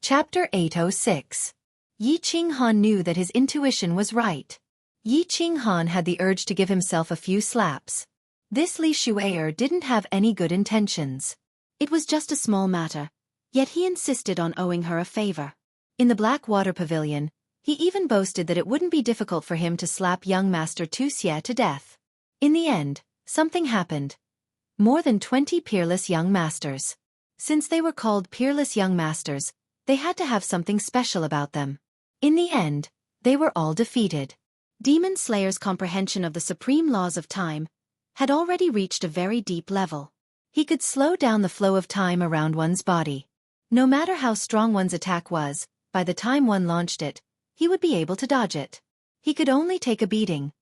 Chapter 806. Yi Qinghan knew that his intuition was right. Yi Qinghan had the urge to give himself a few slaps. This Li Shu'er didn't have any good intentions. It was just a small matter, yet he insisted on owing her a favor. In the Blackwater Pavilion, he even boasted that it wouldn't be difficult for him to slap young Master Tu Xie to death. In the end, something happened. More than 20 peerless young masters. Since they were called peerless young masters, they had to have something special about them. In the end, they were all defeated. Demon Slayer's comprehension of the supreme laws of time had already reached a very deep level. He could slow down the flow of time around one's body. No matter how strong one's attack was, by the time one launched it, he would be able to dodge it. He could only take a beating.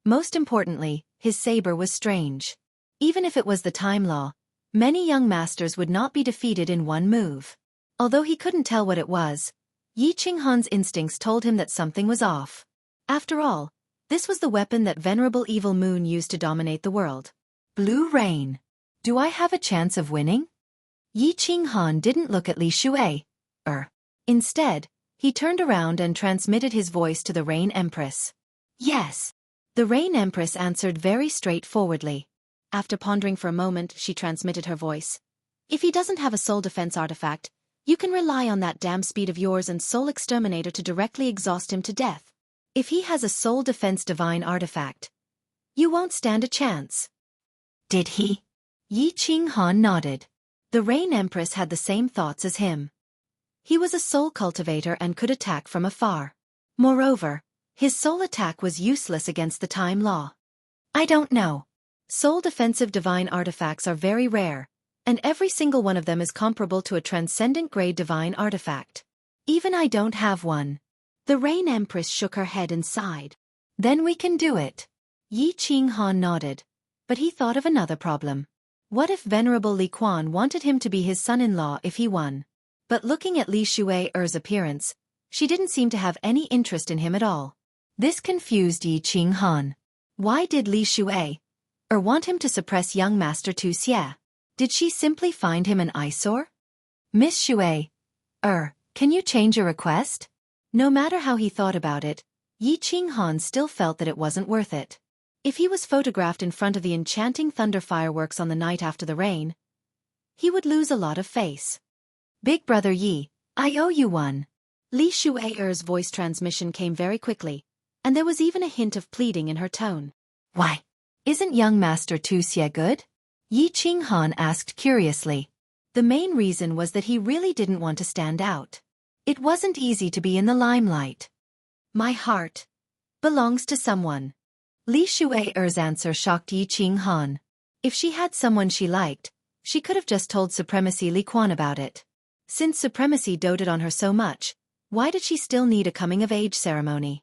Most importantly, his saber was strange. Even if it was the time law, many young masters would not be defeated in one move. Although he couldn't tell what it was, Yi Qinghan's instincts told him that something was off. After all, this was the weapon that Venerable Evil Moon used to dominate the world. Blue Rain. Do I have a chance of winning? Yi Qinghan didn't look at Li Shu'er. Instead, he turned around and transmitted his voice to the Rain Empress. Yes. The Rain Empress answered very straightforwardly. After pondering for a moment, she transmitted her voice. If he doesn't have a soul defense artifact, you can rely on that damn speed of yours and soul exterminator to directly exhaust him to death. If he has a soul defense divine artifact, you won't stand a chance. Did he? Yi Qinghan nodded. The Rain Empress had the same thoughts as him. He was a soul cultivator and could attack from afar. Moreover, his soul attack was useless against the time law. I don't know. Soul defensive divine artifacts are very rare, and every single one of them is comparable to a transcendent-grade divine artifact. Even I don't have one. The Rain Empress shook her head and sighed. Then we can do it. Yi Qinghan nodded, but he thought of another problem. What if Venerable Li Quan wanted him to be his son-in-law if he won? But looking at Li Shu'er's appearance, she didn't seem to have any interest in him at all. This confused Yi Qinghan. Why did Li Shu'er want him to suppress young Master Tu Xie? Did she simply find him an eyesore? Miss Shu'er, can you change your request? No matter how he thought about it, Yi Qinghan still felt that it wasn't worth it. If he was photographed in front of the enchanting thunder fireworks on the night after the rain, he would lose a lot of face. Big Brother Yi, I owe you one. Li Shu'er's voice transmission came very quickly, and there was even a hint of pleading in her tone. Why? Isn't young Master Tu Xie good? Yi Qinghan asked curiously. The main reason was that he really didn't want to stand out. It wasn't easy to be in the limelight. My heart belongs to someone. Li Shu'er's answer shocked Yi Qinghan. If she had someone she liked, she could have just told Supremacy Li Quan about it. Since Supremacy doted on her so much, why did she still need a coming-of-age ceremony?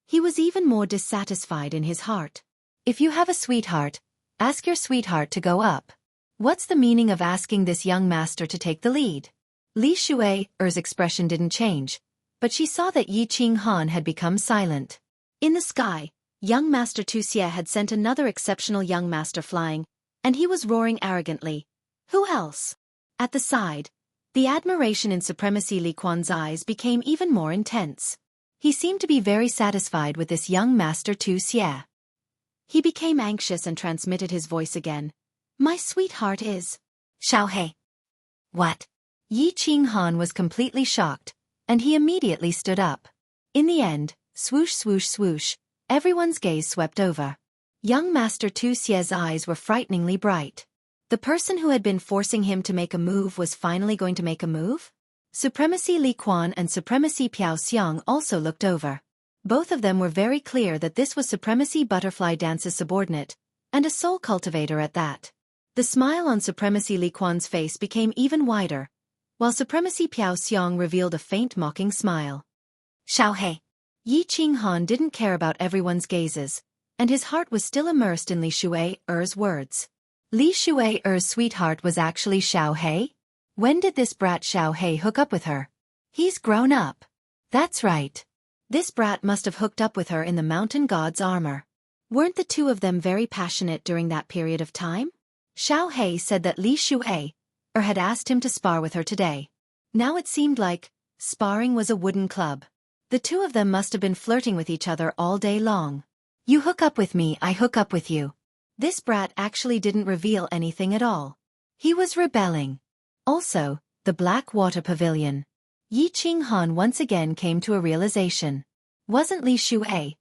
He was even more dissatisfied in his heart. If you have a sweetheart, ask your sweetheart to go up. What's the meaning of asking this young master to take the lead? Li Shu'er's expression didn't change, but she saw that Yi Qinghan had become silent. In the sky, young Master Tu Xie had sent another exceptional young master flying, and he was roaring arrogantly. Who else? At the side, the admiration in Supremacy Li Quan's eyes became even more intense. He seemed to be very satisfied with this young Master Tu Xie. He became anxious and transmitted his voice again. My sweetheart is Xiaohei. What? Yi Qinghan was completely shocked, and he immediately stood up. In the end, swoosh swoosh swoosh, everyone's gaze swept over. Young Master Tu Xie's eyes were frighteningly bright. The person who had been forcing him to make a move was finally going to make a move? Supremacy Li Quan and Supremacy Piao Xiang also looked over. Both of them were very clear that this was Supremacy Butterfly Dance's subordinate, and a soul cultivator at that. The smile on Supremacy Li Quan's face became even wider, while Supremacy Piao Xiang revealed a faint mocking smile. Xiaohei. Yi Qinghan didn't care about everyone's gazes, and his heart was still immersed in Li Shu'er's words. Li Shu'er's sweetheart was actually Xiaohei? When did this brat Xiaohei hook up with her? He's grown up. That's right. This brat must have hooked up with her in the mountain god's armor. Weren't the two of them very passionate during that period of time? Xiaohei said that Li Shu'er had asked him to spar with her today. Now it seemed like sparring was a wooden club. The two of them must have been flirting with each other all day long. You hook up with me, I hook up with you. This brat actually didn't reveal anything at all. He was rebelling. Also, the Black Water Pavilion. Yi Qinghan once again came to a realization. Wasn't Li Shuai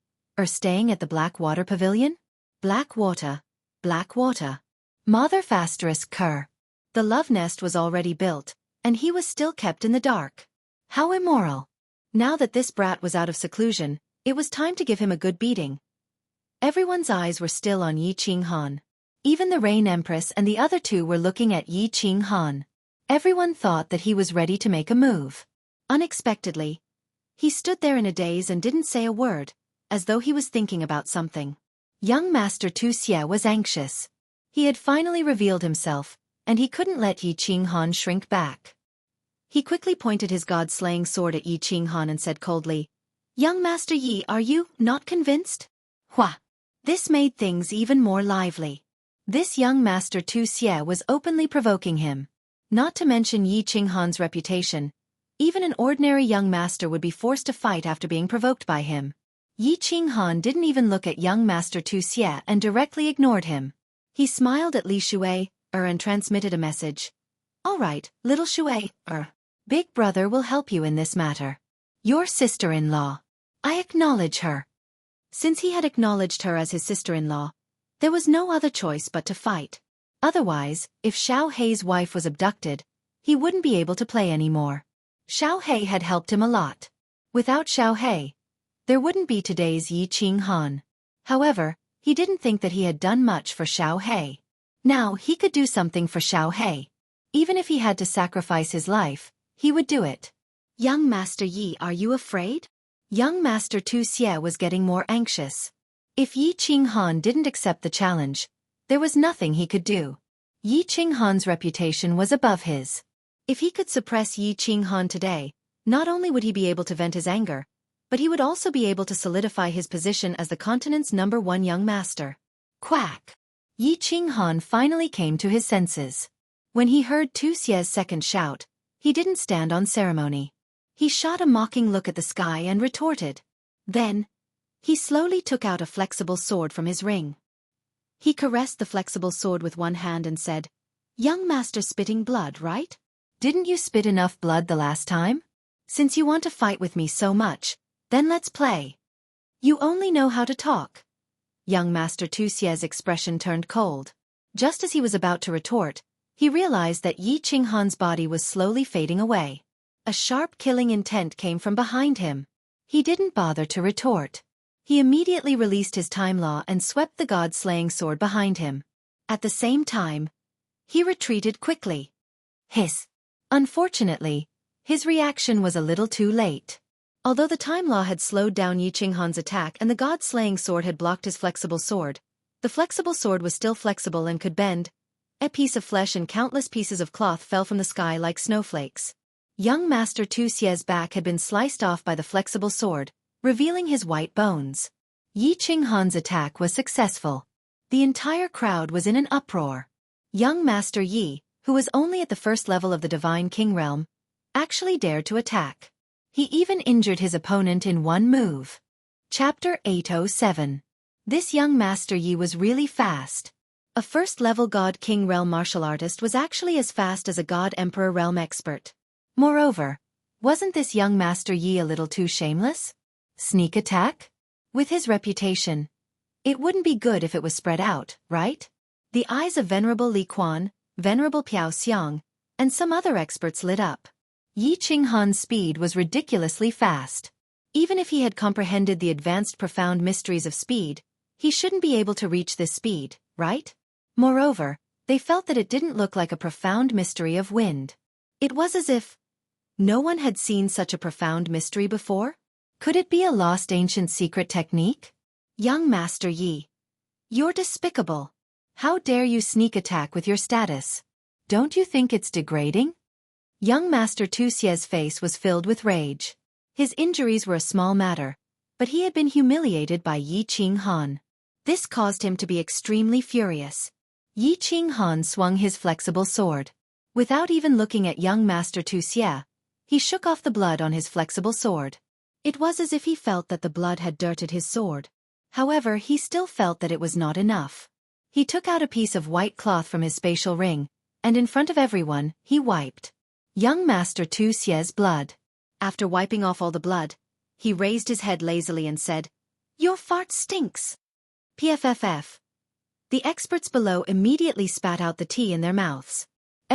staying at the Black Water Pavilion? Black water. Black water. Mother ****. The love nest was already built, and he was still kept in the dark. How immoral. Now that this brat was out of seclusion, it was time to give him a good beating. Everyone's eyes were still on Yi Qinghan. Even the Rain Empress and the other two were looking at Yi Qinghan. Everyone thought that he was ready to make a move. Unexpectedly, he stood there in a daze and didn't say a word, as though he was thinking about something. Young Master Tu Xie was anxious. He had finally revealed himself, and he couldn't let Yi Qinghan shrink back. He quickly pointed his god-slaying sword at Yi Qinghan and said coldly, "Young Master Yi, are you not convinced?" Hua! This made things even more lively. This young Master Tu Xie was openly provoking him. Not to mention Yi Qinghan's reputation, even an ordinary young master would be forced to fight after being provoked by him. Yi Qinghan didn't even look at young Master Tu Xie and directly ignored him. He smiled at Li Shuai and transmitted a message. "All right, little Shuai, Big brother will help you in this matter. Your sister-in-law. I acknowledge her." Since he had acknowledged her as his sister-in-law, there was no other choice but to fight. Otherwise, if Xiao Hei's wife was abducted, he wouldn't be able to play anymore. Xiao Hei had helped him a lot. Without Xiao Hei, there wouldn't be today's Yi Qinghan. However, he didn't think that he had done much for Xiao Hei. Now he could do something for Xiao Hei. Even if he had to sacrifice his life, he would do it. "Young Master Yi, are you afraid?" Young Master Tu Xie was getting more anxious. If Yi Qinghan didn't accept the challenge, there was nothing he could do. Yi Qinghan's reputation was above his. If he could suppress Yi Qinghan today, not only would he be able to vent his anger, but he would also be able to solidify his position as the continent's #1 young master. Quack! Yi Qinghan finally came to his senses. When he heard Tu Xie's second shout, he didn't stand on ceremony. He shot a mocking look at the sky and retorted. Then, he slowly took out a flexible sword from his ring. He caressed the flexible sword with one hand and said, "Young master spitting blood, right? Didn't you spit enough blood the last time? Since you want to fight with me so much, then let's play. You only know how to talk." Young Master Tu Xie's expression turned cold. Just as he was about to retort, he realized that Yi Qinghan's body was slowly fading away. A sharp killing intent came from behind him. He didn't bother to retort. He immediately released his time law and swept the god-slaying sword behind him. At the same time, he retreated quickly. Hiss! Unfortunately, his reaction was a little too late. Although the time law had slowed down Yi Qinghan's attack and the god-slaying sword had blocked his flexible sword, the flexible sword was still flexible and could bend. A piece of flesh and countless pieces of cloth fell from the sky like snowflakes. Young Master Tu Xie's back had been sliced off by the flexible sword, revealing his white bones. Yi Qinghan's attack was successful. The entire crowd was in an uproar. Young Master Yi, who was only at the first level of the Divine King realm, actually dared to attack. He even injured his opponent in one move. Chapter 807. This young Master Yi was really fast. A first-level God King realm martial artist was actually as fast as a God Emperor realm expert. Moreover, wasn't this young Master Yi a little too shameless? Sneak attack? With his reputation, it wouldn't be good if it was spread out, right? The eyes of Venerable Li Quan, Venerable Piao Xiang, and some other experts lit up. Yi Qinghan's speed was ridiculously fast. Even if he had comprehended the advanced profound mysteries of speed, he shouldn't be able to reach this speed, right? Moreover, they felt that it didn't look like a profound mystery of wind. It was as if no one had seen such a profound mystery before? Could it be a lost ancient secret technique? Young Master Yi, you're despicable. How dare you sneak attack with your status? Don't you think it's degrading? Young Master Tu Xie's face was filled with rage. His injuries were a small matter, but he had been humiliated by Yi Qinghan. This caused him to be extremely furious. Yi Qinghan swung his flexible sword. Without even looking at young Master Tu Xie, He shook off the blood on his flexible sword. It was as if he felt that the blood had dirted his sword. However, he still felt that it was not enough. He took out a piece of white cloth from his spatial ring, and in front of everyone, he wiped young Master Tu Xie's blood. After wiping off all the blood, he raised his head lazily and said, "Your fart stinks." PFFF. The experts below immediately spat out the tea in their mouths.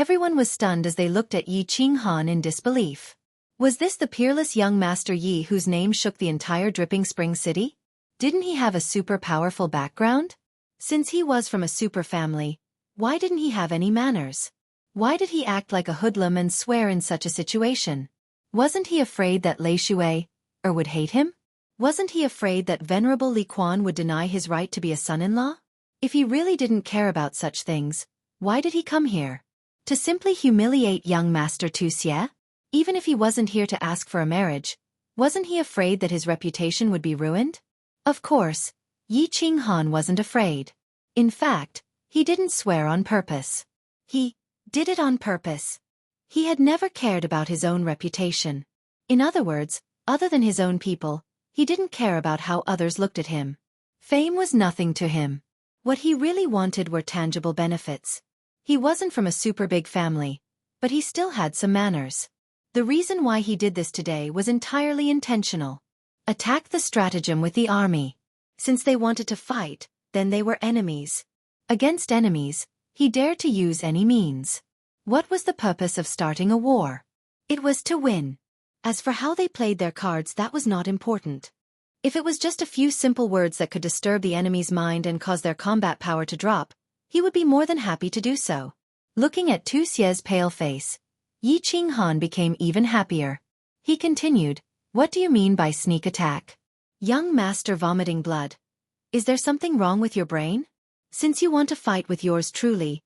Everyone was stunned as they looked at Yi Qinghan in disbelief. Was this the peerless young Master Yi whose name shook the entire Dripping Spring City? Didn't he have a super powerful background? Since he was from a super family, why didn't he have any manners? Why did he act like a hoodlum and swear in such a situation? Wasn't he afraid that Lei Shui would hate him? Wasn't he afraid that Venerable Li Quan would deny his right to be a son-in-law? If he really didn't care about such things, why did he come here? To simply humiliate young Master Tu Xie? Even if he wasn't here to ask for a marriage, wasn't he afraid that his reputation would be ruined? Of course, Yi Qinghan wasn't afraid. In fact, he didn't swear on purpose. He did it on purpose. He had never cared about his own reputation. In other words, other than his own people, he didn't care about how others looked at him. Fame was nothing to him. What he really wanted were tangible benefits. He wasn't from a super big family, but he still had some manners. The reason why he did this today was entirely intentional. Attack the stratagem with the army. Since they wanted to fight, then they were enemies. Against enemies, he dared to use any means. What was the purpose of starting a war? It was to win. As for how they played their cards, that was not important. If it was just a few simple words that could disturb the enemy's mind and cause their combat power to drop, he would be more than happy to do so. Looking at Tu Xie's pale face, Yi Qinghan became even happier. He continued, "What do you mean by sneak attack? Young Master vomiting blood. Is there something wrong with your brain? Since you want to fight with yours truly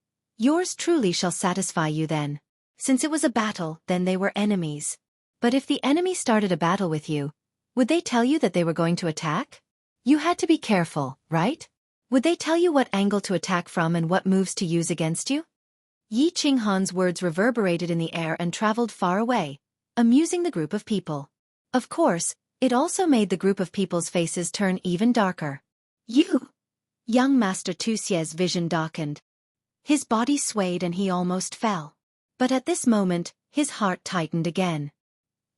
shall satisfy you then. Since it was a battle, then they were enemies. But if the enemy started a battle with you, would they tell you that they were going to attack? You had to be careful, right? Would they tell you what angle to attack from and what moves to use against you?" Yi Qinghan's words reverberated in the air and traveled far away, amusing the group of people. Of course, it also made the group of people's faces turn even darker. "You!" Young Master Tu Xie's vision darkened. His body swayed and he almost fell. But at this moment, his heart tightened again.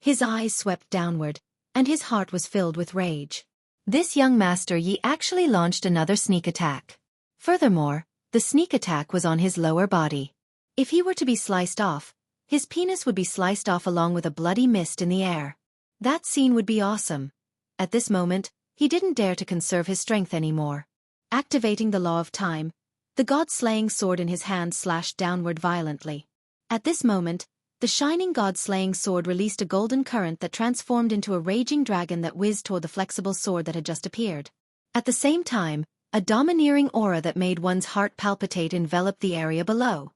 His eyes swept downward, and his heart was filled with rage. This young Master Yi actually launched another sneak attack. Furthermore, the sneak attack was on his lower body. If he were to be sliced off, his penis would be sliced off along with a bloody mist in the air. That scene would be awesome. At this moment, he didn't dare to conserve his strength anymore. Activating the law of time, the god-slaying sword in his hand slashed downward violently. At this moment, the shining god-slaying sword released a golden current that transformed into a raging dragon that whizzed toward the flexible sword that had just appeared. At the same time, a domineering aura that made one's heart palpitate enveloped the area below.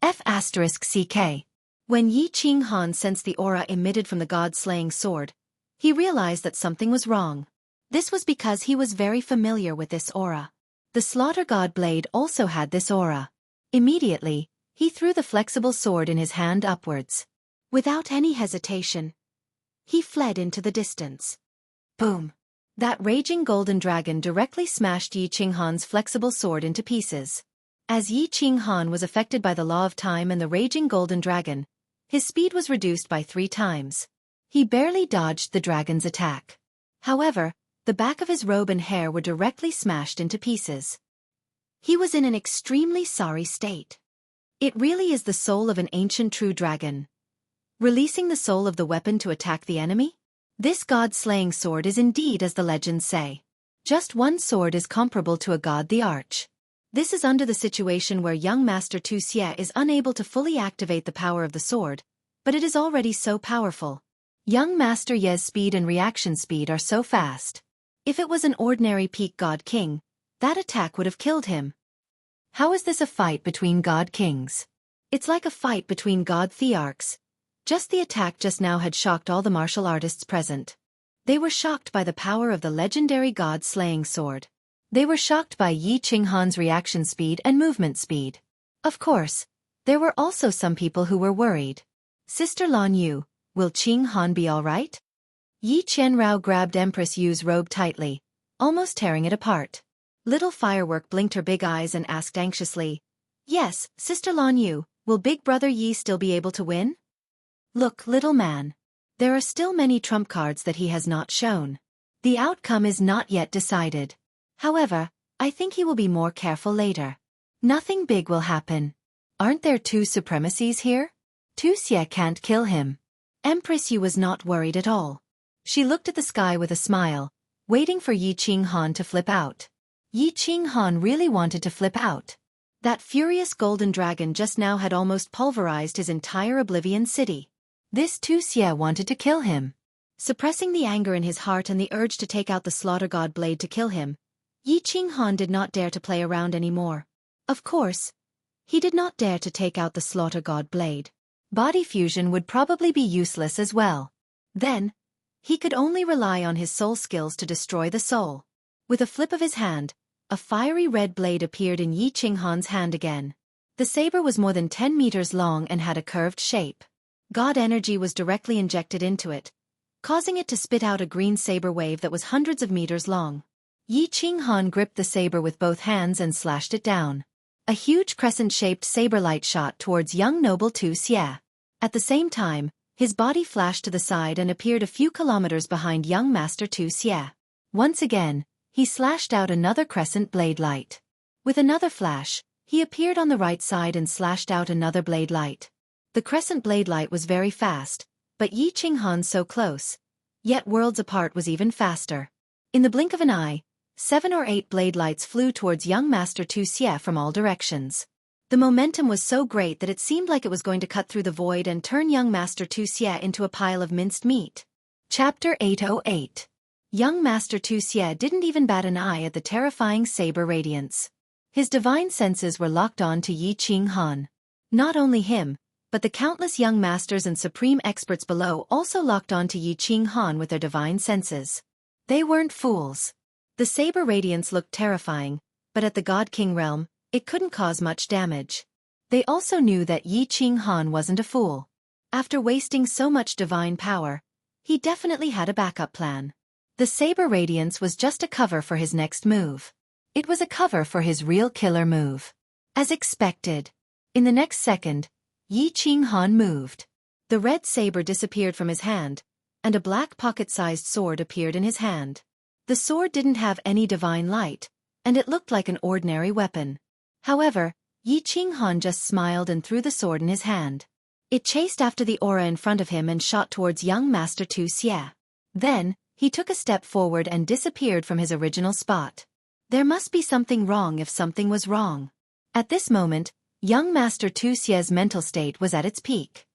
F***CK. When Yi Qinghan sensed the aura emitted from the god-slaying sword, he realized that something was wrong. This was because he was very familiar with this aura. The Slaughter God blade also had this aura. Immediately, he threw the flexible sword in his hand upwards. Without any hesitation, he fled into the distance. Boom! That raging golden dragon directly smashed Yi Qinghan's flexible sword into pieces. As Yi Qinghan was affected by the law of time and the raging golden dragon, his speed was reduced by 3 times. He barely dodged the dragon's attack. However, the back of his robe and hair were directly smashed into pieces. He was in an extremely sorry state. It really is the soul of an ancient true dragon. Releasing the soul of the weapon to attack the enemy? This god-slaying sword is indeed as the legends say. Just one sword is comparable to a god the arch. This is under the situation where young Master Tu Xie is unable to fully activate the power of the sword, but it is already so powerful. Young Master Ye's speed and reaction speed are so fast. If it was an ordinary peak god king, that attack would have killed him. How is this a fight between god kings? It's like a fight between god thearchs. Just the attack just now had shocked all the martial artists present. They were shocked by the power of the legendary god-slaying sword. They were shocked by Yi Qinghan's reaction speed and movement speed. Of course, there were also some people who were worried. Sister Lan Yu, Will Qing Han be alright? Yi Qianrao grabbed Empress Yu's robe tightly, almost tearing it apart. Little Firework blinked her big eyes and asked anxiously, "Yes, Sister Lan Yu, will Big Brother Yi still be able to win?" "Look, little man. There are still many trump cards that he has not shown. The outcome is not yet decided. However, I think he will be more careful later. Nothing big will happen. Aren't there two supremacies here? Tu Xie can't kill him." Empress Yu was not worried at all. She looked at the sky with a smile, waiting for Yi Qing Han to flip out. Yi Qing Han really wanted to flip out. That furious golden dragon just now had almost pulverized his entire Oblivion City. This Tu Xie wanted to kill him. Suppressing the anger in his heart and the urge to take out the slaughter god blade to kill him, Yi Qing Han did not dare to play around anymore. Of course, he did not dare to take out the slaughter god blade. Body fusion would probably be useless as well. Then, he could only rely on his soul skills to destroy the soul. With a flip of his hand, a fiery red blade appeared in Yi Qing Han's hand again. The saber was more than 10 meters long and had a curved shape. God energy was directly injected into it, causing it to spit out a green saber wave that was hundreds of meters long. Yi Qing Han gripped the saber with both hands and slashed it down. A huge crescent-shaped saber light shot towards young noble Tu Xie. At the same time, his body flashed to the side and appeared a few kilometers behind young Master Tu Xie. Once again, he slashed out another crescent blade light. With another flash, he appeared on the right side and slashed out another blade light. The crescent blade light was very fast, but Yi Qing Han so close, yet worlds apart was even faster. In the blink of an eye, 7 or 8 blade lights flew towards young Master Tu Xie from all directions. The momentum was so great that it seemed like it was going to cut through the void and turn young Master Tu Xie into a pile of minced meat. Chapter 808. Young Master Tu Xie didn't even bat an eye at the terrifying saber radiance. His divine senses were locked on to Yi Qing Han. Not only him, but the countless young masters and supreme experts below also locked on to Yi Qing Han with their divine senses. They weren't fools. The saber radiance looked terrifying, but at the God King realm, it couldn't cause much damage. They also knew that Yi Qing Han wasn't a fool. After wasting so much divine power, he definitely had a backup plan. The saber radiance was just a cover for his next move. It was a cover for his real killer move. As expected. In the next second, Yi Qing Han moved. The red saber disappeared from his hand, and a black pocket-sized sword appeared in his hand. The sword didn't have any divine light, and it looked like an ordinary weapon. However, Yi Qing Han just smiled and threw the sword in his hand. It chased after the aura in front of him and shot towards young Master Tu Xie. Then, he took a step forward and disappeared from his original spot. There must be something wrong if something was wrong. At this moment, young Master Tu Xie's mental state was at its peak.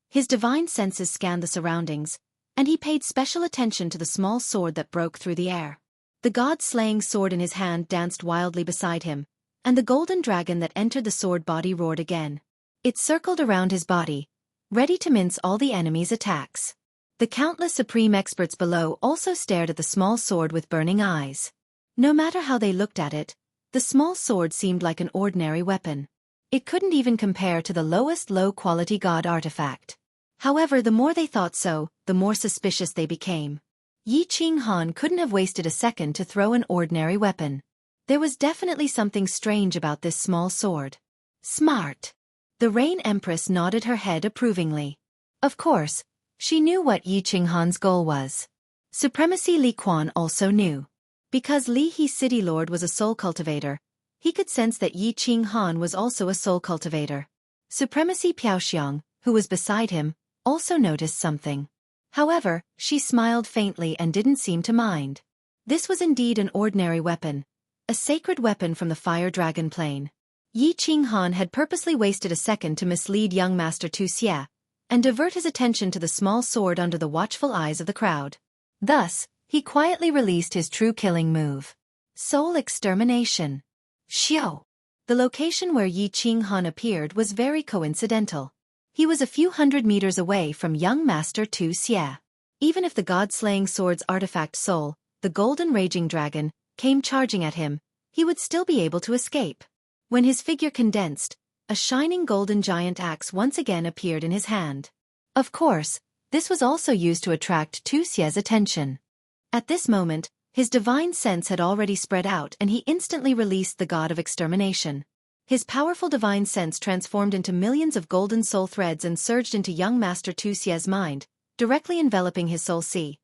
His divine senses scanned the surroundings, and he paid special attention to the small sword that broke through the air. The god-slaying sword in his hand danced wildly beside him, and the golden dragon that entered the sword body roared again. It circled around his body, ready to mince all the enemy's attacks. The countless supreme experts below also stared at the small sword with burning eyes. No matter how they looked at it, the small sword seemed like an ordinary weapon. It couldn't even compare to the lowest low-quality god artifact. However, the more they thought so, the more suspicious they became. Yi Qing Han couldn't have wasted a second to throw an ordinary weapon. There was definitely something strange about this small sword. Smart. The Rain Empress nodded her head approvingly. Of course, she knew what Yi Qing Han's goal was. Supremacy Li Quan also knew. Because Li He's City Lord was a soul cultivator, he could sense that Yi Qing Han was also a soul cultivator. Supremacy Piaoxiang, who was beside him, also noticed something. However, she smiled faintly and didn't seem to mind. This was indeed an ordinary weapon, a sacred weapon from the Fire Dragon plane. Yi Qing Han had purposely wasted a second to mislead young Master Tu Xie, and divert his attention to the small sword under the watchful eyes of the crowd. Thus, he quietly released his true killing move. Soul Extermination. Xiao. The location where Yi Qing Han appeared was very coincidental. He was a few hundred meters away from young Master Tu Xie. Even if the god-slaying sword's artifact soul, the golden raging dragon, came charging at him, he would still be able to escape. When his figure condensed, a shining golden giant axe once again appeared in his hand. Of course, This was also used to attract Tu Xie's attention. At this moment, his divine sense had already spread out and he instantly released the god of extermination. His powerful divine sense transformed into millions of golden soul threads and surged into young Master Tu Xie's mind, directly enveloping his soul sea.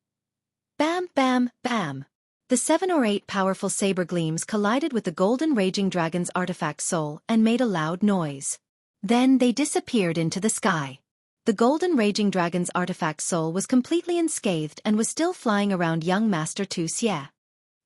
Bam, bam, bam. The 7 or 8 powerful saber gleams collided with the golden raging dragon's artifact soul and made a loud noise. Then they disappeared into the sky. The golden raging dragon's artifact soul was completely unscathed and was still flying around young Master Tu Xie.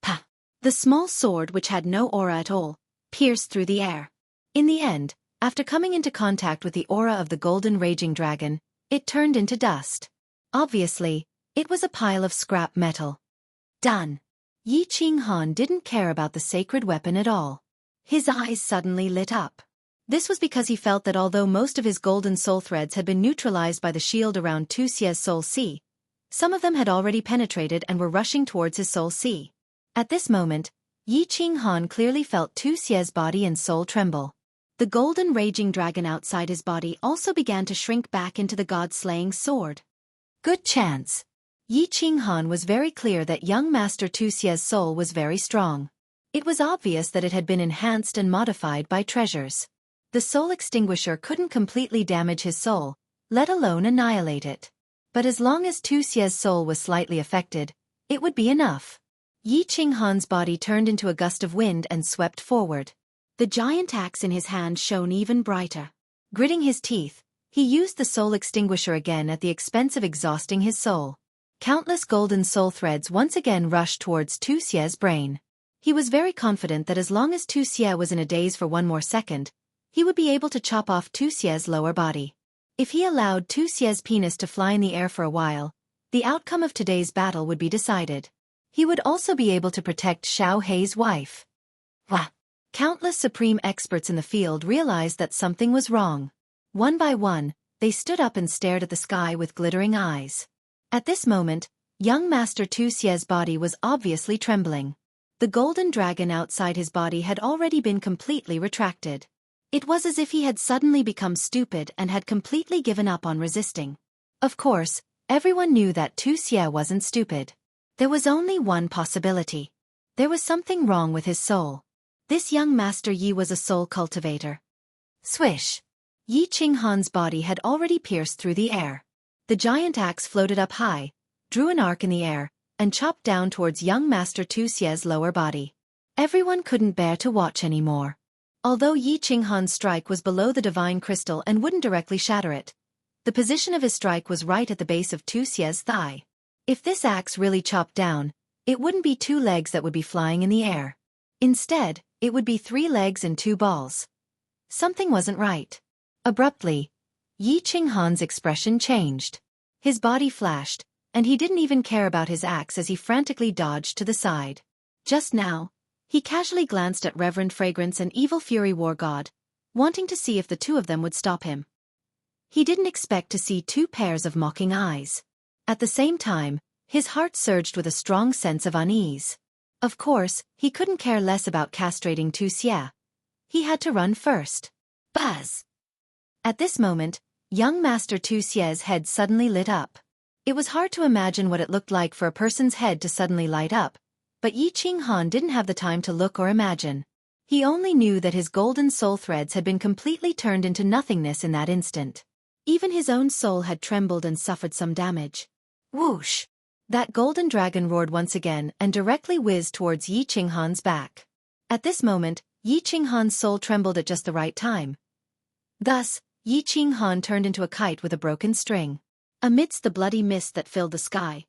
Pa! The small sword, which had no aura at all, pierced through the air. In the end, after coming into contact with the aura of the golden raging dragon, it turned into dust. Obviously, it was a pile of scrap metal. Done. Yi Qinghan didn't care about the sacred weapon at all. His eyes suddenly lit up. This was because he felt that although most of his golden soul threads had been neutralized by the shield around Tu Xie's soul sea, some of them had already penetrated and were rushing towards his soul sea. At this moment, Yi Qinghan clearly felt Tu Xie's body and soul tremble. The golden raging dragon outside his body also began to shrink back into the god-slaying sword. Good chance. Yi Qinghan was very clear that young Master Tu Xie's soul was very strong. It was obvious that it had been enhanced and modified by treasures. The soul extinguisher couldn't completely damage his soul, let alone annihilate it. But as long as Tu Xie's soul was slightly affected, it would be enough. Yi Qinghan's body turned into a gust of wind and swept forward. The giant axe in his hand shone even brighter. Gritting his teeth, he used the soul extinguisher again at the expense of exhausting his soul. Countless golden soul threads once again rushed towards Tu Xie's brain. He was very confident that as long as Tu Xie was in a daze for 1 more second, he would be able to chop off Tu Xie's lower body. If he allowed Tu Xie's penis to fly in the air for a while, the outcome of today's battle would be decided. He would also be able to protect Xiao Hei's wife. Wah! Countless supreme experts in the field realized that something was wrong. One by one, they stood up and stared at the sky with glittering eyes. At this moment, young Master Tu Xie's body was obviously trembling. The golden dragon outside his body had already been completely retracted. It was as if he had suddenly become stupid and had completely given up on resisting. Of course, everyone knew that Tu Xie wasn't stupid. There was only one possibility. There was something wrong with his soul. This young Master Yi was a soul cultivator. Swish! Yi Qinghan's body had already pierced through the air. The giant axe floated up high, drew an arc in the air, and chopped down towards young Master Tu Xie's lower body. Everyone couldn't bear to watch anymore. Although Yi Qinghan's strike was below the divine crystal and wouldn't directly shatter it, the position of his strike was right at the base of Tu Xie's thigh. If this axe really chopped down, it wouldn't be 2 legs that would be flying in the air. Instead, it would be 3 legs and 2 balls. Something wasn't right. Abruptly, Yi Qinghan's expression changed. His body flashed, and he didn't even care about his axe as he frantically dodged to the side. Just now, he casually glanced at Reverend Fragrance and Evil Fury War God, wanting to see if the 2 of them would stop him. He didn't expect to see 2 pairs of mocking eyes. At the same time, his heart surged with a strong sense of unease. Of course, he couldn't care less about castrating Tu Xie. He had to run first. Buzz! At this moment, young Master Tu Xie's head suddenly lit up. It was hard to imagine what it looked like for a person's head to suddenly light up, but Yi Qinghan didn't have the time to look or imagine. He only knew that his golden soul threads had been completely turned into nothingness in that instant. Even his own soul had trembled and suffered some damage. Whoosh! That golden dragon roared once again and directly whizzed towards Yi Qinghan's back. At this moment, Yi Qinghan's soul trembled at just the right time. Thus, Yi Qinghan turned into a kite with a broken string. Amidst the bloody mist that filled the sky,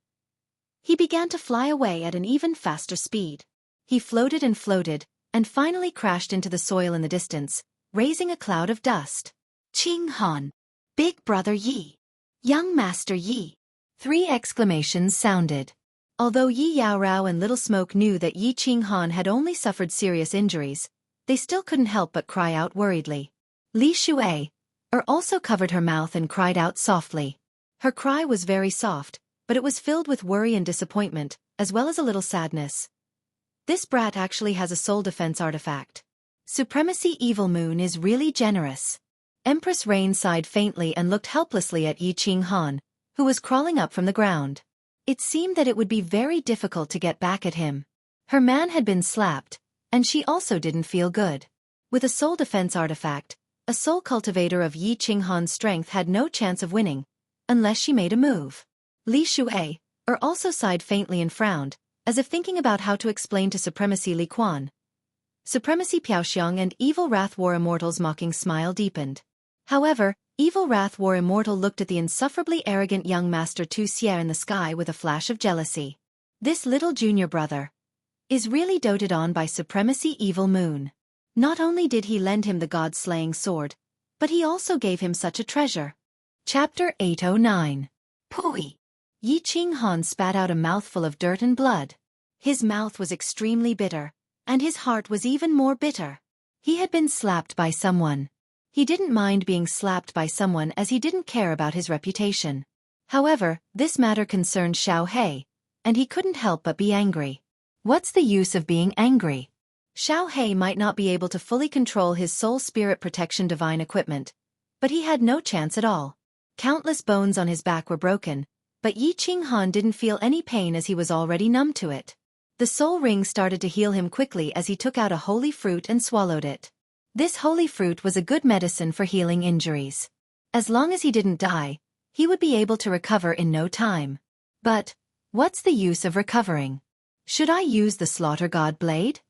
he began to fly away at an even faster speed. He floated, and finally crashed into the soil in the distance, raising a cloud of dust. Qinghan! Big Brother Yi! Young Master Yi! 3 exclamations sounded. Although Yi Yaorao and Little Smoke knew that Yi Qinghan had only suffered serious injuries, they still couldn't help but cry out worriedly. Li Shuai also covered her mouth and cried out softly. Her cry was very soft, but it was filled with worry and disappointment, as well as a little sadness. This brat actually has a soul defense artifact. Supremacy Evil Moon is really generous. Empress Rain sighed faintly and looked helplessly at Yi Qinghan, who was crawling up from the ground. It seemed that it would be very difficult to get back at him. Her man had been slapped, and she also didn't feel good. With a soul defense artifact, a soul cultivator of Yi Qinghan's strength had no chance of winning, unless she made a move. Li Shuai also sighed faintly and frowned, as if thinking about how to explain to Supremacy Li Quan. Supremacy Piaoxiang and Evil Wrath War Immortal's mocking smile deepened. However, Evil Wrath War Immortal looked at the insufferably arrogant young master Tu Xie in the sky with a flash of jealousy. This little junior brother is really doted on by Supremacy Evil Moon. Not only did he lend him the god-slaying sword, but he also gave him such a treasure. Chapter 809. Pui. Yi Qinghan spat out a mouthful of dirt and blood. His mouth was extremely bitter, and his heart was even more bitter. He had been slapped by someone. He didn't mind being slapped by someone as he didn't care about his reputation. However, this matter concerned Xiao He, and he couldn't help but be angry. What's the use of being angry? Xiao He might not be able to fully control his soul spirit protection divine equipment, but he had no chance at all. Countless bones on his back were broken, but Yi Qinghan didn't feel any pain as he was already numb to it. The soul ring started to heal him quickly as he took out a holy fruit and swallowed it. This holy fruit was a good medicine for healing injuries. As long as he didn't die, he would be able to recover in no time. But what's the use of recovering? Should I use the Slaughter God blade?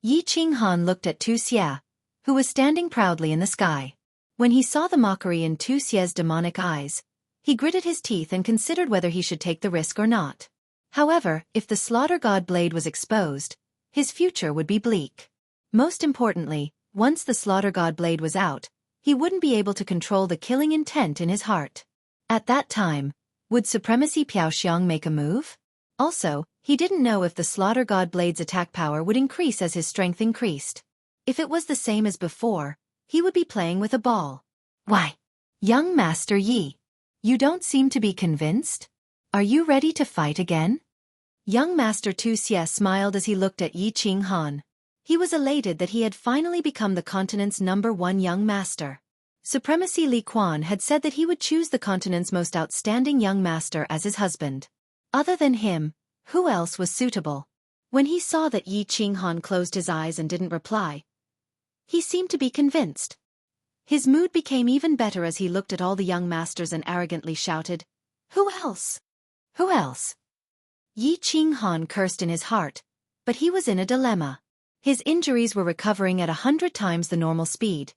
Yi Qinghan looked at Tu Xie, who was standing proudly in the sky. When he saw the mockery in Tu Xie's demonic eyes, he gritted his teeth and considered whether he should take the risk or not. However, if the Slaughter God blade was exposed, his future would be bleak. Most importantly, once the Slaughter God blade was out, he wouldn't be able to control the killing intent in his heart. At that time, would Supremacy Piaoxiang make a move? Also, he didn't know if the Slaughter God blade's attack power would increase as his strength increased. If it was the same as before, he would be playing with a ball. Why? Young Master Yi, you don't seem to be convinced? Are you ready to fight again? Young Master Tu Xie smiled as he looked at Yi Qinghan. He was elated that he had finally become the continent's #1 young master. Supremacy Li Quan had said that he would choose the continent's most outstanding young master as his husband. Other than him, who else was suitable? When he saw that Yi Qinghan closed his eyes and didn't reply, he seemed to be convinced. His mood became even better as he looked at all the young masters and arrogantly shouted, "Who else? Who else?" Yi Qinghan cursed in his heart, but he was in a dilemma. His injuries were recovering at 100 times the normal speed,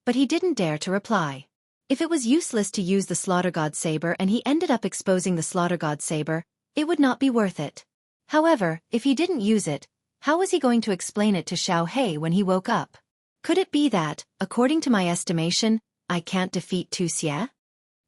but he didn't dare to reply. If it was useless to use the Slaughter God Saber and he ended up exposing the Slaughter God Saber, it would not be worth it. However, if he didn't use it, how was he going to explain it to Xiao He when he woke up? Could it be that, according to my estimation, I can't defeat Tu Xie?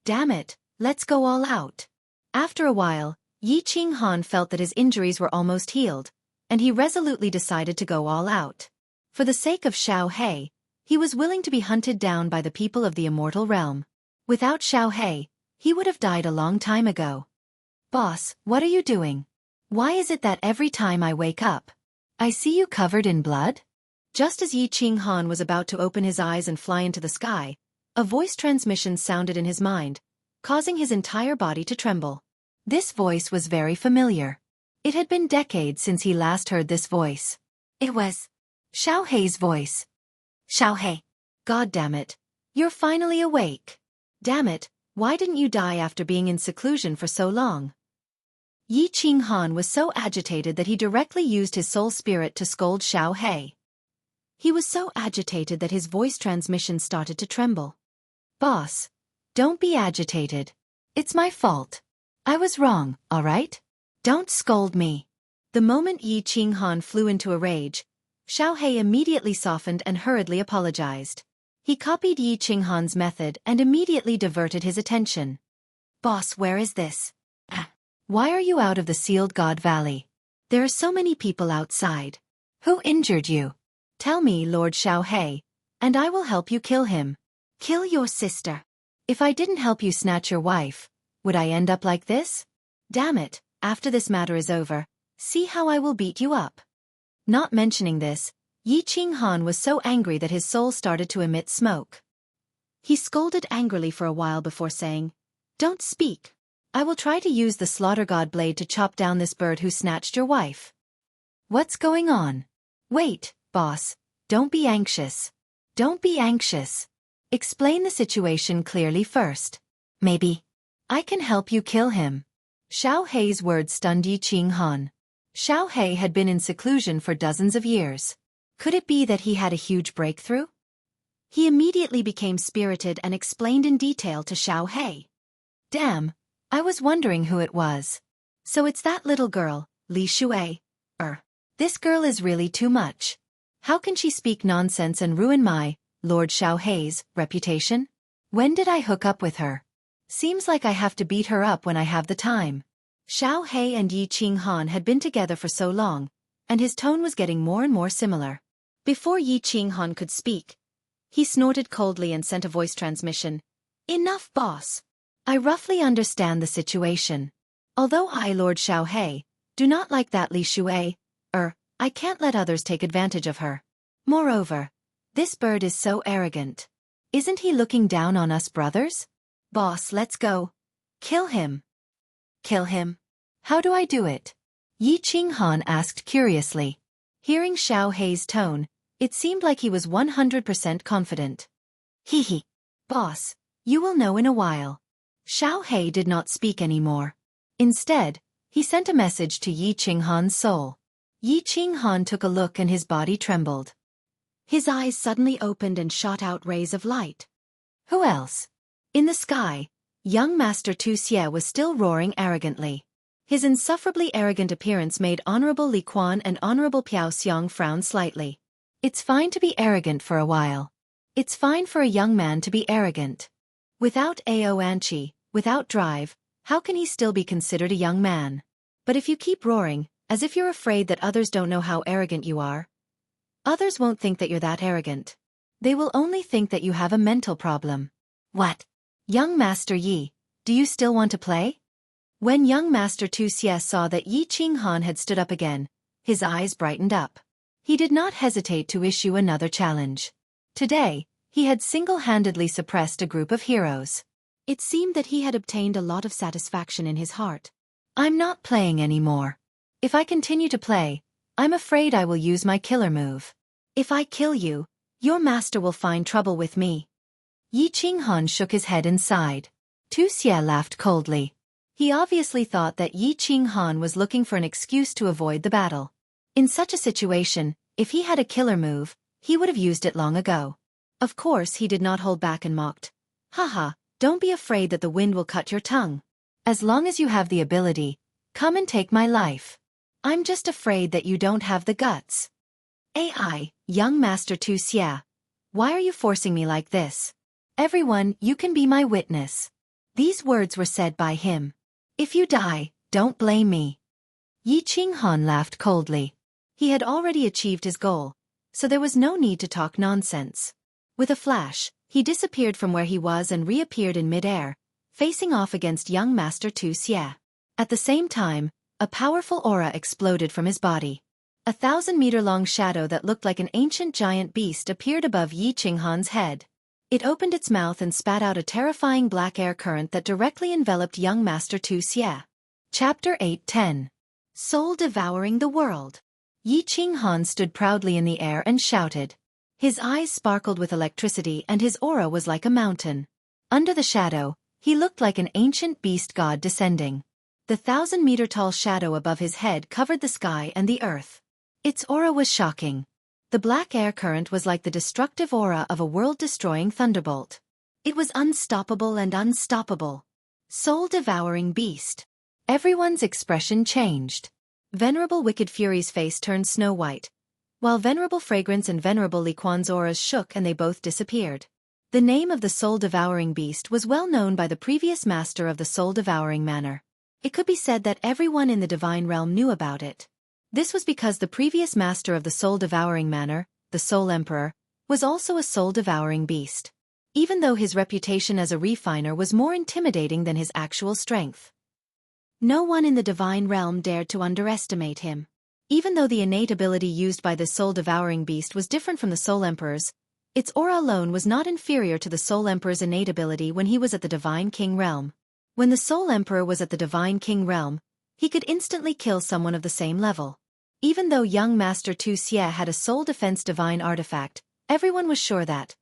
Damn it, let's go all out. After a while, Yi Qinghan felt that his injuries were almost healed, and he resolutely decided to go all out. For the sake of Xiao He, he was willing to be hunted down by the people of the immortal realm. Without Xiao He, he would have died a long time ago. Boss, what are you doing? Why is it that every time I wake up, I see you covered in blood? Just as Yi Qinghan was about to open his eyes and fly into the sky, a voice transmission sounded in his mind, causing his entire body to tremble. This voice was very familiar. It had been decades since he last heard this voice. It was Xiao He's voice. Xiao He. God damn it. You're finally awake. Damn it, why didn't you die after being in seclusion for so long? Yi Qinghan was so agitated that he directly used his soul spirit to scold Xiao He. He was so agitated that his voice transmission started to tremble. Boss, don't be agitated. It's my fault. I was wrong, all right? Don't scold me. The moment Yi Qinghan flew into a rage, Xiao He immediately softened and hurriedly apologized. He copied Yi Qinghan's method and immediately diverted his attention. Boss, where is this? Why are you out of the Sealed God Valley? There are so many people outside. Who injured you? Tell me, Lord Xiao He, and I will help you kill him. Kill your sister. If I didn't help you snatch your wife, would I end up like this? Damn it, after this matter is over, see how I will beat you up. Not mentioning this, Yi Qinghan was so angry that his soul started to emit smoke. He scolded angrily for a while before saying, Don't speak. I will try to use the slaughter god blade to chop down this bird who snatched your wife. What's going on? Wait, boss. Don't be anxious. Don't be anxious. Explain the situation clearly first. Maybe I can help you kill him. Xiao Hei's words stunned Yi Qinghan. Xiao Hei had been in seclusion for dozens of years. Could it be that he had a huge breakthrough? He immediately became spirited and explained in detail to Xiao Hei. Damn, I was wondering who it was. So it's that little girl, Li Shui. This girl is really too much. How can she speak nonsense and ruin my, Lord Xiao Hei's, reputation? When did I hook up with her? Seems like I have to beat her up when I have the time. Xiao Hei and Yi Qinghan had been together for so long, and his tone was getting more and more similar. Before Yi Qinghan could speak, he snorted coldly and sent a voice transmission. Enough, boss. I roughly understand the situation. Although I, Lord Xiao Hei, do not like that Li Shui, I can't let others take advantage of her. Moreover, this bird is so arrogant. Isn't he looking down on us brothers? Boss, let's go. Kill him. Kill him? How do I do it? Yi Qinghan asked curiously. Hearing Xiao Hei's tone, it seemed like he was 100% confident. Hee. Boss, you will know in a while. Xiao Hei did not speak anymore. Instead, he sent a message to Yi Qinghan's soul. Yi Qinghan took a look and his body trembled. His eyes suddenly opened and shot out rays of light. Who else? In the sky, young Master Tu Xie was still roaring arrogantly. His insufferably arrogant appearance made Honorable Li Quan and Honorable Piao Xiong frown slightly. It's fine to be arrogant for a while. It's fine for a young man to be arrogant. Without Ao Anchi, without drive, how can he still be considered a young man? But if you keep roaring, as if you're afraid that others don't know how arrogant you are, others won't think that you're that arrogant. They will only think that you have a mental problem. What? Young Master Yi, do you still want to play? When young Master Tu Xie saw that Yi Qinghan had stood up again, his eyes brightened up. He did not hesitate to issue another challenge. Today, he had single-handedly suppressed a group of heroes. It seemed that he had obtained a lot of satisfaction in his heart. I'm not playing anymore. If I continue to play, I'm afraid I will use my killer move. If I kill you, your master will find trouble with me. Yi Qinghan shook his head and sighed. Tu Xie laughed coldly. He obviously thought that Yi Qinghan was looking for an excuse to avoid the battle. In such a situation, if he had a killer move, he would have used it long ago. Of course he did not hold back and mocked. Haha, don't be afraid that the wind will cut your tongue. As long as you have the ability, come and take my life. I'm just afraid that you don't have the guts. AI, young Master Tu Xie. Why are you forcing me like this? Everyone, you can be my witness. These words were said by him. If you die, don't blame me. Yi Qinghan laughed coldly. He had already achieved his goal, so there was no need to talk nonsense. With a flash, he disappeared from where he was and reappeared in midair, facing off against young Master Tu Xie. At the same time, a powerful aura exploded from his body. A 1,000-meter-long shadow that looked like an ancient giant beast appeared above Yi Qinghan's head. It opened its mouth and spat out a terrifying black air current that directly enveloped young Master Tu Xie. Chapter 8:10. Soul devouring the world. Yi Qinghan stood proudly in the air and shouted. His eyes sparkled with electricity and his aura was like a mountain. Under the shadow, he looked like an ancient beast god descending. The 1,000-meter-tall shadow above his head covered the sky and the earth. Its aura was shocking. The black air current was like the destructive aura of a world-destroying thunderbolt. It was unstoppable and unstoppable. Soul-devouring beast. Everyone's expression changed. Venerable Wicked Fury's face turned snow-white, while Venerable Fragrance and Venerable Li Quan's auras shook and they both disappeared. The name of the soul-devouring beast was well known by the previous master of the soul-devouring manor. It could be said that everyone in the divine realm knew about it. This was because the previous master of the soul-devouring manor, the Soul Emperor, was also a soul-devouring beast. Even though his reputation as a refiner was more intimidating than his actual strength. No one in the divine realm dared to underestimate him. Even though the innate ability used by this soul-devouring beast was different from the Soul Emperor's, its aura alone was not inferior to the Soul Emperor's innate ability when he was at the Divine King realm. When the Soul Emperor was at the Divine King realm, he could instantly kill someone of the same level. Even though young Master Tu Xie had a Soul Defense Divine artifact, everyone was sure that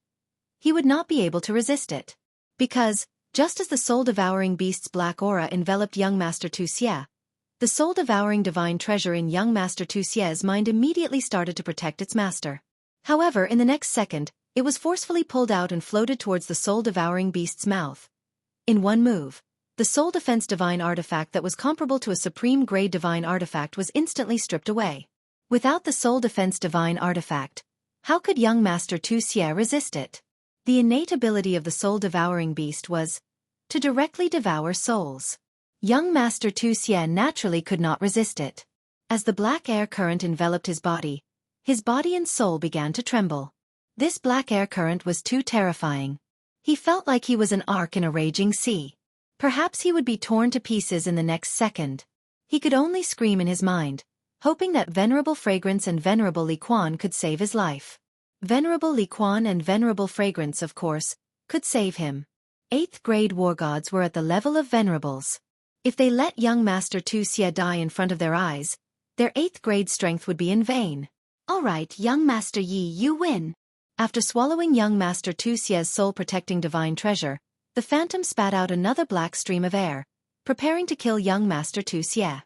he would not be able to resist it. Because, just as the soul-devouring beast's black aura enveloped young Master Tu Xie, the soul-devouring divine treasure in young Master Tu Xie's mind immediately started to protect its master. However, in the next second, it was forcefully pulled out and floated towards the soul-devouring beast's mouth. In one move, the Soul Defense Divine artifact that was comparable to a supreme-grade divine artifact was instantly stripped away. Without the Soul Defense Divine artifact, how could young Master Tu Xie resist it? The innate ability of the soul-devouring beast was to directly devour souls. Young Master Tu Xie naturally could not resist it. As the black air current enveloped his body and soul began to tremble. This black air current was too terrifying. He felt like he was an ark in a raging sea. Perhaps he would be torn to pieces in the next second. He could only scream in his mind, hoping that Venerable Fragrance and Venerable Li Quan could save his life. Venerable Li Quan and Venerable Fragrance, of course, could save him. 8th grade war gods were at the level of venerables. If they let young Master Tu Xie die in front of their eyes, their 8th grade strength would be in vain. Alright, young Master Yi, you win. After swallowing young Master Tu Xie's soul-protecting divine treasure, the phantom spat out another black stream of air, preparing to kill young Master Tu Xie.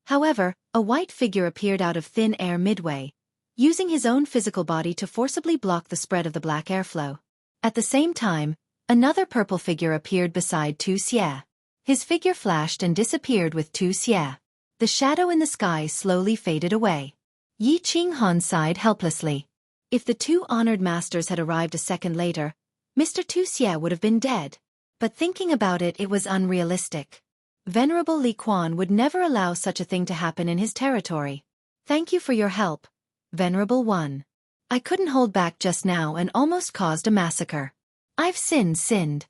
However, a white figure appeared out of thin air midway, using his own physical body to forcibly block the spread of the black airflow. At the same time, another purple figure appeared beside Tu Xie. His figure flashed and disappeared with Tu Xie. The shadow in the sky slowly faded away. Yi Qinghan sighed helplessly. If the two honored masters had arrived a second later, Mr. Tu Xie would have been dead. But thinking about it, it was unrealistic. Venerable Li Quan would never allow such a thing to happen in his territory. Thank you for your help, Venerable One. I couldn't hold back just now and almost caused a massacre. I've sinned.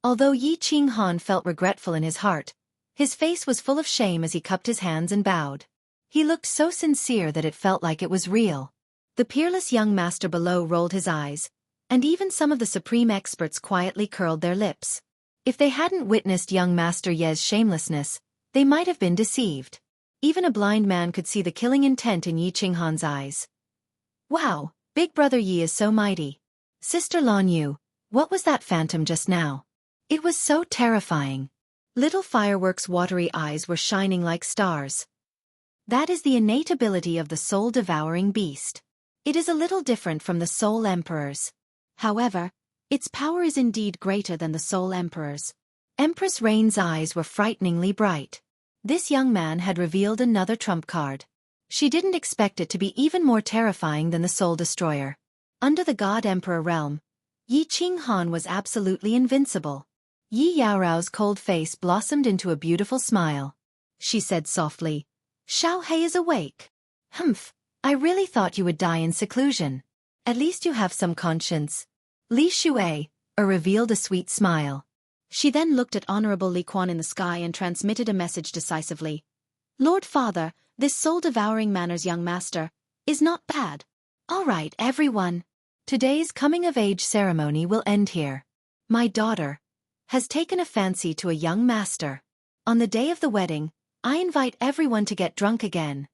Although Yi Qinghan felt regretful in his heart, his face was full of shame as he cupped his hands and bowed. He looked so sincere that it felt like it was real. The peerless young master below rolled his eyes, and even some of the supreme experts quietly curled their lips. If they hadn't witnessed young Master Ye's shamelessness, they might have been deceived. Even a blind man could see the killing intent in Yi Qinghan's eyes. Wow, Big Brother Yi is so mighty. Sister Lan Yu, what was that phantom just now? It was so terrifying. Little fireworks' watery eyes were shining like stars. That is the innate ability of the soul-devouring beast. It is a little different from the Soul Emperor's. However, its power is indeed greater than the Soul Emperor's. Empress Rain's eyes were frighteningly bright. This young man had revealed another trump card. She didn't expect it to be even more terrifying than the Soul Destroyer. Under the God Emperor realm, Yi Qinghan was absolutely invincible. Yi Yaorao's cold face blossomed into a beautiful smile. She said softly, "Xiao He is awake. Humph, I really thought you would die in seclusion. At least you have some conscience." Li Shui revealed a sweet smile. She then looked at Honorable Li Quan in the sky and transmitted a message decisively. "Lord Father, this soul-devouring Manor's young master is not bad. All right, everyone. Today's coming-of-age ceremony will end here. My daughter has taken a fancy to a young master. On the day of the wedding, I invite everyone to get drunk again."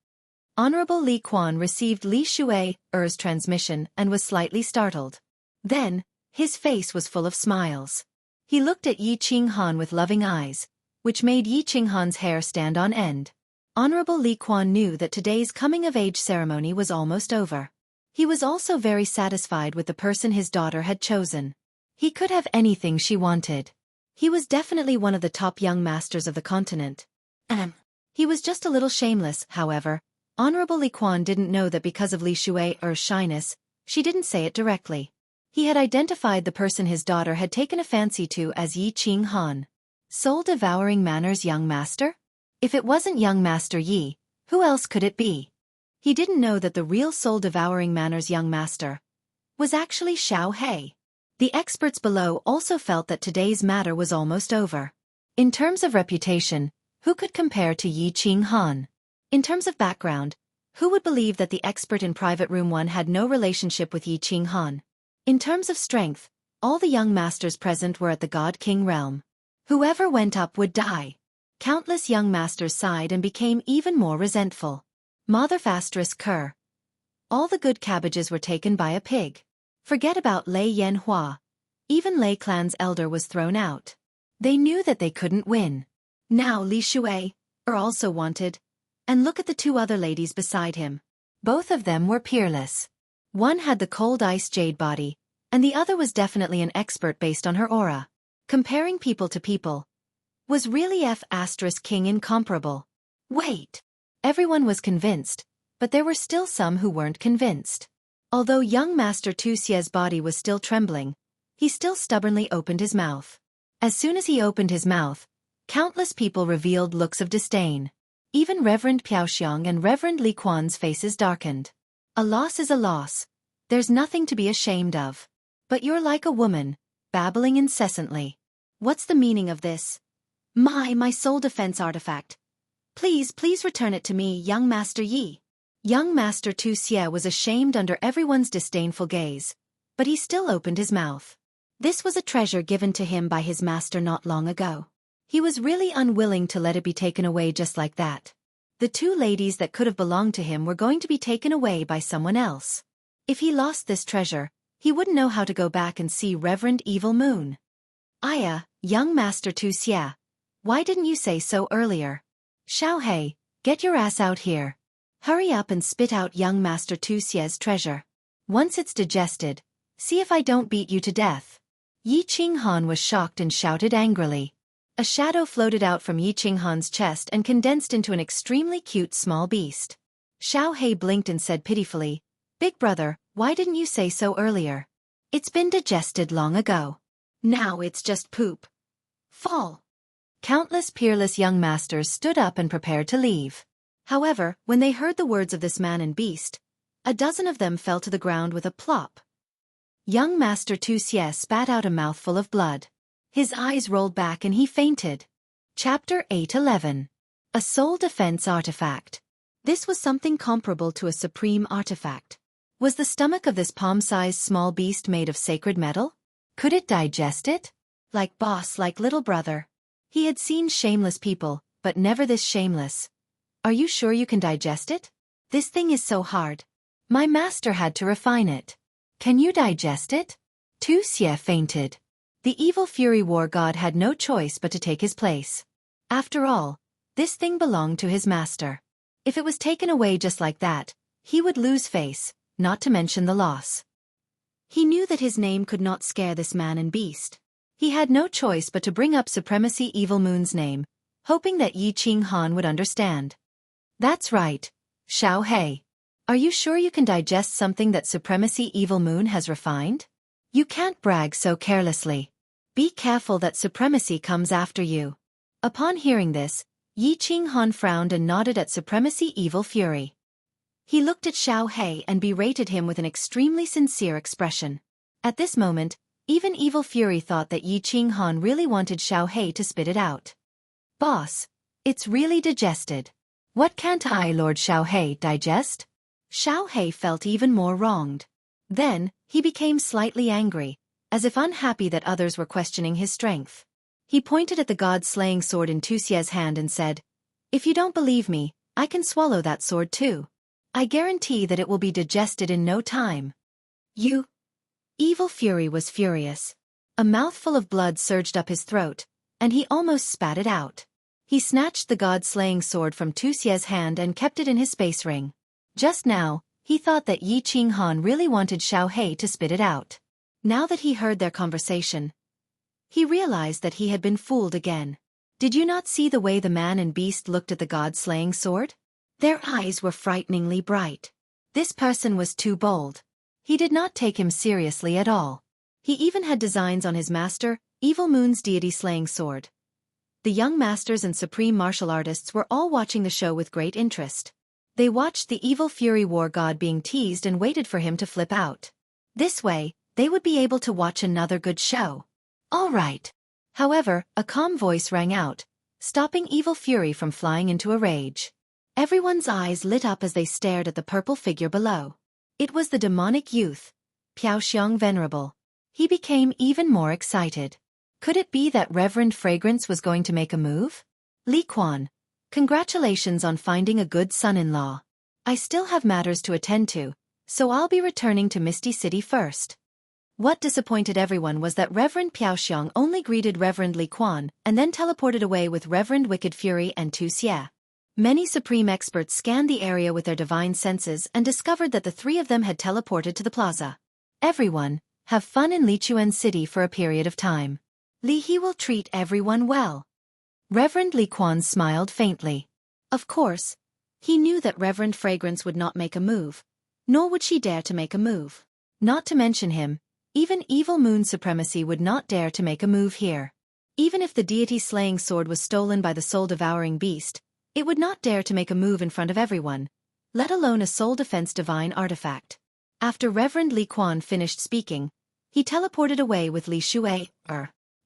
Honorable Li Quan received Li Shui's transmission and was slightly startled. Then, his face was full of smiles. He looked at Yi Qinghan with loving eyes, which made Yi Qinghan's hair stand on end. Honorable Li Quan knew that today's coming-of-age ceremony was almost over. He was also very satisfied with the person his daughter had chosen. He could have anything she wanted. He was definitely one of the top young masters of the continent. He was just a little shameless, however. Honorable Li Quan didn't know that because of Li Shui's shyness, she didn't say it directly. He had identified the person his daughter had taken a fancy to as Yi Qinghan. Soul-devouring Manor's young master? If it wasn't young Master Yi, who else could it be? He didn't know that the real soul-devouring Manor's young master was actually Xiao He. The experts below also felt that today's matter was almost over. In terms of reputation, who could compare to Yi Qinghan? In terms of background, who would believe that the expert in Private Room 1 had no relationship with Yi Qinghan? In terms of strength, all the young masters present were at the God King realm. Whoever went up would die. Countless young masters sighed and became even more resentful. Mother asterisk cur. All the good cabbages were taken by a pig. Forget about Lei Yanhua. Even Lei Clan's elder was thrown out. They knew that they couldn't win. Now Li Shui also wanted. And look at the two other ladies beside him. Both of them were peerless. One had the cold ice jade body, and the other was definitely an expert based on her aura. Comparing people to people. Was really King incomparable? Wait. Everyone was convinced, but there were still some who weren't convinced. Although young Master Tu Xie's body was still trembling, he still stubbornly opened his mouth. As soon as he opened his mouth, countless people revealed looks of disdain. Even Reverend Piaoxiang and Reverend Li Quan's faces darkened. A loss is a loss. There's nothing to be ashamed of. But you're like a woman, babbling incessantly. What's the meaning of this? My soul defense artifact. Please return it to me, young Master Yi. Young Master Tu Xie was ashamed under everyone's disdainful gaze, but he still opened his mouth. This was a treasure given to him by his master not long ago. He was really unwilling to let it be taken away just like that. The two ladies that could have belonged to him were going to be taken away by someone else. If he lost this treasure, he wouldn't know how to go back and see Reverend Evil Moon. Aya, young Master Tu Xie. Why didn't you say so earlier? Xiaohei, get your ass out here. Hurry up and spit out young Master Tu Xie's treasure. Once it's digested, see if I don't beat you to death. Yi Qinghan was shocked and shouted angrily. A shadow floated out from Yi Qinghan's chest and condensed into an extremely cute small beast. Xiaohei blinked and said pitifully, Big brother, why didn't you say so earlier? It's been digested long ago. Now it's just poop. Fall. Countless peerless young masters stood up and prepared to leave. However, when they heard the words of this man and beast, a dozen of them fell to the ground with a plop. Young Master Tu Xie spat out a mouthful of blood. His eyes rolled back and he fainted. Chapter 8:11. A Soul Defense Artifact. This was something comparable to a supreme artifact. Was the stomach of this palm-sized small beast made of sacred metal? Could it digest it? Like little brother. He had seen shameless people, but never this shameless. Are you sure you can digest it? This thing is so hard. My master had to refine it. Can you digest it? Tu Xie fainted. The evil fury war god had no choice but to take his place. After all, this thing belonged to his master. If it was taken away just like that, he would lose face, not to mention the loss. He knew that his name could not scare this man and beast. He had no choice but to bring up Supremacy Evil Moon's name, hoping that Yi Qinghan would understand. That's right, Xiaohei. Are you sure you can digest something that Supremacy Evil Moon has refined? You can't brag so carelessly. Be careful that Supremacy comes after you. Upon hearing this, Yi Qinghan frowned and nodded at Supremacy Evil Fury. He looked at Xiaohei and berated him with an extremely sincere expression. At this moment, even Evil Fury thought that Yi Qinghan really wanted Xiaohei to spit it out. Boss, it's really digested. What can't I, Lord Xiaohei, digest? Xiaohei felt even more wronged. Then, he became slightly angry, as if unhappy that others were questioning his strength. He pointed at the god-slaying sword in Tu Xie's hand and said, If you don't believe me, I can swallow that sword too. I guarantee that it will be digested in no time. You? Evil Fury was furious. A mouthful of blood surged up his throat, and he almost spat it out. He snatched the god-slaying sword from Tu Xie's hand and kept it in his space ring. Just now, he thought that Yi Qinghan really wanted Xiaohei to spit it out. Now that he heard their conversation, he realized that he had been fooled again. Did you not see the way the man and beast looked at the god-slaying sword? Their eyes were frighteningly bright. This person was too bold. He did not take him seriously at all. He even had designs on his master, Evil Moon's deity-slaying sword. The young masters and supreme martial artists were all watching the show with great interest. They watched the evil fury war god being teased and waited for him to flip out. This way, they would be able to watch another good show. All right. However, a calm voice rang out, stopping Evil Fury from flying into a rage. Everyone's eyes lit up as they stared at the purple figure below. It was the demonic youth, Piaoxiang Venerable. He became even more excited. Could it be that Reverend Fragrance was going to make a move? Li Quan, congratulations on finding a good son-in-law. I still have matters to attend to, so I'll be returning to Misty City first. What disappointed everyone was that Reverend Piaoxiong only greeted Reverend Li Quan and then teleported away with Reverend Wicked Fury and Tu Xie. Many supreme experts scanned the area with their divine senses and discovered that the three of them had teleported to the plaza. Everyone, have fun in Lichuan City for a period of time. Li He will treat everyone well. Reverend Li Quan smiled faintly. Of course, he knew that Reverend Fragrance would not make a move, nor would she dare to make a move. Not to mention him, even Evil Moon Supremacy would not dare to make a move here. Even if the deity-slaying sword was stolen by the soul-devouring beast, it would not dare to make a move in front of everyone, let alone a soul-defense divine artifact. After Reverend Li Quan finished speaking, he teleported away with Li Shui.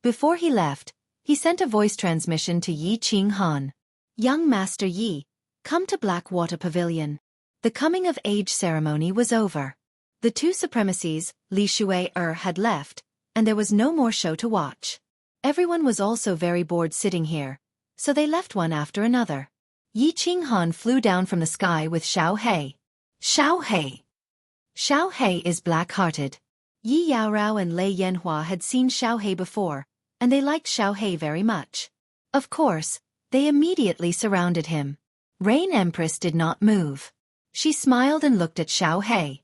Before he left, he sent a voice transmission to Yi Qing Han. Young Master Yi, come to Blackwater Pavilion. The coming-of-age ceremony was over. The two supremacies, Li Shui had left, and there was no more show to watch. Everyone was also very bored sitting here, so they left one after another. Yi Qing Han flew down from the sky with Xiao He. Xiao He. Xiao He is black-hearted. Yi Yaorao and Lei Yanhua had seen Xiao He before, and they liked Xiao He very much. Of course, they immediately surrounded him. Rain Empress did not move. She smiled and looked at Xiao He.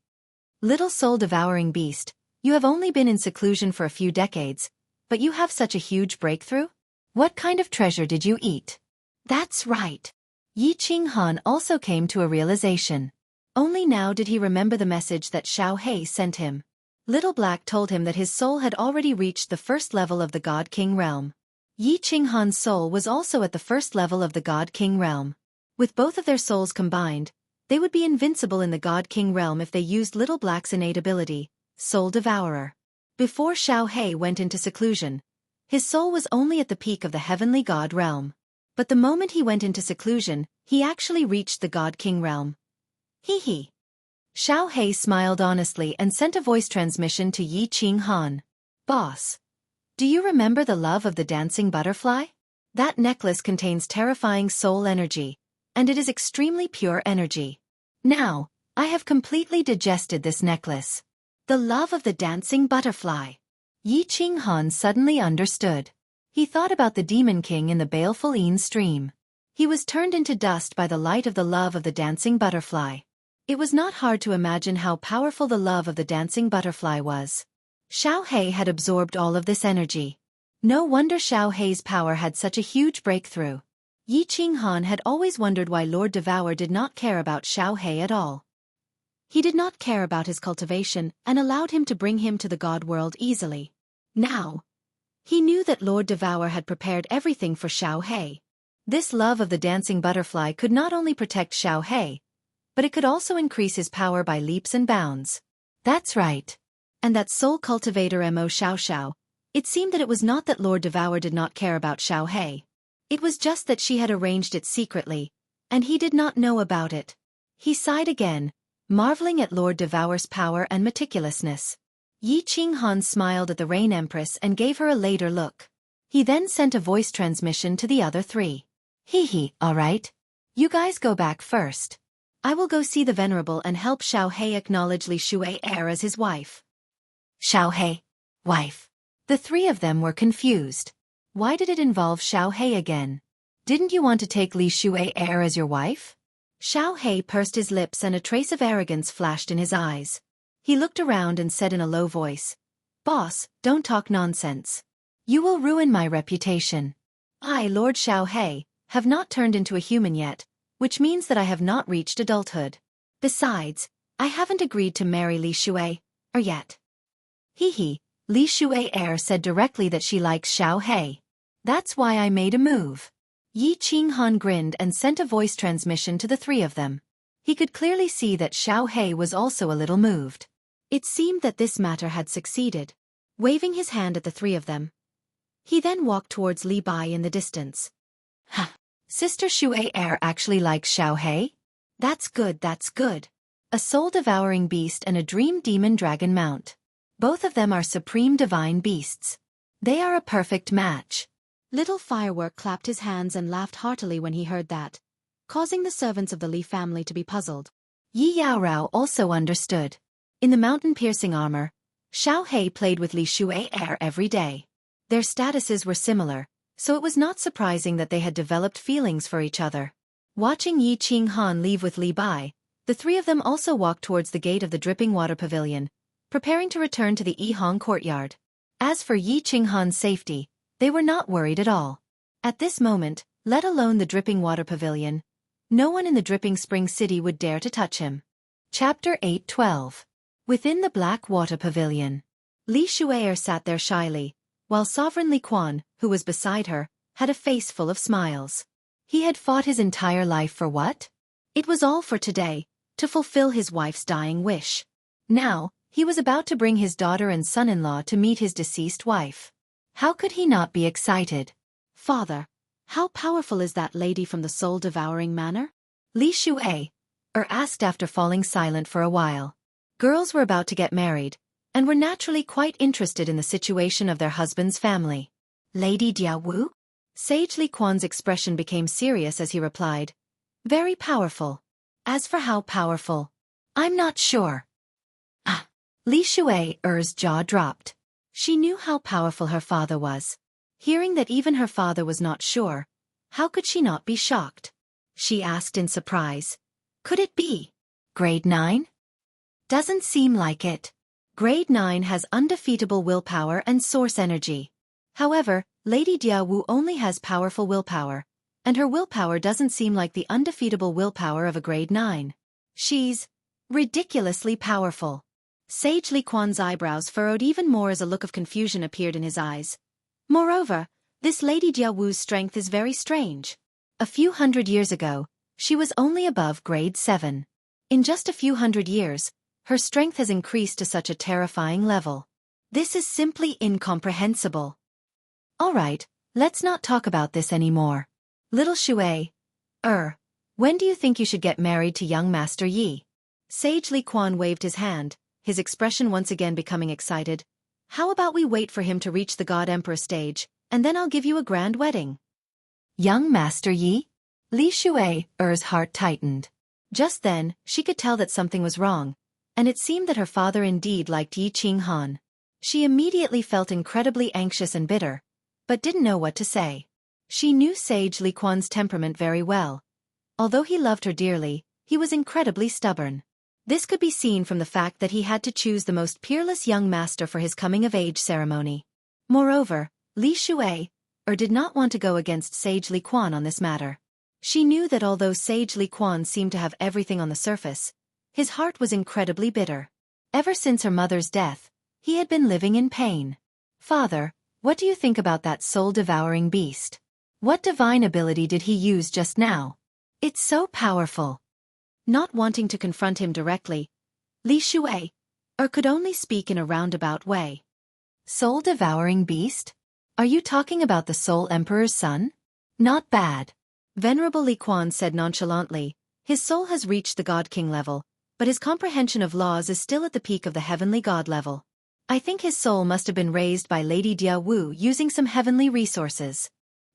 Little soul-devouring beast, you have only been in seclusion for a few decades, but you have such a huge breakthrough? What kind of treasure did you eat? That's right. Yi Qing Han also came to a realization. Only now did he remember the message that Xiao He sent him. Little Black told him that his soul had already reached the first level of the God King realm. Yi Qing Han's soul was also at the first level of the God King realm. With both of their souls combined, they would be invincible in the God King realm if they used Little Black's innate ability, Soul Devourer. Before Xiao He went into seclusion, his soul was only at the peak of the heavenly God realm. But the moment he went into seclusion, he actually reached the God King realm. Hee hee. Xiao He smiled honestly and sent a voice transmission to Yi Qing Han. Boss, do you remember the love of the dancing butterfly? That necklace contains terrifying soul energy, and it is extremely pure energy. Now, I have completely digested this necklace. The love of the dancing butterfly. Yi Qing Han suddenly understood. He thought about the Demon King in the baleful Een stream. He was turned into dust by the light of the love of the dancing butterfly. It was not hard to imagine how powerful the love of the dancing butterfly was. Xiao He had absorbed all of this energy. No wonder Xiao He's power had such a huge breakthrough. Yi Qing Han had always wondered why Lord Devour did not care about Xiao He at all. He did not care about his cultivation and allowed him to bring him to the God world easily. Now, he knew that Lord Devour had prepared everything for Xiao He. This love of the dancing butterfly could not only protect Xiao He, but it could also increase his power by leaps and bounds. That's right. And that soul cultivator Mo Xiao Xiao, it seemed that it was not that Lord Devour did not care about Xiao He. It was just that she had arranged it secretly, and he did not know about it. He sighed again, marveling at Lord Devour's power and meticulousness. Yi Qing Han smiled at the Rain Empress and gave her a later look. He then sent a voice transmission to the other three. Hee hee, all right. You guys go back first. I will go see the Venerable and help Xiao He acknowledge Li Shui as his wife. Xiao He, wife. The three of them were confused. Why did it involve Xiao He again? Didn't you want to take Li Shui as your wife? Xiao He pursed his lips and a trace of arrogance flashed in his eyes. He looked around and said in a low voice, Boss, don't talk nonsense. You will ruin my reputation. I, Lord Xiao He, have not turned into a human yet, which means that I have not reached adulthood. Besides, I haven't agreed to marry Li Shui yet. Hee hee, Li Shui said directly that she likes Xiao He. That's why I made a move. Yi Qing Han grinned and sent a voice transmission to the three of them. He could clearly see that Xiao He was also a little moved. It seemed that this matter had succeeded. Waving his hand at the three of them, he then walked towards Li Bai in the distance. Ha! Sister Shui actually likes Xiao He? That's good, that's good. A soul-devouring beast and a dream demon dragon mount. Both of them are supreme divine beasts. They are a perfect match. Little Firework clapped his hands and laughed heartily when he heard that, causing the servants of the Li family to be puzzled. Yi Yaorao also understood. In the mountain-piercing armor, Xiao He played with Li Shuai every day. Their statuses were similar, so it was not surprising that they had developed feelings for each other. Watching Yi Qinghan leave with Li Bai, the three of them also walked towards the gate of the Dripping Water Pavilion, preparing to return to the Yihang courtyard. As for Yi Qinghan's safety, they were not worried at all. At this moment, let alone the Dripping Water Pavilion, no one in the Dripping Spring City would dare to touch him. Chapter 8:12. Within the Black Water Pavilion, Li Shuai sat there shyly, while Sovereign Li Quan, who was beside her, had a face full of smiles. He had fought his entire life for what? It was all for today, to fulfill his wife's dying wish. Now, he was about to bring his daughter and son-in-law to meet his deceased wife. How could he not be excited? Father, how powerful is that lady from the soul-devouring manor? Li Shuai asked after falling silent for a while. Girls were about to get married, and were naturally quite interested in the situation of their husband's family. Lady Diawu? Sage Li Quan's expression became serious as he replied. Very powerful. As for how powerful, I'm not sure. Li Shuai's jaw dropped. She knew how powerful her father was. Hearing that even her father was not sure, how could she not be shocked? She asked in surprise. Could it be Grade 9? Doesn't seem like it. Grade 9 has undefeatable willpower and source energy. However, Lady Diawu only has powerful willpower, and her willpower doesn't seem like the undefeatable willpower of a Grade 9. She's ridiculously powerful. Sage Li Quan's eyebrows furrowed even more as a look of confusion appeared in his eyes. Moreover, this Lady Diawu's strength is very strange. A few hundred years ago, she was only above Grade 7. In just a few hundred years, her strength has increased to such a terrifying level. This is simply incomprehensible. All right, let's not talk about this anymore. Little Shuai, when do you think you should get married to young Master Yi? Sage Li Quan waved his hand, his expression once again becoming excited. How about we wait for him to reach the God Emperor stage, and then I'll give you a grand wedding. Young Master Yi? Li Shuai's heart tightened. Just then, she could tell that something was wrong, and it seemed that her father indeed liked Yi Qinghan. She immediately felt incredibly anxious and bitter, but didn't know what to say. She knew Sage Li Quan's temperament very well. Although he loved her dearly, he was incredibly stubborn. This could be seen from the fact that he had to choose the most peerless young master for his coming-of-age ceremony. Moreover, Li Shuai did not want to go against Sage Li Quan on this matter. She knew that although Sage Li Quan seemed to have everything on the surface, his heart was incredibly bitter. Ever since her mother's death, he had been living in pain. Father, what do you think about that soul-devouring beast? What divine ability did he use just now? It's so powerful. Not wanting to confront him directly, Li Shuai could only speak in a roundabout way. Soul-devouring beast? Are you talking about the Soul Emperor's son? Not bad. Venerable Li Quan said nonchalantly, his soul has reached the God King level, but his comprehension of laws is still at the peak of the heavenly God level. I think his soul must have been raised by Lady Diawu using some heavenly resources.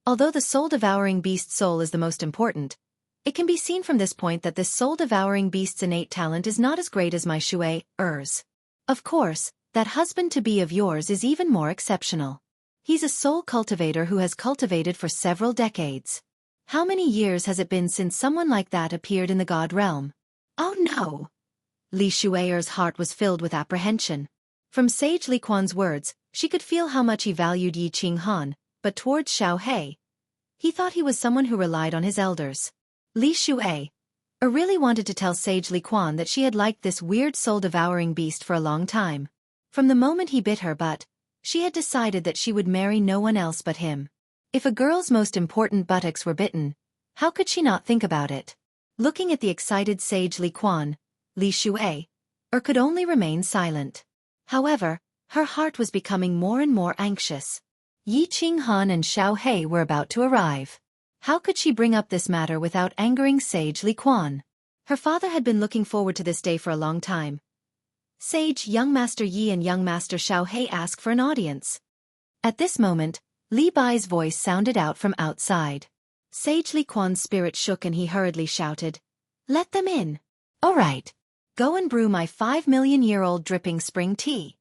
Although the soul-devouring beast's soul is the most important, it can be seen from this point that this soul-devouring beast's innate talent is not as great as my Shuai's. Of course, that husband-to-be of yours is even more exceptional. He's a soul cultivator who has cultivated for several decades. How many years has it been since someone like that appeared in the God realm? Oh no! Li Shuai's heart was filled with apprehension. From Sage Li Quan's words, she could feel how much he valued Yi Qinghan, but towards Xiao He, he thought he was someone who relied on his elders. Li Shuai really wanted to tell Sage Li Quan that she had liked this weird soul-devouring beast for a long time. From the moment he bit her butt, she had decided that she would marry no one else but him. If a girl's most important buttocks were bitten, how could she not think about it? Looking at the excited Sage Li Quan, Li Shuai could only remain silent. However, her heart was becoming more and more anxious. Yi Qinghan and Xiao He were about to arrive. How could she bring up this matter without angering Sage Li Quan? Her father had been looking forward to this day for a long time. Sage, young Master Yi and young Master Xiao He ask for an audience. At this moment, Li Bai's voice sounded out from outside. Sage Li Quan's spirit shook and he hurriedly shouted, "Let them in." "All right. Go and brew my 5 million-year-old dripping spring tea."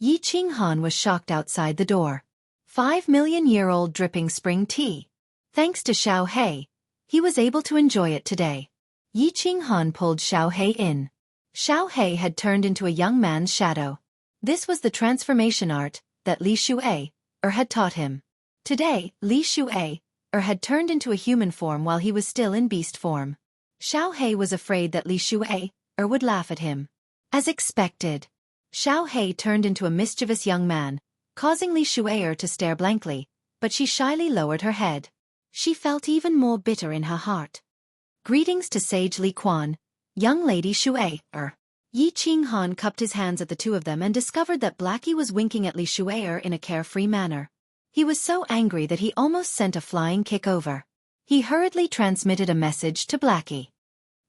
Yi Qinghan was shocked outside the door. 5 million-year-old dripping spring tea. Thanks to Xiao Hei, he was able to enjoy it today. Yi Qinghan pulled Xiao Hei in. Xiao Hei had turned into a young man's shadow. This was the transformation art that Li Shuai had taught him. Today, Li Shuai had turned into a human form while he was still in beast form. Xiao Hei was afraid that Li Shuai would laugh at him. As expected, Xiao Hei turned into a mischievous young man, causing Li Shuai to stare blankly, but she shyly lowered her head. She felt even more bitter in her heart. "Greetings to Sage Li Quan, young lady Shuai." Yi Qinghan cupped his hands at the two of them and discovered that Blackie was winking at Li Shuai in a carefree manner. He was so angry that he almost sent a flying kick over. He hurriedly transmitted a message to Blackie.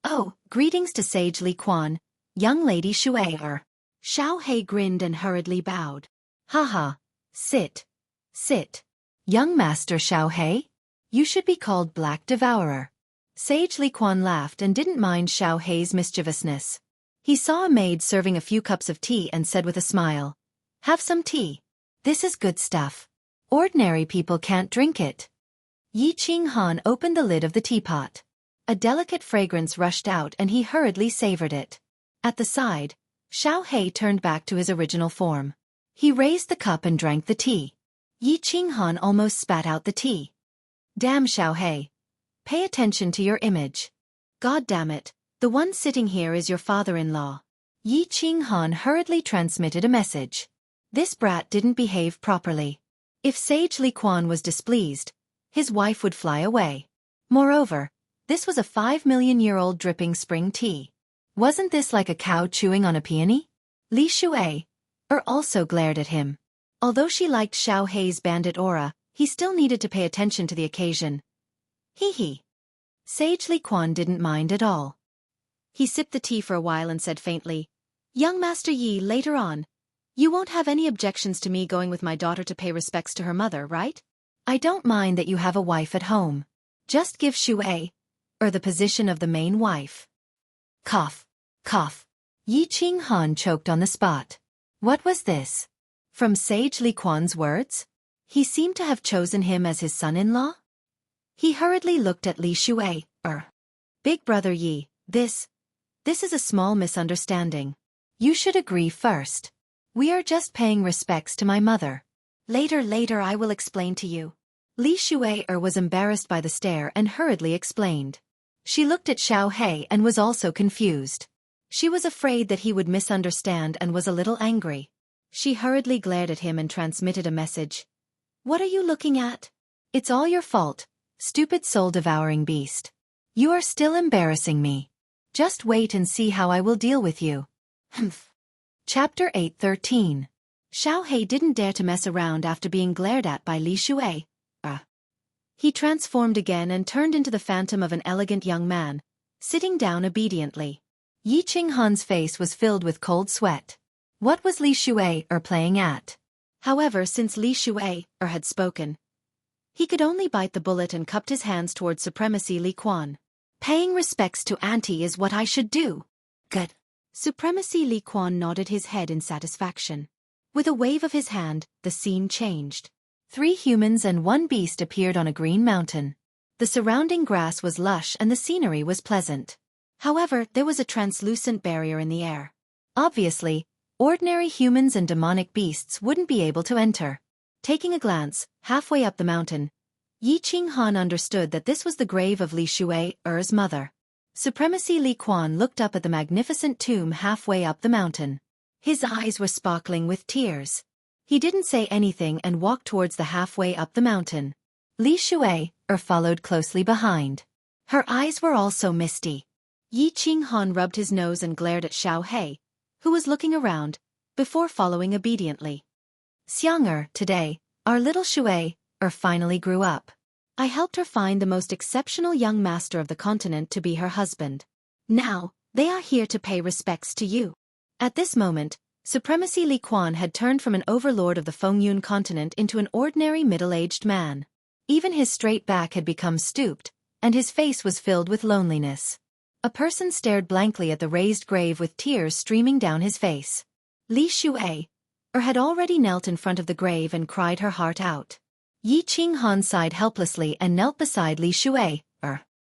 "Oh, greetings to Sage Li Quan, young lady Shuai." Xiao Hei grinned and hurriedly bowed. "Haha, sit. Young Master Xiao Hei? You should be called Black Devourer." Sage Li Quan laughed and didn't mind Xiao Hei's mischievousness. He saw a maid serving a few cups of tea and said with a smile, "Have some tea. This is good stuff. Ordinary people can't drink it." Yi Qinghan opened the lid of the teapot. A delicate fragrance rushed out and he hurriedly savored it. At the side, Xiao Hei turned back to his original form. He raised the cup and drank the tea. Yi Qinghan almost spat out the tea. "Damn Xiao Hei. Pay attention to your image. God damn it, the one sitting here is your father-in-law." Yi Qinghan hurriedly transmitted a message. This brat didn't behave properly. If Sage Li Quan was displeased, his wife would fly away. Moreover, this was a 5 million-year-old dripping spring tea. Wasn't this like a cow chewing on a peony? Li Shuai also glared at him. Although she liked Xiao Hei's bandit aura, he still needed to pay attention to the occasion. Hee. Sage Li Quan didn't mind at all. He sipped the tea for a while and said faintly, "Young Master Yi, later on, you won't have any objections to me going with my daughter to pay respects to her mother, right?" "I don't mind that you have a wife at home. Just give Shuai the position of the main wife." Cough. Yi Qinghan choked on the spot. What was this? From Sage Li Quan's words? He seemed to have chosen him as his son-in-law? He hurriedly looked at Li Shuai. "Big brother Yi, this is a small misunderstanding. You should agree first. We are just paying respects to my mother. Later I will explain to you." Li Shuai was embarrassed by the stare and hurriedly explained. She looked at Xiao Hei and was also confused. She was afraid that he would misunderstand and was a little angry. She hurriedly glared at him and transmitted a message. "What are you looking at? It's all your fault, stupid soul-devouring beast. You are still embarrassing me. Just wait and see how I will deal with you." Chapter 8:13. Xiao Hei didn't dare to mess around after being glared at by Li Shuai. He transformed again and turned into the phantom of an elegant young man, sitting down obediently. Yi Qinghan's face was filled with cold sweat. What was Li Shuai playing at? However, since Li Shuai had spoken, he could only bite the bullet and cupped his hands towards Supremacy Li Quan. "Paying respects to Auntie is what I should do." "Good." Supremacy Li Quan nodded his head in satisfaction. With a wave of his hand, the scene changed. 3 humans and 1 beast appeared on a green mountain. The surrounding grass was lush and the scenery was pleasant. However, there was a translucent barrier in the air. Obviously, ordinary humans and demonic beasts wouldn't be able to enter. Taking a glance, halfway up the mountain, Yi Qinghan understood that this was the grave of Li Shuai's mother. Supremacy Li Quan looked up at the magnificent tomb halfway up the mountain. His eyes were sparkling with tears. He didn't say anything and walked towards the halfway up the mountain. Li Shuai followed closely behind. Her eyes were also misty. Yi Qinghan rubbed his nose and glared at Xiao Hei, who was looking around, before following obediently. "Xiang today, our little Shuai finally grew up. I helped her find the most exceptional young master of the continent to be her husband. Now, they are here to pay respects to you." At this moment, Supremacy Li Quan had turned from an overlord of the Fengyun continent into an ordinary middle-aged man. Even his straight back had become stooped, and his face was filled with loneliness. A person stared blankly at the raised grave with tears streaming down his face. Li Shuai had already knelt in front of the grave and cried her heart out. Yi Qinghan sighed helplessly and knelt beside Li Shuai.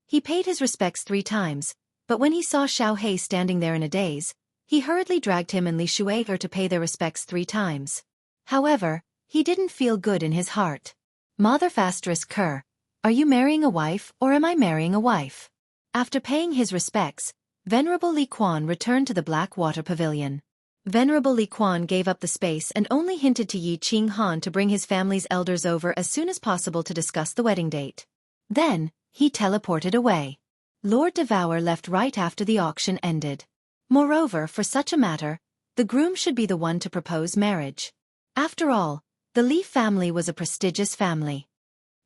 He paid his respects 3 times, but when he saw Xiao He standing there in a daze, he hurriedly dragged him and Li Shuai to pay their respects 3 times. However, he didn't feel good in his heart. Mother Kerr, are you marrying a wife or am I marrying a wife? After paying his respects, Venerable Li Quan returned to the Black Water Pavilion. Venerable Li Quan gave up the space and only hinted to Yi Qinghan to bring his family's elders over as soon as possible to discuss the wedding date. Then, he teleported away. Lord Devour left right after the auction ended. Moreover, for such a matter, the groom should be the one to propose marriage. After all, the Li family was a prestigious family.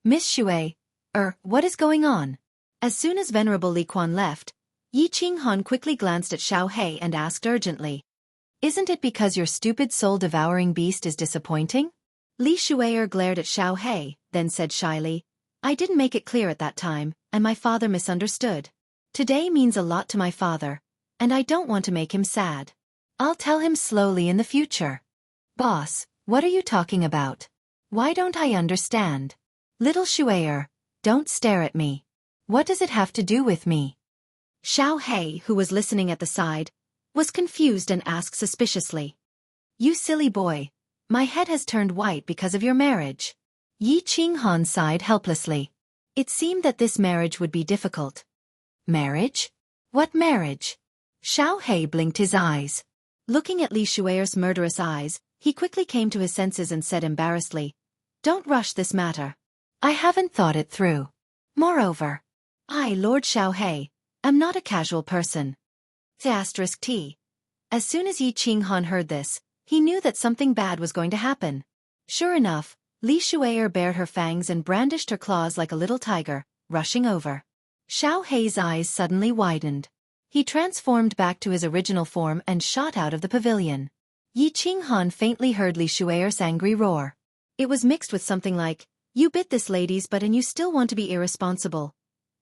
Miss Shuai, what is going on? As soon as Venerable Li Quan left, Yi Qinghan quickly glanced at Xiao He and asked urgently, "Isn't it because your stupid soul-devouring beast is disappointing?" Li Shuai glared at Xiao He, then said shyly, "I didn't make it clear at that time, and my father misunderstood. Today means a lot to my father, and I don't want to make him sad. I'll tell him slowly in the future." "Boss, what are you talking about? Why don't I understand?" "Little Shuai, don't stare at me. What does it have to do with me?" Xiao He, who was listening at the side, was confused and asked suspiciously, "You silly boy, my head has turned white because of your marriage." Yi Qinghan sighed helplessly. It seemed that this marriage would be difficult. "Marriage? What marriage?" Xiao He blinked his eyes. Looking at Li Shuai's murderous eyes, he quickly came to his senses and said embarrassedly, "Don't rush this matter. I haven't thought it through. Moreover, I, Lord Xiao He, am not a casual person." T. As soon as Yi Qinghan heard this, he knew that something bad was going to happen. Sure enough, Li Shuai bared her fangs and brandished her claws like a little tiger, rushing over. Xiao He's eyes suddenly widened. He transformed back to his original form and shot out of the pavilion. Yi Qinghan faintly heard Li Shuai's angry roar. It was mixed with something like, "You bit this lady's butt and you still want to be irresponsible."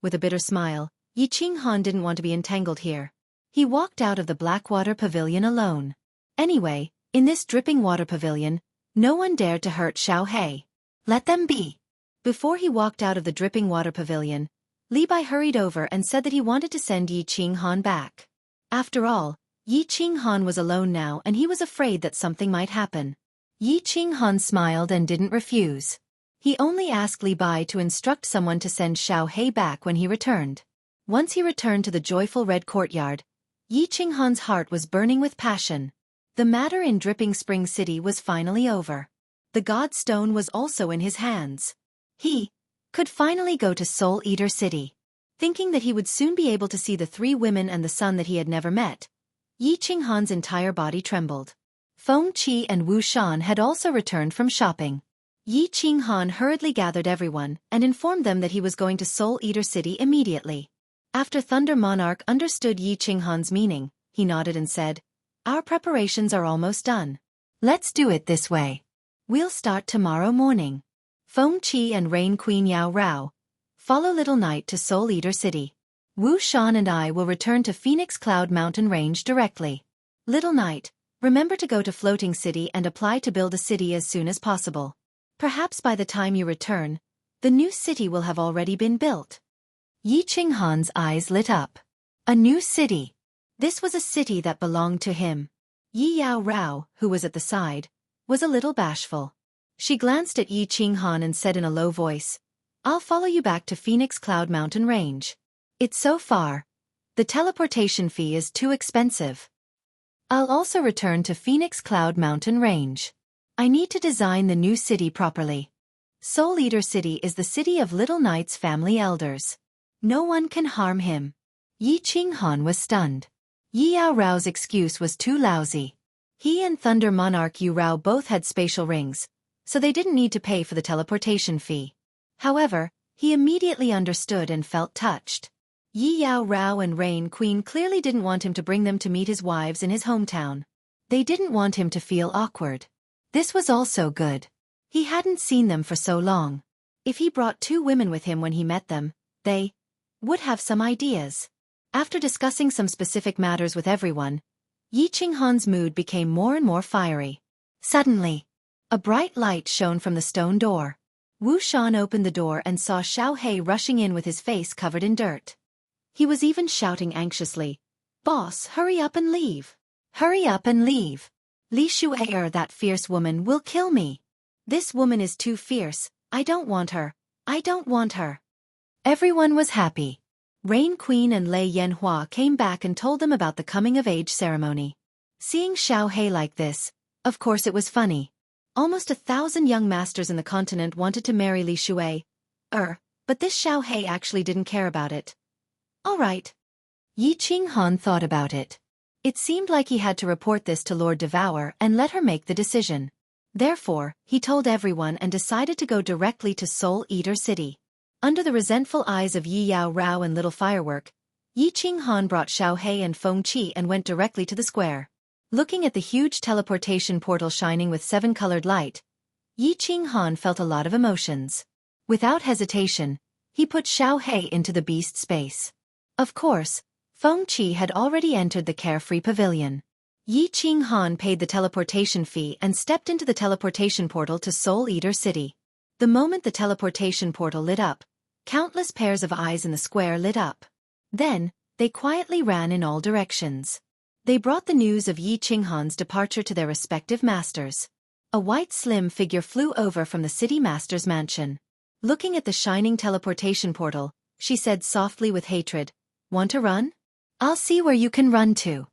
With a bitter smile, Yi Qinghan didn't want to be entangled here. He walked out of the Blackwater Pavilion alone. Anyway, in this dripping water pavilion, no one dared to hurt Xiao He. Let them be. Before he walked out of the dripping water pavilion, Li Bai hurried over and said that he wanted to send Yi Qinghan back. After all, Yi Qinghan was alone now and he was afraid that something might happen. Yi Qinghan smiled and didn't refuse. He only asked Li Bai to instruct someone to send Xiao He back when he returned. Once he returned to the joyful red courtyard, Yi Qinghan's heart was burning with passion. The matter in Dripping Spring City was finally over. The God Stone was also in his hands. He could finally go to Soul Eater City. Thinking that he would soon be able to see the 3 women and the son that he had never met, Yi Qinghan's entire body trembled. Feng Qi and Wu Shan had also returned from shopping. Yi Qinghan hurriedly gathered everyone and informed them that he was going to Soul Eater City immediately. After Thunder Monarch understood Yi Qinghan's meaning, he nodded and said, "Our preparations are almost done. Let's do it this way. We'll start tomorrow morning. Feng Qi and Rain Queen Yao Rao, follow Little Knight to Soul Eater City. Wu Shan and I will return to Phoenix Cloud Mountain Range directly. Little Knight, remember to go to Floating City and apply to build a city as soon as possible. Perhaps by the time you return, the new city will have already been built." Yi Qinghan's eyes lit up. A new city. This was a city that belonged to him. Yi Yao Rao, who was at the side, was a little bashful. She glanced at Yi Qinghan and said in a low voice, "I'll follow you back to Phoenix Cloud Mountain Range. It's so far. The teleportation fee is too expensive. I'll also return to Phoenix Cloud Mountain Range. I need to design the new city properly. Soul Eater City is the city of Little Knight's family elders. No one can harm him." Yi Qinghan was stunned. Yi Yao Rao's excuse was too lousy. He and Thunder Monarch Yu Rao both had spatial rings, so they didn't need to pay for the teleportation fee. However, he immediately understood and felt touched. Yi Yao Rao and Rain Queen clearly didn't want him to bring them to meet his wives in his hometown. They didn't want him to feel awkward. This was also good. He hadn't seen them for so long. If he brought 2 women with him when he met them, they would have some ideas. After discussing some specific matters with everyone, Yi Qinghan's mood became more and more fiery. Suddenly, a bright light shone from the stone door. Wu Shan opened the door and saw Xiao He rushing in with his face covered in dirt. He was even shouting anxiously, "Boss, hurry up and leave! Hurry up and leave! Li Shu'er, that fierce woman, will kill me! This woman is too fierce, I don't want her, I don't want her!" Everyone was happy. Rain Queen and Lei Yanhua came back and told them about the coming-of-age ceremony. Seeing Xiao He like this, of course it was funny. Almost 1,000 young masters in the continent wanted to marry Li Shu'er, but this Xiao He actually didn't care about it. All right. Yi Qinghan thought about it. It seemed like he had to report this to Lord Devour and let her make the decision. Therefore, he told everyone and decided to go directly to Soul Eater City. Under the resentful eyes of Yi Yao Rao and Little Firework, Yi Qinghan brought Xiao He and Feng Qi and went directly to the square. Looking at the huge teleportation portal shining with 7-colored light, Yi Qinghan felt a lot of emotions. Without hesitation, he put Xiao He into the beast space. Of course, Feng Qi had already entered the carefree pavilion. Yi Qinghan paid the teleportation fee and stepped into the teleportation portal to Soul Eater City. The moment the teleportation portal lit up, countless pairs of eyes in the square lit up. Then, they quietly ran in all directions. They brought the news of Yi Qinghan's departure to their respective masters. A white slim figure flew over from the city master's mansion. Looking at the shining teleportation portal, she said softly with hatred, "Want to run? I'll see where you can run to."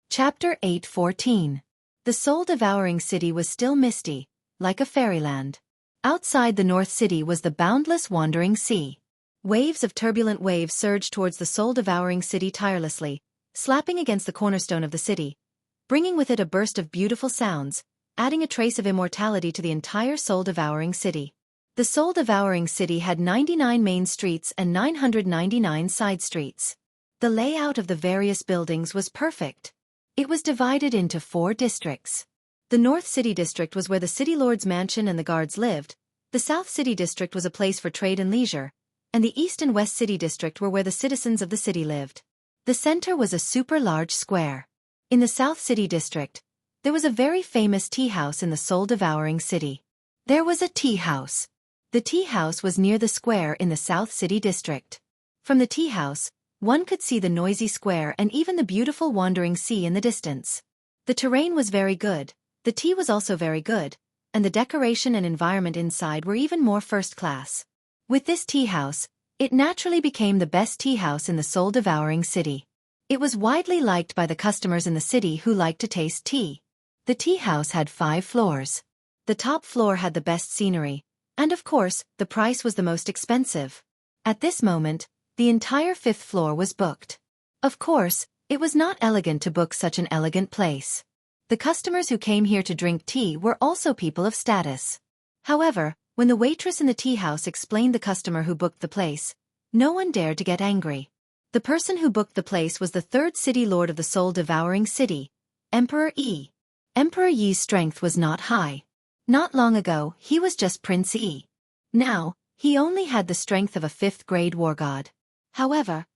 Chapter 8:14. The soul-devouring city was still misty, like a fairyland. Outside the North City was the boundless wandering sea. Waves of turbulent waves surged towards the soul-devouring city tirelessly, slapping against the cornerstone of the city, bringing with it a burst of beautiful sounds, adding a trace of immortality to the entire soul-devouring city. The soul-devouring city had 99 main streets and 999 side streets. The layout of the various buildings was perfect. It was divided into 4 districts. The North City District was where the City Lord's mansion and the guards lived, the South City District was a place for trade and leisure, and the East and West City District were where the citizens of the city lived. The center was a super large square. In the South City District, there was a very famous tea house in the soul-devouring city. There was a tea house. The tea house was near the square in the South City District. From the tea house, one could see the noisy square and even the beautiful wandering sea in the distance. The terrain was very good. The tea was also very good, and the decoration and environment inside were even more first class. With this tea house, it naturally became the best tea house in the soul-devouring city. It was widely liked by the customers in the city who liked to taste tea. The tea house had 5 floors. The top floor had the best scenery, and of course, the price was the most expensive. At this moment, the entire 5th floor was booked. Of course, it was not elegant to book such an elegant place. The customers who came here to drink tea were also people of status. However, when the waitress in the tea house explained the customer who booked the place, no one dared to get angry. The person who booked the place was the 3rd city lord of the soul-devouring city, Emperor Yi. Emperor Yi's strength was not high. Not long ago, he was just Prince Yi. Now, he only had the strength of a 5th-grade war god. However,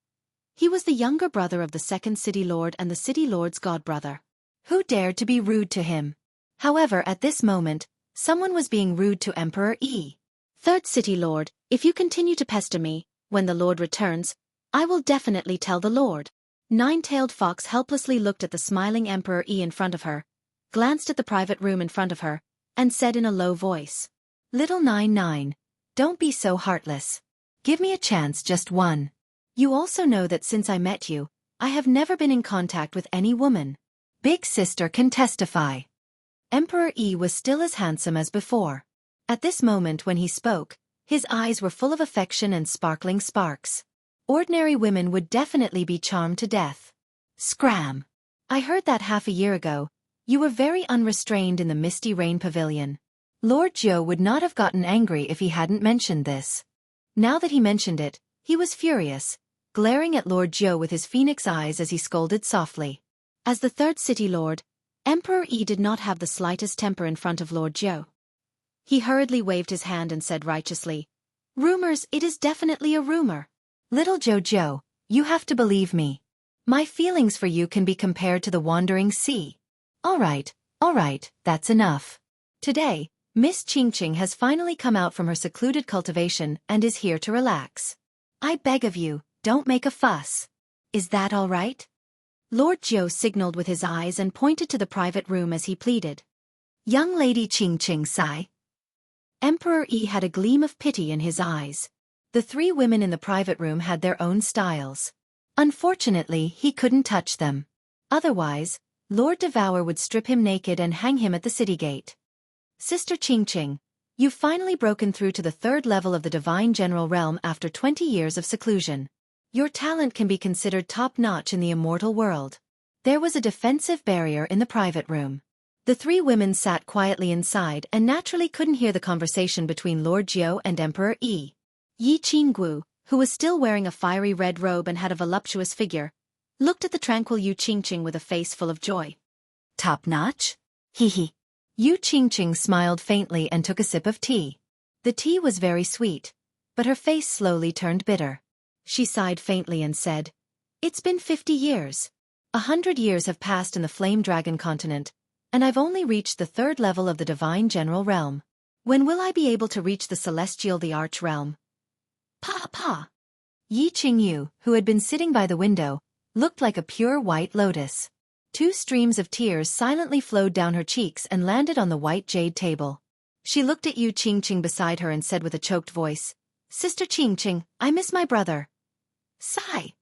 he was the younger brother of the 2nd city lord and the city lord's godbrother. Who dared to be rude to him? However, at this moment, someone was being rude to Emperor Yi. "3rd city lord, if you continue to pester me, when the lord returns, I will definitely tell the lord." Nine-tailed Fox helplessly looked at the smiling Emperor Yi in front of her, glanced at the private room in front of her, and said in a low voice, "Little 99, don't be so heartless. Give me a chance, just one. You also know that since I met you, I have never been in contact with any woman. Big sister can testify." Emperor Yi was still as handsome as before. At this moment when he spoke, his eyes were full of affection and sparkling sparks. Ordinary women would definitely be charmed to death. "Scram! I heard that half a year ago. You were very unrestrained in the Misty Rain Pavilion." Lord Zhou would not have gotten angry if he hadn't mentioned this. Now that he mentioned it, he was furious, glaring at Lord Zhou with his phoenix eyes as he scolded softly. As the 3rd city lord, Emperor Yi did not have the slightest temper in front of Lord Zhou. He hurriedly waved his hand and said righteously, "Rumors, it is definitely a rumor." Little Jojo, you have to believe me. My feelings for you can be compared to the wandering sea. All right, that's enough. Today, Miss Qingqing has finally come out from her secluded cultivation and is here to relax. I beg of you, don't make a fuss. Is that all right? Lord Zhou signaled with his eyes and pointed to the private room as he pleaded. Young Lady Qingqing sigh. Emperor Yi had a gleam of pity in his eyes. The three women in the private room had their own styles. Unfortunately, he couldn't touch them. Otherwise, Lord Devour would strip him naked and hang him at the city gate. Sister Qingqing, you've finally broken through to the third level of the Divine General Realm after 20 years of seclusion. Your talent can be considered top-notch in the immortal world. There was a defensive barrier in the private room. The three women sat quietly inside and naturally couldn't hear the conversation between Lord Zhou and Emperor Yi. Yi Qinggu, who was still wearing a fiery red robe and had a voluptuous figure, looked at the tranquil Yu Qingqing with a face full of joy. Top-notch? Hee. Yu Qingqing smiled faintly and took a sip of tea. The tea was very sweet, but her face slowly turned bitter. She sighed faintly and said, "It's been 50 years. 100 years have passed in the Flame Dragon continent, and I've only reached the third level of the Divine General Realm. When will I be able to reach the Celestial the Arch Realm?" Pa. Yi Qingyu, who had been sitting by the window, looked like a pure white lotus. 2 streams of tears silently flowed down her cheeks and landed on the white jade table. She looked at Yu Qingqing beside her and said with a choked voice, "Sister Qingqing, I miss my brother." Sigh.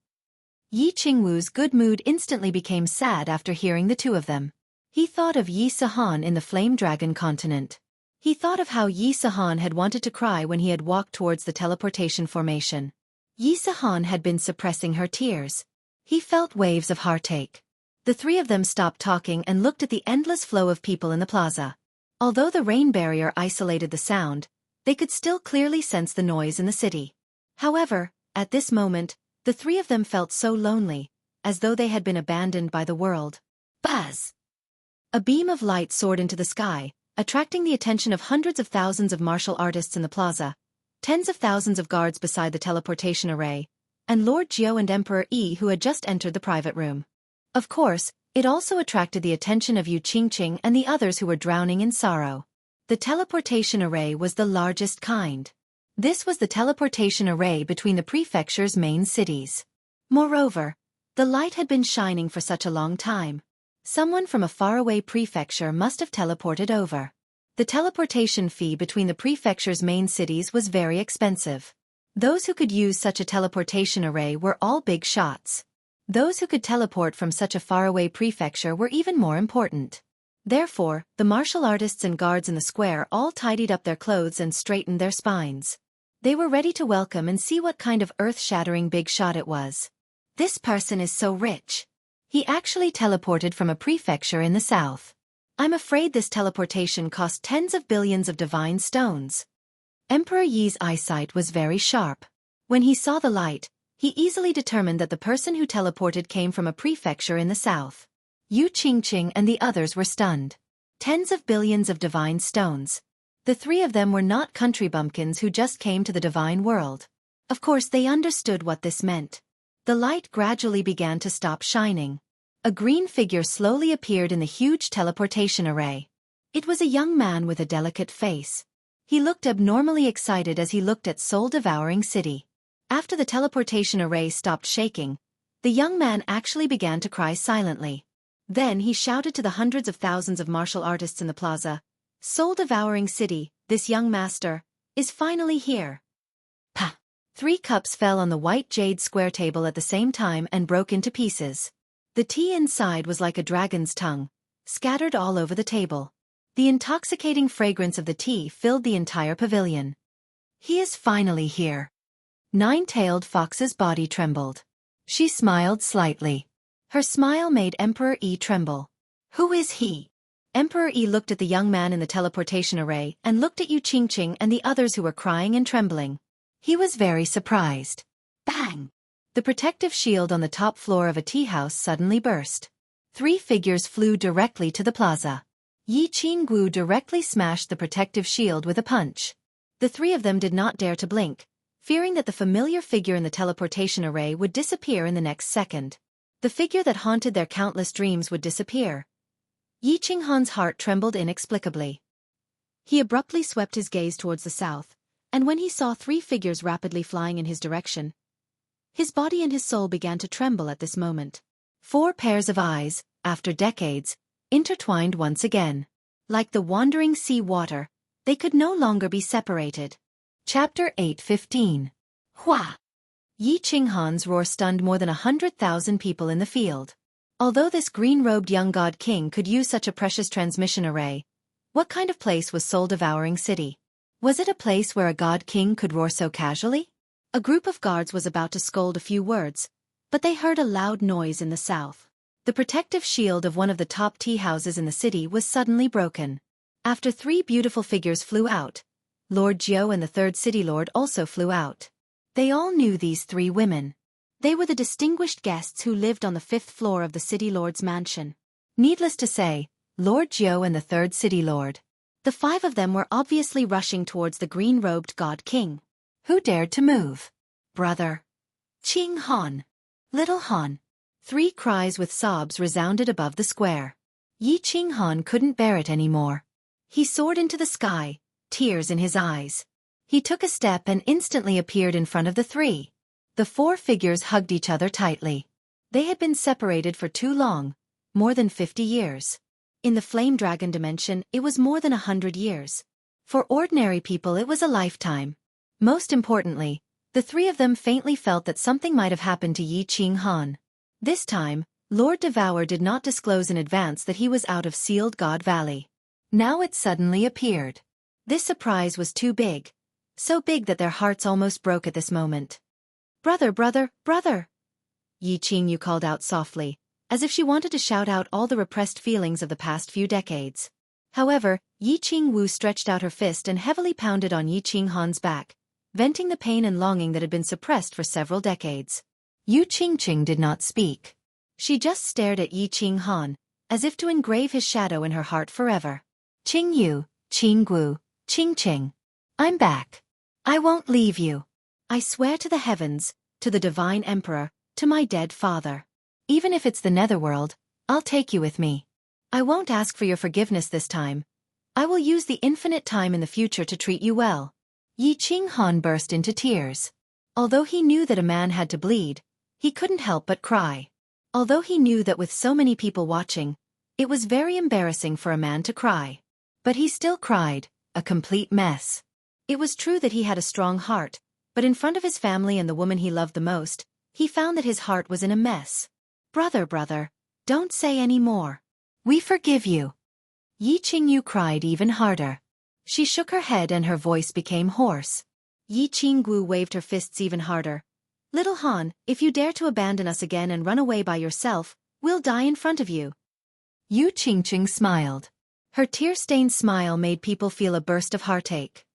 Yi Qingwu's good mood instantly became sad after hearing the two of them. He thought of Yi Sahan in the Flame Dragon continent. He thought of how Yi Sahan had wanted to cry when he had walked towards the teleportation formation. Yi Sahan had been suppressing her tears. He felt waves of heartache. The three of them stopped talking and looked at the endless flow of people in the plaza. Although the rain barrier isolated the sound, they could still clearly sense the noise in the city. However, at this moment, the three of them felt so lonely, as though they had been abandoned by the world. Buzz! A beam of light soared into the sky, attracting the attention of hundreds of thousands of martial artists in the plaza, tens of thousands of guards beside the teleportation array, and Lord Zhou and Emperor Yi who had just entered the private room. Of course, it also attracted the attention of Yu Qingqing and the others who were drowning in sorrow. The teleportation array was the largest kind. This was the teleportation array between the prefecture's main cities. Moreover, the light had been shining for such a long time. Someone from a faraway prefecture must have teleported over. The teleportation fee between the prefecture's main cities was very expensive. Those who could use such a teleportation array were all big shots. Those who could teleport from such a faraway prefecture were even more important. Therefore, the martial artists and guards in the square all tidied up their clothes and straightened their spines. They were ready to welcome and see what kind of earth-shattering big shot it was. This person is so rich. He actually teleported from a prefecture in the south. I'm afraid this teleportation cost tens of billions of divine stones. Emperor Yi's eyesight was very sharp. When he saw the light, he easily determined that the person who teleported came from a prefecture in the south. Yu Qingqing and the others were stunned. Tens of billions of divine stones. The three of them were not country bumpkins who just came to the divine world. Of course they understood what this meant. The light gradually began to stop shining. A green figure slowly appeared in the huge teleportation array. It was a young man with a delicate face. He looked abnormally excited as he looked at soul-devouring city. After the teleportation array stopped shaking, the young man actually began to cry silently. Then he shouted to the hundreds of thousands of martial artists in the plaza, "Soul-devouring city, this young master, is finally here." Pa! 3 cups fell on the white jade square table at the same time and broke into pieces. The tea inside was like a dragon's tongue, scattered all over the table. The intoxicating fragrance of the tea filled the entire pavilion. He is finally here. Nine-tailed Fox's body trembled. She smiled slightly. Her smile made Emperor Yi tremble. Who is he? Emperor Yi looked at the young man in the teleportation array and looked at Yu Qingqing and the others who were crying and trembling. He was very surprised. Bang! The protective shield on the top floor of a tea house suddenly burst. Three figures flew directly to the plaza. Yi Qingguo directly smashed the protective shield with a punch. The three of them did not dare to blink, fearing that the familiar figure in the teleportation array would disappear in the next second. The figure that haunted their countless dreams would disappear. Yi Qinghan's heart trembled inexplicably. He abruptly swept his gaze towards the south, and when he saw three figures rapidly flying in his direction, his body and his soul began to tremble at this moment. Four pairs of eyes, after decades, intertwined once again. Like the wandering sea water, they could no longer be separated. Chapter 8:15. Hua! Yi Qinghan's roar stunned more than 100,000 people in the field. Although this green-robed young god king could use such a precious transmission array, what kind of place was soul-devouring city? Was it a place where a god king could roar so casually? A group of guards was about to scold a few words, but they heard a loud noise in the south. The protective shield of one of the top tea houses in the city was suddenly broken. After three beautiful figures flew out, Lord Jiao and the third city lord also flew out. They all knew these three women. They were the distinguished guests who lived on the 5th floor of the city lord's mansion. Needless to say, Lord Jiao and the third city lord. The five of them were obviously rushing towards the green-robed god king. Who dared to move? Brother Qing Han. Little Han. Three cries with sobs resounded above the square. Yi Qinghan couldn't bear it anymore. He soared into the sky, tears in his eyes. He took a step and instantly appeared in front of the three. The four figures hugged each other tightly. They had been separated for too long, more than 50 years. In the Flame Dragon dimension, it was more than 100 years. For ordinary people it was a lifetime. Most importantly, the three of them faintly felt that something might have happened to Yi Qinghan. This time, Lord Devour did not disclose in advance that he was out of Sealed God Valley. Now it suddenly appeared. This surprise was too big. So big that their hearts almost broke at this moment. Brother, brother, brother! Yi Qingyu called out softly, as if she wanted to shout out all the repressed feelings of the past few decades. However, Yi Qingwu stretched out her fist and heavily pounded on Yi Qinghan's back, venting the pain and longing that had been suppressed for several decades. Yu Qingqing did not speak. She just stared at Yi Qinghan, as if to engrave his shadow in her heart forever. Qingyu, Qinggu, Qingqing. I'm back. I won't leave you. I swear to the heavens, to the divine emperor, to my dead father. Even if it's the netherworld, I'll take you with me. I won't ask for your forgiveness this time. I will use the infinite time in the future to treat you well. Yi Qinghan burst into tears. Although he knew that a man had to bleed, he couldn't help but cry. Although he knew that with so many people watching, it was very embarrassing for a man to cry. But he still cried, a complete mess. It was true that he had a strong heart, but in front of his family and the woman he loved the most, he found that his heart was in a mess. Brother, brother, don't say any more. We forgive you. Yi Qingyu cried even harder. She shook her head and her voice became hoarse. Yi Qinggu waved her fists even harder. Little Han, if you dare to abandon us again and run away by yourself, we'll die in front of you. Yu Qingqing smiled. Her tear-stained smile made people feel a burst of heartache.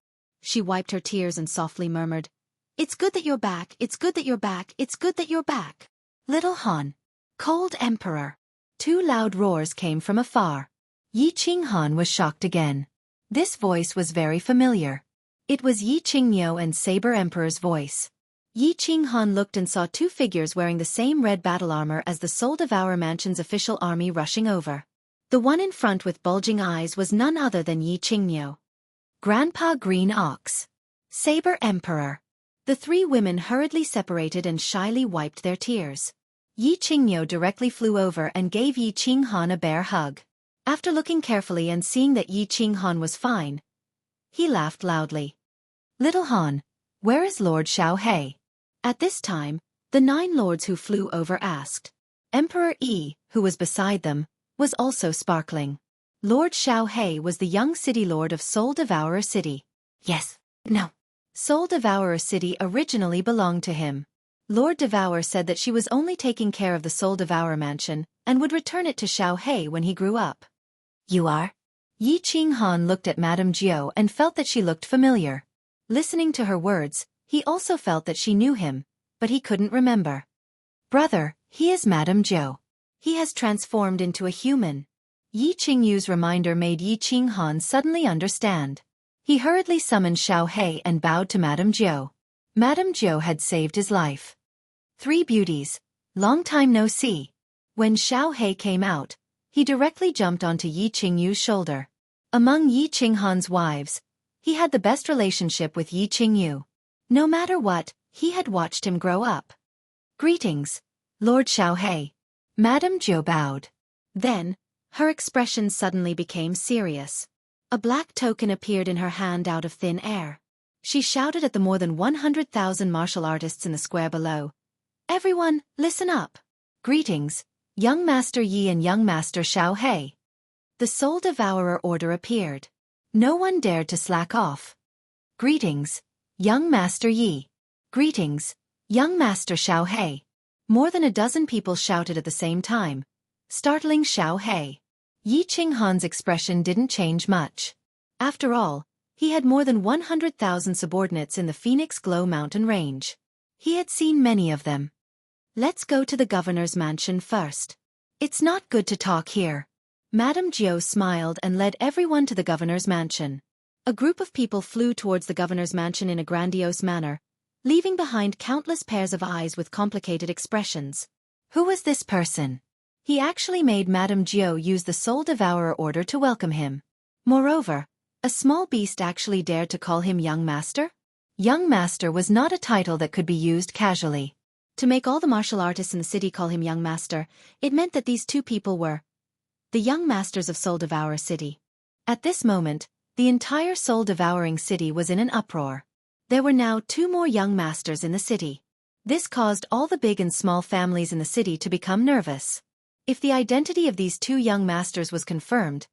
She wiped her tears and softly murmured, It's good that you're back, it's good that you're back, it's good that you're back. Little Han. Cold Emperor. Two loud roars came from afar. Yi Qinghan was shocked again. This voice was very familiar. It was Yi Qingyo and Saber Emperor's voice. Yi Qinghan looked and saw two figures wearing the same red battle armor as the Soul Devourer Mansion's official army rushing over. The one in front with bulging eyes was none other than Yi Qingyo. Grandpa Green Ox. Saber Emperor. The three women hurriedly separated and shyly wiped their tears. Yi Qingyo directly flew over and gave Yi Qinghan a bear hug. After looking carefully and seeing that Yi Qinghan was fine, he laughed loudly. Little Han, where is Lord Xiaohei? At this time, the 9 lords who flew over asked. Emperor Yi, who was beside them, was also sparkling. Lord Xiaohei was the young city lord of Soul Devourer City. Yes, no. Soul Devourer City originally belonged to him. Lord Devour said that she was only taking care of the Soul Devourer Mansion and would return it to Xiaohei when he grew up. You are? Yi Qinghan looked at Madame Jiao and felt that she looked familiar. Listening to her words, he also felt that she knew him, but he couldn't remember. Brother, he is Madame Jiao. He has transformed into a human. Yi Qingyu's reminder made Yi Qinghan suddenly understand. He hurriedly summoned Xiao He and bowed to Madame Jiu. Madame Jiu had saved his life. Three beauties. Long time no see. When Xiao He came out, he directly jumped onto Yi Qingyu's shoulder. Among Yi Qinghan's wives, he had the best relationship with Yi Qingyu. No matter what, he had watched him grow up. Greetings, Lord Xiao He. Madame Jiu bowed. Then, her expression suddenly became serious. A black token appeared in her hand out of thin air. She shouted at the more than 100,000 martial artists in the square below. Everyone, listen up. Greetings, Young Master Yi and Young Master Xiao He. The Soul Devourer order appeared. No one dared to slack off. Greetings, Young Master Yi. Greetings, Young Master Xiao He. More than a dozen people shouted at the same time, startling Xiao He. Yi Qinghan's expression didn't change much. After all, he had more than 100,000 subordinates in the Phoenix Glow mountain range. He had seen many of them. Let's go to the governor's mansion first. It's not good to talk here. Madame Jiu smiled and led everyone to the governor's mansion. A group of people flew towards the governor's mansion in a grandiose manner, leaving behind countless pairs of eyes with complicated expressions. Who was this person? He actually made Madame Jiu use the Soul Devourer order to welcome him. Moreover, a small beast actually dared to call him Young Master? Young Master was not a title that could be used casually. To make all the martial artists in the city call him Young Master, it meant that these two people were the Young Masters of Soul Devourer City. At this moment, the entire Soul Devouring City was in an uproar. There were now two more Young Masters in the city. This caused all the big and small families in the city to become nervous. If the identity of these two Young Masters was confirmed,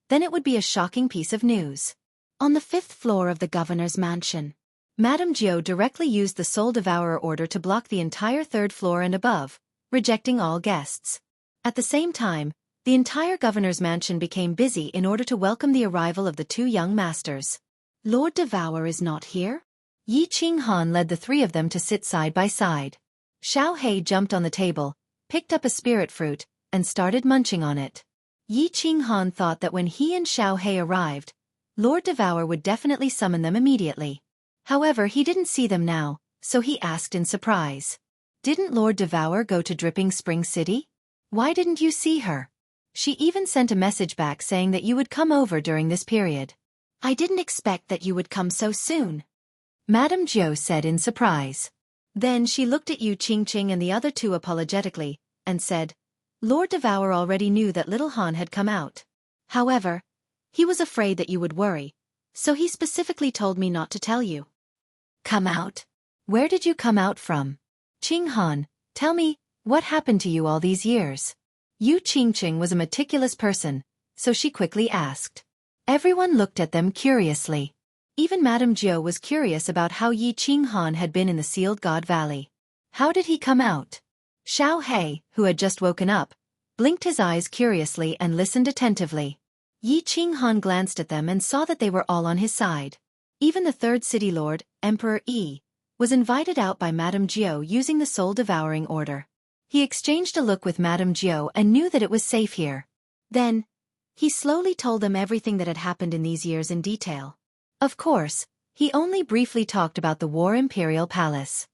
then it would be a shocking piece of news. On the 5th floor of the governor's mansion, Madame Jiu directly used the Soul Devourer order to block the entire 3rd floor and above, rejecting all guests. At the same time, the entire governor's mansion became busy in order to welcome the arrival of the two Young Masters. Lord Devour is not here? Yi Qinghan led the three of them to sit side by side. Xiao He jumped on the table, picked up a spirit fruit, and started munching on it. Yi Qinghan thought that when he and Xiao He arrived, Lord Devour would definitely summon them immediately. However, he didn't see them now, so he asked in surprise. Didn't Lord Devour go to Dripping Spring City? Why didn't you see her? She even sent a message back saying that you would come over during this period. I didn't expect that you would come so soon, Madame Jiu said in surprise. Then she looked at Yu Qingqing and the other two apologetically, and said, Lord Devour already knew that Little Han had come out. However, he was afraid that you would worry, so he specifically told me not to tell you. Come out? Where did you come out from? Qing Han, tell me, what happened to you all these years? Yu Qingqing was a meticulous person, so she quickly asked. Everyone looked at them curiously. Even Madame Jiu was curious about how Yi Qinghan had been in the Sealed God Valley. How did he come out? Xiao He, who had just woken up, blinked his eyes curiously and listened attentively. Yi Qinghan glanced at them and saw that they were all on his side. Even the 3rd City Lord, Emperor Yi, was invited out by Madame Jiu using the soul-devouring order. He exchanged a look with Madame Jiu and knew that it was safe here. Then, he slowly told them everything that had happened in these years in detail. Of course, he only briefly talked about the War Imperial Palace.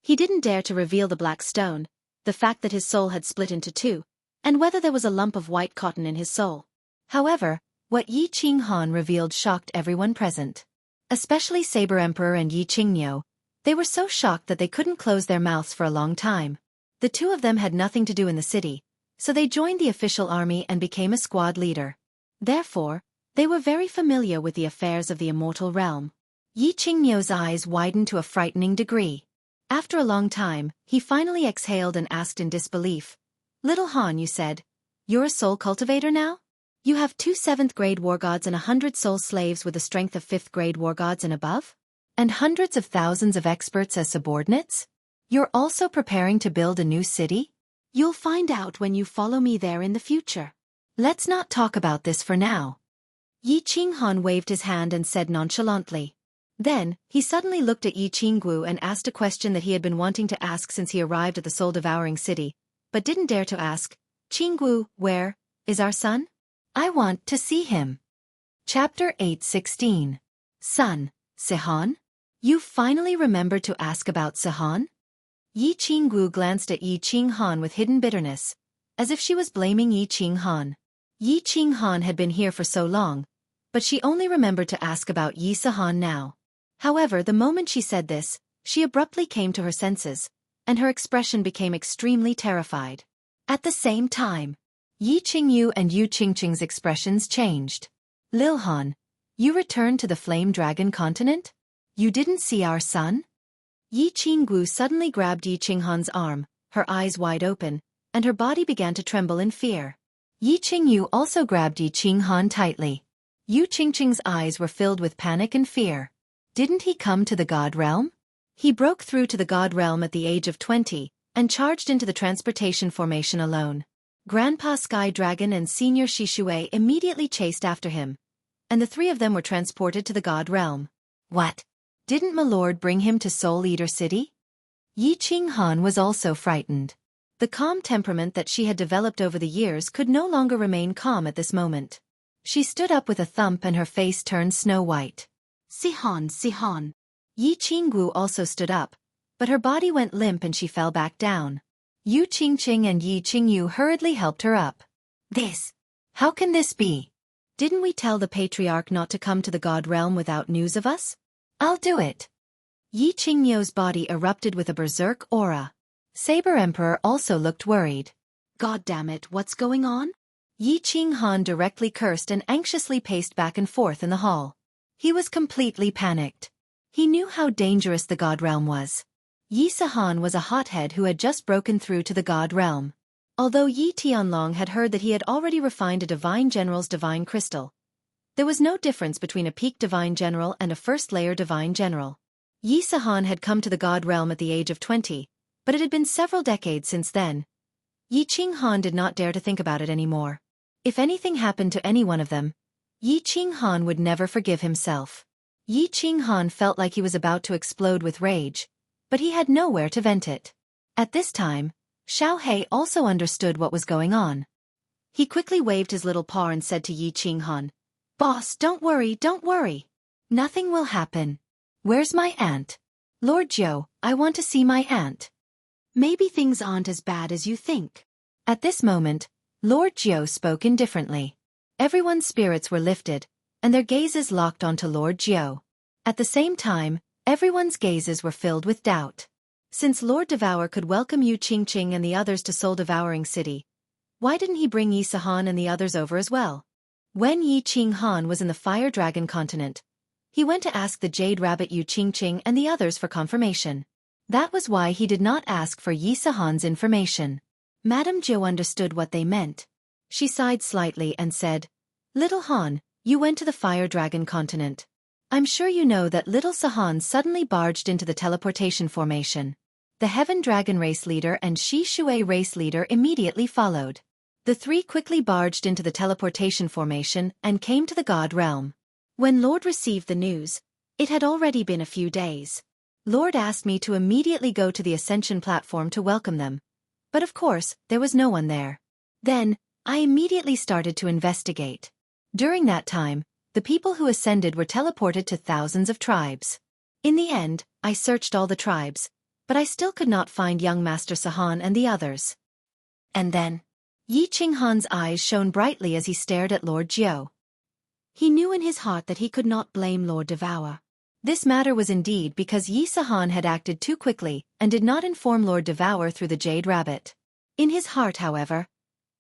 He didn't dare to reveal the black stone, the fact that his soul had split into two, and whether there was a lump of white cotton in his soul. However, what Yi Qinghan revealed shocked everyone present. Especially Saber Emperor and Yi Qingniu. They were so shocked that they couldn't close their mouths for a long time. The two of them had nothing to do in the city, so they joined the official army and became a squad leader. Therefore, they were very familiar with the affairs of the immortal realm. Yi Qingniu's eyes widened to a frightening degree. After a long time, he finally exhaled and asked in disbelief, Little Han, you said, you're a soul cultivator now? You have 2 7th-grade war gods and 100 soul slaves with the strength of 5th-grade war gods and above? And hundreds of thousands of experts as subordinates? You're also preparing to build a new city? You'll find out when you follow me there in the future. Let's not talk about this for now. Yi Qinghan waved his hand and said nonchalantly. Then, he suddenly looked at Yi Qinggu and asked a question that he had been wanting to ask since he arrived at the soul-devouring city, but didn't dare to ask. Qinggu, where is our son? I want to see him. Chapter 8:16. Son, Sihan? You finally remembered to ask about Sihan? Yi Qinggu glanced at Yi Qinghan with hidden bitterness, as if she was blaming Yi Qinghan. Yi Qinghan had been here for so long, but she only remembered to ask about Yi Sihan now. However, the moment she said this, she abruptly came to her senses, and her expression became extremely terrified. At the same time, Yi Qingyu and Yu Qingqing's expressions changed. Lilhan, you returned to the Flame Dragon continent? You didn't see our son? Yi Qinggu suddenly grabbed Yi Qinghan's arm, her eyes wide open, and her body began to tremble in fear. Yi Qingyu also grabbed Yi Qinghan tightly. Yu Qingqing's eyes were filled with panic and fear. Didn't he come to the God Realm? He broke through to the God Realm at the age of 20, and charged into the transportation formation alone. Grandpa Sky Dragon and Senior Shishue immediately chased after him, and the three of them were transported to the God Realm. What? Didn't my lord bring him to Soul Eater City? Yi Qinghan was also frightened. The calm temperament that she had developed over the years could no longer remain calm at this moment. She stood up with a thump and her face turned snow-white. Sihan, Sihan. Yi Qinggu also stood up, but her body went limp and she fell back down. Yu Qingqing and Yi Qingyu hurriedly helped her up. How can this be? Didn't we tell the patriarch not to come to the God Realm without news of us? I'll do it. Yi Qingyu's body erupted with a berserk aura. Saber Emperor also looked worried. God damn it, what's going on? Yi Qinghan directly cursed and anxiously paced back and forth in the hall. He was completely panicked. He knew how dangerous the God Realm was. Yi Sihan was a hothead who had just broken through to the God Realm. Although Yi Tianlong had heard that he had already refined a Divine General's Divine Crystal, there was no difference between a peak Divine General and a first-layer Divine General. Yi Sihan had come to the God Realm at the age of 20, but it had been several decades since then. Yi Qinghan did not dare to think about it anymore. If anything happened to any one of them, Yi Qinghan would never forgive himself. Yi Qinghan felt like he was about to explode with rage, but he had nowhere to vent it. At this time, Xiao He also understood what was going on. He quickly waved his little paw and said to Yi Qinghan, "Boss, don't worry, don't worry. Nothing will happen. Where's my aunt? Lord Jiu, I want to see my aunt. Maybe things aren't as bad as you think." At this moment, Lord Jiu spoke indifferently. Everyone's spirits were lifted, and their gazes locked onto Lord Jiu. At the same time, everyone's gazes were filled with doubt. Since Lord Devour could welcome Yu Qingqing and the others to Soul Devouring City, why didn't he bring Yi Sihan and the others over as well? When Yi Qinghan was in the Fire Dragon continent, he went to ask the Jade Rabbit Yu Qingqing and the others for confirmation. That was why he did not ask for Yi Sihan's information. Madame Jiu understood what they meant. She sighed slightly and said, "Little Han, you went to the Fire Dragon continent. I'm sure you know that little Sihan suddenly barged into the teleportation formation. The Heaven Dragon race leader and Shi Shui race leader immediately followed. The three quickly barged into the teleportation formation and came to the God Realm. When Lord received the news, it had already been a few days. Lord asked me to immediately go to the Ascension platform to welcome them. But of course, there was no one there. Then, I immediately started to investigate. During that time, the people who ascended were teleported to thousands of tribes. In the end, I searched all the tribes, but I still could not find young Master Sihan and the others." And then, Yi Qinghan's eyes shone brightly as he stared at Lord Jiu. He knew in his heart that he could not blame Lord Devour. This matter was indeed because Yi Sihan had acted too quickly and did not inform Lord Devour through the Jade Rabbit. In his heart, however,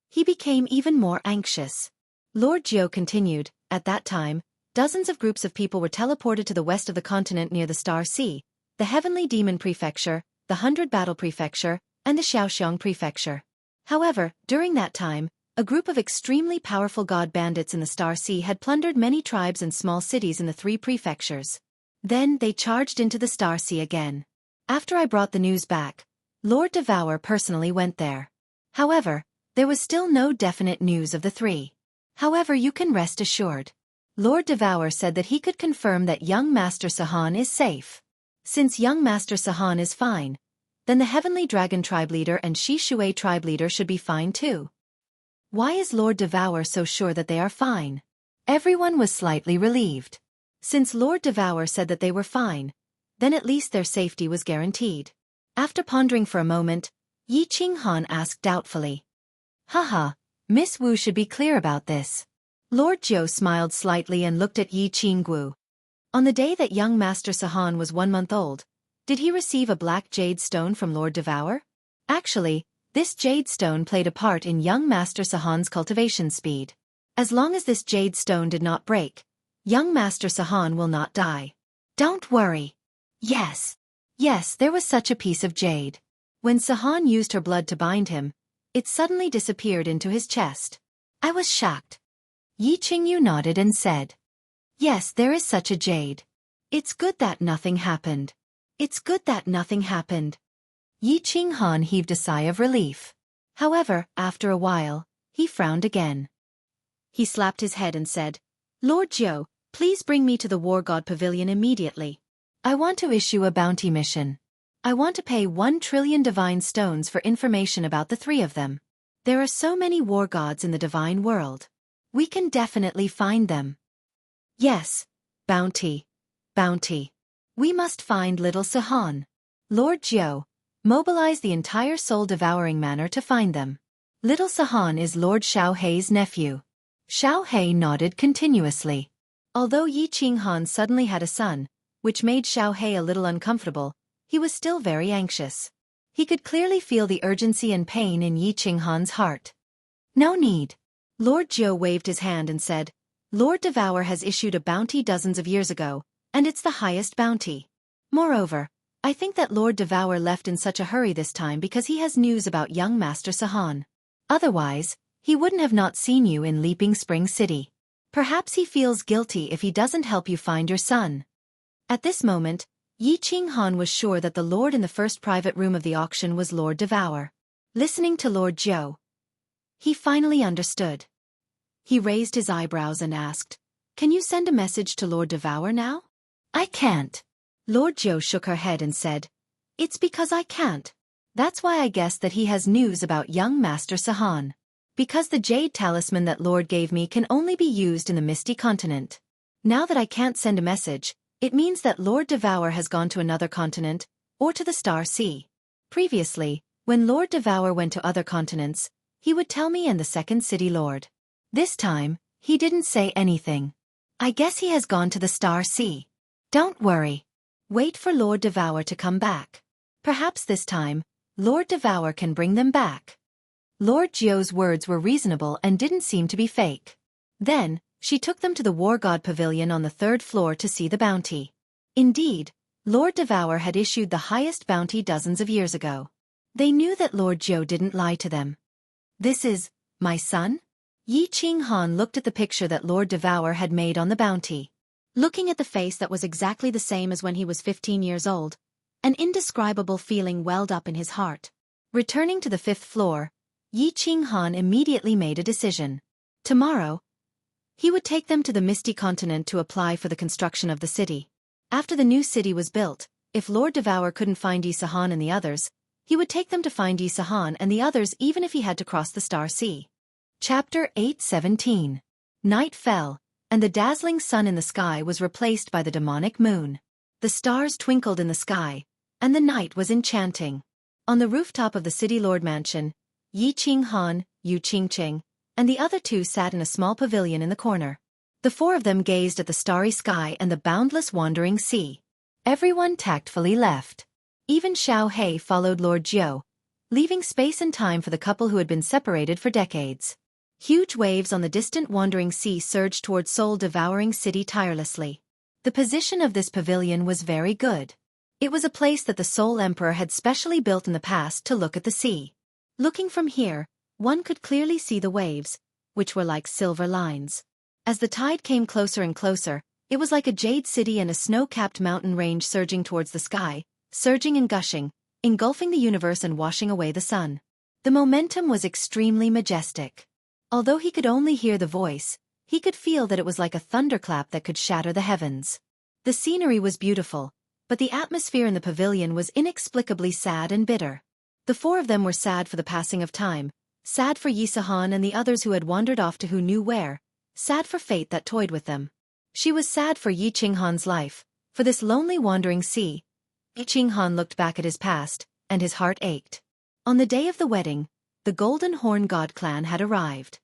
he became even more anxious. Lord Jiu continued, "At that time, dozens of groups of people were teleported to the west of the continent near the Star Sea, the Heavenly Demon Prefecture, the 100 Battle Prefecture, and the Xiaoxiang Prefecture. However, during that time, a group of extremely powerful god bandits in the Star Sea had plundered many tribes and small cities in the 3 prefectures. Then they charged into the Star Sea again. After I brought the news back, Lord Devour personally went there. However, there was still no definite news of the 3. However, you can rest assured. Lord Devour said that he could confirm that young Master Sihan is safe. Since young Master Sihan is fine, then the Heavenly Dragon tribe leader and Shi Shui tribe leader should be fine too. Why is Lord Devour so sure that they are fine? Everyone was slightly relieved. Since Lord Devour said that they were fine, then at least their safety was guaranteed. After pondering for a moment, Yi Qinghan asked doubtfully. Haha, Miss Wu should be clear about this. Lord Jiu smiled slightly and looked at Yi Qinggu. On the day that young Master Sahan was 1 month old, did he receive a black jade stone from Lord Devour? Actually, this jade stone played a part in young Master Sahan's cultivation speed. As long as this jade stone did not break, young Master Sahan will not die. Don't worry. Yes, there was such a piece of jade. When Sahan used her blood to bind him, it suddenly disappeared into his chest. I was shocked. Yi Qingyu nodded and said, yes, there is such a jade. It's good that nothing happened. Yi Qinghan heaved a sigh of relief. However, after a while, he frowned again. He slapped his head and said, Lord Jiu, please bring me to the War God Pavilion immediately. I want to issue a bounty mission. I want to pay 1 trillion divine stones for information about the 3 of them. There are so many war gods in the divine world. We can definitely find them. Yes, bounty. We must find little Sahan. Lord Jiu, mobilize the entire soul-devouring manor to find them. Little Sahan is Lord Xiaohei's nephew. Xiaohei nodded continuously. Although Yi Qinghan suddenly had a son, which made Xiaohei a little uncomfortable, he was still very anxious. He could clearly feel the urgency and pain in Yi Qinghan's heart. No need. Lord Jiu waved his hand and said, Lord Devour has issued a bounty dozens of years ago, and it's the highest bounty. Moreover, I think that Lord Devour left in such a hurry this time because he has news about young Master Sahan. Otherwise, he wouldn't have not seen you in Leaping Spring City. Perhaps he feels guilty if he doesn't help you find your son. At this moment, Yi Qinghan was sure that the lord in the first private room of the auction was Lord Devour. Listening to Lord Jiu, he finally understood. He raised his eyebrows and asked, Can you send a message to Lord Devour now? I can't. Lord Jiu shook her head and said, It's because I can't. That's why I guess that he has news about young Master Sahan. Because the jade talisman that Lord gave me can only be used in the Misty Continent. Now that I can't send a message, it means that Lord Devour has gone to another continent, or to the Star Sea. Previously, when Lord Devour went to other continents, he would tell me and the second city lord. This time, he didn't say anything. I guess he has gone to the Star Sea. Don't worry. Wait for Lord Devour to come back. Perhaps this time, Lord Devour can bring them back. Lord Jiu's words were reasonable and didn't seem to be fake. Then, she took them to the War God Pavilion on the 3rd floor to see the bounty. Indeed, Lord Devour had issued the highest bounty dozens of years ago. They knew that Lord Jiu didn't lie to them. This is, my son? Yi Qinghan looked at the picture that Lord Devour had made on the bounty. Looking at the face that was exactly the same as when he was 15 years old, an indescribable feeling welled up in his heart. Returning to the 5th floor, Yi Qinghan immediately made a decision. Tomorrow, he would take them to the Misty Continent to apply for the construction of the city. After the new city was built, if Lord Devour couldn't find Yi Sahan and the others, he would take them to find Yi Sahan and the others even if he had to cross the Star Sea. Chapter 8:17. Night fell, and the dazzling sun in the sky was replaced by the demonic moon. The stars twinkled in the sky, and the night was enchanting. On the rooftop of the City Lord Mansion, Yi Qinghan, Yu Qingqing, and the other 2 sat in a small pavilion in the corner. The 4 of them gazed at the starry sky and the boundless wandering sea. Everyone tactfully left. Even Xiaohei followed Lord Jiu, leaving space and time for the couple who had been separated for decades. Huge waves on the distant wandering sea surged toward soul-devouring city tirelessly. The position of this pavilion was very good. It was a place that the Soul Emperor had specially built in the past to look at the sea. Looking from here, one could clearly see the waves, which were like silver lines. As the tide came closer and closer, it was like a jade city and a snow-capped mountain range surging towards the sky, surging and gushing, engulfing the universe and washing away the sun. The momentum was extremely majestic. Although he could only hear the voice, he could feel that it was like a thunderclap that could shatter the heavens. The scenery was beautiful, but the atmosphere in the pavilion was inexplicably sad and bitter. The 4 of them were sad for the passing of time, Sad for Yisahan and the others who had wandered off to who knew where. Sad for fate that toyed with them. She was sad for Yi Qinghan's life, for this lonely wandering sea. Yi Qinghan looked back at his past, and his heart ached. On the day of the wedding, the Golden Horn God clan had arrived.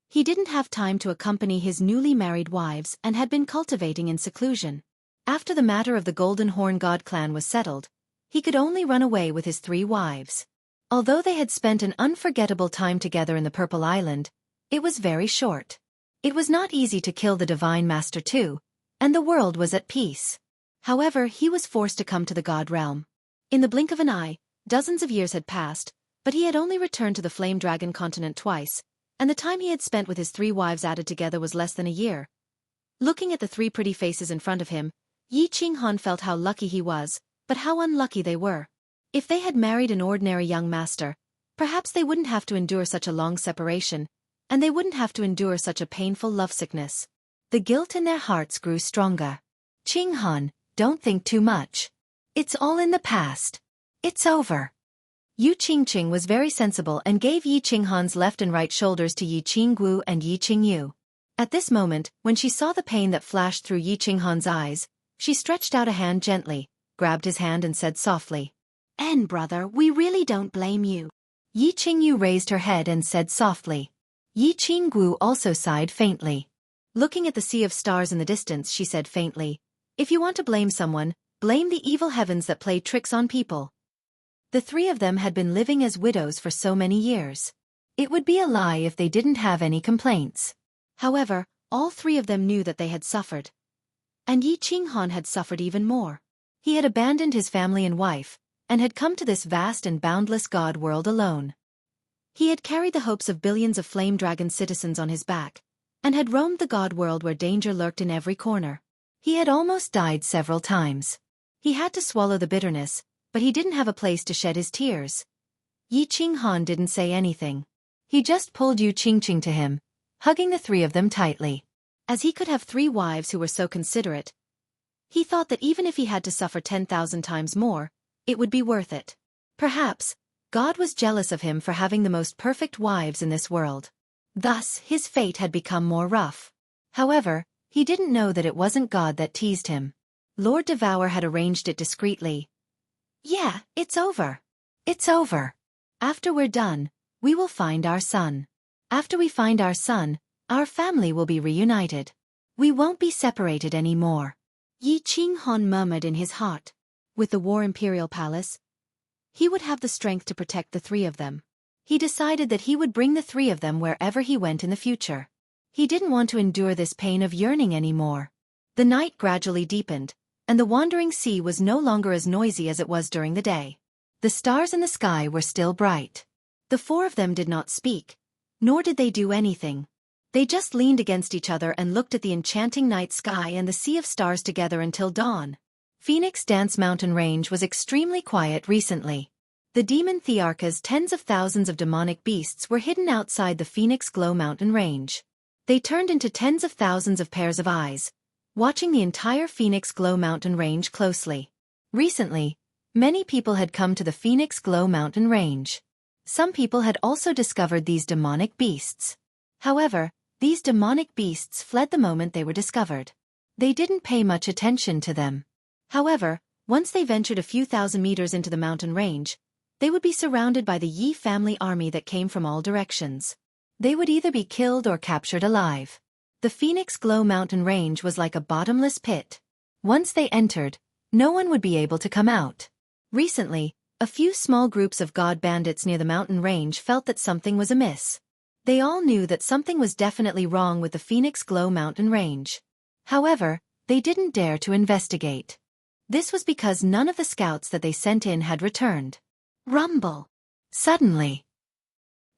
He didn't have time to accompany his newly married wives and had been cultivating in seclusion. After the matter of the Golden Horn God clan was settled, he could only run away with his 3 wives. Although they had spent an unforgettable time together in the Purple Island, it was very short. It was not easy to kill the Divine Master too, and the world was at peace. However, he was forced to come to the God realm. In the blink of an eye, dozens of years had passed, but he had only returned to the Flame Dragon continent twice, and the time he had spent with his 3 wives added together was less than a year. Looking at the 3 pretty faces in front of him, Yi Qinghan felt how lucky he was, but how unlucky they were. If they had married an ordinary young master, perhaps they wouldn't have to endure such a long separation, and they wouldn't have to endure such a painful lovesickness. The guilt in their hearts grew stronger. Qinghan, don't think too much. It's all in the past. It's over. Yu Qingqing was very sensible and gave Yi Qinghan's left and right shoulders to Yi Qingguo and Yi Qingyu. At this moment, when she saw the pain that flashed through Yi Qinghan's eyes, she stretched out a hand gently, grabbed his hand and said softly, brother, we really don't blame you." Yi Qingyu raised her head and said softly. Yi Qingguo also sighed faintly. Looking at the sea of stars in the distance, she said faintly, "If you want to blame someone, blame the evil heavens that play tricks on people." The 3 of them had been living as widows for so many years. It would be a lie if they didn't have any complaints. However, all 3 of them knew that they had suffered. And Yi Qinghan had suffered even more. He had abandoned his family and wife, and had come to this vast and boundless God world alone. He had carried the hopes of billions of Flame Dragon citizens on his back, and had roamed the God world where danger lurked in every corner. He had almost died several times. He had to swallow the bitterness, but he didn't have a place to shed his tears. Yi Qinghan didn't say anything. He just pulled Yu Qingqing to him, hugging the 3 of them tightly. As he could have 3 wives who were so considerate, he thought that even if he had to suffer 10,000 times more, it would be worth it. Perhaps, God was jealous of him for having the most perfect wives in this world. Thus, his fate had become more rough. However, he didn't know that it wasn't God that teased him. Lord Devour had arranged it discreetly. "Yeah, it's over. It's over. After we're done, we will find our son. After we find our son, our family will be reunited. We won't be separated anymore." Yi Qinghan murmured in his heart. With the War Imperial Palace, he would have the strength to protect the 3 of them. He decided that he would bring the 3 of them wherever he went in the future. He didn't want to endure this pain of yearning anymore. The night gradually deepened, and the wandering sea was no longer as noisy as it was during the day. The stars in the sky were still bright. The 4 of them did not speak, nor did they do anything. They just leaned against each other and looked at the enchanting night sky and the sea of stars together until dawn. Phoenix Dance Mountain Range was extremely quiet recently. The demon Thearka's tens of thousands of demonic beasts were hidden outside the Phoenix Glow Mountain Range. They turned into tens of thousands of pairs of eyes, watching the entire Phoenix Glow Mountain Range closely. Recently, many people had come to the Phoenix Glow Mountain Range. Some people had also discovered these demonic beasts. However, these demonic beasts fled the moment they were discovered. They didn't pay much attention to them. However, once they ventured a few thousand meters into the mountain range, they would be surrounded by the Yi family army that came from all directions. They would either be killed or captured alive. The Phoenix Glow Mountain Range was like a bottomless pit. Once they entered, no one would be able to come out. Recently, a few small groups of god bandits near the mountain range felt that something was amiss. They all knew that something was definitely wrong with the Phoenix Glow Mountain Range. However, they didn't dare to investigate. This was because none of the scouts that they sent in had returned. Rumble. Suddenly,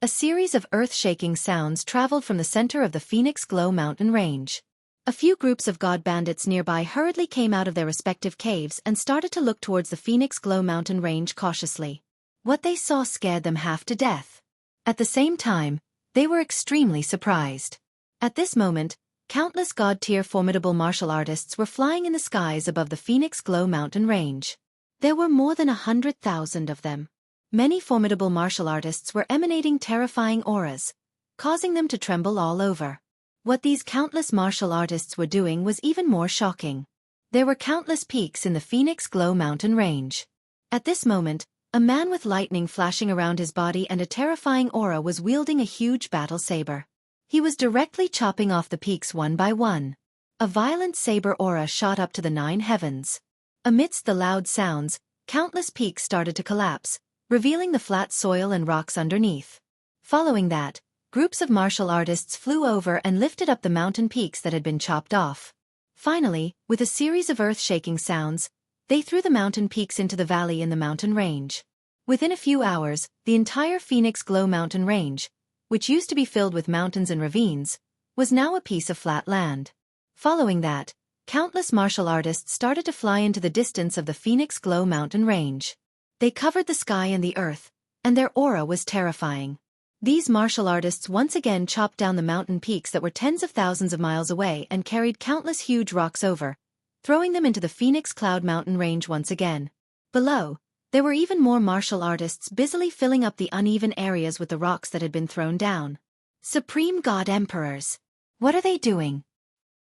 a series of earth-shaking sounds traveled from the center of the Phoenix Glow Mountain Range. A few groups of god bandits nearby hurriedly came out of their respective caves and started to look towards the Phoenix Glow Mountain Range cautiously. What they saw scared them half to death. At the same time, they were extremely surprised. At this moment, countless god-tier formidable martial artists were flying in the skies above the Phoenix Glow Mountain Range. There were more than 100,000 of them. Many formidable martial artists were emanating terrifying auras, causing them to tremble all over. What these countless martial artists were doing was even more shocking. There were countless peaks in the Phoenix Glow mountain range. At this moment, a man with lightning flashing around his body and a terrifying aura was wielding a huge battle saber. He was directly chopping off the peaks one by one. A violent saber aura shot up to the 9 heavens. Amidst the loud sounds, countless peaks started to collapse, revealing the flat soil and rocks underneath. Following that, groups of martial artists flew over and lifted up the mountain peaks that had been chopped off. Finally, with a series of earth-shaking sounds, they threw the mountain peaks into the valley in the mountain range. Within a few hours, the entire Phoenix Glow mountain range, which used to be filled with mountains and ravines, was now a piece of flat land. Following that, countless martial artists started to fly into the distance of the Phoenix Glow mountain range. They covered the sky and the earth, and their aura was terrifying. These martial artists once again chopped down the mountain peaks that were tens of thousands of miles away and carried countless huge rocks over, throwing them into the Phoenix Cloud mountain range once again. Below, there were even more martial artists busily filling up the uneven areas with the rocks that had been thrown down. Supreme God Emperors! What are they doing?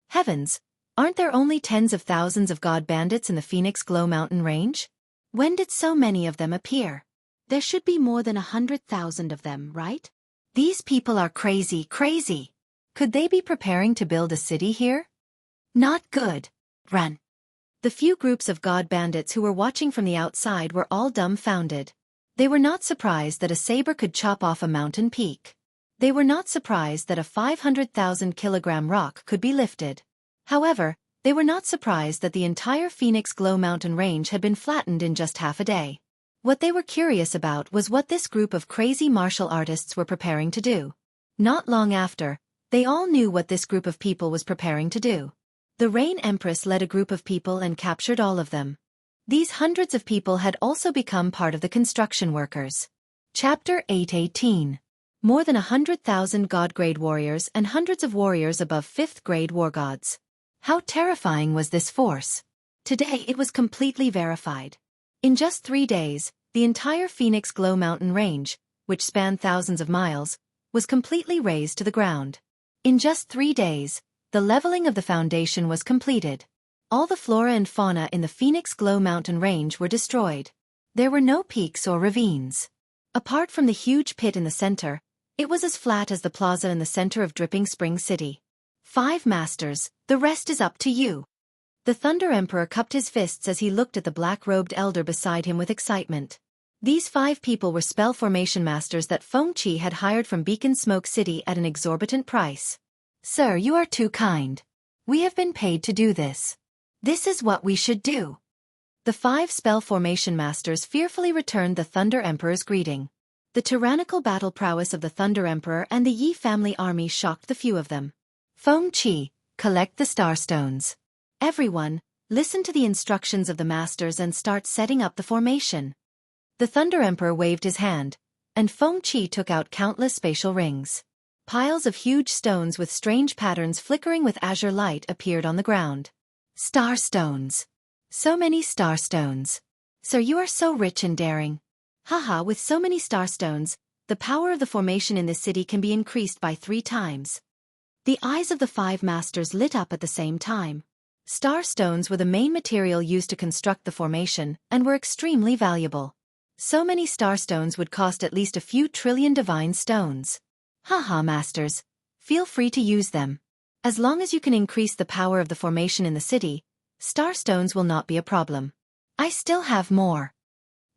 Heavens! Aren't there only tens of thousands of God bandits in the Phoenix Glow mountain range? When did so many of them appear? There should be more than 100,000 of them, right? These people are crazy. Could they be preparing to build a city here? Not good. Run. The few groups of God bandits who were watching from the outside were all dumbfounded. They were not surprised that a saber could chop off a mountain peak. They were not surprised that a 500,000-kilogram rock could be lifted. However, they were not surprised that the entire Phoenix Glow mountain range had been flattened in just half a day. What they were curious about was what this group of crazy martial artists were preparing to do. Not long after, they all knew what this group of people was preparing to do. The Rain Empress led a group of people and captured all of them. These hundreds of people had also become part of the construction workers. Chapter 8:18. More than 100,000 God-grade warriors and hundreds of warriors above 5th-grade war gods. How terrifying was this force? Today it was completely verified. In just 3 days, the entire Phoenix Glow mountain range, which spanned thousands of miles, was completely razed to the ground. In just 3 days, the leveling of the foundation was completed. All the flora and fauna in the Phoenix Glow mountain range were destroyed. There were no peaks or ravines. Apart from the huge pit in the center, it was as flat as the plaza in the center of Dripping Spring City. 5 masters, the rest is up to you. The Thunder Emperor cupped his fists as he looked at the black-robed elder beside him with excitement. These 5 people were spell formation masters that Feng Qi had hired from Beacon Smoke City at an exorbitant price. Sir, you are too kind. We have been paid to do this. This is what we should do. The 5 spell formation masters fearfully returned the Thunder Emperor's greeting. The tyrannical battle prowess of the Thunder Emperor and the Yi family army shocked the few of them. Feng Qi, collect the Starstones. Everyone, listen to the instructions of the masters and start setting up the formation. The Thunder Emperor waved his hand, and Feng Qi took out countless spatial rings. Piles of huge stones with strange patterns flickering with azure light appeared on the ground. Starstones. So many starstones. Sir, you are so rich and daring. Haha, with so many starstones, the power of the formation in this city can be increased by 3 times. The eyes of the 5 masters lit up at the same time. Starstones were the main material used to construct the formation, and were extremely valuable. So many starstones would cost at least a few trillion divine stones. Haha, masters, feel free to use them. As long as you can increase the power of the formation in the city, starstones will not be a problem. I still have more.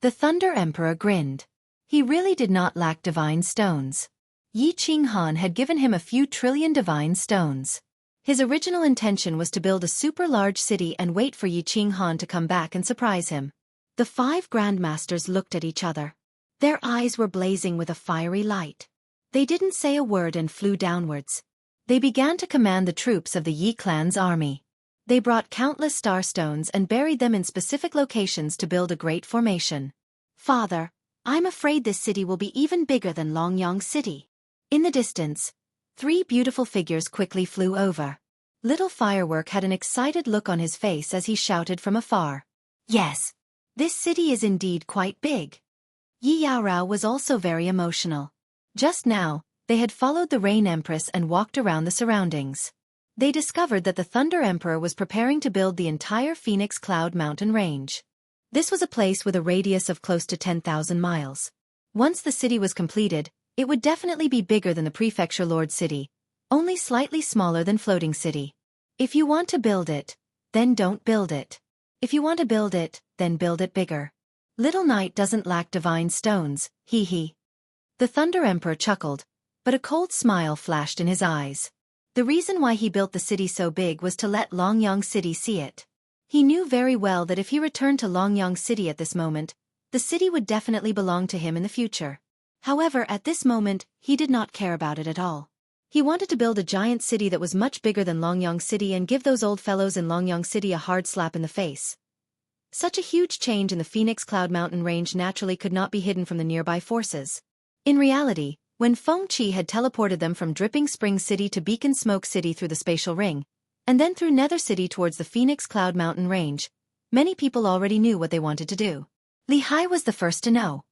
The Thunder Emperor grinned. He really did not lack divine stones. Yi Qinghan had given him a few trillion divine stones. His original intention was to build a super-large city and wait for Yi Qinghan to come back and surprise him. The 5 grandmasters looked at each other. Their eyes were blazing with a fiery light. They didn't say a word and flew downwards. They began to command the troops of the Yi clan's army. They brought countless starstones and buried them in specific locations to build a great formation. Father, I'm afraid this city will be even bigger than Longyang City. In the distance, 3 beautiful figures quickly flew over. Little Firework had an excited look on his face as he shouted from afar. Yes, this city is indeed quite big. Yi Yaorao was also very emotional. Just now, they had followed the Rain Empress and walked around the surroundings. They discovered that the Thunder Emperor was preparing to build the entire Phoenix Cloud Mountain range. This was a place with a radius of close to 10,000 miles. Once the city was completed, it would definitely be bigger than the Prefecture Lord City, only slightly smaller than Floating City. If you want to build it, then don't build it. If you want to build it, then build it bigger. Little Knight doesn't lack divine stones, hee hee. The Thunder Emperor chuckled, but a cold smile flashed in his eyes. The reason why he built the city so big was to let Longyang City see it. He knew very well that if he returned to Longyang City at this moment, the city would definitely belong to him in the future. However, at this moment, he did not care about it at all. He wanted to build a giant city that was much bigger than Longyang City and give those old fellows in Longyang City a hard slap in the face. Such a huge change in the Phoenix Cloud Mountain range naturally could not be hidden from the nearby forces. In reality, when Feng Qi had teleported them from Dripping Spring City to Beacon Smoke City through the spatial ring, and then through Nether City towards the Phoenix Cloud Mountain range, many people already knew what they wanted to do. Li Hai was the first to know.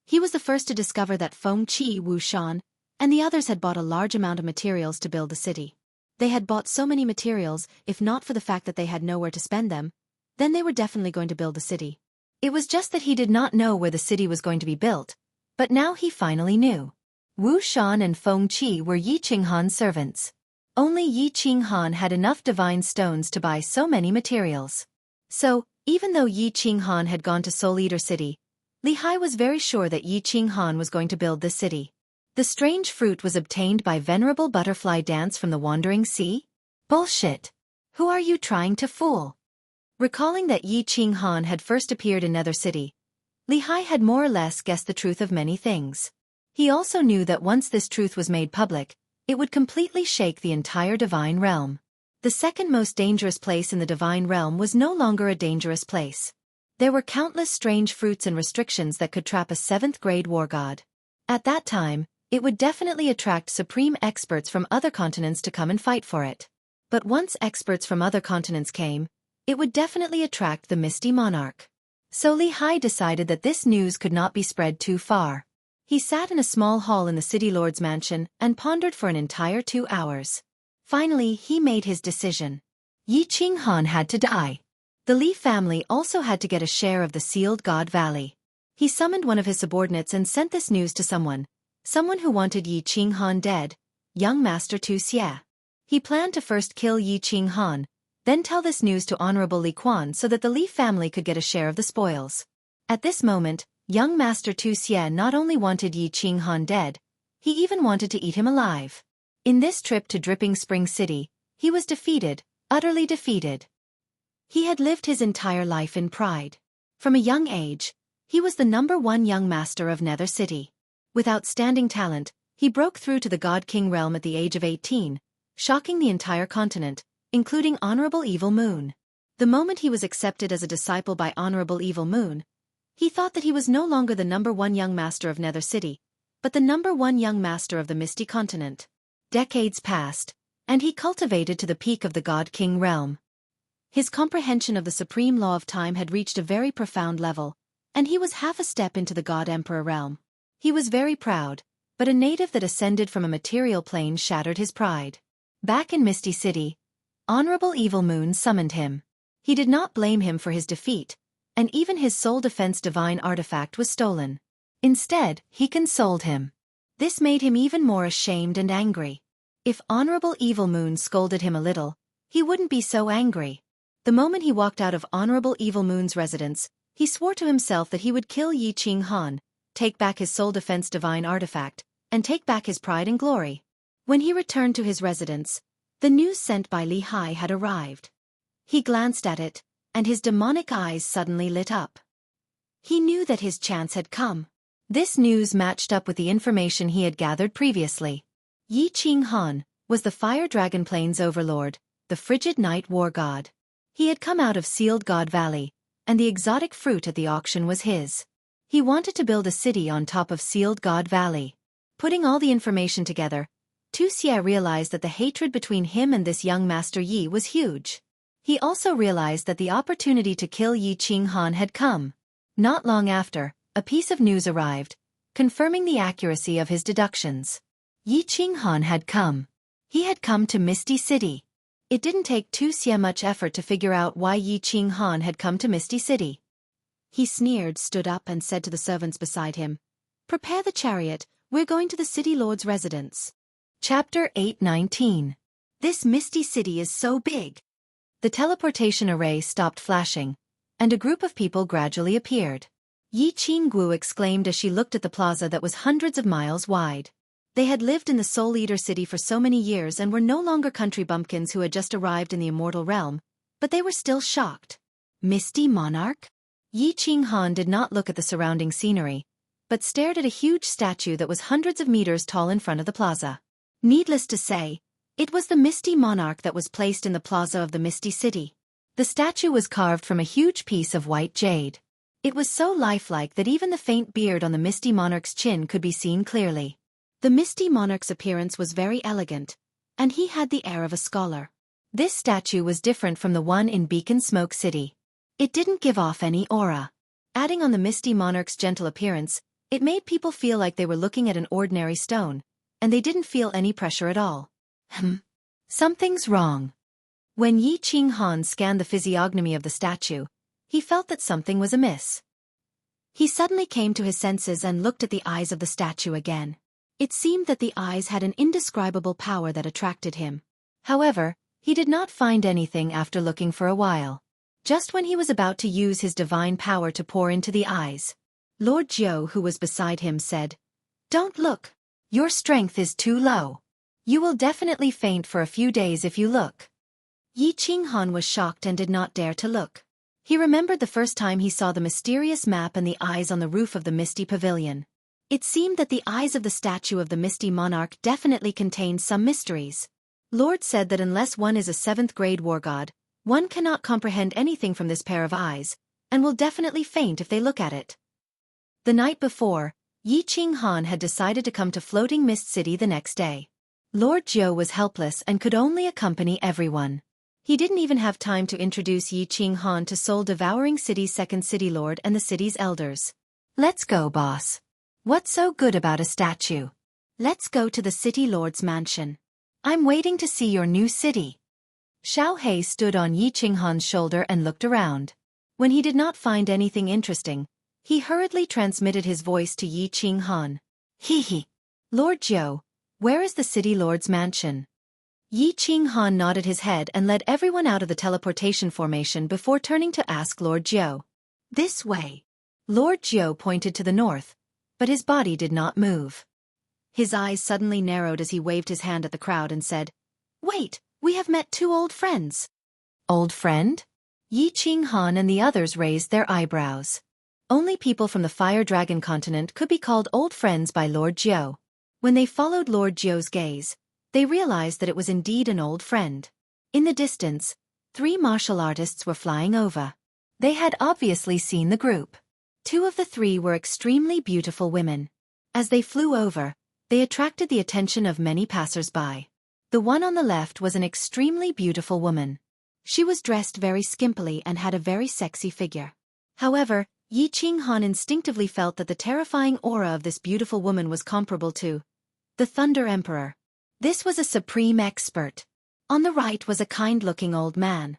He was the first to discover that Feng Qi, Wu Shan, and the others had bought a large amount of materials to build the city. They had bought so many materials, if not for the fact that they had nowhere to spend them, then they were definitely going to build the city. It was just that he did not know where the city was going to be built, but now he finally knew. Wu Shan and Feng Qi were Yi Qinghan's servants. Only Yi Qinghan had enough divine stones to buy so many materials. So, even though Yi Qinghan had gone to Soul Eater City, Li Hai was very sure that Yi Qinghan was going to build this city. The strange fruit was obtained by Venerable Butterfly Dance from the Wandering Sea? Bullshit. Who are you trying to fool? Recalling that Yi Qinghan had first appeared in Nether City, Li Hai had more or less guessed the truth of many things. He also knew that once this truth was made public, it would completely shake the entire divine realm. The second most dangerous place in the divine realm was no longer a dangerous place. There were countless strange fruits and restrictions that could trap a 7th-grade war god. At that time, it would definitely attract supreme experts from other continents to come and fight for it. But once experts from other continents came, it would definitely attract the Misty Monarch. So Li Hai decided that this news could not be spread too far. He sat in a small hall in the City Lord's mansion and pondered for an entire 2 hours. Finally, he made his decision. Yi Qinghan had to die. The Li family also had to get a share of the Sealed God Valley. He summoned one of his subordinates and sent this news to someone who wanted Yi Qinghan dead, young Master Tu Xie. He planned to first kill Yi Qinghan, then tell this news to Honorable Li Quan so that the Li family could get a share of the spoils. At this moment, young Master Tu Xie not only wanted Yi Qinghan dead, he even wanted to eat him alive. In this trip to Dripping Spring City, he was defeated, utterly defeated. He had lived his entire life in pride. From a young age, he was the #1 young master of Nether City. With outstanding talent, he broke through to the God King realm at the age of 18, shocking the entire continent, including Honorable Evil Moon. The moment he was accepted as a disciple by Honorable Evil Moon, he thought that he was no longer the #1 young master of Nether City, but the #1 young master of the Misty Continent. Decades passed, and he cultivated to the peak of the God King realm. His comprehension of the supreme law of time had reached a very profound level, and he was half a step into the God Emperor realm. He was very proud, but a native that ascended from a material plane shattered his pride. Back in Misty City, Honorable Evil Moon summoned him. He did not blame him for his defeat, and even his soul defense divine artifact was stolen. Instead, he consoled him. This made him even more ashamed and angry. If Honorable Evil Moon scolded him a little, he wouldn't be so angry. The moment he walked out of Honorable Evil Moon's residence, he swore to himself that he would kill Yi Qinghan, take back his soul defense divine artifact, and take back his pride and glory. When he returned to his residence, the news sent by Li Hai had arrived. He glanced at it, and his demonic eyes suddenly lit up. He knew that his chance had come. This news matched up with the information he had gathered previously. Yi Qinghan was the Fire Dragon Plains overlord, the Frigid Night War God. He had come out of Sealed God Valley, and the exotic fruit at the auction was his. He wanted to build a city on top of Sealed God Valley. Putting all the information together, Tu Xie realized that the hatred between him and this young Master Yi was huge. He also realized that the opportunity to kill Yi Qinghan had come. Not long after, a piece of news arrived, confirming the accuracy of his deductions. Yi Qinghan had come. He had come to Misty City. It didn't take much effort to figure out why Yi Qinghan had come to Misty City. He sneered, stood up and said to the servants beside him, "Prepare the chariot, we're going to the city lord's residence." Chapter 8:19. This Misty City is so big. The teleportation array stopped flashing, and a group of people gradually appeared. Yi Qingguo exclaimed as she looked at the plaza that was hundreds of miles wide. They had lived in the Soul Eater City for so many years and were no longer country bumpkins who had just arrived in the immortal realm, but they were still shocked. Misty Monarch? Yi Qinghan did not look at the surrounding scenery, but stared at a huge statue that was hundreds of meters tall in front of the plaza. Needless to say, it was the Misty Monarch that was placed in the plaza of the Misty City. The statue was carved from a huge piece of white jade. It was so lifelike that even the faint beard on the Misty Monarch's chin could be seen clearly. The Misty Monarch's appearance was very elegant, and he had the air of a scholar. This statue was different from the one in Beacon Smoke City. It didn't give off any aura. Adding on the Misty Monarch's gentle appearance, it made people feel like they were looking at an ordinary stone, and they didn't feel any pressure at all. Something's wrong. When Yi Qinghan scanned the physiognomy of the statue, he felt that something was amiss. He suddenly came to his senses and looked at the eyes of the statue again. It seemed that the eyes had an indescribable power that attracted him. However, he did not find anything after looking for a while. Just when he was about to use his divine power to pour into the eyes, Lord Jiu, who was beside him, said, "Don't look. Your strength is too low. You will definitely faint for a few days if you look." Yi Qinghan was shocked and did not dare to look. He remembered the first time he saw the mysterious map and the eyes on the roof of the Misty Pavilion. It seemed that the eyes of the statue of the Misty Monarch definitely contained some mysteries. Lord said that unless one is a 7th grade war god, one cannot comprehend anything from this pair of eyes, and will definitely faint if they look at it. The night before, Yi Qinghan had decided to come to Floating Mist City the next day. Lord Jiu was helpless and could only accompany everyone. He didn't even have time to introduce Yi Qinghan to Soul Devouring City's second city lord and the city's elders. "Let's go, boss. What's so good about a statue? Let's go to the city lord's mansion. I'm waiting to see your new city." Xiao Hei stood on Yi Qinghan's shoulder and looked around. When he did not find anything interesting, he hurriedly transmitted his voice to Yi Qinghan. "Hee. Lord Jiu, where is the city lord's mansion?" Yi Qinghan nodded his head and led everyone out of the teleportation formation before turning to ask Lord Jiu. "This way." Lord Jiu pointed to the north, but his body did not move. His eyes suddenly narrowed as he waved his hand at the crowd and said, "Wait, we have met two old friends." "Old friend?" Yi Qinghan and the others raised their eyebrows. Only people from the Fire Dragon continent could be called old friends by Lord Jiu. When they followed Lord Jiu's gaze, they realized that it was indeed an old friend. In the distance, 3 martial artists were flying over. They had obviously seen the group. 2 of the 3 were extremely beautiful women. As they flew over, they attracted the attention of many passers-by. The one on the left was an extremely beautiful woman. She was dressed very skimpily and had a very sexy figure. However, Yi Qinghan instinctively felt that the terrifying aura of this beautiful woman was comparable to the Thunder Emperor. This was a supreme expert. On the right was a kind-looking old man.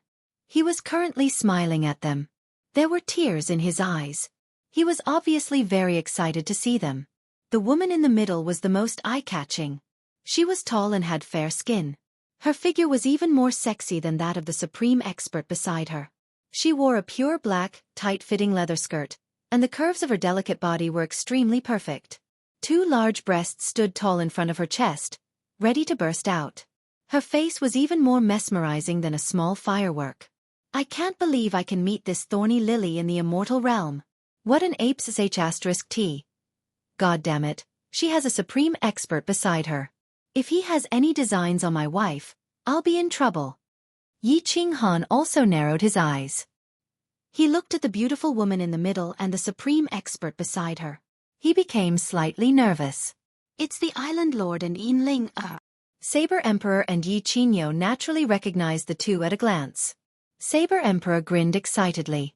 He was currently smiling at them. There were tears in his eyes. He was obviously very excited to see them. The woman in the middle was the most eye-catching. She was tall and had fair skin. Her figure was even more sexy than that of the supreme expert beside her. She wore a pure black, tight-fitting leather skirt, and the curves of her delicate body were extremely perfect. 2 large breasts stood tall in front of her chest, ready to burst out. Her face was even more mesmerizing than a small firework. "I can't believe I can meet this thorny lily in the immortal realm. What an ape's **T. God damn it, she has a supreme expert beside her. If he has any designs on my wife, I'll be in trouble." Yi Qinghan also narrowed his eyes. He looked at the beautiful woman in the middle and the supreme expert beside her. He became slightly nervous. "It's the Island Lord and Yinling." Saber Emperor and Yi Qinyo naturally recognized the two at a glance. Saber Emperor grinned excitedly.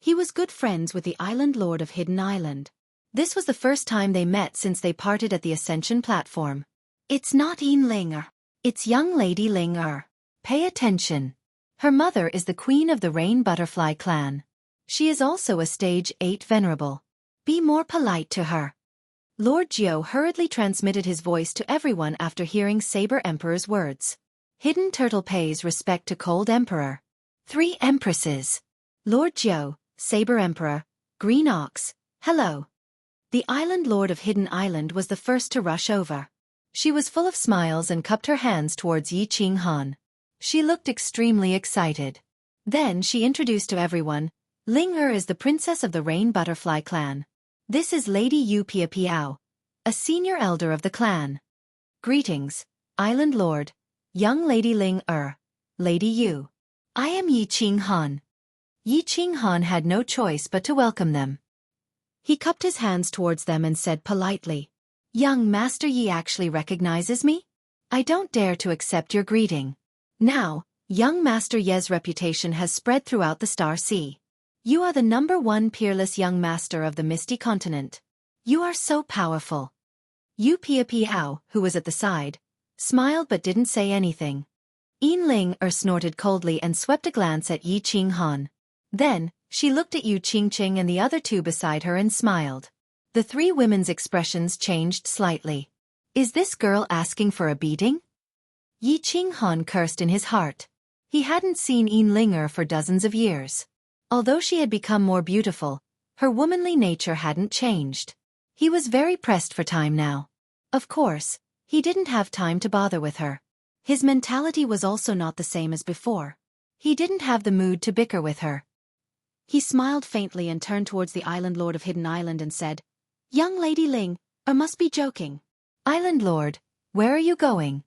He was good friends with the Island Lord of Hidden Island. This was the first time they met since they parted at the Ascension platform. It's not Linger. It's young Lady Linger. Pay attention. Her mother is the queen of the Rain Butterfly clan. She is also a stage 8 venerable. Be more polite to her. Lord Geo hurriedly transmitted his voice to everyone after hearing Saber Emperor's words. Hidden Turtle pays respect to Cold Emperor. 3 Empresses. Lord Geo, Saber Emperor, Green Ox, hello. The Island Lord of Hidden Island was the first to rush over. She was full of smiles and cupped her hands towards Yi Ching Han. She looked extremely excited. Then she introduced to everyone, Linger is the princess of the Rain Butterfly clan. This is Lady Yu Pia Piao, a senior elder of the clan. Greetings, Island Lord, young Lady Lady Yu. I am Yi Ching Han. Yi Ching Han had no choice but to welcome them. He cupped his hands towards them and said politely, Young Master Yi actually recognizes me? I don't dare to accept your greeting. Now, young Master Ye's reputation has spread throughout the Star Sea. You are the #1 peerless young master of the Misty Continent. You are so powerful. Yu Pia Piao, who was at the side, smiled but didn't say anything. Linger snorted coldly and swept a glance at Yi Ching Han. Then, she looked at Yu Qingqing and the other 2 beside her and smiled. The 3 women's expressions changed slightly. Is this girl asking for a beating? Yi Ching Han cursed in his heart. He hadn't seen Linger for dozens of years. Although she had become more beautiful, her womanly nature hadn't changed. He was very pressed for time now. Of course, he didn't have time to bother with her. His mentality was also not the same as before. He didn't have the mood to bicker with her. He smiled faintly and turned towards the Island Lord of Hidden Island and said, Young Lady must be joking. Island Lord, where are you going?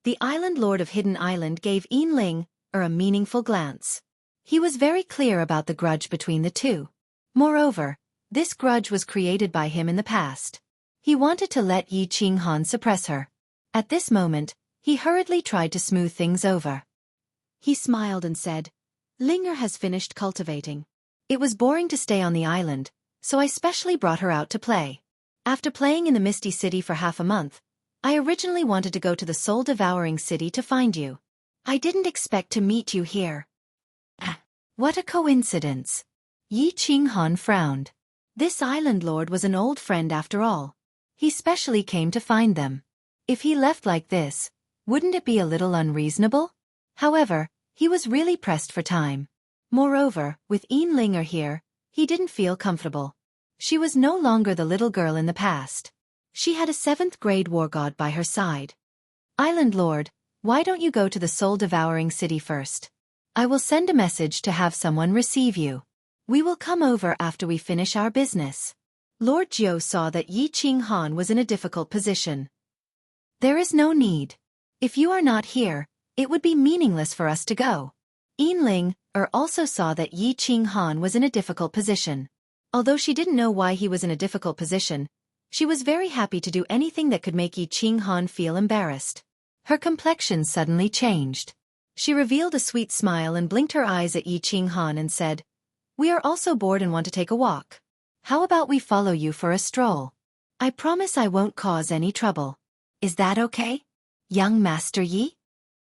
The Island Lord of Hidden Island gave Linger a meaningful glance. He was very clear about the grudge between the 2. Moreover, this grudge was created by him in the past. He wanted to let Yi Ching Han suppress her. At this moment, he hurriedly tried to smooth things over. He smiled and said, Linger has finished cultivating. It was boring to stay on the island, so I specially brought her out to play. After playing in the Misty City for half a month, I originally wanted to go to the soul-devouring city to find you. I didn't expect to meet you here. What a coincidence. Yi Ching Han frowned. This Island Lord was an old friend after all. He specially came to find them. If he left like this, wouldn't it be a little unreasonable? However, he was really pressed for time. Moreover, with Linger here, he didn't feel comfortable. She was no longer the little girl in the past. She had a 7th grade war god by her side. Island Lord, why don't you go to the soul-devouring city first? I will send a message to have someone receive you. We will come over after we finish our business. Lord Jiu saw that Yi Ching Han was in a difficult position. There is no need. If you are not here, it would be meaningless for us to go. Linger also saw that Yi Ching Han was in a difficult position. Although she didn't know why he was in a difficult position, she was very happy to do anything that could make Yi Ching Han feel embarrassed. Her complexion suddenly changed. She revealed a sweet smile and blinked her eyes at Yi Ching Han and said, We are also bored and want to take a walk. How about we follow you for a stroll? I promise I won't cause any trouble. Is that okay? Young Master Yi?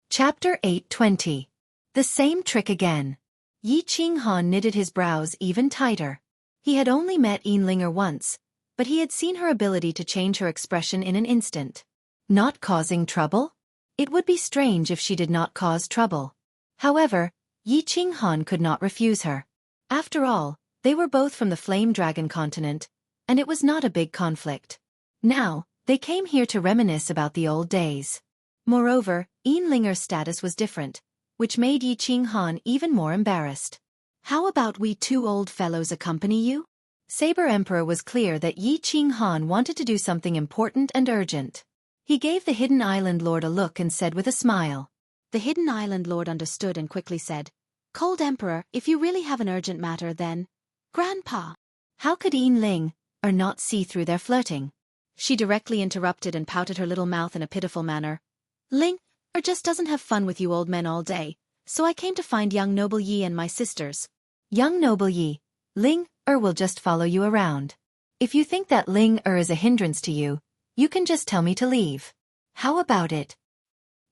Chapter 820. The same trick again. Yi Ching Han knitted his brows even tighter. He had only met Linger once, but he had seen her ability to change her expression in an instant. Not causing trouble? It would be strange if she did not cause trouble. However, Yi Ching Han could not refuse her. After all, they were both from the Flame Dragon continent, and it was not a big conflict. Now, they came here to reminisce about the old days. Moreover, Linger's status was different, which made Yi Ching Han even more embarrassed. How about we 2 old fellows accompany you? Saber Emperor was clear that Yi Ching Han wanted to do something important and urgent. He gave the Hidden Island Lord a look and said with a smile. The Hidden Island Lord understood and quickly said, Cold Emperor, if you really have an urgent matter then, Grandpa. How could Linger not see through their flirting? She directly interrupted and pouted her little mouth in a pitiful manner. Linger just doesn't have fun with you old men all day, so I came to find young Noble Yi and my sisters. Young Noble Yi, Ling-er will just follow you around. If you think that Ling-er is a hindrance to you, you can just tell me to leave. How about it?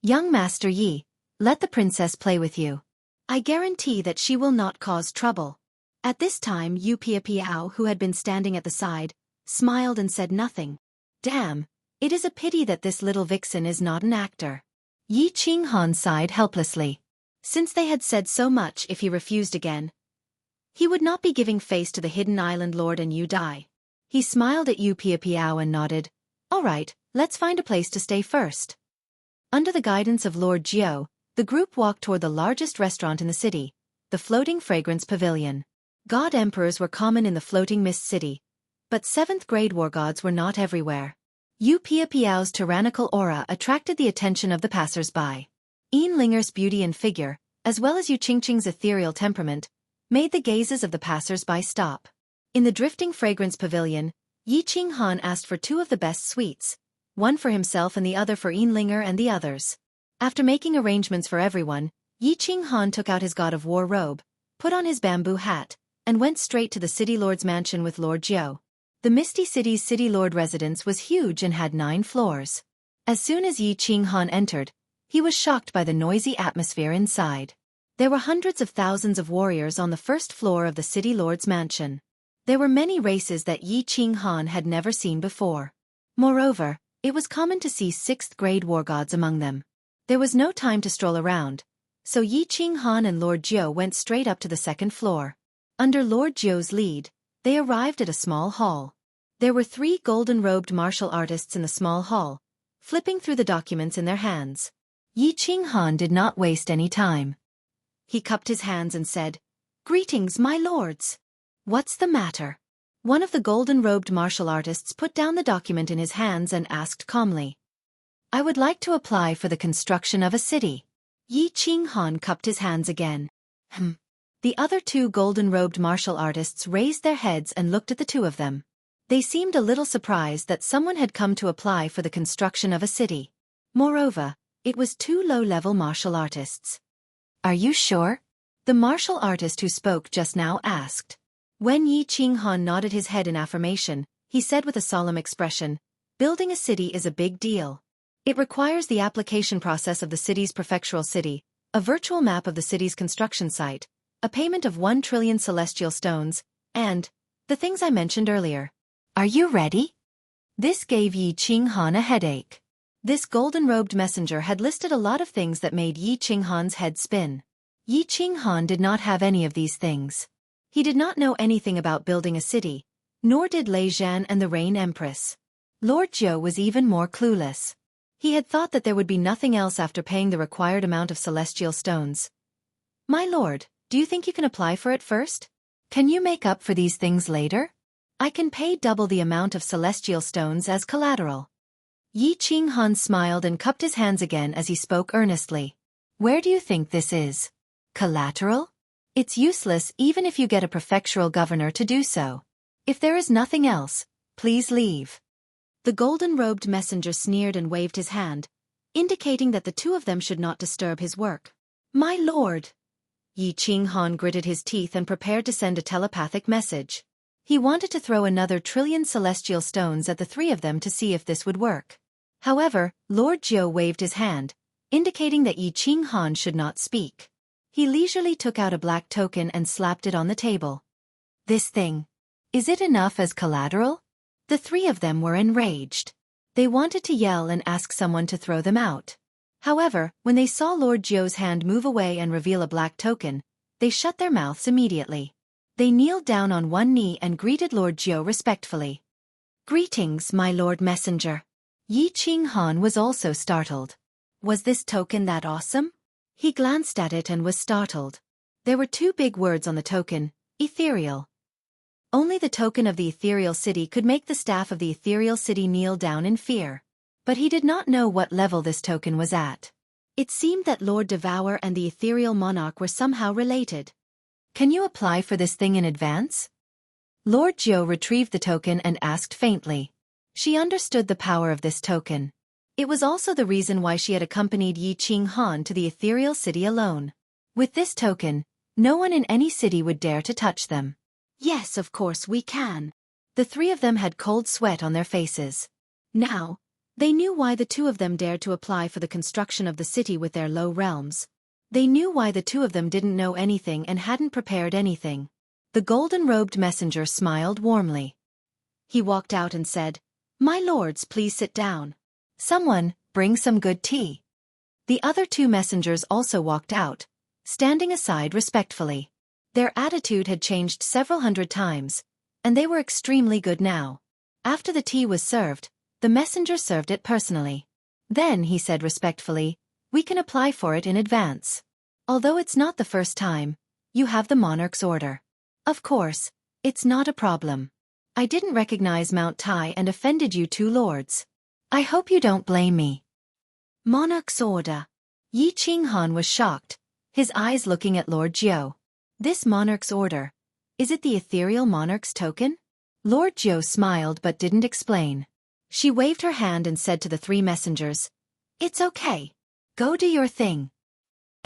Young Master Yi, let the princess play with you. I guarantee that she will not cause trouble. At this time Yu Piao, who had been standing at the side, smiled and said nothing. Damn, it is a pity that this little vixen is not an actor. Yi Qinghan sighed helplessly. Since they had said so much, if he refused again, he would not be giving face to the hidden island lord and Yu Dai. He smiled at Yu Piao and nodded. All right, let's find a place to stay first. Under the guidance of Lord Jiao, the group walked toward the largest restaurant in the city, the Floating Fragrance Pavilion. God Emperors were common in the Floating Mist City, but 7th-grade war gods were not everywhere. Yu Piao's tyrannical aura attracted the attention of the passers-by. Yin Linger's beauty and figure, as well as Yu Qingqing's ethereal temperament, made the gazes of the passers-by stop. In the Drifting Fragrance Pavilion, Yi Qinghan asked for 2 of the best suites, one for himself and the other for Yin Linger and the others. After making arrangements for everyone, Yi Qinghan took out his God of War robe, put on his bamboo hat, and went straight to the City Lord's mansion with Lord Jiao. The Misty City's City Lord residence was huge and had 9 floors. As soon as Yi Qinghan entered, he was shocked by the noisy atmosphere inside. There were hundreds of thousands of warriors on the first floor of the City Lord's mansion. There were many races that Yi Qinghan had never seen before. Moreover, it was common to see 6th-grade war gods among them. There was no time to stroll around, so Yi Qinghan and Lord Jiao went straight up to the 2nd floor. Under Lord Jiao's lead, they arrived at a small hall. There were 3 golden-robed martial artists in the small hall, flipping through the documents in their hands. Yi Qinghan did not waste any time. He cupped his hands and said, "Greetings, my lords." "What's the matter?" One of the golden-robed martial artists put down the document in his hands and asked calmly. "I would like to apply for the construction of a city." Yi Qinghan cupped his hands again. The other 2 golden-robed martial artists raised their heads and looked at the 2 of them. They seemed a little surprised that someone had come to apply for the construction of a city. Moreover, it was 2 low-level martial artists. "Are you sure?" the martial artist who spoke just now asked. When Yi Qinghan nodded his head in affirmation, he said with a solemn expression, "Building a city is a big deal. It requires the application process of the city's prefectural city, a virtual map of the city's construction site, a payment of 1 trillion celestial stones, and the things I mentioned earlier. Are you ready?" This gave Yi Qinghan a headache. This golden-robed messenger had listed a lot of things that made Yi Qinghan's head spin. Yi Qinghan did not have any of these things. He did not know anything about building a city, nor did Lei Zhan and the Rain Empress. Lord Jiao was even more clueless. He had thought that there would be nothing else after paying the required amount of celestial stones. "My lord, do you think you can apply for it first? Can you make up for these things later? I can pay double the amount of celestial stones as collateral." Yi Qinghan smiled and cupped his hands again as he spoke earnestly. "Where do you think this is? Collateral? It's useless even if you get a prefectural governor to do so. If there is nothing else, please leave." The golden-robed messenger sneered and waved his hand, indicating that the 2 of them should not disturb his work. "My lord!" Yi Qinghan gritted his teeth and prepared to send a telepathic message. He wanted to throw another trillion celestial stones at the 3 of them to see if this would work. However, Lord Jiao waved his hand, indicating that Yi Qinghan should not speak. He leisurely took out a black token and slapped it on the table. "This thing. Is it enough as collateral?" The 3 of them were enraged. They wanted to yell and ask someone to throw them out. However, when they saw Lord Jiao's hand move away and reveal a black token, they shut their mouths immediately. They kneeled down on one knee and greeted Lord Jiao respectfully. "Greetings, my lord messenger." Yi Qinghan was also startled. Was this token that awesome? He glanced at it and was startled. There were 2 big words on the token, ethereal. Only the token of the ethereal city could make the staff of the ethereal city kneel down in fear. But he did not know what level this token was at. It seemed that Lord Devour and the ethereal monarch were somehow related. "Can you apply for this thing in advance?" Lord Jiao retrieved the token and asked faintly. She understood the power of this token. It was also the reason why she had accompanied Yi Qinghan to the ethereal city alone. With this token, no one in any city would dare to touch them. Yes, of course we can. The three of them had cold sweat on their faces. Now, they knew why the two of them dared to apply for the construction of the city with their low realms. They knew why the two of them didn't know anything and hadn't prepared anything. The golden-robed messenger smiled warmly. He walked out and said, "My lords, please sit down. Someone, bring some good tea." The other two messengers also walked out, standing aside respectfully. Their attitude had changed several hundred times, and they were extremely good now. After the tea was served, the messenger served it personally. Then he said respectfully, "We can apply for it in advance. Although it's not the first time, you have the monarch's order. Of course, it's not a problem. I didn't recognize Mount Tai and offended you two lords. I hope you don't blame me." Monarch's order. Yi Qinghan was shocked, his eyes looking at Lord Jiu. This monarch's order. Is it the ethereal monarch's token? Lord Jiu smiled but didn't explain. She waved her hand and said to the three messengers, "It's okay. Go do your thing."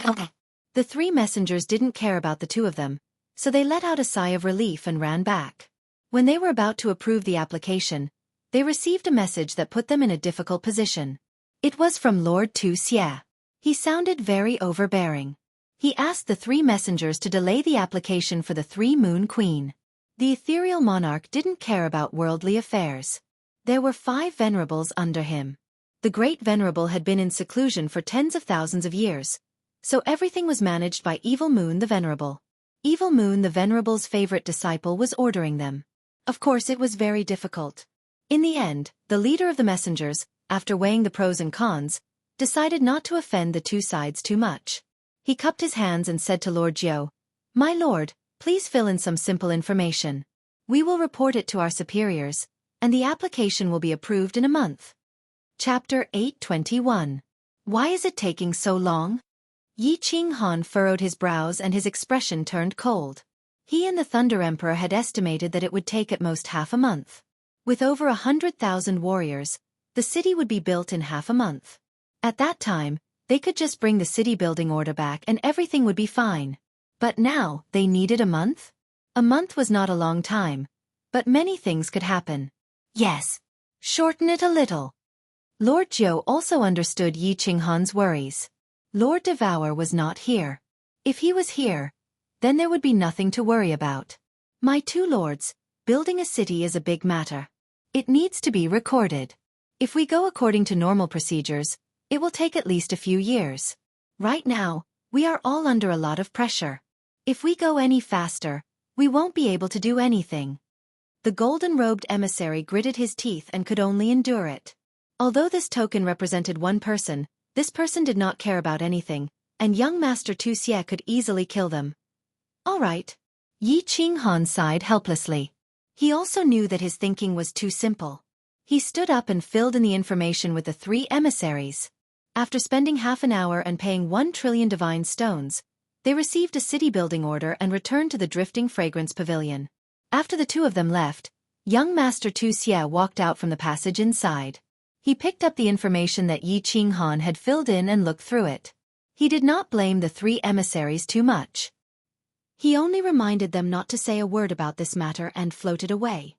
Okay. The three messengers didn't care about the two of them, so they let out a sigh of relief and ran back. When they were about to approve the application, they received a message that put them in a difficult position. It was from Lord Tu Xie. He sounded very overbearing. He asked the three messengers to delay the application for the Three-Moon Queen. The ethereal monarch didn't care about worldly affairs. There were 5 venerables under him. The great venerable had been in seclusion for tens of thousands of years, so everything was managed by Evil Moon the Venerable. Evil Moon the Venerable's favorite disciple was ordering them. Of course it was very difficult. In the end, the leader of the messengers, after weighing the pros and cons, decided not to offend the two sides too much. He cupped his hands and said to Lord Jiu, "My lord, please fill in some simple information. We will report it to our superiors, and the application will be approved in a month." Chapter 821. Why is it taking so long? Yi Qinghan furrowed his brows and his expression turned cold. He and the Thunder Emperor had estimated that it would take at most half a month. With over 100,000 warriors, the city would be built in half a month. At that time, they could just bring the city building order back and everything would be fine. But now, they needed a month? A month was not a long time, but many things could happen. Yes. Shorten it a little. Lord Jiu also understood Yi Qinghan's worries. Lord Devour was not here. If he was here, then there would be nothing to worry about. "My two lords, building a city is a big matter. It needs to be recorded. If we go according to normal procedures, it will take at least a few years. Right now, we are all under a lot of pressure. If we go any faster, we won't be able to do anything." The golden-robed emissary gritted his teeth and could only endure it. Although this token represented one person, this person did not care about anything, and young Master Tu Xie could easily kill them. "All right." Yi Qinghan sighed helplessly. He also knew that his thinking was too simple. He stood up and filled in the information with the 3 emissaries. After spending half an hour and paying 1 trillion divine stones, they received a city-building order and returned to the Drifting Fragrance Pavilion. After the two of them left, young Master Tu Xie walked out from the passage inside. He picked up the information that Yi Qinghan had filled in and looked through it. He did not blame the 3 emissaries too much. He only reminded them not to say a word about this matter and floated away.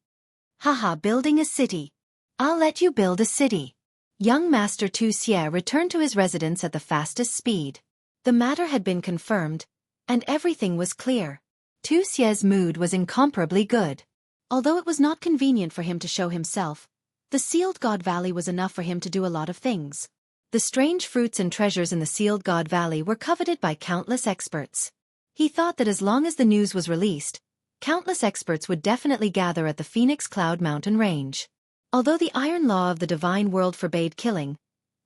"Haha, building a city. I'll let you build a city." Young Master Tu Xie returned to his residence at the fastest speed. The matter had been confirmed, and everything was clear. Tu Xie's mood was incomparably good. Although it was not convenient for him to show himself, the Sealed God Valley was enough for him to do a lot of things. The strange fruits and treasures in the Sealed God Valley were coveted by countless experts. He thought that as long as the news was released, countless experts would definitely gather at the Phoenix Cloud Mountain Range. Although the iron law of the divine world forbade killing,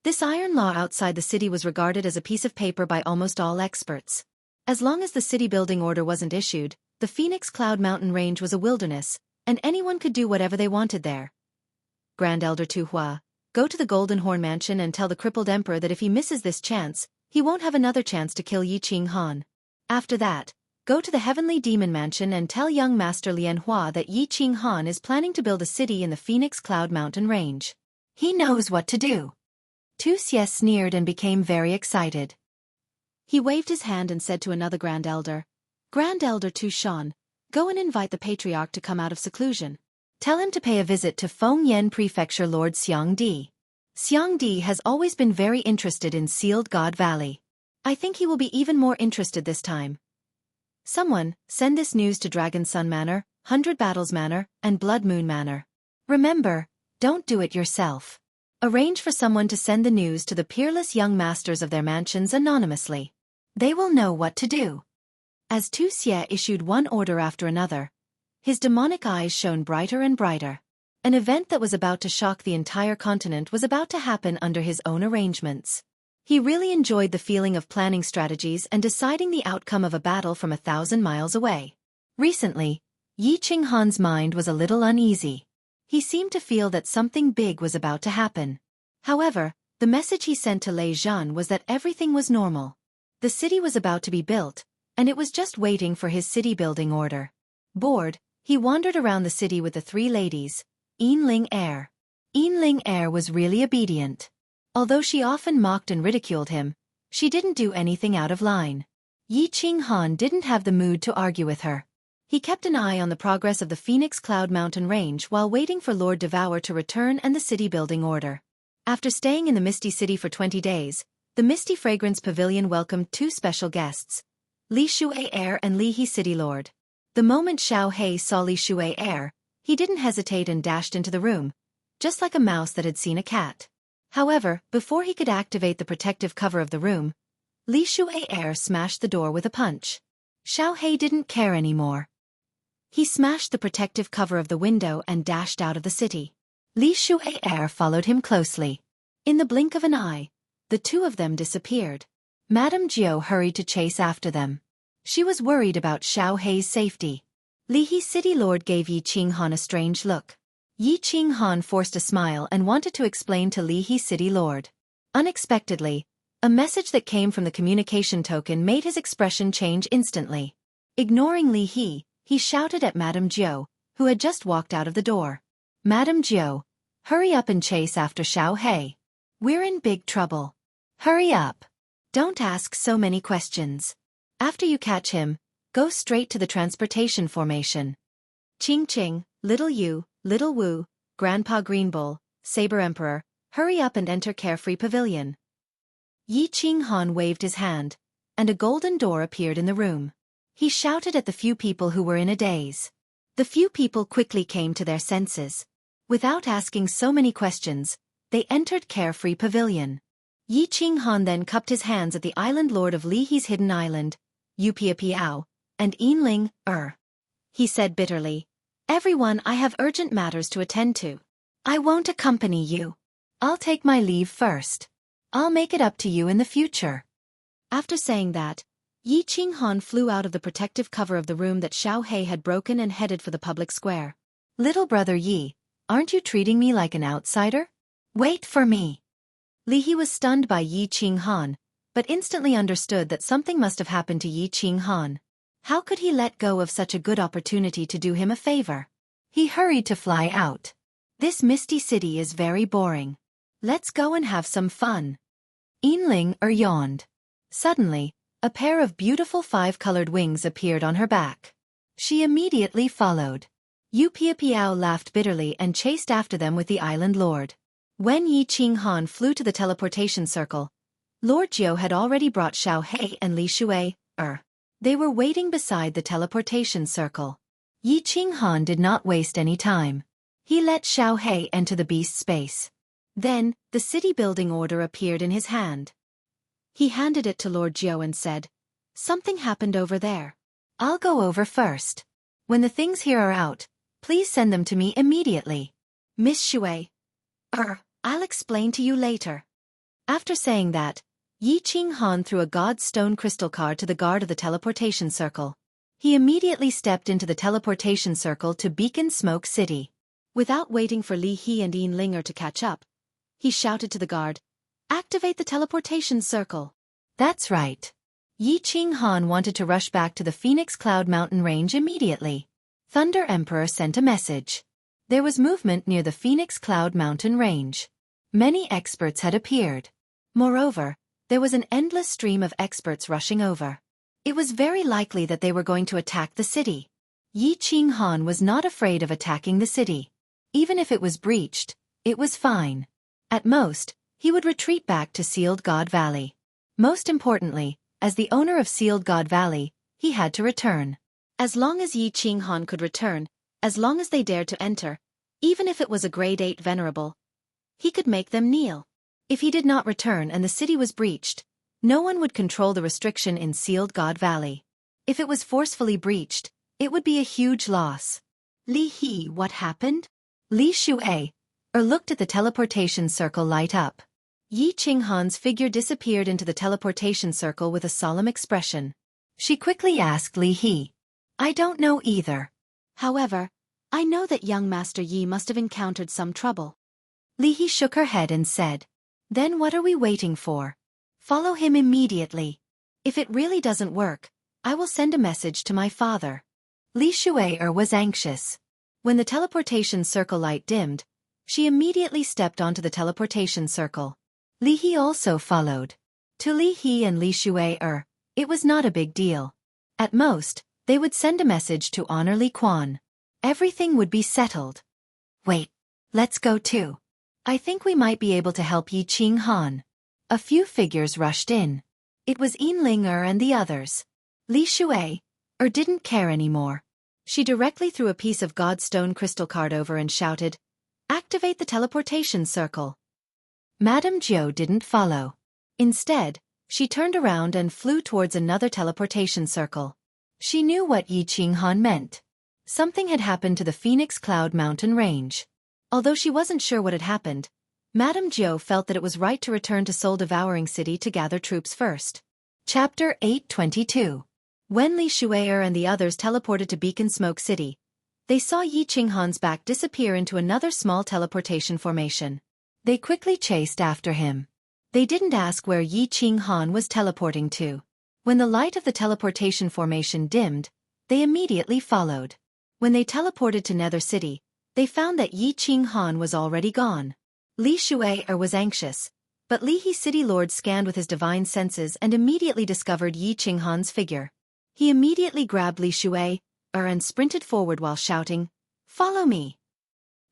this iron law outside the city was regarded as a piece of paper by almost all experts. As long as the city building order wasn't issued, the Phoenix Cloud Mountain Range was a wilderness, and anyone could do whatever they wanted there. Grand Elder Tu Hua, go to the Golden Horn Mansion and tell the crippled emperor that if he misses this chance, he won't have another chance to kill Yi Qinghan. After that, go to the Heavenly Demon Mansion and tell young Master Lian Hua that Yi Qinghan is planning to build a city in the Phoenix Cloud Mountain Range. He knows what to do. Tu Xie sneered and became very excited. He waved his hand and said to another Grand Elder, "Grand Elder Tu Shan, Go and invite the patriarch to come out of seclusion. Tell him to pay a visit to Fengyan Prefecture Lord Xiangdi. Xiangdi has always been very interested in Sealed God Valley. I think he will be even more interested this time. Someone, send this news to Dragon Sun Manor, 100 Battles Manor, and Blood Moon Manor. Remember, don't do it yourself. Arrange for someone to send the news to the peerless young masters of their mansions anonymously. They will know what to do. As Tu Xie issued one order after another, his demonic eyes shone brighter and brighter. An event that was about to shock the entire continent was about to happen under his own arrangements. He really enjoyed the feeling of planning strategies and deciding the outcome of a battle from 1,000 miles away. Recently, Yi Qinghan's mind was a little uneasy. He seemed to feel that something big was about to happen. However, the message he sent to Lei Zhan was that everything was normal. The city was about to be built, and it was just waiting for his city-building order. Bored, he wandered around the city with the three ladies, Enling Heir. Enling Heir was really obedient. Although she often mocked and ridiculed him, she didn't do anything out of line. Yi Qinghan didn't have the mood to argue with her. He kept an eye on the progress of the Phoenix Cloud Mountain Range while waiting for Lord Devour to return and the city-building order. After staying in the Misty City for 20 days, the Misty Fragrance Pavilion welcomed two special guests, Li Shui Heir and Li He City Lord. The moment Xiao He saw Li Shui Heir, he didn't hesitate and dashed into the room, just like a mouse that had seen a cat. However, before he could activate the protective cover of the room, Li Shui Heir smashed the door with a punch. Xiao He didn't care anymore. He smashed the protective cover of the window and dashed out of the city. Li Shui Heir followed him closely. In the blink of an eye, the two of them disappeared. Madame Jiu hurried to chase after them. She was worried about Xiao Hei's safety. Li He City Lord gave Yi Qinghan a strange look. Yi Qinghan forced a smile and wanted to explain to Li He City Lord. Unexpectedly, a message that came from the communication token made his expression change instantly. Ignoring Li He, he shouted at Madame Jiu, who had just walked out of the door. Madame Jiu, hurry up and chase after Xiao He. We're in big trouble. Hurry up. Don't ask so many questions. After you catch him, go straight to the transportation formation. Ching Ching, Little Yu, Little Wu, Grandpa Greenbull, Saber Emperor, hurry up and enter Carefree Pavilion. Yi Qinghan waved his hand, and a golden door appeared in the room. He shouted at the few people who were in a daze. The few people quickly came to their senses. Without asking so many questions, they entered Carefree Pavilion. Yi Qinghan then cupped his hands at the island lord of Li He's hidden island, Yu Pia Piao, and Enling, He said bitterly, "Everyone, I have urgent matters to attend to. I won't accompany you. I'll take my leave first. I'll make it up to you in the future." After saying that, Yi Qinghan flew out of the protective cover of the room that Xiao He had broken and headed for the public square. "Little brother Yi, aren't you treating me like an outsider? Wait for me." Li He was stunned by Yi Qinghan, but instantly understood that something must have happened to Yi Qinghan. How could he let go of such a good opportunity to do him a favor? He hurried to fly out. "This misty city is very boring. Let's go and have some fun." Enling yawned. Suddenly, a pair of beautiful five-colored wings appeared on her back. She immediately followed. Yu Pia Piao laughed bitterly and chased after them with the island lord. When Yi Qinghan flew to the teleportation circle, Lord Jiu had already brought Xiao He and Li Shui, They were waiting beside the teleportation circle. Yi Qinghan did not waste any time. He let Xiao He enter the beast space. Then, the city-building order appeared in his hand. He handed it to Lord Jiu and said, "Something happened over there. I'll go over first. When the things here are out, please send them to me immediately. Miss Shui. I'll explain to you later." After saying that, Yi Qinghan threw a god stone crystal card to the guard of the teleportation circle. He immediately stepped into the teleportation circle to Beacon Smoke City. Without waiting for Li He and Enlinger to catch up, he shouted to the guard, "Activate the teleportation circle." That's right. Yi Qinghan wanted to rush back to the Phoenix Cloud Mountain Range immediately. Thunder Emperor sent a message. There was movement near the Phoenix Cloud Mountain Range. Many experts had appeared. Moreover, there was an endless stream of experts rushing over. It was very likely that they were going to attack the city. Yi Qinghan was not afraid of attacking the city. Even if it was breached, it was fine. At most, he would retreat back to Sealed God Valley. Most importantly, as the owner of Sealed God Valley, he had to return. As long as Yi Qinghan could return, as long as they dared to enter, even if it was a grade 8 venerable, he could make them kneel. If he did not return and the city was breached, no one would control the restriction in Sealed God Valley. If it was forcefully breached, it would be a huge loss. Li He, what happened? Li Shuai looked at the teleportation circle light up. Yi Qinghan's figure disappeared into the teleportation circle with a solemn expression. She quickly asked Li He, I don't know either. However, I know that young Master Yi must have encountered some trouble. Li He shook her head and said, Then what are we waiting for? Follow him immediately. If it really doesn't work, I will send a message to my father. Li Shuai was anxious. When the teleportation circle light dimmed, she immediately stepped onto the teleportation circle. Li He also followed. To Li He and Li Shuai it was not a big deal. At most, they would send a message to honor Li Quan. Everything would be settled. Wait, let's go too. I think we might be able to help Yi Qinghan. A few figures rushed in. It was Yinling and the others. Li Shuai didn't care anymore. She directly threw a piece of Godstone crystal card over and shouted, Activate the teleportation circle. Madame Jiu didn't follow. Instead, she turned around and flew towards another teleportation circle. She knew what Yi Qinghan meant. Something had happened to the Phoenix Cloud Mountain Range. Although she wasn't sure what had happened, Madame Jiu felt that it was right to return to Soul Devouring City to gather troops first. Chapter 822. When Li Shuai and the others teleported to Beacon Smoke City, they saw Yi Qinghan's back disappear into another small teleportation formation. They quickly chased after him. They didn't ask where Yi Qinghan was teleporting to. When the light of the teleportation formation dimmed, they immediately followed. When they teleported to Nether City, they found that Yi Qinghan was already gone. Li Shuai was anxious, but Li He City Lord scanned with his divine senses and immediately discovered Yi Qinghan's figure. He immediately grabbed Li Shuai and sprinted forward while shouting, Follow me!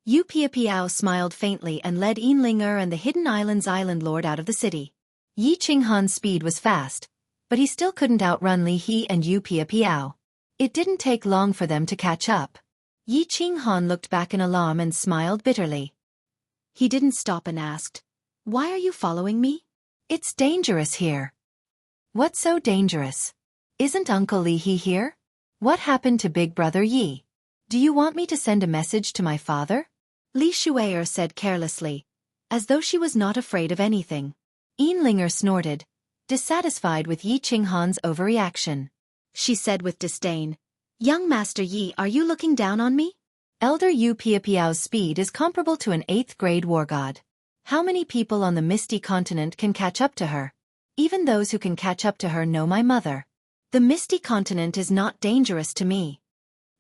Yu Piapiao smiled faintly and led Yinling and the Hidden Islands Island Lord out of the city. Yi Qinghan's speed was fast, but he still couldn't outrun Li He and Yu Piapiao. It didn't take long for them to catch up. Yi Qinghan looked back in alarm and smiled bitterly. He didn't stop and asked, Why are you following me? It's dangerous here. What's so dangerous? Isn't Uncle Li He here? What happened to Big Brother Yi? Do you want me to send a message to my father? Li Shuai said carelessly, as though she was not afraid of anything. Yinling snorted, dissatisfied with Yi Qinghan's overreaction. She said with disdain, Young Master Yi, are you looking down on me? Elder Yu Piapiao's speed is comparable to an 8th grade war god. How many people on the Misty Continent can catch up to her? Even those who can catch up to her know my mother. The Misty Continent is not dangerous to me.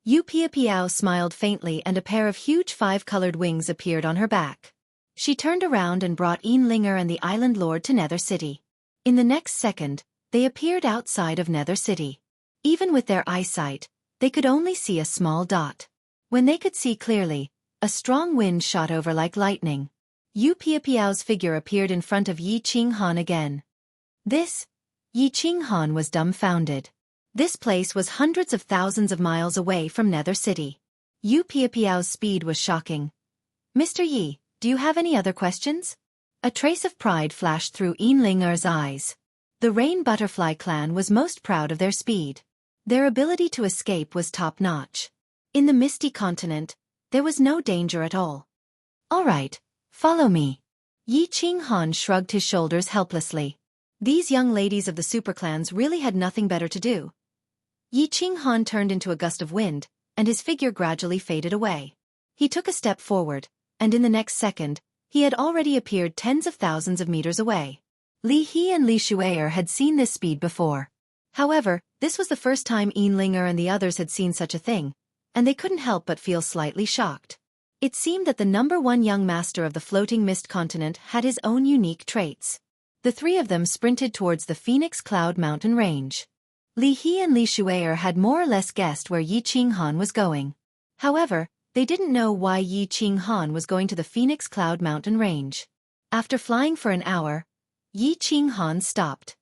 Yu Piapiao smiled faintly and a pair of huge 5-colored wings appeared on her back. She turned around and brought Yinling and the Island Lord to Nether City. In the next second, they appeared outside of Nether City. Even with their eyesight, they could only see a small dot. When they could see clearly, a strong wind shot over like lightning. Yu Piapiao's figure appeared in front of Yi Qinghan again. Yi Qinghan was dumbfounded. This place was hundreds of thousands of miles away from Nether City. Yu Piapiao's speed was shocking. Mr. Yi, do you have any other questions? A trace of pride flashed through Yinling's eyes. The Rain Butterfly clan was most proud of their speed. Their ability to escape was top-notch. In the Misty Continent, there was no danger at all. All right, follow me. Yi Qinghan shrugged his shoulders helplessly. These young ladies of the superclans really had nothing better to do. Yi Qinghan turned into a gust of wind, and his figure gradually faded away. He took a step forward, and in the next second, he had already appeared tens of thousands of meters away. Li He and Li Shuai had seen this speed before. However, this was the first time Yinling and the others had seen such a thing, and they couldn't help but feel slightly shocked. It seemed that the #1 young master of the floating mist continent had his own unique traits. The three of them sprinted towards the Phoenix Cloud Mountain Range. Li He and Li Shu'er had more or less guessed where Yi Qinghan was going. However, they didn't know why Yi Qinghan was going to the Phoenix Cloud Mountain Range. After flying for an hour, Yi Qinghan stopped.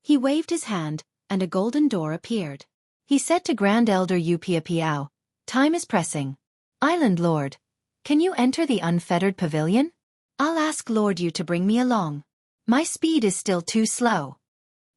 He waved his hand, and a golden door appeared. He said to Grand Elder Yu Piao, "Time is pressing. Island Lord, can you enter the unfettered pavilion? I'll ask Lord Yu to bring me along. My speed is still too slow."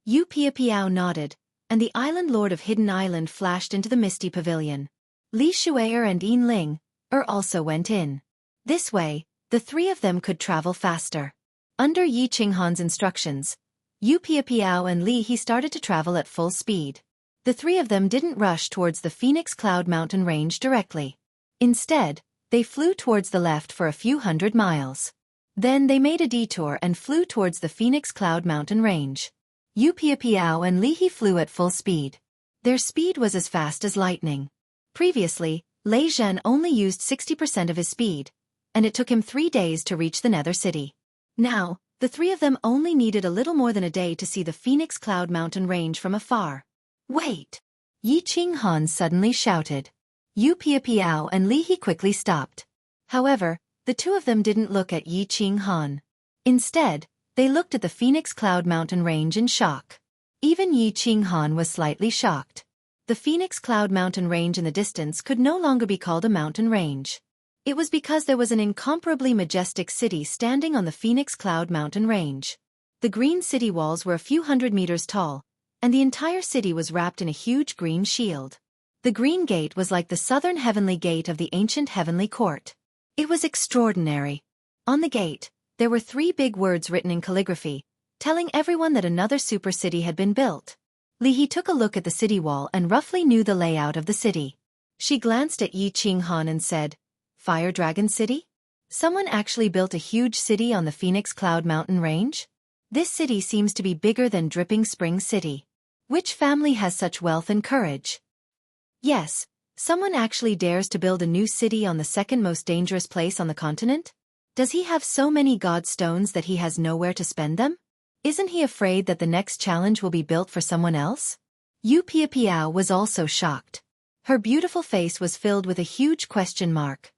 Yu Piao nodded, and the Island Lord of Hidden Island flashed into the misty pavilion. Li Shu'er and Yin Ling also went in. This way, the three of them could travel faster. Under Yi Qinghan's instructions, Yu Piao and Li He started to travel at full speed. The three of them didn't rush towards the Phoenix Cloud Mountain Range directly. Instead, they flew towards the left for a few hundred miles. Then they made a detour and flew towards the Phoenix Cloud Mountain Range. Yu Piao and Li He flew at full speed. Their speed was as fast as lightning. Previously, Lei Zhen only used 60% of his speed, and it took him 3 days to reach the Nether City. Now, the three of them only needed a little more than a day to see the Phoenix Cloud Mountain Range from afar. "Wait!" Yi Qinghan suddenly shouted. Yu Piao and Li He quickly stopped. However, the two of them didn't look at Yi Qinghan. Instead, they looked at the Phoenix Cloud Mountain Range in shock. Even Yi Qinghan was slightly shocked. The Phoenix Cloud Mountain Range in the distance could no longer be called a mountain range. It was because there was an incomparably majestic city standing on the Phoenix Cloud Mountain Range. The green city walls were a few hundred meters tall, and the entire city was wrapped in a huge green shield. The green gate was like the southern heavenly gate of the ancient heavenly court. It was extraordinary. On the gate, there were 3 big words written in calligraphy, telling everyone that another super city had been built. Li He took a look at the city wall and roughly knew the layout of the city. She glanced at Yi Qinghan and said, "Fire Dragon City? Someone actually built a huge city on the Phoenix Cloud Mountain Range? This city seems to be bigger than Dripping Spring City. Which family has such wealth and courage?" Yes, someone actually dares to build a new city on the second most dangerous place on the continent? Does he have so many god stones that he has nowhere to spend them? Isn't he afraid that the next challenge will be built for someone else? Yu Piao was also shocked. Her beautiful face was filled with a huge question mark.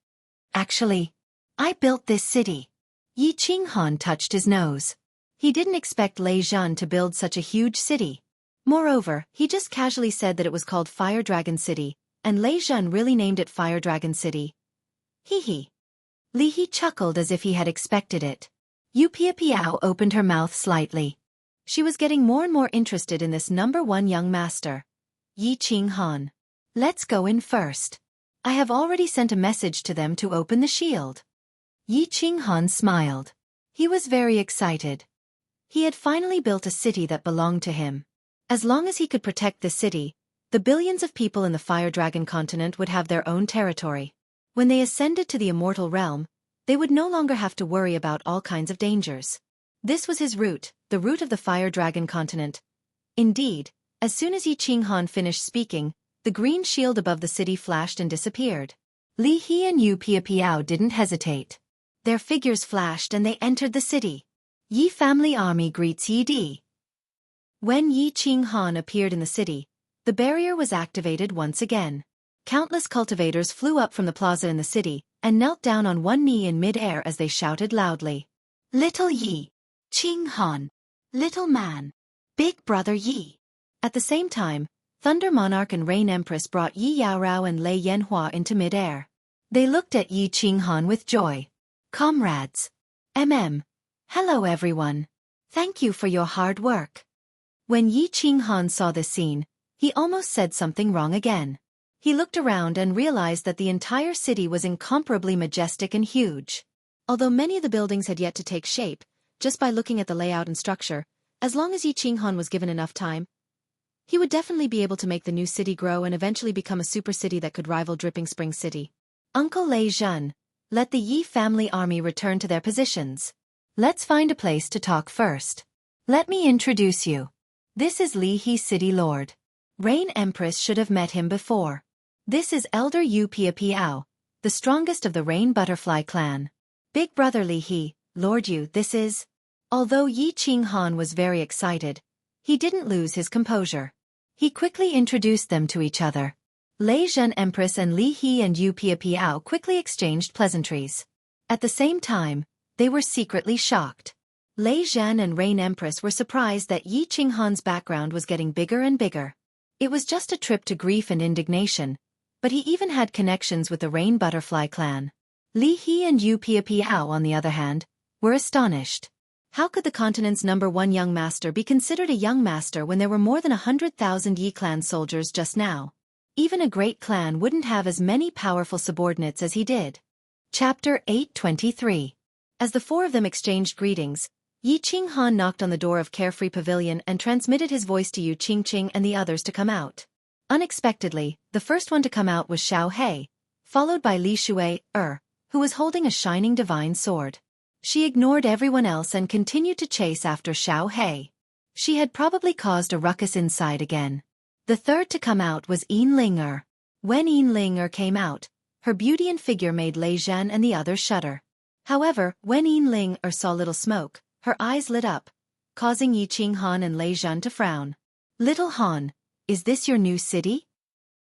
"Actually, I built this city." Yi Qinghan touched his nose. He didn't expect Lei Zhen to build such a huge city. Moreover, he just casually said that it was called Fire Dragon City, and Lei Zhen really named it Fire Dragon City. Hee. Li He chuckled as if he had expected it. Yu Piao opened her mouth slightly. She was getting more and more interested in this #1 young master, Yi Qinghan. "Let's go in first. I have already sent a message to them to open the shield." Yi Qinghan smiled. He was very excited. He had finally built a city that belonged to him. As long as he could protect the city, the billions of people in the Fire Dragon continent would have their own territory. When they ascended to the immortal realm, they would no longer have to worry about all kinds of dangers. This was his route, the route of the Fire Dragon continent. Indeed, as soon as Yi Qinghan finished speaking, the green shield above the city flashed and disappeared. Li He and Yu Piao didn't hesitate. Their figures flashed and they entered the city. Yi family army greets Yi Di. When Yi Qinghan appeared in the city, the barrier was activated once again. Countless cultivators flew up from the plaza in the city and knelt down on one knee in mid-air as they shouted loudly. "Little Yi Qinghan, little man, big brother Yi." At the same time, Thunder Monarch and Rain Empress brought Yi Yaorao and Lei Yanhua into mid-air. They looked at Yi Qinghan with joy. "Comrades. Hello everyone. Thank you for your hard work." When Yi Qinghan saw this scene, he almost said something wrong again. He looked around and realized that the entire city was incomparably majestic and huge. Although many of the buildings had yet to take shape, just by looking at the layout and structure, as long as Yi Qinghan was given enough time, he would definitely be able to make the new city grow and eventually become a super city that could rival Dripping Spring City. Uncle Lei Zhen, let the Yi family army return to their positions. Let's find a place to talk first. Let me introduce you. This is Li He City Lord. Rain Empress should have met him before. This is Elder Yu Piao, the strongest of the Rain Butterfly clan. Big brother Li He, Lord Yu, this is... Although Yi Qinghan was very excited, he didn't lose his composure. He quickly introduced them to each other. Lei Zhen Empress and Li He and Yu Pia Piao quickly exchanged pleasantries. At the same time, they were secretly shocked. Lei Zhen and Rain Empress were surprised that Yi Qinghan's background was getting bigger and bigger. It was just a trip to grief and indignation, but he even had connections with the Rain Butterfly clan. Li He and Yu Pia Piao, on the other hand, were astonished. How could the continent's #1 young master be considered a young master when there were more than 100,000 Yi clan soldiers just now? Even a great clan wouldn't have as many powerful subordinates as he did. Chapter 823. As the four of them exchanged greetings, Yi Qinghan knocked on the door of Carefree Pavilion and transmitted his voice to Yu Qingqing and the others to come out. Unexpectedly, the first one to come out was Xiao He, followed by Li Shui, who was holding a shining divine sword. She ignored everyone else and continued to chase after Xiao He. She had probably caused a ruckus inside again. The third to come out was Yin. When Yin came out, her beauty and figure made Lei Zhen and the others shudder. However, when Yin saw little smoke, her eyes lit up, causing Yi Qinghan and Lei Zhen to frown. "Little Han, is this your new city?"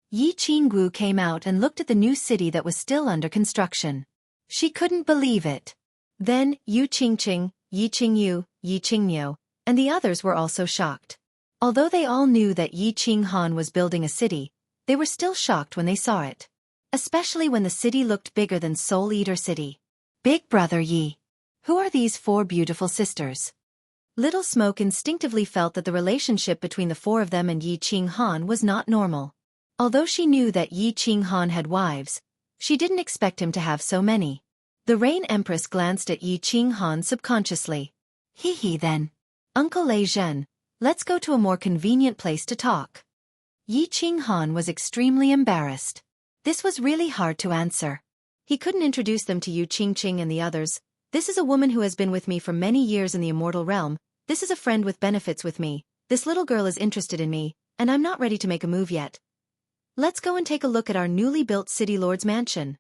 Yi Qinggu came out and looked at the new city that was still under construction. She couldn't believe it. Then, Yu Qingqing, Yi Qingyu, Yi Qingmiu, and the others were also shocked. Although they all knew that Yi Qinghan was building a city, they were still shocked when they saw it. Especially when the city looked bigger than Soul Eater City. Big Brother Yi. Who are these four beautiful sisters? Little Smoke instinctively felt that the relationship between the four of them and Yi Qinghan was not normal. Although she knew that Yi Qinghan had wives, she didn't expect him to have so many. The Rain Empress glanced at Yi Qinghan subconsciously. Hee then. Uncle Lei Zhen, let's go to a more convenient place to talk. Yi Qinghan was extremely embarrassed. This was really hard to answer. He couldn't introduce them to Yu Qingqing and the others. This is a woman who has been with me for many years in the immortal realm. This is a friend with benefits with me. This little girl is interested in me, and I'm not ready to make a move yet. Let's go and take a look at our newly built City Lord's mansion.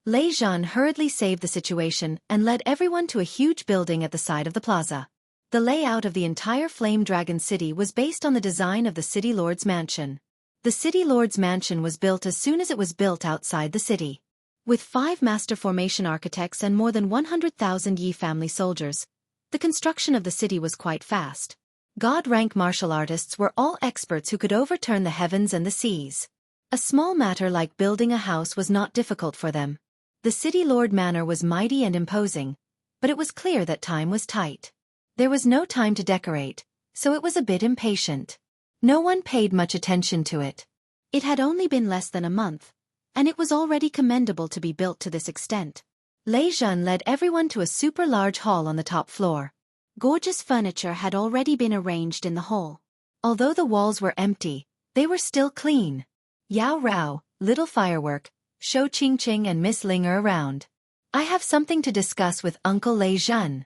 Lei Zhen hurriedly saved the situation and led everyone to a huge building at the side of the plaza. The layout of the entire Flame Dragon City was based on the design of the City Lord's mansion. The City Lord's mansion was built as soon as it was built outside the city. With 5 master formation architects and more than 100,000 Yi family soldiers, the construction of the city was quite fast. God-rank martial artists were all experts who could overturn the heavens and the seas. A small matter like building a house was not difficult for them. The City Lord Manor was mighty and imposing, but it was clear that time was tight. There was no time to decorate, so it was a bit impatient. No one paid much attention to it. It had only been less than a month, and it was already commendable to be built to this extent. Lei Zhen led everyone to a super large hall on the top floor. Gorgeous furniture had already been arranged in the hall. Although the walls were empty, they were still clean. Yao Rao, Little Firework, Shou Qingqing and Miss Ling are around. I have something to discuss with Uncle Lei Zhen.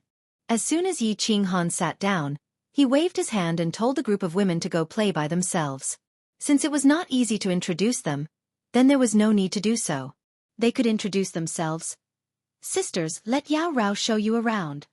As soon as Yi Qinghan sat down, he waved his hand and told the group of women to go play by themselves. Since it was not easy to introduce them, then there was no need to do so. They could introduce themselves. Sisters, let Yao Rao show you around.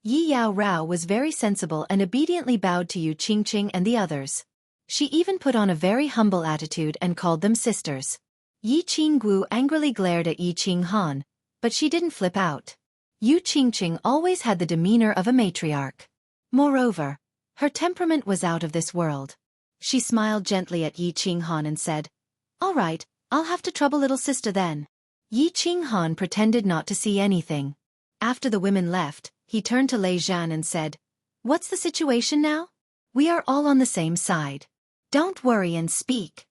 Yi Yao Rao was very sensible and obediently bowed to Yu Qingqing and the others. She even put on a very humble attitude and called them sisters. Yi Qinggu angrily glared at Yi Qinghan, but she didn't flip out. Yu Qingqing always had the demeanor of a matriarch. Moreover, her temperament was out of this world. She smiled gently at Yi Qinghan and said, "All right, I'll have to trouble little sister then." Yi Qinghan pretended not to see anything. After the women left, he turned to Lei Zhen and said, "What's the situation now? We are all on the same side. Don't worry and speak.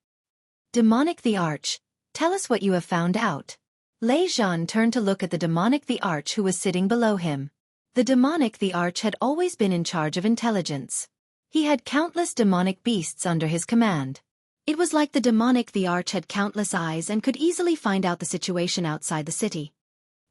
Demonic the Arch, tell us what you have found out." Lei Zhen turned to look at the Demonic the Arch who was sitting below him. The Demonic the Arch had always been in charge of intelligence. He had countless demonic beasts under his command. It was like the Demonic the Arch had countless eyes and could easily find out the situation outside the city.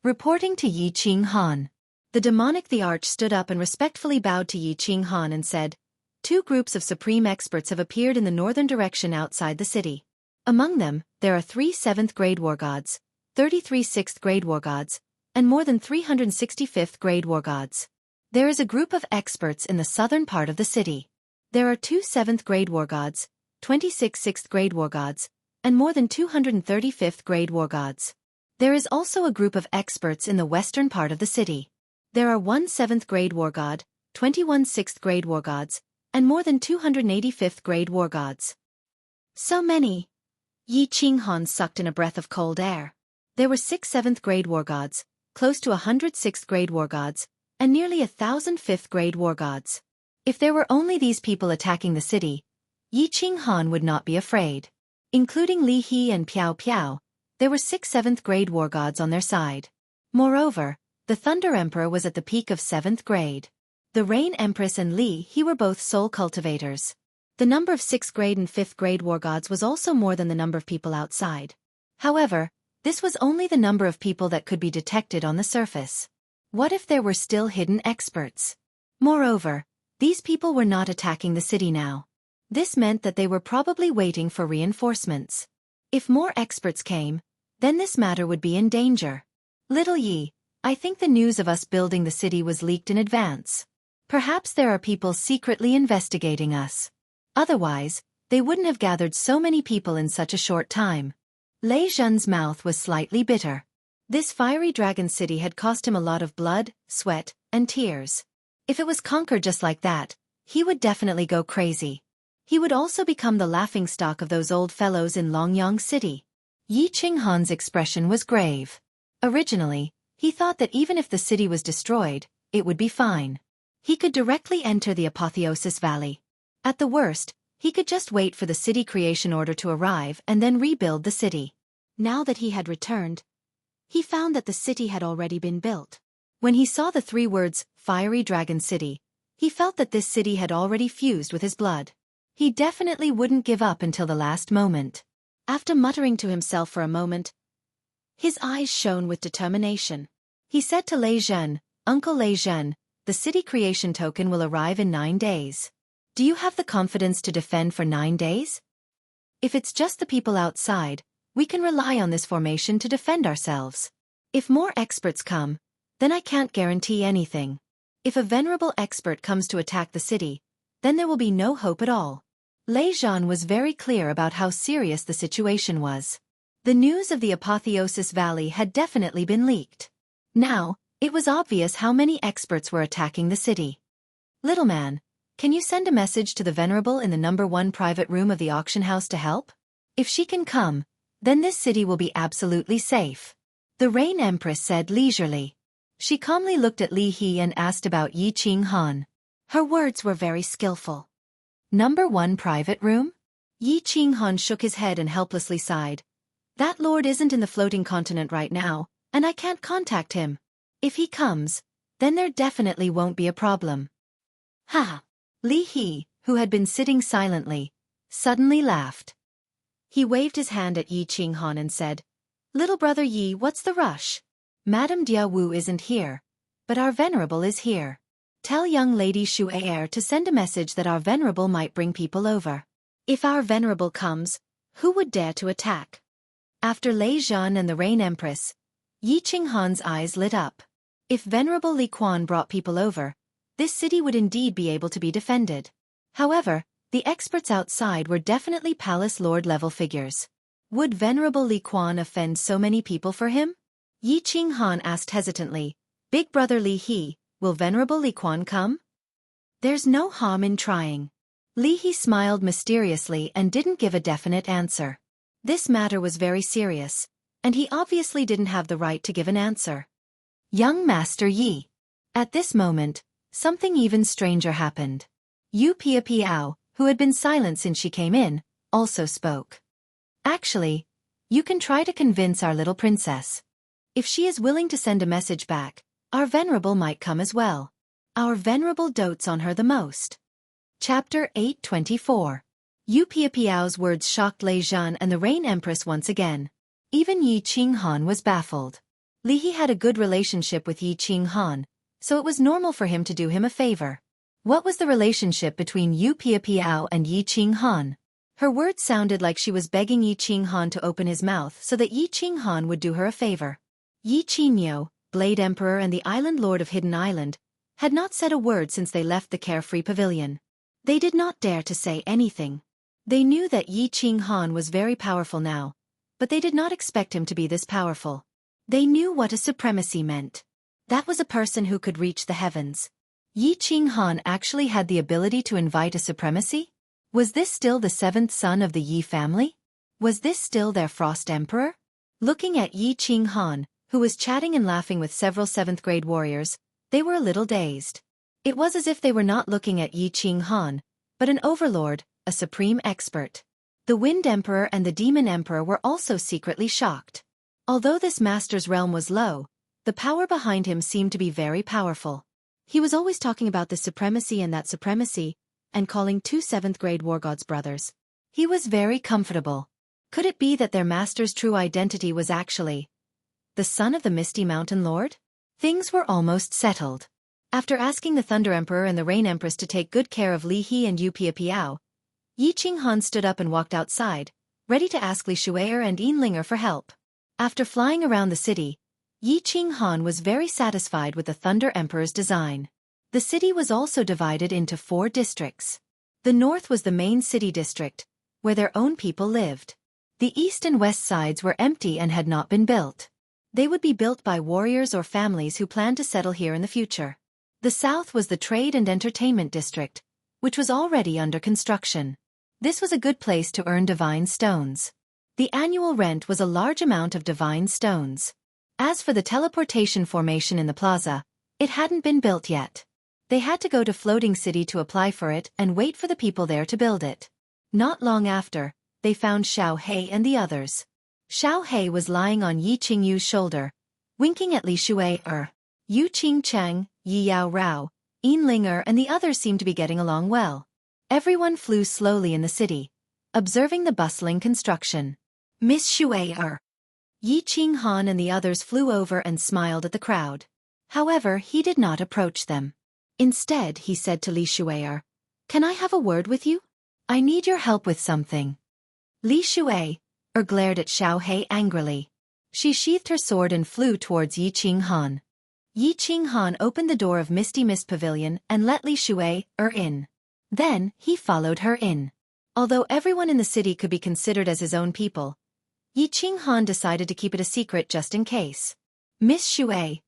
Reporting to Yi Qinghan. The Demonic the Arch stood up and respectfully bowed to Yi Qinghan and said, "2 groups of supreme experts have appeared in the northern direction outside the city. Among them, there are 3 7th grade war gods, 33 6th grade war gods, and more than 365th grade war gods. There is a group of experts in the southern part of the city. There are 2 7th grade war gods, 26 6th-grade war gods, and more than 230 5th-grade war gods. There is also a group of experts in the western part of the city. There are 1 7th-grade war god, 21 6th-grade war gods, and more than 280 5th-grade war gods. So many. Yi Qinghan sucked in a breath of cold air. There were 6 7th-grade war gods, close to 100 6th-grade war gods, and nearly 1,000 5th-grade war gods. If there were only these people attacking the city, Yi Qinghan would not be afraid. Including Li He and Piao Piao, there were 6 7th-grade war gods on their side. Moreover, the Thunder Emperor was at the peak of 7th grade. The Rain Empress and Li He were both soul cultivators. The number of 6th grade and 5th grade war gods was also more than the number of people outside. However, this was only the number of people that could be detected on the surface. What if there were still hidden experts? Moreover, these people were not attacking the city now. This meant that they were probably waiting for reinforcements. If more experts came, then this matter would be in danger. Little Yi, I think the news of us building the city was leaked in advance. Perhaps there are people secretly investigating us. Otherwise, they wouldn't have gathered so many people in such a short time. Lei Zhen's mouth was slightly bitter. This fiery dragon city had cost him a lot of blood, sweat, and tears. If it was conquered just like that, he would definitely go crazy. He would also become the laughingstock of those old fellows in Longyang City. Yi Qinghan's expression was grave. Originally, he thought that even if the city was destroyed, it would be fine. He could directly enter the Apotheosis Valley. At the worst, he could just wait for the city creation order to arrive and then rebuild the city. Now that he had returned, he found that the city had already been built. When he saw the 3 words, Fiery Dragon City, he felt that this city had already fused with his blood. He definitely wouldn't give up until the last moment. After muttering to himself for a moment, his eyes shone with determination. He said to Lei Zhen, Uncle Lei Zhen, the city creation token will arrive in 9 days. Do you have the confidence to defend for 9 days? If it's just the people outside, we can rely on this formation to defend ourselves. If more experts come, then I can't guarantee anything. If a venerable expert comes to attack the city, then there will be no hope at all. Lei Zhen was very clear about how serious the situation was. The news of the Apotheosis Valley had definitely been leaked. Now, it was obvious how many experts were attacking the city. Little man, can you send a message to the Venerable in the number 1 private room of the auction house to help? If she can come, then this city will be absolutely safe. The Rain Empress said leisurely. She calmly looked at Li He and asked about Yi Qinghan. Her words were very skillful. Number 1 private room? Yi Qinghan shook his head and helplessly sighed. That lord isn't in the floating continent right now, and I can't contact him. If he comes, then there definitely won't be a problem. Ha! Li He, who had been sitting silently, suddenly laughed. He waved his hand at Yi Qinghan and said, Little brother Yi, what's the rush? Madame Dia Wu isn't here, but our venerable is here. Tell young lady Shu Air to send a message that our venerable might bring people over. If our venerable comes, who would dare to attack? After Lei Zhen and the Rain Empress, Yi Qinghan's eyes lit up. If Venerable Li Quan brought people over, this city would indeed be able to be defended. However, the experts outside were definitely Palace Lord-level figures. Would Venerable Li Quan offend so many people for him? Yi Qinghan asked hesitantly, Big brother Li He, will Venerable Li Quan come? There's no harm in trying. Li He smiled mysteriously and didn't give a definite answer. This matter was very serious, and he obviously didn't have the right to give an answer. Young Master Yi. At this moment, something even stranger happened. Yu Pia Piao, who had been silent since she came in, also spoke. Actually, you can try to convince our little princess. If she is willing to send a message back, our venerable might come as well. Our venerable dotes on her the most. Chapter 824. Yu Pia Piao's words shocked Lei Zhen and the Rain Empress once again. Even Yi Qinghan was baffled. Li He had a good relationship with Yi Qinghan, so it was normal for him to do him a favor. What was the relationship between Yu Pia Piao and Yi Qinghan? Her words sounded like she was begging Yi Qinghan to open his mouth so that Yi Qinghan would do her a favor. Yi Qinyo, Blade Emperor and the Island Lord of Hidden Island, had not said a word since they left the carefree pavilion. They did not dare to say anything. They knew that Yi Qinghan was very powerful now, but they did not expect him to be this powerful. They knew what a supremacy meant. That was a person who could reach the heavens. Yi Qinghan actually had the ability to invite a supremacy? Was this still the seventh son of the Yi family? Was this still their Frost Emperor? Looking at Yi Qinghan, who was chatting and laughing with several seventh-grade warriors, they were a little dazed. It was as if they were not looking at Yi Qinghan, but an overlord, a supreme expert. The Wind Emperor and the Demon Emperor were also secretly shocked. Although this master's realm was low, the power behind him seemed to be very powerful. He was always talking about this supremacy and that supremacy, and calling two seventh-grade war gods brothers. He was very comfortable. Could it be that their master's true identity was actually the son of the Misty Mountain Lord? Things were almost settled. After asking the Thunder Emperor and the Rain Empress to take good care of Li He and Yu Piapiao, Yi Qinghan stood up and walked outside, ready to ask Li Shu'er and Linger for help. After flying around the city, Yi Qinghan was very satisfied with the Thunder Emperor's design. The city was also divided into 4 districts. The north was the main city district, where their own people lived. The east and west sides were empty and had not been built. They would be built by warriors or families who planned to settle here in the future. The south was the trade and entertainment district, which was already under construction. This was a good place to earn divine stones. The annual rent was a large amount of divine stones. As for the teleportation formation in the plaza, it hadn't been built yet. They had to go to Floating City to apply for it and wait for the people there to build it. Not long after, they found Xiao He and the others. Xiao He was lying on Yi Qingyu's shoulder, winking at Li Shu'er. Yu Qingcheng, Yi Yao Rao, Linger and the others seemed to be getting along well. Everyone flew slowly in the city, observing the bustling construction. Miss Shu'er. Yi Qinghan and the others flew over and smiled at the crowd. However, he did not approach them. Instead, he said to Li Shu'er, "Can I have a word with you? I need your help with something." Li Shu'er glared at Xiao He angrily. She sheathed her sword and flew towards Yi Qinghan. Yi Qinghan opened the door of Misty Mist Pavilion and let Li Shu'er in. Then, he followed her in. Although everyone in the city could be considered as his own people, Yi Qinghan decided to keep it a secret just in case. "Miss Shu'er,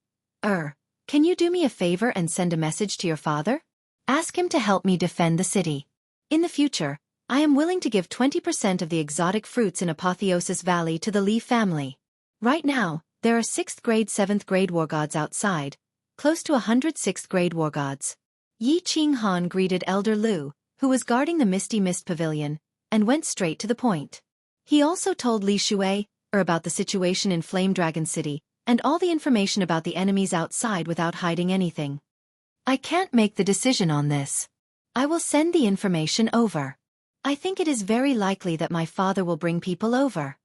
can you do me a favor and send a message to your father? Ask him to help me defend the city. In the future, I am willing to give 20% of the exotic fruits in Apotheosis Valley to the Li family. Right now, there are 6th grade 7th grade war gods outside, close to 100 6th grade war gods." Yi Qinghan greeted Elder Lu, who was guarding the Misty Mist Pavilion, and went straight to the point. He also told Li Shu'er about the situation in Flame Dragon City, and all the information about the enemies outside without hiding anything. "I can't make the decision on this. I will send the information over. I think it is very likely that my father will bring people over."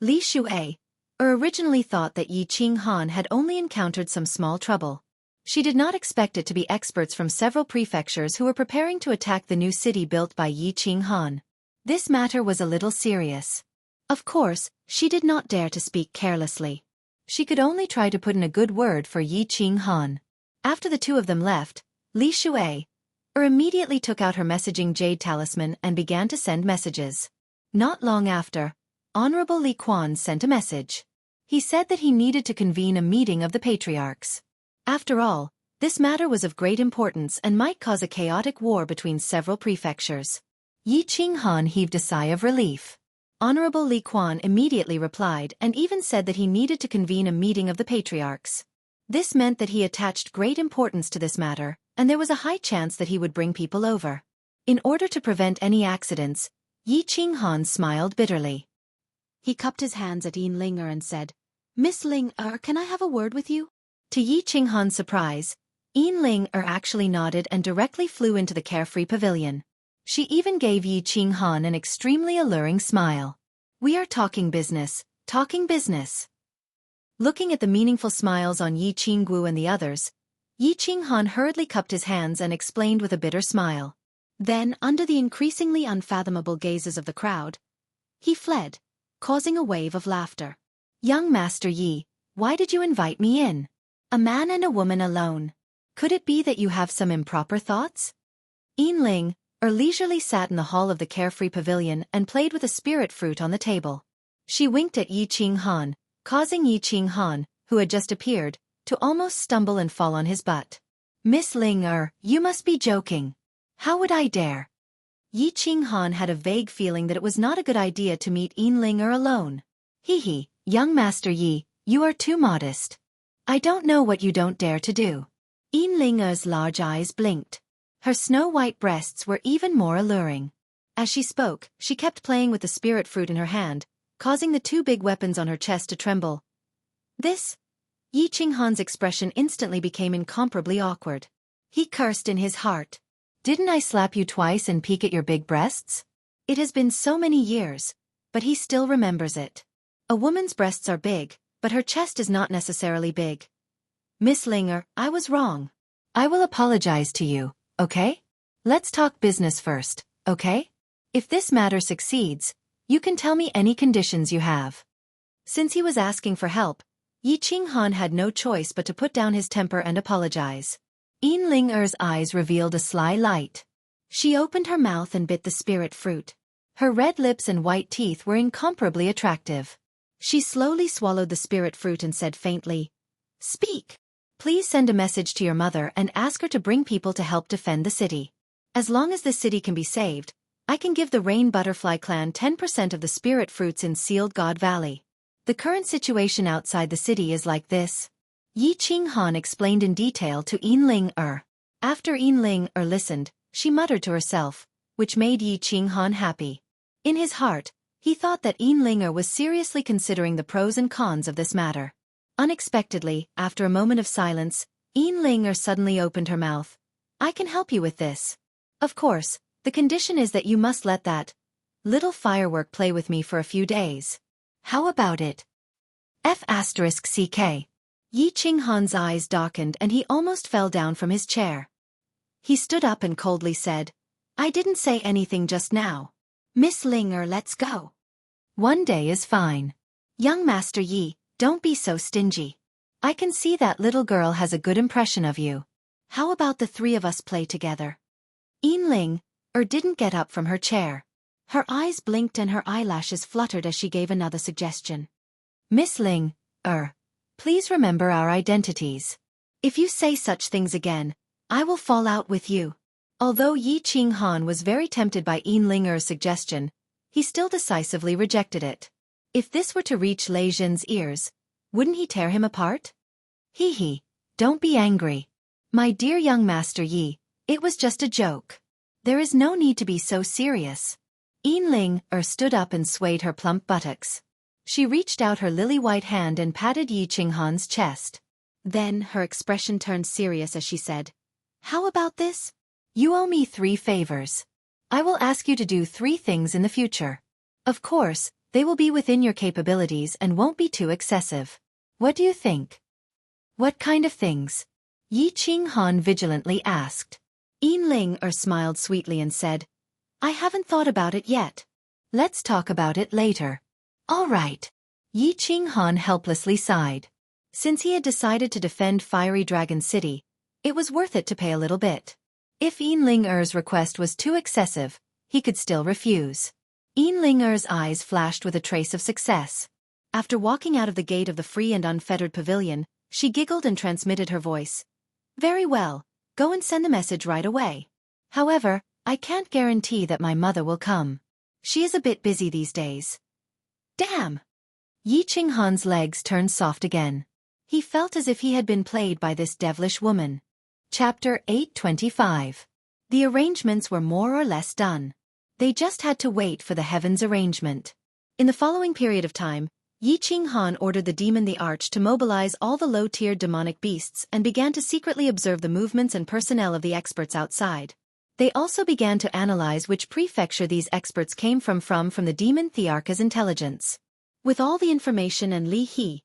Li Shu'er originally thought that Yi Qinghan had only encountered some small trouble. She did not expect it to be experts from several prefectures who were preparing to attack the new city built by Yi Qinghan. This matter was a little serious. Of course, she did not dare to speak carelessly. She could only try to put in a good word for Yi Qinghan. After the two of them left, Li Shu'er immediately took out her messaging jade talisman and began to send messages. Not long after, Honorable Li Quan sent a message. He said that he needed to convene a meeting of the patriarchs. After all, this matter was of great importance and might cause a chaotic war between several prefectures. Yi Qinghan heaved a sigh of relief. Honorable Li Quan immediately replied and even said that he needed to convene a meeting of the patriarchs. This meant that he attached great importance to this matter, and there was a high chance that he would bring people over. In order to prevent any accidents, Yi Qinghan smiled bitterly. He cupped his hands at Linger and said, "Miss Linger, can I have a word with you?" To Yi Qinghan's surprise, Linger actually nodded and directly flew into the carefree pavilion. She even gave Yi Qinghan an extremely alluring smile. "We are talking business, talking business." Looking at the meaningful smiles on Yi Qinggu and the others, Yi Qinghan hurriedly cupped his hands and explained with a bitter smile. Then, under the increasingly unfathomable gazes of the crowd, he fled, causing a wave of laughter. "Young Master Yi, why did you invite me in? A man and a woman alone. Could it be that you have some improper thoughts?" Linger leisurely sat in the hall of the carefree pavilion and played with a spirit fruit on the table. She winked at Yi Qinghan, causing Yi Qinghan, who had just appeared, to almost stumble and fall on his butt. Miss Ling, you must be joking. How would I dare? Yi Qinghan had a vague feeling that it was not a good idea to meet Ling alone. Hee, young Master Yi, you are too modest. I don't know what you don't dare to do. Ling's large eyes blinked. Her snow-white breasts were even more alluring. As she spoke, she kept playing with the spirit fruit in her hand, causing the two big weapons on her chest to tremble. Yi Qinghan's expression instantly became incomparably awkward. He cursed in his heart. Didn't I slap you twice and peek at your big breasts? It has been so many years, but he still remembers it. A woman's breasts are big, but her chest is not necessarily big. Miss Linger, I was wrong. I will apologize to you, okay? Let's talk business first, okay? If this matter succeeds, you can tell me any conditions you have. Since he was asking for help, Yi Qinghan had no choice but to put down his temper and apologize. Ling's eyes revealed a sly light. She opened her mouth and bit the spirit fruit. Her red lips and white teeth were incomparably attractive. She slowly swallowed the spirit fruit and said faintly, "Speak. Please send a message to your mother and ask her to bring people to help defend the city. As long as this city can be saved, I can give the Rain Butterfly clan 10% of the spirit fruits in Sealed God Valley. The current situation outside the city is like this." Yi Qinghan explained in detail to Ling. After Ling listened, she muttered to herself, which made Yi Qinghan happy. In his heart, he thought that Ling was seriously considering the pros and cons of this matter. Unexpectedly, after a moment of silence, Ling suddenly opened her mouth. "I can help you with this. Of course, the condition is that you must let that little firework play with me for a few days. How about it?" F***CK. Yi Qinghan's eyes darkened and he almost fell down from his chair. He stood up and coldly said, "I didn't say anything just now. Miss Linger, let's go." "One day is fine. Young Master Yi, don't be so stingy. I can see that little girl has a good impression of you. How about the three of us play together?" Ling didn't get up from her chair. Her eyes blinked and her eyelashes fluttered as she gave another suggestion. "Miss Ling, please remember our identities. If you say such things again, I will fall out with you." Although Yi Qinghan was very tempted by Linger's suggestion, he still decisively rejected it. If this were to reach Lei Zhen's ears, wouldn't he tear him apart? Hee, don't be angry. My dear young Master Yi, it was just a joke. There is no need to be so serious. Ling stood up and swayed her plump buttocks. She reached out her lily-white hand and patted Yi Qinghan's chest. Then her expression turned serious as she said, "How about this? You owe me 3 favors. I will ask you to do 3 things in the future. Of course, they will be within your capabilities and won't be too excessive. What do you think?" "What kind of things?" Yi Qinghan vigilantly asked. Ling smiled sweetly and said, "I haven't thought about it yet. Let's talk about it later." "All right." Yi Qinghan helplessly sighed. Since he had decided to defend Fiery Dragon City, it was worth it to pay a little bit. If Linger's request was too excessive, he could still refuse. Linger's eyes flashed with a trace of success. After walking out of the gate of the free and unfettered pavilion, she giggled and transmitted her voice. "Very well, go and send the message right away. However, I can't guarantee that my mother will come. She is a bit busy these days." Damn! Yi Qinghan's legs turned soft again. He felt as if he had been played by this devilish woman. Chapter 825. The arrangements were more or less done. They just had to wait for the heavens arrangement. In the following period of time, Yi Qinghan ordered the demon the Arch to mobilize all the low-tiered demonic beasts and began to secretly observe the movements and personnel of the experts outside. They also began to analyze which prefecture these experts came from the demon Thearcha's intelligence. With all the information and Li He,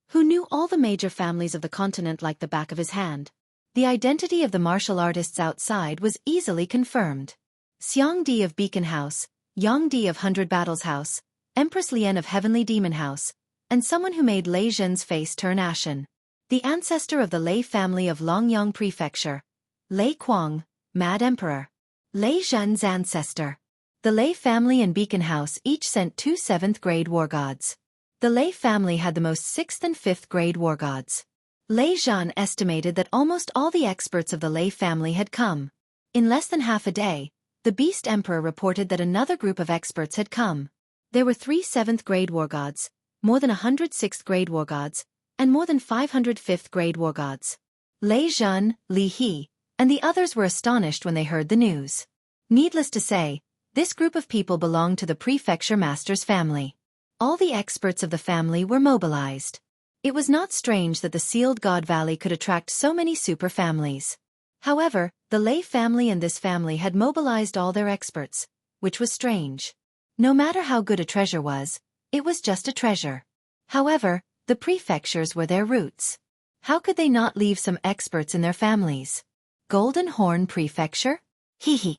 who knew all the major families of the continent like the back of his hand, the identity of the martial artists outside was easily confirmed. Xiang Di of Beacon House, Yang Di of Hundred Battles House, Empress Lian of Heavenly Demon House, and someone who made Lei Zhen's face turn ashen. The ancestor of the Lei family of Longyang Prefecture, Lei Kuang, Mad Emperor. Lei Zhen's ancestor. The Lei family and Beacon House each sent 2 7th-grade war gods. The Lei family had the most 6th and 5th-grade war gods. Lei Zhen estimated that almost all the experts of the Lei family had come. In less than half a day, the Beast Emperor reported that another group of experts had come. There were 3 7th-grade war gods, more than 100 6th-grade war gods, and more than 500 5th-grade war gods. Lei Zhen, Li He, and the others were astonished when they heard the news. Needless to say, this group of people belonged to the prefecture master's family. All the experts of the family were mobilized. It was not strange that the Sealed God Valley could attract so many super families. However, the Lei family and this family had mobilized all their experts, which was strange. No matter how good a treasure was, it was just a treasure. However, the prefectures were their roots. How could they not leave some experts in their families? Golden Horn Prefecture? Hee.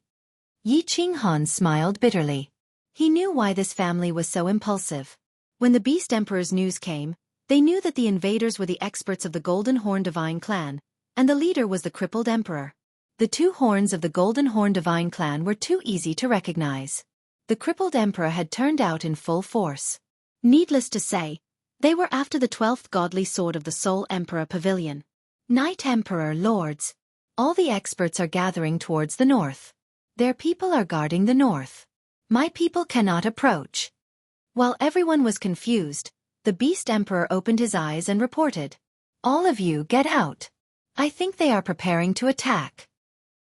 Yi Qinghan smiled bitterly. He knew why this family was so impulsive. When the Beast Emperor's news came, they knew that the invaders were the experts of the Golden Horn Divine Clan, and the leader was the crippled emperor. The 2 horns of the Golden Horn Divine Clan were too easy to recognize. The crippled emperor had turned out in full force. Needless to say, they were after the 12th godly sword of the Soul Emperor Pavilion. Knight Emperor Lords. All the experts are gathering towards the north. Their people are guarding the north. My people cannot approach. While everyone was confused, the Beast Emperor opened his eyes and reported, "All of you get out. I think they are preparing to attack."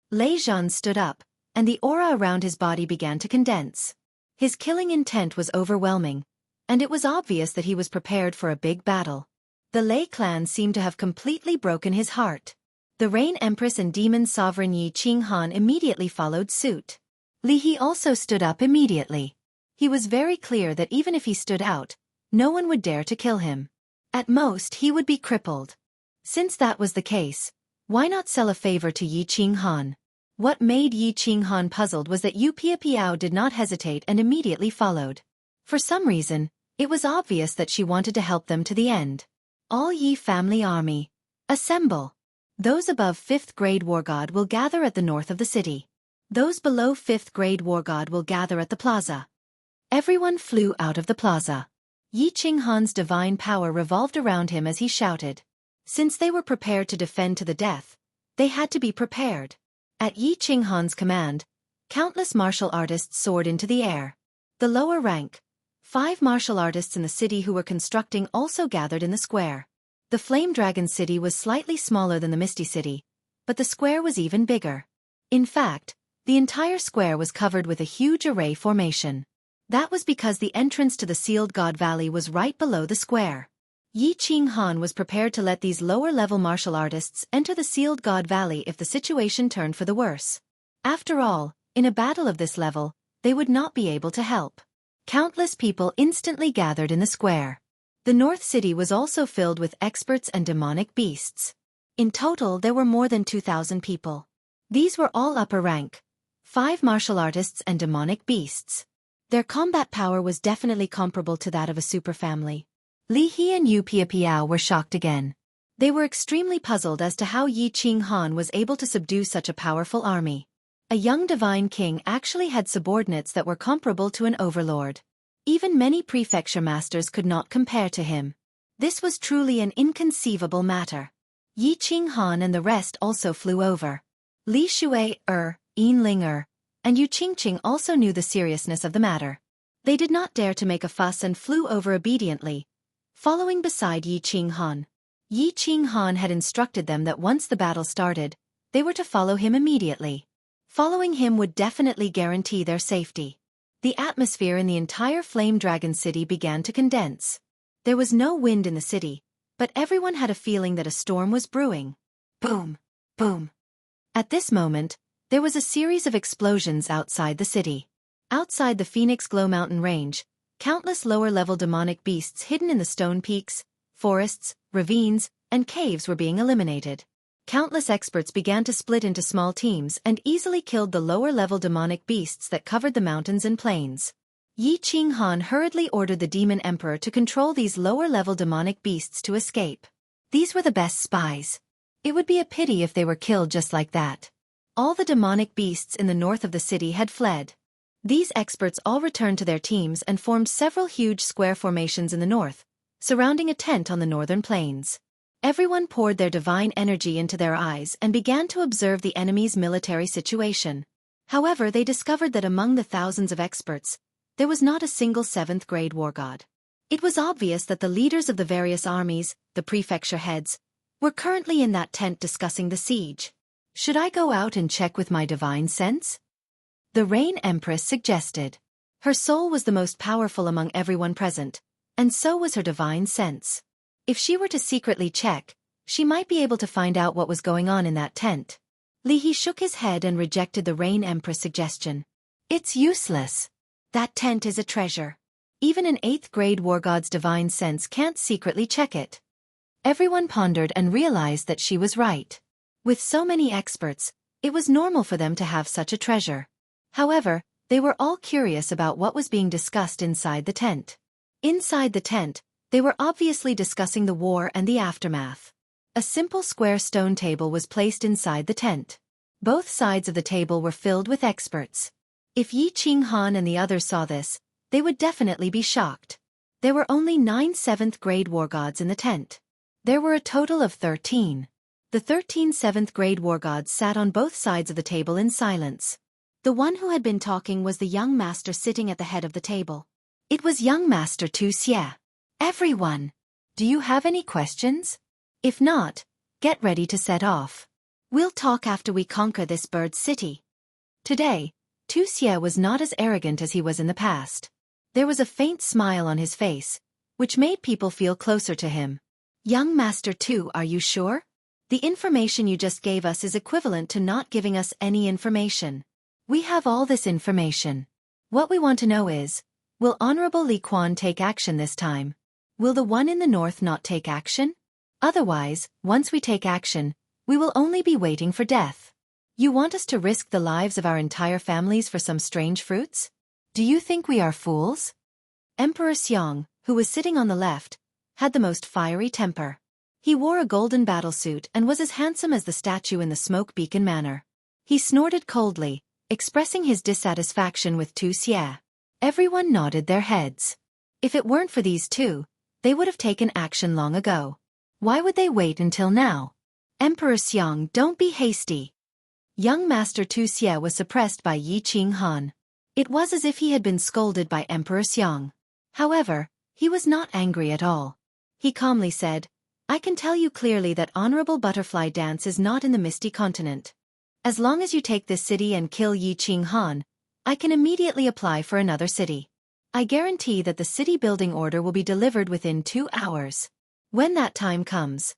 Lei Zhen stood up, and the aura around his body began to condense. His killing intent was overwhelming, and it was obvious that he was prepared for a big battle. The Lei clan seemed to have completely broken his heart. The Rain Empress and Demon Sovereign Yi Qinghan immediately followed suit. Li He also stood up immediately. He was very clear that even if he stood out, no one would dare to kill him. At most, he would be crippled. Since that was the case, why not sell a favor to Yi Qinghan? What made Yi Qinghan puzzled was that Yu Piapiao did not hesitate and immediately followed. For some reason, it was obvious that she wanted to help them to the end. All Yi family army, assemble. Those above 5th grade war god will gather at the north of the city. Those below 5th grade war god will gather at the plaza. Everyone flew out of the plaza. Yi Qinghan's divine power revolved around him as he shouted. Since they were prepared to defend to the death, they had to be prepared. At Yi Qinghan's command, countless martial artists soared into the air. The lower rank, 5 martial artists in the city who were constructing also gathered in the square. The Flame Dragon City was slightly smaller than the Misty City, but the square was even bigger. In fact, the entire square was covered with a huge array formation. That was because the entrance to the Sealed God Valley was right below the square. Yi Qinghan was prepared to let these lower-level martial artists enter the Sealed God Valley if the situation turned for the worse. After all, in a battle of this level, they would not be able to help. Countless people instantly gathered in the square. The North City was also filled with experts and demonic beasts. In total, there were more than 2,000 people. These were all upper rank, 5 martial artists and demonic beasts. Their combat power was definitely comparable to that of a superfamily. Li He and Yu Piapiao were shocked again. They were extremely puzzled as to how Yi Qinghan was able to subdue such a powerful army. A young divine king actually had subordinates that were comparable to an overlord. Even many prefecture masters could not compare to him. This was truly an inconceivable matter. Yi Qinghan and the rest also flew over. Li Shui, Yin and Yu Qingqing also knew the seriousness of the matter. They did not dare to make a fuss and flew over obediently, following beside Yi Qinghan. Yi Qinghan had instructed them that once the battle started, they were to follow him immediately. Following him would definitely guarantee their safety. The atmosphere in the entire Flame Dragon City began to condense. There was no wind in the city, but everyone had a feeling that a storm was brewing. Boom! Boom! At this moment, there was a series of explosions outside the city. Outside the Phoenix Glow Mountain Range, countless lower-level demonic beasts hidden in the stone peaks, forests, ravines, and caves were being eliminated. Countless experts began to split into small teams and easily killed the lower-level demonic beasts that covered the mountains and plains. Yi Qinghan hurriedly ordered the Demon Emperor to control these lower-level demonic beasts to escape. These were the best spies. It would be a pity if they were killed just like that. All the demonic beasts in the north of the city had fled. These experts all returned to their teams and formed several huge square formations in the north, surrounding a tent on the northern plains. Everyone poured their divine energy into their eyes and began to observe the enemy's military situation. However, they discovered that among the thousands of experts, there was not a single 7th grade war god. It was obvious that the leaders of the various armies, the prefecture heads, were currently in that tent discussing the siege. Should I go out and check with my divine sense? The Rain Empress suggested. Her soul was the most powerful among everyone present, and so was her divine sense. If she were to secretly check, she might be able to find out what was going on in that tent. Li He shook his head and rejected the Rain Empress' suggestion. It's useless. That tent is a treasure. Even an 8th grade war god's divine sense can't secretly check it. Everyone pondered and realized that she was right. With so many experts, it was normal for them to have such a treasure. However, they were all curious about what was being discussed inside the tent. Inside the tent, they were obviously discussing the war and the aftermath. A simple square stone table was placed inside the tent. Both sides of the table were filled with experts. If Yi Qinghan and the others saw this, they would definitely be shocked. There were only 9 7th grade war gods in the tent. There were a total of 13. The 13 7th grade war gods sat on both sides of the table in silence. The one who had been talking was the young master sitting at the head of the table. It was young master Tu Xie. Everyone, do you have any questions? If not, get ready to set off. We'll talk after we conquer this bird city. Today, Tu Xie was not as arrogant as he was in the past. There was a faint smile on his face, which made people feel closer to him. Young Master Tu, are you sure? The information you just gave us is equivalent to not giving us any information. We have all this information. What we want to know is, will Honorable Li Quan take action this time? Will the one in the north not take action? Otherwise, once we take action, we will only be waiting for death. You want us to risk the lives of our entire families for some strange fruits? Do you think we are fools? Emperor Xiang, who was sitting on the left, had the most fiery temper. He wore a golden battlesuit and was as handsome as the statue in the smoke beacon manor. He snorted coldly, expressing his dissatisfaction with Tu Xie. Everyone nodded their heads. If it weren't for these two, they would have taken action long ago. Why would they wait until now? Emperor Xiang, don't be hasty. Young Master Tu Xie was suppressed by Yi Qinghan. It was as if he had been scolded by Emperor Xiang. However, he was not angry at all. He calmly said, I can tell you clearly that Honorable Butterfly Dance is not in the Misty Continent. As long as you take this city and kill Yi Qinghan, I can immediately apply for another city. I guarantee that the city building order will be delivered within 2 hours. When that time comes,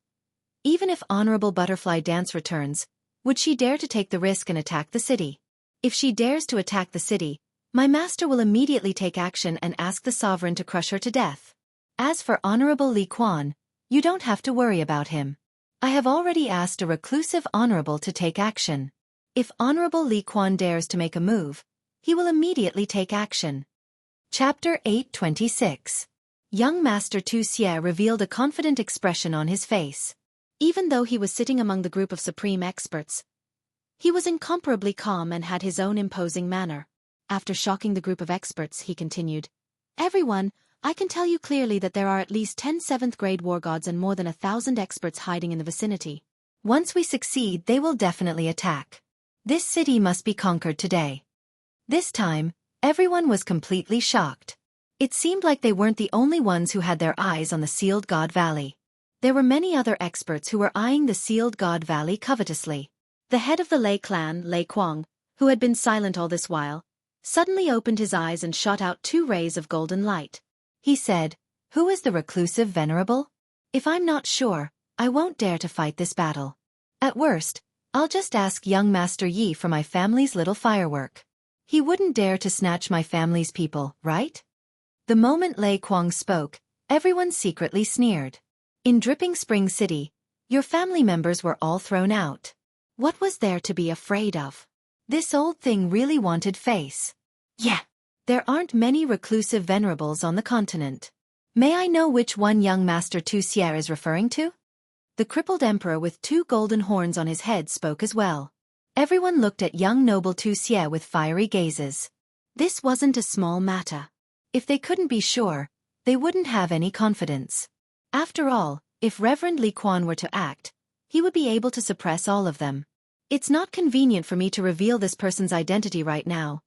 even if Honorable Butterfly Dance returns, would she dare to take the risk and attack the city? If she dares to attack the city, my master will immediately take action and ask the sovereign to crush her to death. As for Honorable Li Quan, you don't have to worry about him. I have already asked a reclusive honorable to take action. If Honorable Li Quan dares to make a move, he will immediately take action. Chapter 826. Young Master Tu Xie revealed a confident expression on his face. Even though he was sitting among the group of supreme experts, he was incomparably calm and had his own imposing manner. After shocking the group of experts, he continued, Everyone, I can tell you clearly that there are at least 10 7th grade war gods and more than 1,000 experts hiding in the vicinity. Once we succeed, they will definitely attack. This city must be conquered today. This time, everyone was completely shocked. It seemed like they weren't the only ones who had their eyes on the Sealed God Valley. There were many other experts who were eyeing the Sealed God Valley covetously. The head of the Lei clan, Lei Kuang, who had been silent all this while, suddenly opened his eyes and shot out 2 rays of golden light. He said, Who is the reclusive venerable? If I'm not sure, I won't dare to fight this battle. At worst, I'll just ask young Master Yi for my family's little firework. He wouldn't dare to snatch my family's people, right? The moment Lei Kuang spoke, everyone secretly sneered. In Dripping Spring City, your family members were all thrown out. What was there to be afraid of? This old thing really wanted face. Yeah. There aren't many reclusive venerables on the continent. May I know which one young Master Tu Xie is referring to? The crippled emperor with 2 golden horns on his head spoke as well. Everyone looked at young noble Tu Xie with fiery gazes. This wasn't a small matter. If they couldn't be sure, they wouldn't have any confidence. After all, if Reverend Li Quan were to act, he would be able to suppress all of them. It's not convenient for me to reveal this person's identity right now.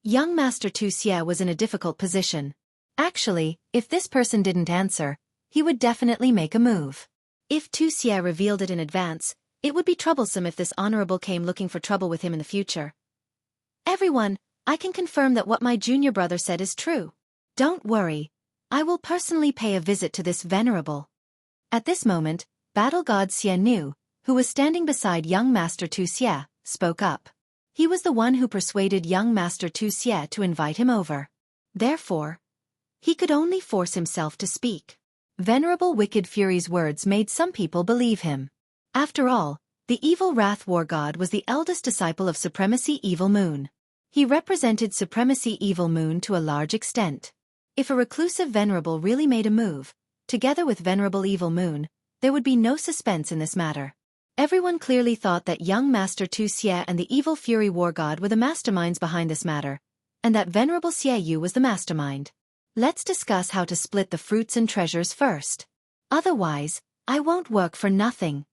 Young Master Tu Xie was in a difficult position. Actually, if this person didn't answer, he would definitely make a move. If Tu Xie revealed it in advance, it would be troublesome if this honorable came looking for trouble with him in the future. Everyone, I can confirm that what my junior brother said is true. Don't worry. I will personally pay a visit to this venerable. At this moment, Battle God Xie Nu, who was standing beside young Master Tu Xie, spoke up. He was the one who persuaded young Master Tu Xie to invite him over. Therefore, he could only force himself to speak. Venerable Wicked Fury's words made some people believe him. After all, the evil Wrath War God was the eldest disciple of Supremacy Evil Moon. He represented Supremacy Evil Moon to a large extent. If a reclusive venerable really made a move, together with Venerable Evil Moon, there would be no suspense in this matter. Everyone clearly thought that young Master Tu Xie and the Evil Fury War God were the masterminds behind this matter, and that Venerable Xie Yu was the mastermind. Let's discuss how to split the fruits and treasures first. Otherwise, I won't work for nothing.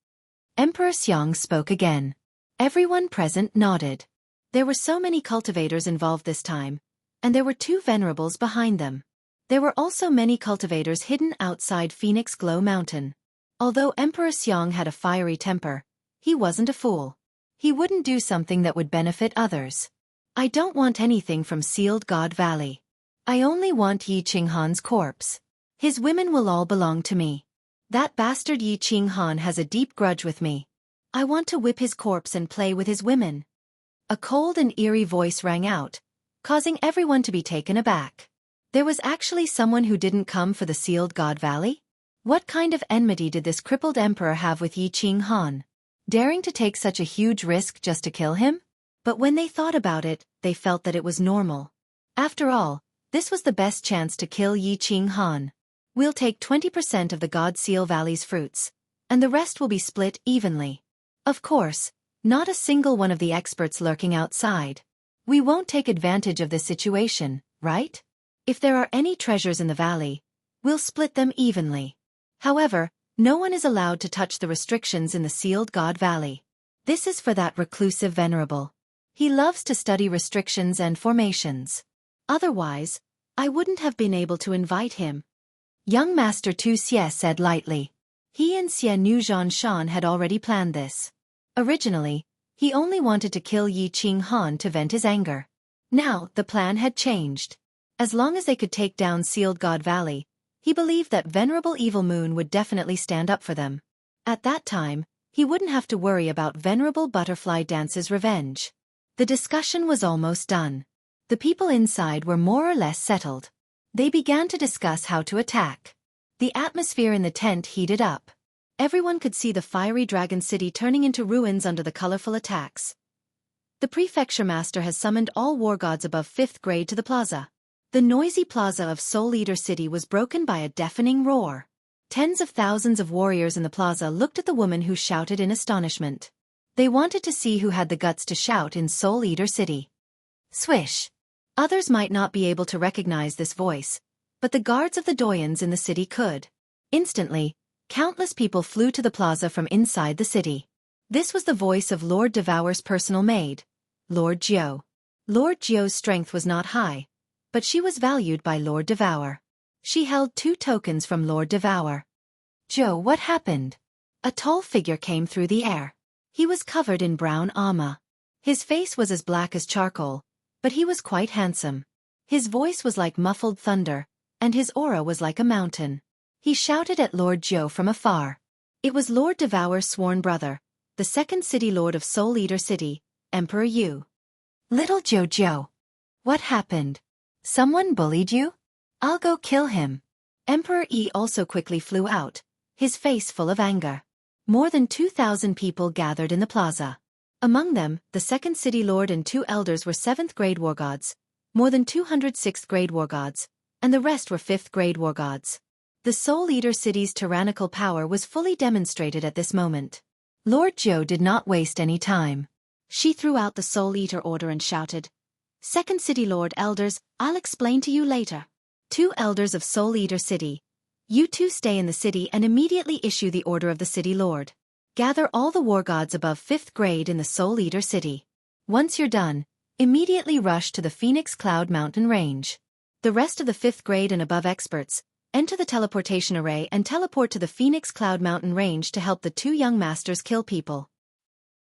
Emperor Xiang spoke again. Everyone present nodded. There were so many cultivators involved this time, and there were 2 venerables behind them. There were also many cultivators hidden outside Phoenix Glow Mountain. Although Emperor Xiang had a fiery temper, he wasn't a fool. He wouldn't do something that would benefit others. I don't want anything from Sealed God Valley. I only want Yi Qinghan's corpse. His women will all belong to me. That bastard Yi Qinghan has a deep grudge with me. I want to whip his corpse and play with his women. A cold and eerie voice rang out, causing everyone to be taken aback. There was actually someone who didn't come for the Sealed God Valley? What kind of enmity did this crippled emperor have with Yi Qinghan? Daring to take such a huge risk just to kill him? But when they thought about it, they felt that it was normal. After all, this was the best chance to kill Yi Qinghan. We'll take 20% of the God Seal Valley's fruits, and the rest will be split evenly. Of course, not a single one of the experts lurking outside. We won't take advantage of this situation, right? If there are any treasures in the valley, we'll split them evenly. However, no one is allowed to touch the restrictions in the Sealed God Valley. This is for that reclusive venerable. He loves to study restrictions and formations. Otherwise, I wouldn't have been able to invite him. Young Master Tu Xie said lightly. He and Xie Nu Zhanshan had already planned this. Originally, he only wanted to kill Yi Qinghan to vent his anger. Now, the plan had changed. As long as they could take down Sealed God Valley, he believed that Venerable Evil Moon would definitely stand up for them. At that time, he wouldn't have to worry about Venerable Butterfly Dance's revenge. The discussion was almost done. The people inside were more or less settled. They began to discuss how to attack. The atmosphere in the tent heated up. Everyone could see the fiery dragon city turning into ruins under the colorful attacks. The prefecture master has summoned all war gods above 5th grade to the plaza. The noisy plaza of Soul Eater City was broken by a deafening roar. Tens of thousands of warriors in the plaza looked at the woman who shouted in astonishment. They wanted to see who had the guts to shout in Soul Eater City. Swish! Others might not be able to recognize this voice, but the guards of the doyens in the city could. Instantly, countless people flew to the plaza from inside the city. This was the voice of Lord Devour's personal maid, Lord Jiu. Lord Jiu's strength was not high, but she was valued by Lord Devour. She held 2 tokens from Lord Devour. Joe, what happened? A tall figure came through the air. He was covered in brown armor. His face was as black as charcoal, but he was quite handsome. His voice was like muffled thunder, and his aura was like a mountain. He shouted at Lord Jiu from afar. It was Lord Devour's sworn brother, the 2nd City Lord of Soul Eater City, Emperor Yu. Little Jojo. What happened? Someone bullied you? I'll go kill him. Emperor Yi also quickly flew out, his face full of anger. More than 2,000 people gathered in the plaza. Among them, the 2nd City Lord and 2 elders were 7th grade war gods, more than 200 6th grade war gods, and the rest were 5th grade war gods. The Soul Eater City's tyrannical power was fully demonstrated at this moment. Lord Jiu did not waste any time. She threw out the Soul Eater order and shouted, "Second City Lord Elders, I'll explain to you later. 2 elders of Soul Eater City. You 2 stay in the city and immediately issue the order of the City Lord. Gather all the war gods above 5th grade in the Soul Eater City. Once you're done, immediately rush to the Phoenix Cloud Mountain Range. The rest of the 5th grade and above experts, enter the teleportation array and teleport to the Phoenix Cloud Mountain Range to help the 2 young masters kill people."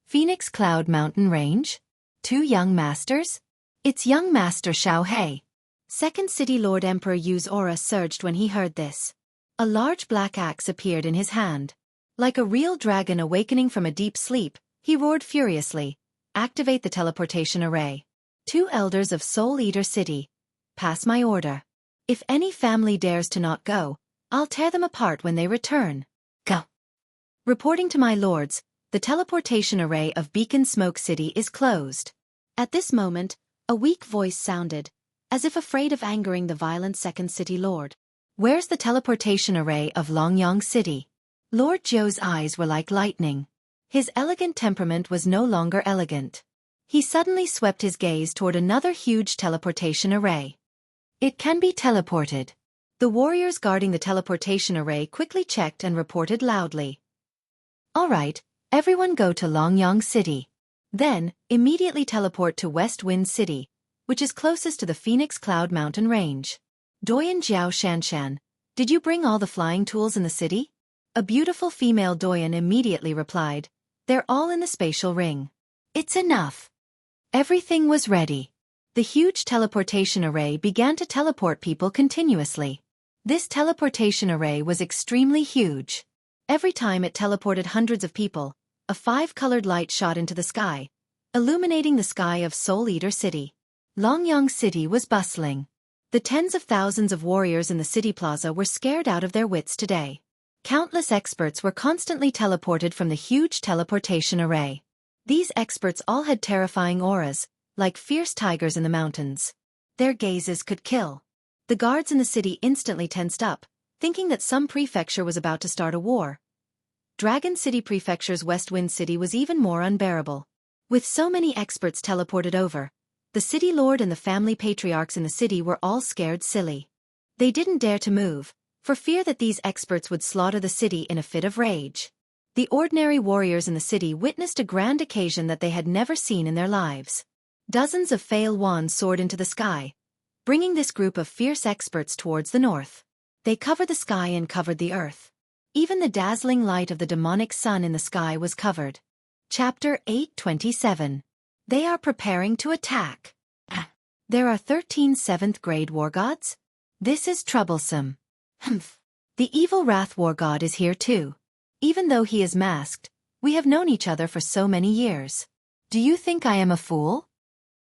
Phoenix Cloud Mountain Range? 2 young masters? It's young Master Xiao Hei. Second City Lord Emperor Yu's aura surged when he heard this. A large black axe appeared in his hand. Like a real dragon awakening from a deep sleep, he roared furiously, "Activate the teleportation array. 2 elders of Soul Eater City. Pass my order. If any family dares to not go, I'll tear them apart when they return. Go." Reporting to my lords, the teleportation array of Beacon Smoke City is closed. At this moment, a weak voice sounded, as if afraid of angering the violent Second City Lord. "Where's the teleportation array of Longyang City?" Lord Zhou's eyes were like lightning. His elegant temperament was no longer elegant. He suddenly swept his gaze toward another huge teleportation array. "It can be teleported." The warriors guarding the teleportation array quickly checked and reported loudly. "All right, everyone go to Longyang City. Then, immediately teleport to West Wind City, which is closest to the Phoenix Cloud Mountain Range. Doyen Jiao Shanshan, did you bring all the flying tools in the city?" A beautiful female doyen immediately replied, "They're all in the spatial ring." "It's enough." Everything was ready. The huge teleportation array began to teleport people continuously. This teleportation array was extremely huge. Every time it teleported hundreds of people, a 5-colored light shot into the sky, illuminating the sky of Soul Eater City. Longyang City was bustling. The tens of thousands of warriors in the city plaza were scared out of their wits today. Countless experts were constantly teleported from the huge teleportation array. These experts all had terrifying auras, like fierce tigers in the mountains. Their gazes could kill. The guards in the city instantly tensed up, thinking that some prefecture was about to start a war. Dragon City Prefecture's West Wind City was even more unbearable. With so many experts teleported over, the city lord and the family patriarchs in the city were all scared silly. They didn't dare to move, for fear that these experts would slaughter the city in a fit of rage. The ordinary warriors in the city witnessed a grand occasion that they had never seen in their lives. Dozens of fail wands soared into the sky, bringing this group of fierce experts towards the north. They covered the sky and covered the earth. Even the dazzling light of the demonic sun in the sky was covered. Chapter 827. They are preparing to attack. There are 13 7th-grade war gods? This is troublesome. Humph. The evil Wrath War God is here too. Even though he is masked, we have known each other for so many years. Do you think I am a fool?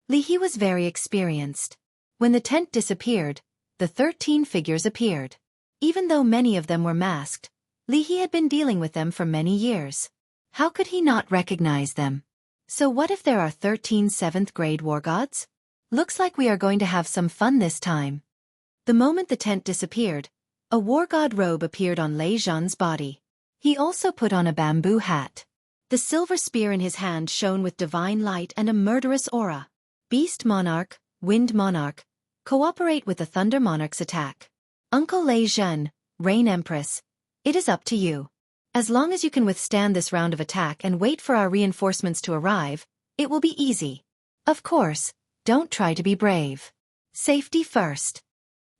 Li He was very experienced. When the tent disappeared, the 13 figures appeared. Even though many of them were masked, Li He had been dealing with them for many years. How could he not recognize them? So what if there are 13 7th-grade war gods? Looks like we are going to have some fun this time. The moment the tent disappeared, a war god robe appeared on Lei Zhan's body. He also put on a bamboo hat. The silver spear in his hand shone with divine light and a murderous aura. Beast Monarch, Wind Monarch, cooperate with the Thunder Monarch's attack. Uncle Lei Zhan, Rain Empress, it is up to you. As long as you can withstand this round of attack and wait for our reinforcements to arrive, it will be easy. Of course, don't try to be brave. Safety first.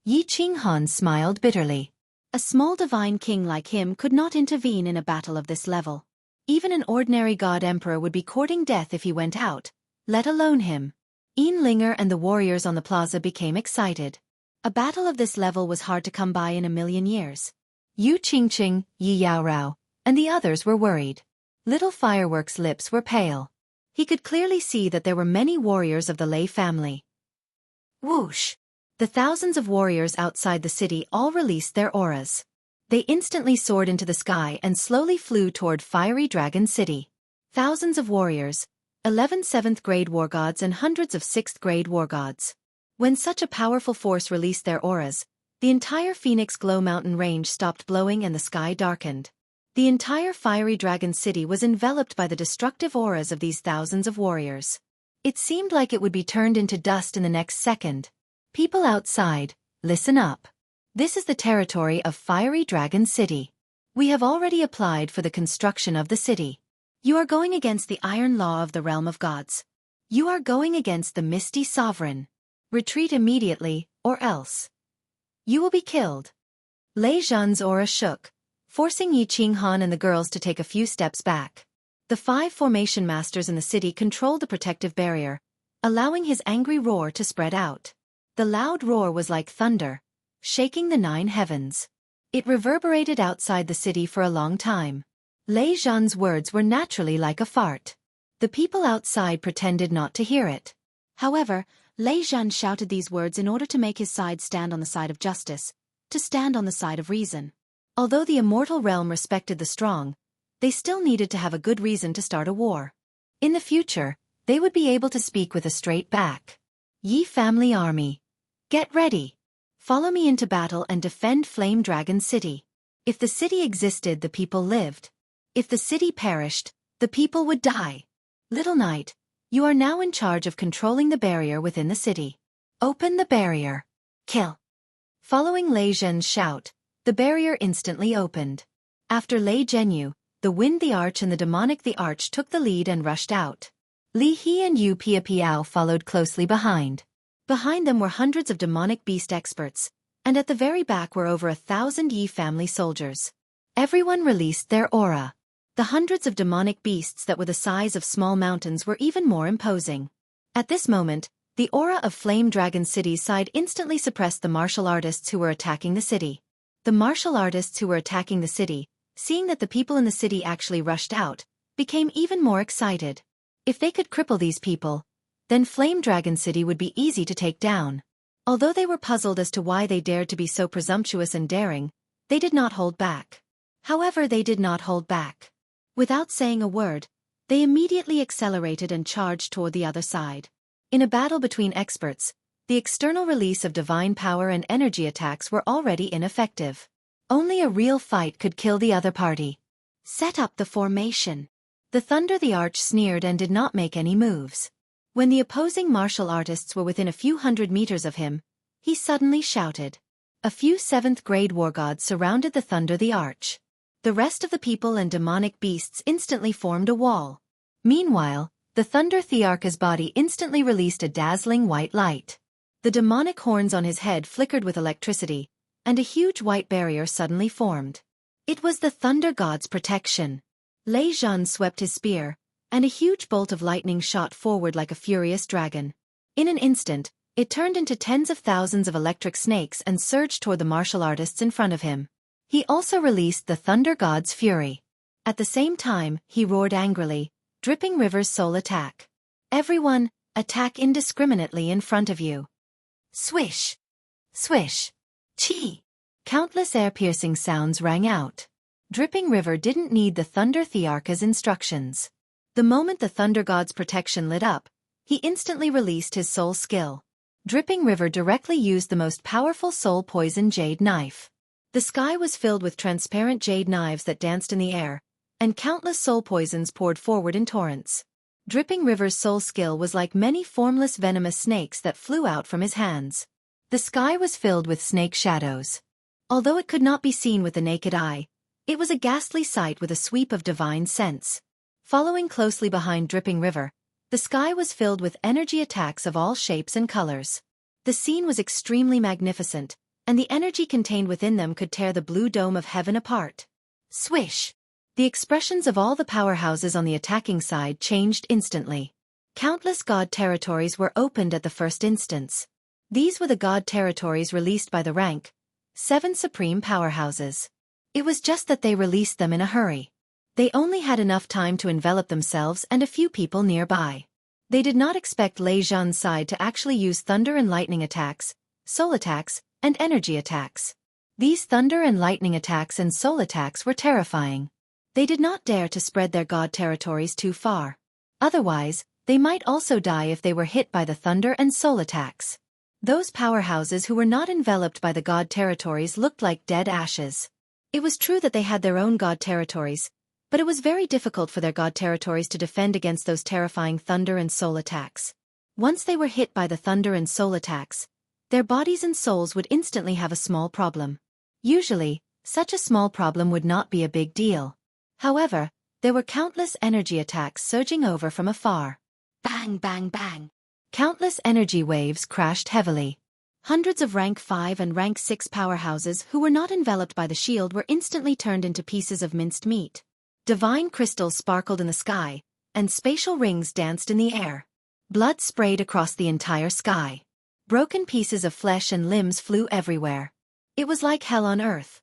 Yi Qinghan smiled bitterly. A small divine king like him could not intervene in a battle of this level. Even an ordinary god emperor would be courting death if he went out, let alone him. Linger and the warriors on the plaza became excited. A battle of this level was hard to come by in a million years. Yu Qingqing, Yi Yaorao, and the others were worried. Little Fireworks' lips were pale. He could clearly see that there were many warriors of the Lei family. Whoosh! The thousands of warriors outside the city all released their auras. They instantly soared into the sky and slowly flew toward Fiery Dragon City. Thousands of warriors, 11 7th-grade war gods and hundreds of 6th-grade war gods. When such a powerful force released their auras, the entire Phoenix Glow Mountain range stopped blowing and the sky darkened. The entire fiery dragon city was enveloped by the destructive auras of these thousands of warriors. It seemed like it would be turned into dust in the next second. People outside, listen up. This is the territory of Fiery Dragon City. We have already applied for the construction of the city. You are going against the iron law of the realm of gods. You are going against the misty sovereign. Retreat immediately, or else you will be killed. Lei Zhan's aura shook, forcing Yi Qinghan and the girls to take a few steps back. The 5 formation masters in the city controlled the protective barrier, allowing his angry roar to spread out. The loud roar was like thunder, shaking the 9 heavens. It reverberated outside the city for a long time. Lei Zhan's words were naturally like a fart. The people outside pretended not to hear it. However, Lei Zhan shouted these words in order to make his side stand on the side of justice, to stand on the side of reason. Although the immortal realm respected the strong, they still needed to have a good reason to start a war. In the future, they would be able to speak with a straight back. Yi family army. Get ready. Follow me into battle and defend Flame Dragon City. If the city existed, the people lived. If the city perished, the people would die. Little Knight, you are now in charge of controlling the barrier within the city. Open the barrier. Kill. Following Lei Zhen's shout, the barrier instantly opened. After Lei Zhenyu, the Wind the Arch and the Demonic the Arch took the lead and rushed out. Li He and Yu Pia Piao followed closely behind. Behind them were hundreds of demonic beast experts, and at the very back were over 1,000 Yi family soldiers. Everyone released their aura. The hundreds of demonic beasts that were the size of small mountains were even more imposing. At this moment, the aura of Flame Dragon City's side instantly suppressed the martial artists who were attacking the city. The martial artists who were attacking the city, seeing that the people in the city actually rushed out, became even more excited. If they could cripple these people, then Flame Dragon City would be easy to take down. Although they were puzzled as to why they dared to be so presumptuous and daring, they did not hold back. However, they did not hold back. Without saying a word, they immediately accelerated and charged toward the other side. In a battle between experts, the external release of divine power and energy attacks were already ineffective. Only a real fight could kill the other party. Set up the formation. The Thunder the Arch sneered and did not make any moves. When the opposing martial artists were within a few hundred meters of him, he suddenly shouted. A few 7th-grade war gods surrounded the Thunder the Arch. The rest of the people and demonic beasts instantly formed a wall. Meanwhile, the Thunder Thearch's body instantly released a dazzling white light. The demonic horns on his head flickered with electricity, and a huge white barrier suddenly formed. It was the Thunder God's protection. Lei Zhan swept his spear, and a huge bolt of lightning shot forward like a furious dragon. In an instant, it turned into tens of thousands of electric snakes and surged toward the martial artists in front of him. He also released the Thunder God's fury. At the same time, he roared angrily, Dripping River's soul attack. Everyone, attack indiscriminately in front of you. Swish! Swish! Chi! Countless air-piercing sounds rang out. Dripping River didn't need the Thunder Thearch's instructions. The moment the Thunder God's protection lit up, he instantly released his soul skill. Dripping River directly used the most powerful soul poison jade knife. The sky was filled with transparent jade knives that danced in the air, and countless soul poisons poured forward in torrents. Dripping River's soul skill was like many formless venomous snakes that flew out from his hands. The sky was filled with snake shadows. Although it could not be seen with the naked eye, it was a ghastly sight with a sweep of divine sense. Following closely behind Dripping River, the sky was filled with energy attacks of all shapes and colors. The scene was extremely magnificent, and the energy contained within them could tear the blue dome of heaven apart. Swish! The expressions of all the powerhouses on the attacking side changed instantly. Countless god territories were opened at the first instance. These were the god territories released by the rank 7 supreme powerhouses. It was just that they released them in a hurry. They only had enough time to envelop themselves and a few people nearby. They did not expect Lei Zhan's side to actually use thunder and lightning attacks, soul attacks, and energy attacks. These thunder and lightning attacks and soul attacks were terrifying. They did not dare to spread their god territories too far. Otherwise, they might also die if they were hit by the thunder and soul attacks. Those powerhouses who were not enveloped by the god territories looked like dead ashes. It was true that they had their own god territories, but it was very difficult for their god territories to defend against those terrifying thunder and soul attacks. Once they were hit by the thunder and soul attacks, their bodies and souls would instantly have a small problem. Usually, such a small problem would not be a big deal. However, there were countless energy attacks surging over from afar. Bang, bang, bang. Countless energy waves crashed heavily. Hundreds of rank 5 and rank 6 powerhouses who were not enveloped by the shield were instantly turned into pieces of minced meat. Divine crystals sparkled in the sky, and spatial rings danced in the air. Blood sprayed across the entire sky. Broken pieces of flesh and limbs flew everywhere. It was like hell on earth.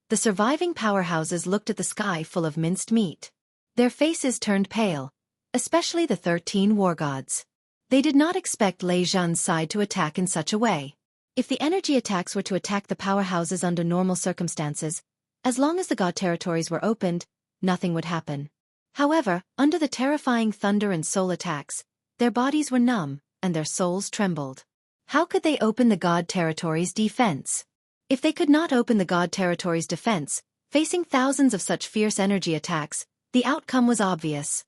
The surviving powerhouses looked at the sky full of minced meat. Their faces turned pale, especially the 13 war gods. They did not expect Lei Zhan's side to attack in such a way. If the energy attacks were to attack the powerhouses under normal circumstances, as long as the god territories were opened, nothing would happen. However, under the terrifying thunder and soul attacks, their bodies were numb, and their souls trembled. How could they open the god territory's defense? If they could not open the god territory's defense, facing thousands of such fierce energy attacks, the outcome was obvious.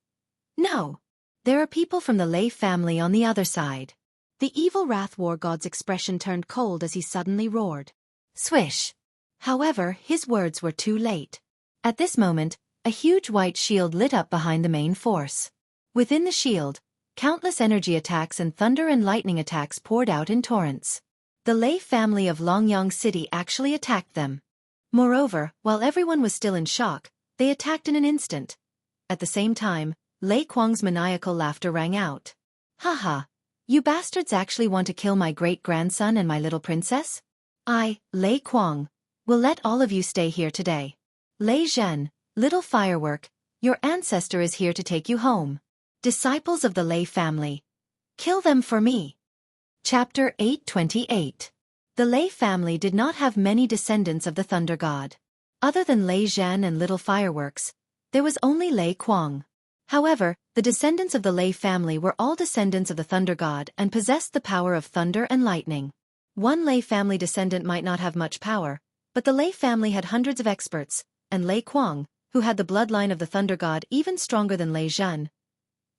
No. There are people from the Lei family on the other side. The evil Wrath War God's expression turned cold as he suddenly roared. Swish! However, his words were too late. At this moment, a huge white shield lit up behind the main force. Within the shield, countless energy attacks and thunder and lightning attacks poured out in torrents. The Lei family of Longyang City actually attacked them. Moreover, while everyone was still in shock, they attacked in an instant. At the same time, Lei Kuang's maniacal laughter rang out. Haha, you bastards actually want to kill my great-grandson and my little princess? I, Lei Kuang, will let all of you stay here today. Lei Zhan, little firework, your ancestor is here to take you home. Disciples of the Lei family. Kill them for me. Chapter 828. The Lei family did not have many descendants of the Thunder God. Other than Lei Zhan and little fireworks, there was only Lei Kuang. However, the descendants of the Lei family were all descendants of the Thunder God and possessed the power of thunder and lightning. One Lei family descendant might not have much power, but the Lei family had hundreds of experts, and Lei Kuang, who had the bloodline of the Thunder God even stronger than Lei Zhan.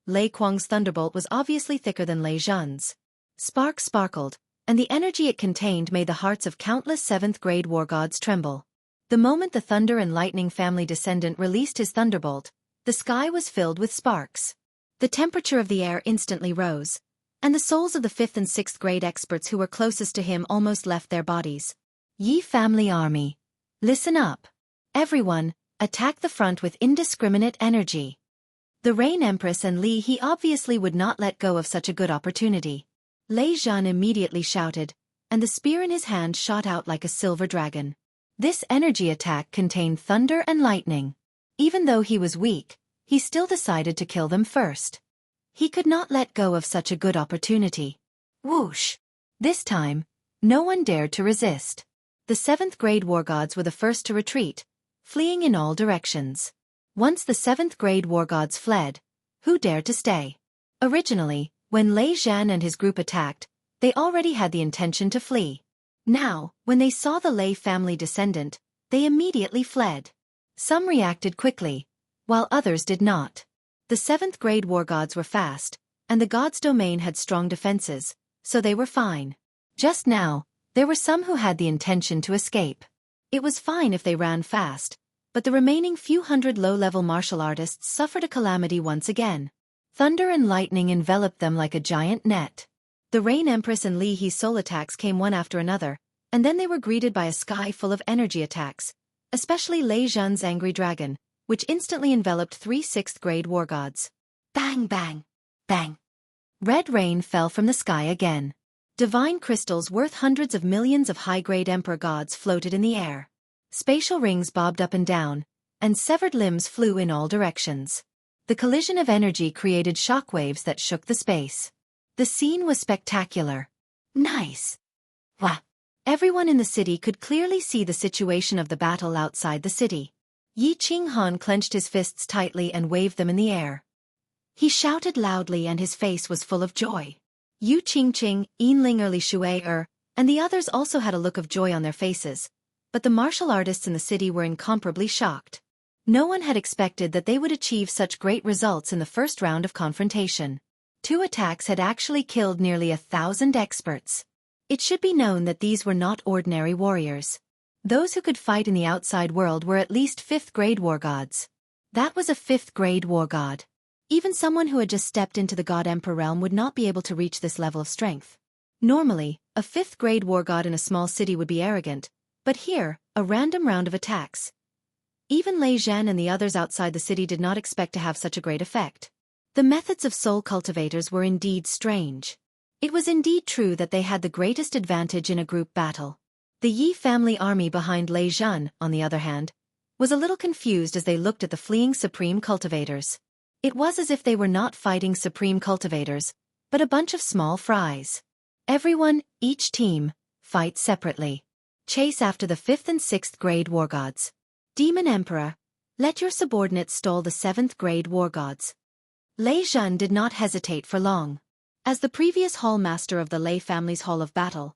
Lei Kuang's thunderbolt was obviously thicker than Lei Zhan's. Sparks sparkled, and the energy it contained made the hearts of countless 7th-grade war gods tremble. The moment the Thunder and Lightning family descendant released his thunderbolt, the sky was filled with sparks. The temperature of the air instantly rose, and the souls of the 5th and 6th grade experts who were closest to him almost left their bodies. Yi family army. Listen up. Everyone, attack the front with indiscriminate energy. The Rain Empress and Li He obviously would not let go of such a good opportunity. Lei Zhan immediately shouted, and the spear in his hand shot out like a silver dragon. This energy attack contained thunder and lightning. Even though he was weak, he still decided to kill them first. He could not let go of such a good opportunity. Whoosh! This time, no one dared to resist. The 7th-grade war gods were the first to retreat, fleeing in all directions. Once the 7th-grade war gods fled, who dared to stay? Originally, when Lei Zhan and his group attacked, they already had the intention to flee. Now, when they saw the Lei family descendant, they immediately fled. Some reacted quickly, while others did not. The 7th-grade war gods were fast, and the god's domain had strong defenses, so they were fine. Just now, there were some who had the intention to escape. It was fine if they ran fast, but the remaining few hundred low-level martial artists suffered a calamity once again. Thunder and lightning enveloped them like a giant net. The Rain Empress and Li He's soul attacks came one after another, and then they were greeted by a sky full of energy attacks, especially Lei Zhan's angry dragon, which instantly enveloped 3 6th-grade war gods. Bang, bang, bang. Red rain fell from the sky again. Divine crystals worth hundreds of millions of high-grade emperor gods floated in the air. Spatial rings bobbed up and down, and severed limbs flew in all directions. The collision of energy created shockwaves that shook the space. The scene was spectacular. Nice. Wah! Everyone in the city could clearly see the situation of the battle outside the city. Yi Qinghan clenched his fists tightly and waved them in the air. He shouted loudly and his face was full of joy. Yu Qingqing, Yinling Li Shuai and the others also had a look of joy on their faces, but the martial artists in the city were incomparably shocked. No one had expected that they would achieve such great results in the first round of confrontation. 2 attacks had actually killed nearly 1,000 experts. It should be known that these were not ordinary warriors. Those who could fight in the outside world were at least 5th-grade war gods. That was a 5th-grade war god. Even someone who had just stepped into the God Emperor realm would not be able to reach this level of strength. Normally, a 5th-grade war god in a small city would be arrogant, but here, a random round of attacks. Even Lei Zhen and the others outside the city did not expect to have such a great effect. The methods of soul cultivators were indeed strange. It was indeed true that they had the greatest advantage in a group battle. The Yi family army behind Lei Zhen, on the other hand, was a little confused as they looked at the fleeing supreme cultivators. It was as if they were not fighting supreme cultivators, but a bunch of small fries. Everyone, each team, fight separately. Chase after the 5th and 6th grade war gods. Demon Emperor, let your subordinates stall the 7th grade war gods. Lei Zhen did not hesitate for long. As the previous hall master of the Lei family's hall of battle,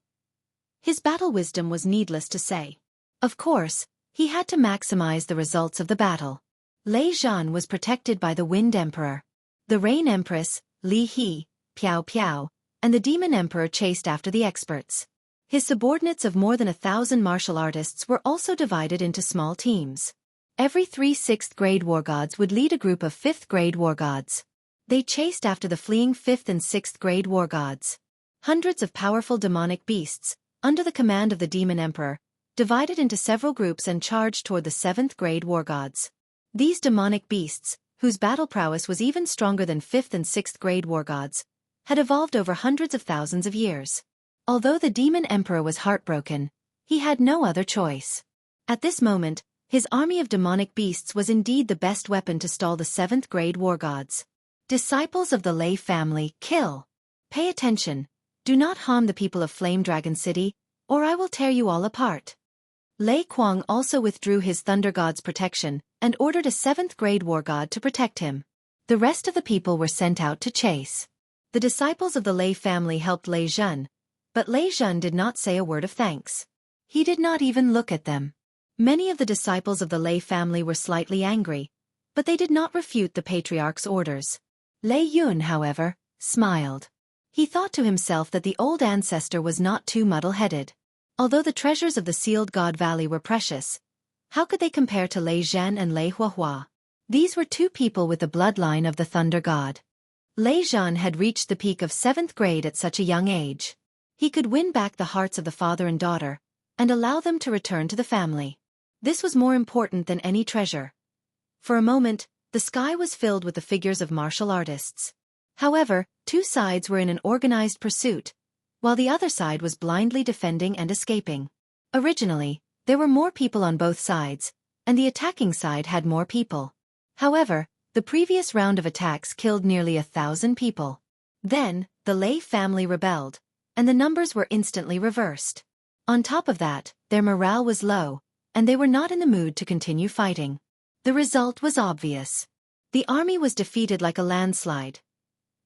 his battle wisdom was needless to say. Of course, he had to maximize the results of the battle. Lei Zhen was protected by the Wind Emperor. The Rain Empress, Li He, Piao Piao, and the Demon Emperor chased after the experts. His subordinates of more than 1,000 martial artists were also divided into small teams. Every 3 6th-grade war gods would lead a group of 5th-grade war gods. They chased after the fleeing 5th and 6th-grade war gods. Hundreds of powerful demonic beasts, under the command of the Demon Emperor, divided into several groups and charged toward the 7th-grade war gods. These demonic beasts, whose battle prowess was even stronger than 5th and 6th-grade war gods, had evolved over hundreds of thousands of years. Although the Demon Emperor was heartbroken, he had no other choice. At this moment, his army of demonic beasts was indeed the best weapon to stall the 7th-grade war gods. Disciples of the Lei family, kill! Pay attention, do not harm the people of Flame Dragon City, or I will tear you all apart. Lei Kuang also withdrew his Thunder God's protection, and ordered a 7th-grade war god to protect him. The rest of the people were sent out to chase. The disciples of the Lei family helped Lei Zhen, but Lei Zhen did not say a word of thanks. He did not even look at them. Many of the disciples of the Lei family were slightly angry, but they did not refute the patriarch's orders. Lei Yun, however, smiled. He thought to himself that the old ancestor was not too muddle-headed. Although the treasures of the Sealed God Valley were precious, how could they compare to Lei Zhen and Lei Huahua? These were 2 people with the bloodline of the Thunder God. Lei Zhen had reached the peak of 7th grade at such a young age. He could win back the hearts of the father and daughter, and allow them to return to the family. This was more important than any treasure. For a moment, the sky was filled with the figures of martial artists. However, 2 sides were in an organized pursuit, while the other side was blindly defending and escaping. Originally, there were more people on both sides, and the attacking side had more people. However, the previous round of attacks killed nearly 1,000 people. Then, the Lei family rebelled, and the numbers were instantly reversed. On top of that, their morale was low, and they were not in the mood to continue fighting. The result was obvious. The army was defeated like a landslide.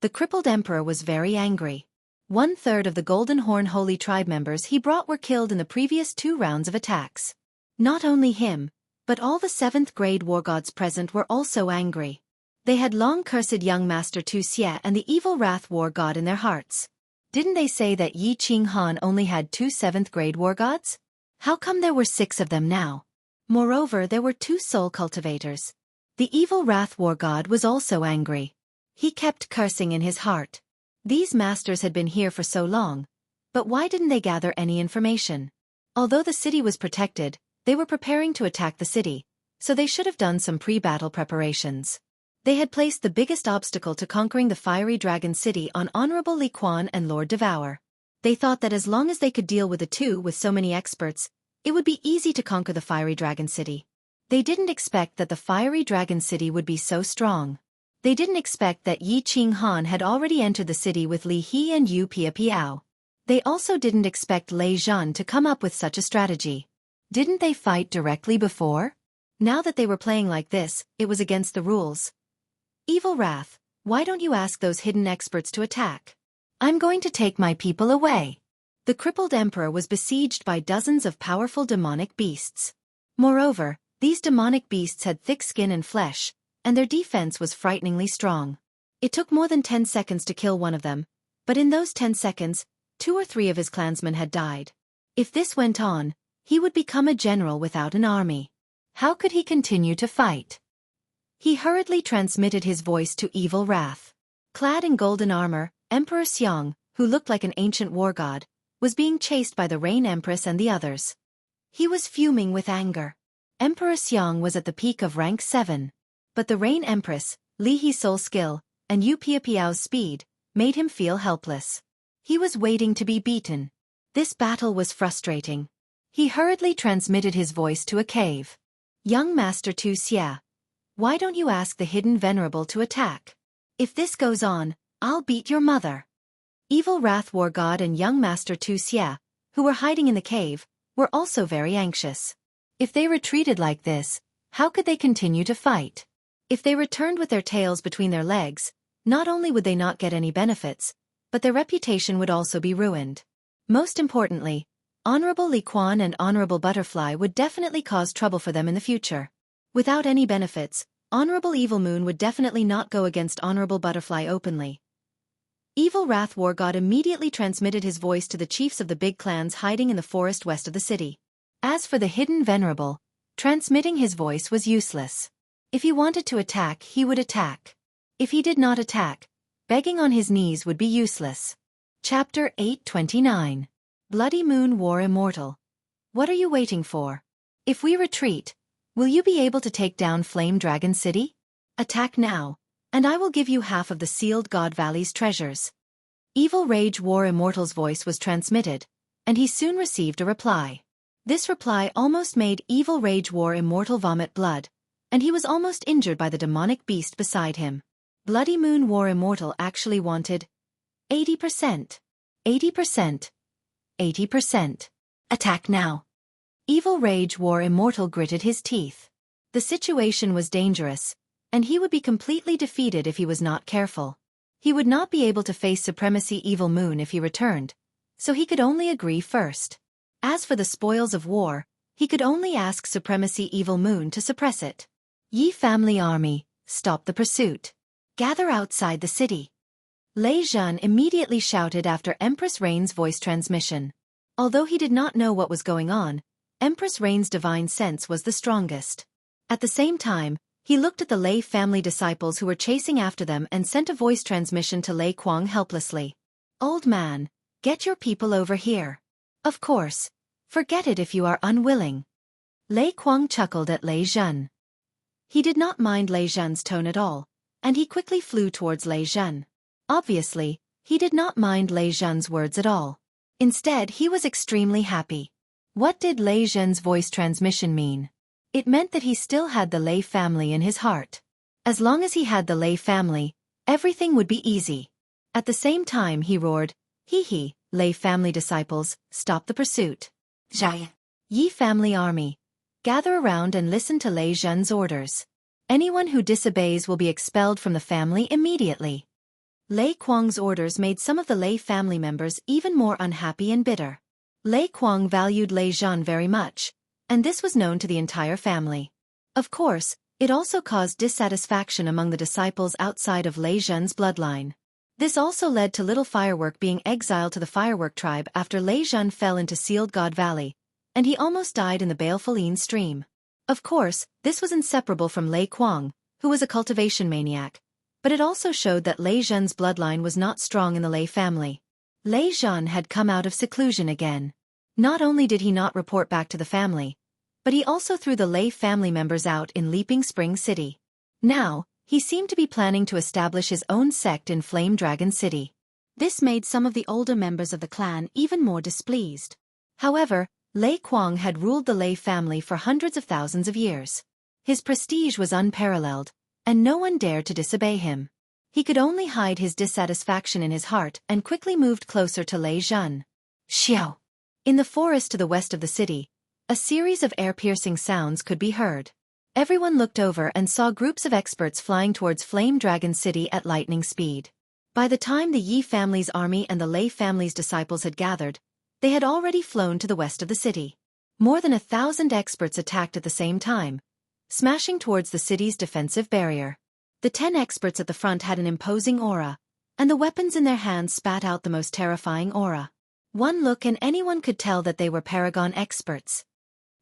The crippled emperor was very angry. 1/3 of the Golden Horn Holy Tribe members he brought were killed in the previous 2 rounds of attacks. Not only him, but all the 7th-grade war gods present were also angry. They had long cursed young Master Tu Xie and the evil Wrath War God in their hearts. Didn't they say that Yi Qing Han only had 2 7th-grade war gods? How come there were 6 of them now? Moreover, there were 2 soul cultivators. The evil Wrath War God was also angry. He kept cursing in his heart. These masters had been here for so long, but why didn't they gather any information? Although the city was protected, they were preparing to attack the city, so they should have done some pre-battle preparations. They had placed the biggest obstacle to conquering the fiery dragon city on Honorable Li Quan and Lord Devour. They thought that as long as they could deal with the 2 with so many experts, it would be easy to conquer the fiery dragon city. They didn't expect that the fiery dragon city would be so strong. They didn't expect that Yi Qing Han had already entered the city with Li He and Yu Pia Piao. They also didn't expect Lei Zhen to come up with such a strategy. Didn't they fight directly before? Now that they were playing like this, it was against the rules. Evil Wrath, why don't you ask those hidden experts to attack? I'm going to take my people away. The crippled emperor was besieged by dozens of powerful demonic beasts. Moreover, these demonic beasts had thick skin and flesh, and their defense was frighteningly strong. It took more than 10 seconds to kill one of them, but in those 10 seconds, 2 or 3 of his clansmen had died. If this went on, he would become a general without an army. How could he continue to fight? He hurriedly transmitted his voice to Evil Wrath. Clad in golden armor, Emperor Xiang, who looked like an ancient war god, was being chased by the Rain Empress and the others. He was fuming with anger. Emperor Xiang was at the peak of rank 7. But the Rain Empress, Li He's soul skill, and Yu Piapiao's speed, made him feel helpless. He was waiting to be beaten. This battle was frustrating. He hurriedly transmitted his voice to a cave. Young Master Tu Xia, why don't you ask the hidden venerable to attack? If this goes on, I'll beat your mother. Evil Wrath War God and young Master Tu Xia, who were hiding in the cave, were also very anxious. If they retreated like this, how could they continue to fight? If they returned with their tails between their legs, not only would they not get any benefits, but their reputation would also be ruined. Most importantly, Honorable Li Quan and Honorable Butterfly would definitely cause trouble for them in the future. Without any benefits, Honorable Evil Moon would definitely not go against Honorable Butterfly openly. Evil Wrath War God immediately transmitted his voice to the chiefs of the big clans hiding in the forest west of the city. As for the hidden venerable, transmitting his voice was useless. If he wanted to attack, he would attack. If he did not attack, begging on his knees would be useless. Chapter 829. Bloody Moon War Immortal. What are you waiting for? If we retreat, will you be able to take down Flame Dragon City? Attack now, and I will give you half of the Sealed God Valley's treasures. Evil Rage War Immortal's voice was transmitted, and he soon received a reply. This reply almost made Evil Rage War Immortal vomit blood, and he was almost injured by the demonic beast beside him. Bloody Moon War Immortal actually wanted 80%, 80%, 80%. Attack now. Evil Rage War Immortal gritted his teeth. The situation was dangerous, and he would be completely defeated if he was not careful. He would not be able to face Supremacy Evil Moon if he returned, so he could only agree first. As for the spoils of war, he could only ask Supremacy Evil Moon to suppress it. Yi family army, stop the pursuit. Gather outside the city. Lei Zhan immediately shouted after Empress Rain's voice transmission. Although he did not know what was going on, Empress Rain's divine sense was the strongest. At the same time, he looked at the Lei family disciples who were chasing after them and sent a voice transmission to Lei Kuang helplessly. Old man, get your people over here. Of course. Forget it if you are unwilling. Lei Kuang chuckled at Lei Zhan. He did not mind Lei Zhan's tone at all, and he quickly flew towards Lei Zhan. Obviously, he did not mind Lei Zhan's words at all. Instead, he was extremely happy. What did Lei Zhan's voice transmission mean? It meant that he still had the Lei family in his heart. As long as he had the Lei family, everything would be easy. At the same time he roared, "Hee hee, Lei family disciples, stop the pursuit. Jai. Yi family army, gather around and listen to Lei Zhan's orders. Anyone who disobeys will be expelled from the family immediately." Lei Kuang's orders made some of the Lei family members even more unhappy and bitter. Lei Kuang valued Lei Zhan very much, and this was known to the entire family. Of course, it also caused dissatisfaction among the disciples outside of Lei Zhan's bloodline. This also led to Little Firework being exiled to the Firework tribe after Lei Zhan fell into Sealed God Valley, and he almost died in the Baleful Een stream. Of course, this was inseparable from Lei Kuang, who was a cultivation maniac, but it also showed that Lei Zhan's bloodline was not strong in the Lei family. Lei Zhan had come out of seclusion again. Not only did he not report back to the family, but he also threw the Lei family members out in Leaping Spring City. Now, he seemed to be planning to establish his own sect in Flame Dragon City. This made some of the older members of the clan even more displeased. However, Lei Kuang had ruled the Lei family for hundreds of thousands of years. His prestige was unparalleled, and no one dared to disobey him. He could only hide his dissatisfaction in his heart and quickly moved closer to Lei Zhan. Xiao. In the forest to the west of the city, a series of air-piercing sounds could be heard. Everyone looked over and saw groups of experts flying towards Flame Dragon City at lightning speed. By the time the Yi family's army and the Lei family's disciples had gathered, They had already flown to the west of the city. More than 1,000 experts attacked at the same time, smashing towards the city's defensive barrier. The 10 experts at the front had an imposing aura, and the weapons in their hands spat out the most terrifying aura. One look and anyone could tell that they were Paragon experts.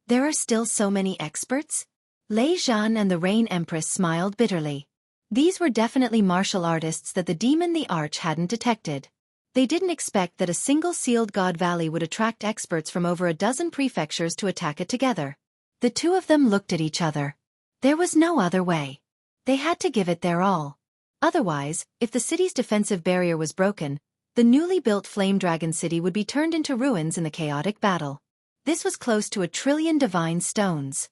There are still so many experts? Lei Zhan and the Rain Empress smiled bitterly. These were definitely martial artists that the demon the Arch hadn't detected. They didn't expect that a single sealed God Valley would attract experts from over a dozen prefectures to attack it together. The two of them looked at each other. There was no other way. They had to give it their all. Otherwise, if the city's defensive barrier was broken, the newly built Flame Dragon City would be turned into ruins in the chaotic battle. This was close to 1 trillion divine stones.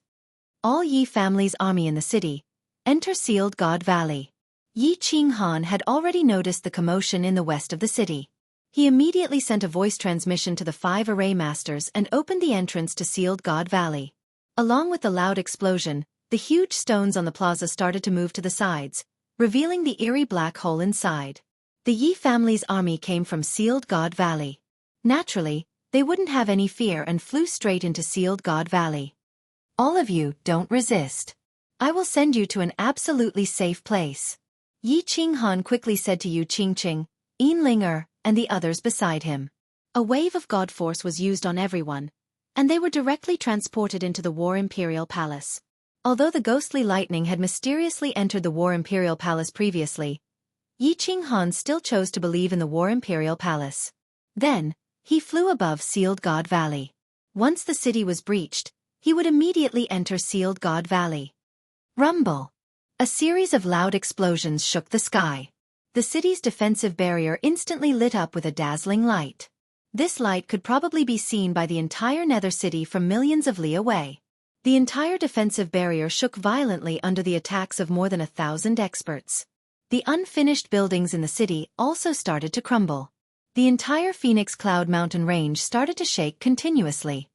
All Yi family's army in the city. Enter Sealed God Valley. Yi Qinghan had already noticed the commotion in the west of the city. He immediately sent a voice transmission to the 5 array masters and opened the entrance to Sealed God Valley. Along with the loud explosion, the huge stones on the plaza started to move to the sides, revealing the eerie black hole inside. The Yi family's army came from Sealed God Valley. Naturally, they wouldn't have any fear and flew straight into Sealed God Valley. All of you, don't resist. I will send you to an absolutely safe place. Yi Qinghan quickly said to Yu Qingqing, Linger, and the others beside him. A wave of God force was used on everyone, and they were directly transported into the War Imperial Palace. Although the ghostly lightning had mysteriously entered the War Imperial Palace previously, Yi Qinghan still chose to believe in the War Imperial Palace. Then, he flew above Sealed God Valley. Once the city was breached, he would immediately enter Sealed God Valley. Rumble! A series of loud explosions shook the sky. The city's defensive barrier instantly lit up with a dazzling light. This light could probably be seen by the entire Nether City from millions of li away. The entire defensive barrier shook violently under the attacks of more than 1,000 experts. The unfinished buildings in the city also started to crumble. The entire Phoenix Cloud Mountain range started to shake continuously.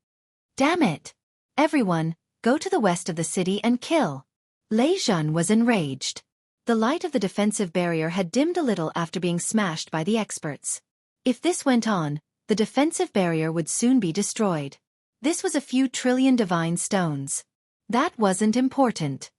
Damn it! Everyone, go to the west of the city and kill. Lei Zhan was enraged. The light of the defensive barrier had dimmed a little after being smashed by the experts. If this went on, the defensive barrier would soon be destroyed. This was a few trillion divine stones. That wasn't important.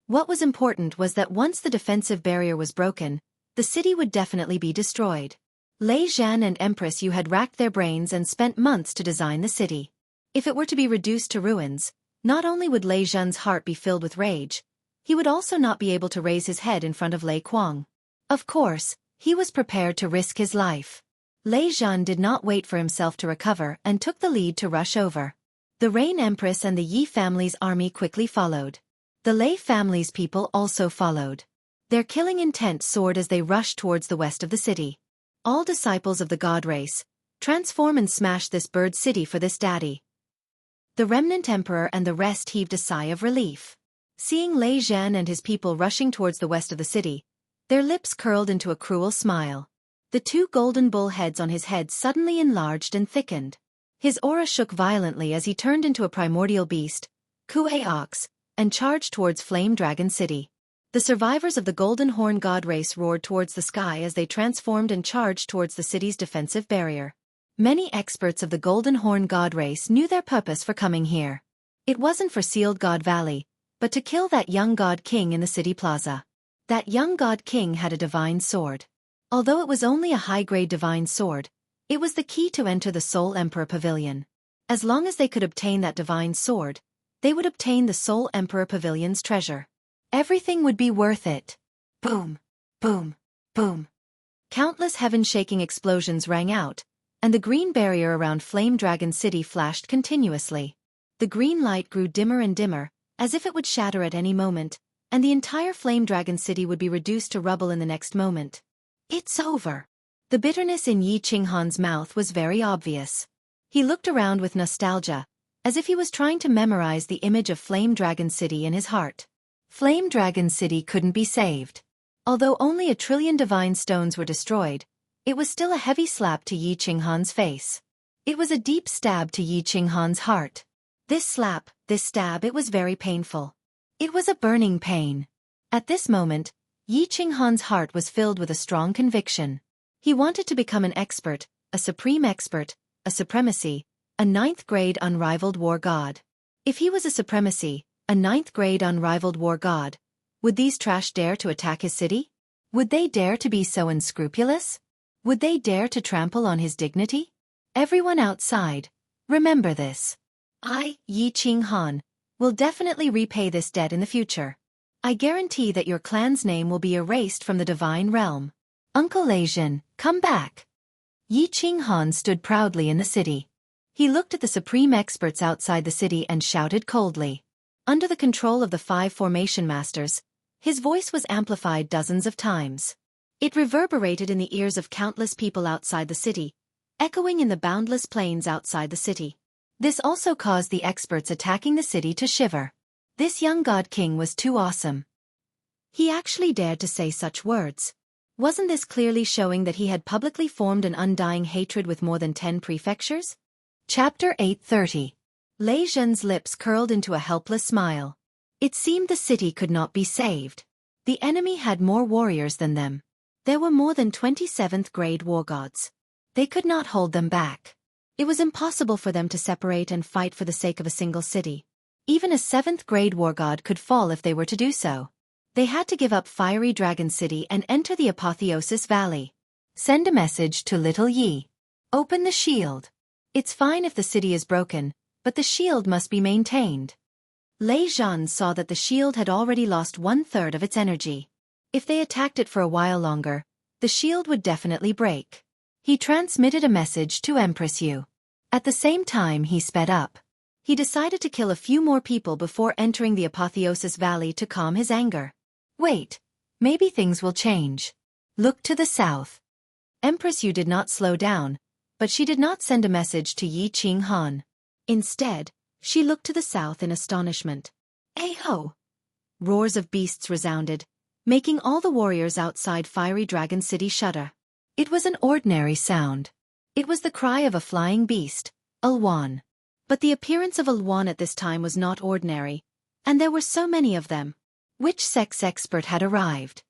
What was important was that once the defensive barrier was broken, the city would definitely be destroyed. Lei Zhan and Empress Yu had racked their brains and spent months to design the city. If it were to be reduced to ruins, not only would Lei Zhan's heart be filled with rage, he would also not be able to raise his head in front of Lei Kuang. Of course, he was prepared to risk his life. Lei Zhan did not wait for himself to recover and took the lead to rush over. The Rain Empress and the Yi family's army quickly followed. The Lei family's people also followed. Their killing intent soared as they rushed towards the west of the city. All disciples of the God race, transform and smash this bird city for this daddy. The remnant emperor and the rest heaved a sigh of relief. Seeing Lei Zhan and his people rushing towards the west of the city, their lips curled into a cruel smile. The 2 golden bull heads on his head suddenly enlarged and thickened. His aura shook violently as he turned into a primordial beast, Kuei Ox, and charged towards Flame Dragon City. The survivors of the Golden Horn God race roared towards the sky as they transformed and charged towards the city's defensive barrier. Many experts of the Golden Horn God race knew their purpose for coming here. It wasn't for Sealed God Valley, but to kill that young God King in the city plaza. That young God King had a divine sword. Although it was only a high-grade divine sword, it was the key to enter the Soul Emperor Pavilion. As long as they could obtain that divine sword, they would obtain the Soul Emperor Pavilion's treasure. Everything would be worth it. Boom, boom, boom. Countless heaven-shaking explosions rang out, and the green barrier around Flame Dragon City flashed continuously. The green light grew dimmer and dimmer, as if it would shatter at any moment, and the entire Flame Dragon City would be reduced to rubble in the next moment. It's over. The bitterness in Yi Qinghan's mouth was very obvious. He looked around with nostalgia, as if he was trying to memorize the image of Flame Dragon City in his heart. Flame Dragon City couldn't be saved. Although only 1 trillion divine stones were destroyed, it was still a heavy slap to Yi Qinghan's face. It was a deep stab to Yi Qinghan's heart. This slap, this stab, it was very painful. It was a burning pain. At this moment, Yi Qinghan's heart was filled with a strong conviction. He wanted to become an expert, a supreme expert, a supremacy, a ninth-grade unrivaled war god. If he was a supremacy, a ninth-grade unrivaled war god, would these trash dare to attack his city? Would they dare to be so unscrupulous? Would they dare to trample on his dignity? Everyone outside, remember this. I, Yi Qinghan, will definitely repay this debt in the future. I guarantee that your clan's name will be erased from the divine realm. Uncle Leijin, come back. Yi Qinghan stood proudly in the city. He looked at the supreme experts outside the city and shouted coldly. Under the control of the 5 formation masters, his voice was amplified dozens of times. It reverberated in the ears of countless people outside the city, echoing in the boundless plains outside the city. This also caused the experts attacking the city to shiver. This young god king was too awesome. He actually dared to say such words. Wasn't this clearly showing that he had publicly formed an undying hatred with more than 10 prefectures? Chapter 830. Lei Zhen's lips curled into a helpless smile. It seemed the city could not be saved. The enemy had more warriors than them. There were more than 27th-grade war gods. They could not hold them back. It was impossible for them to separate and fight for the sake of a single city. Even a 7th-grade war god could fall if they were to do so. They had to give up Fiery Dragon City and enter the Apotheosis Valley. Send a message to Little Yi. Open the shield. It's fine if the city is broken, but the shield must be maintained. Lei Zhan saw that the shield had already lost 1/3 of its energy. If they attacked it for a while longer, the shield would definitely break. He transmitted a message to Empress Yu. At the same time he sped up. He decided to kill a few more people before entering the Apotheosis Valley to calm his anger. Wait, maybe things will change. Look to the south. Empress Yu did not slow down, but she did not send a message to Yi Qinghan. Instead, she looked to the south in astonishment. "Hey-ho!" Roars of beasts resounded, making all the warriors outside Fiery Dragon City shudder. It was an ordinary sound. It was the cry of a flying beast, Ulwan. But the appearance of Ulwan at this time was not ordinary, and there were so many of them. Which sex expert had arrived?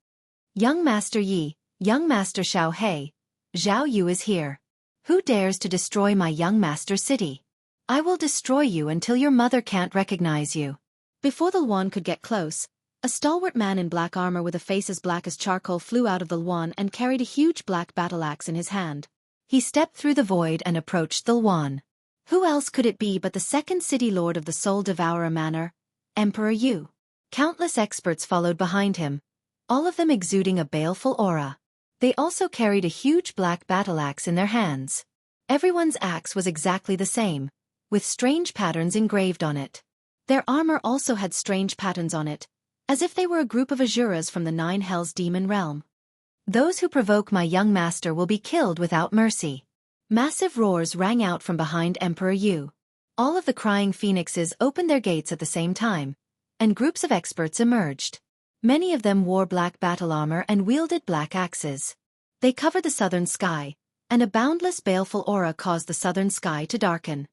Young Master Yi, Young Master Xiao He, Zhao Yu is here. Who dares to destroy my young master's city? I will destroy you until your mother can't recognize you. Before the Ulwan could get close, a stalwart man in black armor with a face as black as charcoal flew out of the Ulwan and carried a huge black battle axe in his hand. He stepped through the void and approached the Ulwan. Who else could it be but the second city lord of the Soul Devourer Manor, Emperor Yu? Countless experts followed behind him, all of them exuding a baleful aura. They also carried a huge black battle axe in their hands. Everyone's axe was exactly the same, with strange patterns engraved on it. Their armor also had strange patterns on it, as if they were a group of Asuras from the 9 Hells demon realm. Those who provoke my young master will be killed without mercy. Massive roars rang out from behind Emperor Yu. All of the crying phoenixes opened their gates at the same time, and groups of experts emerged. Many of them wore black battle armor and wielded black axes. They covered the southern sky, and a boundless baleful aura caused the southern sky to darken.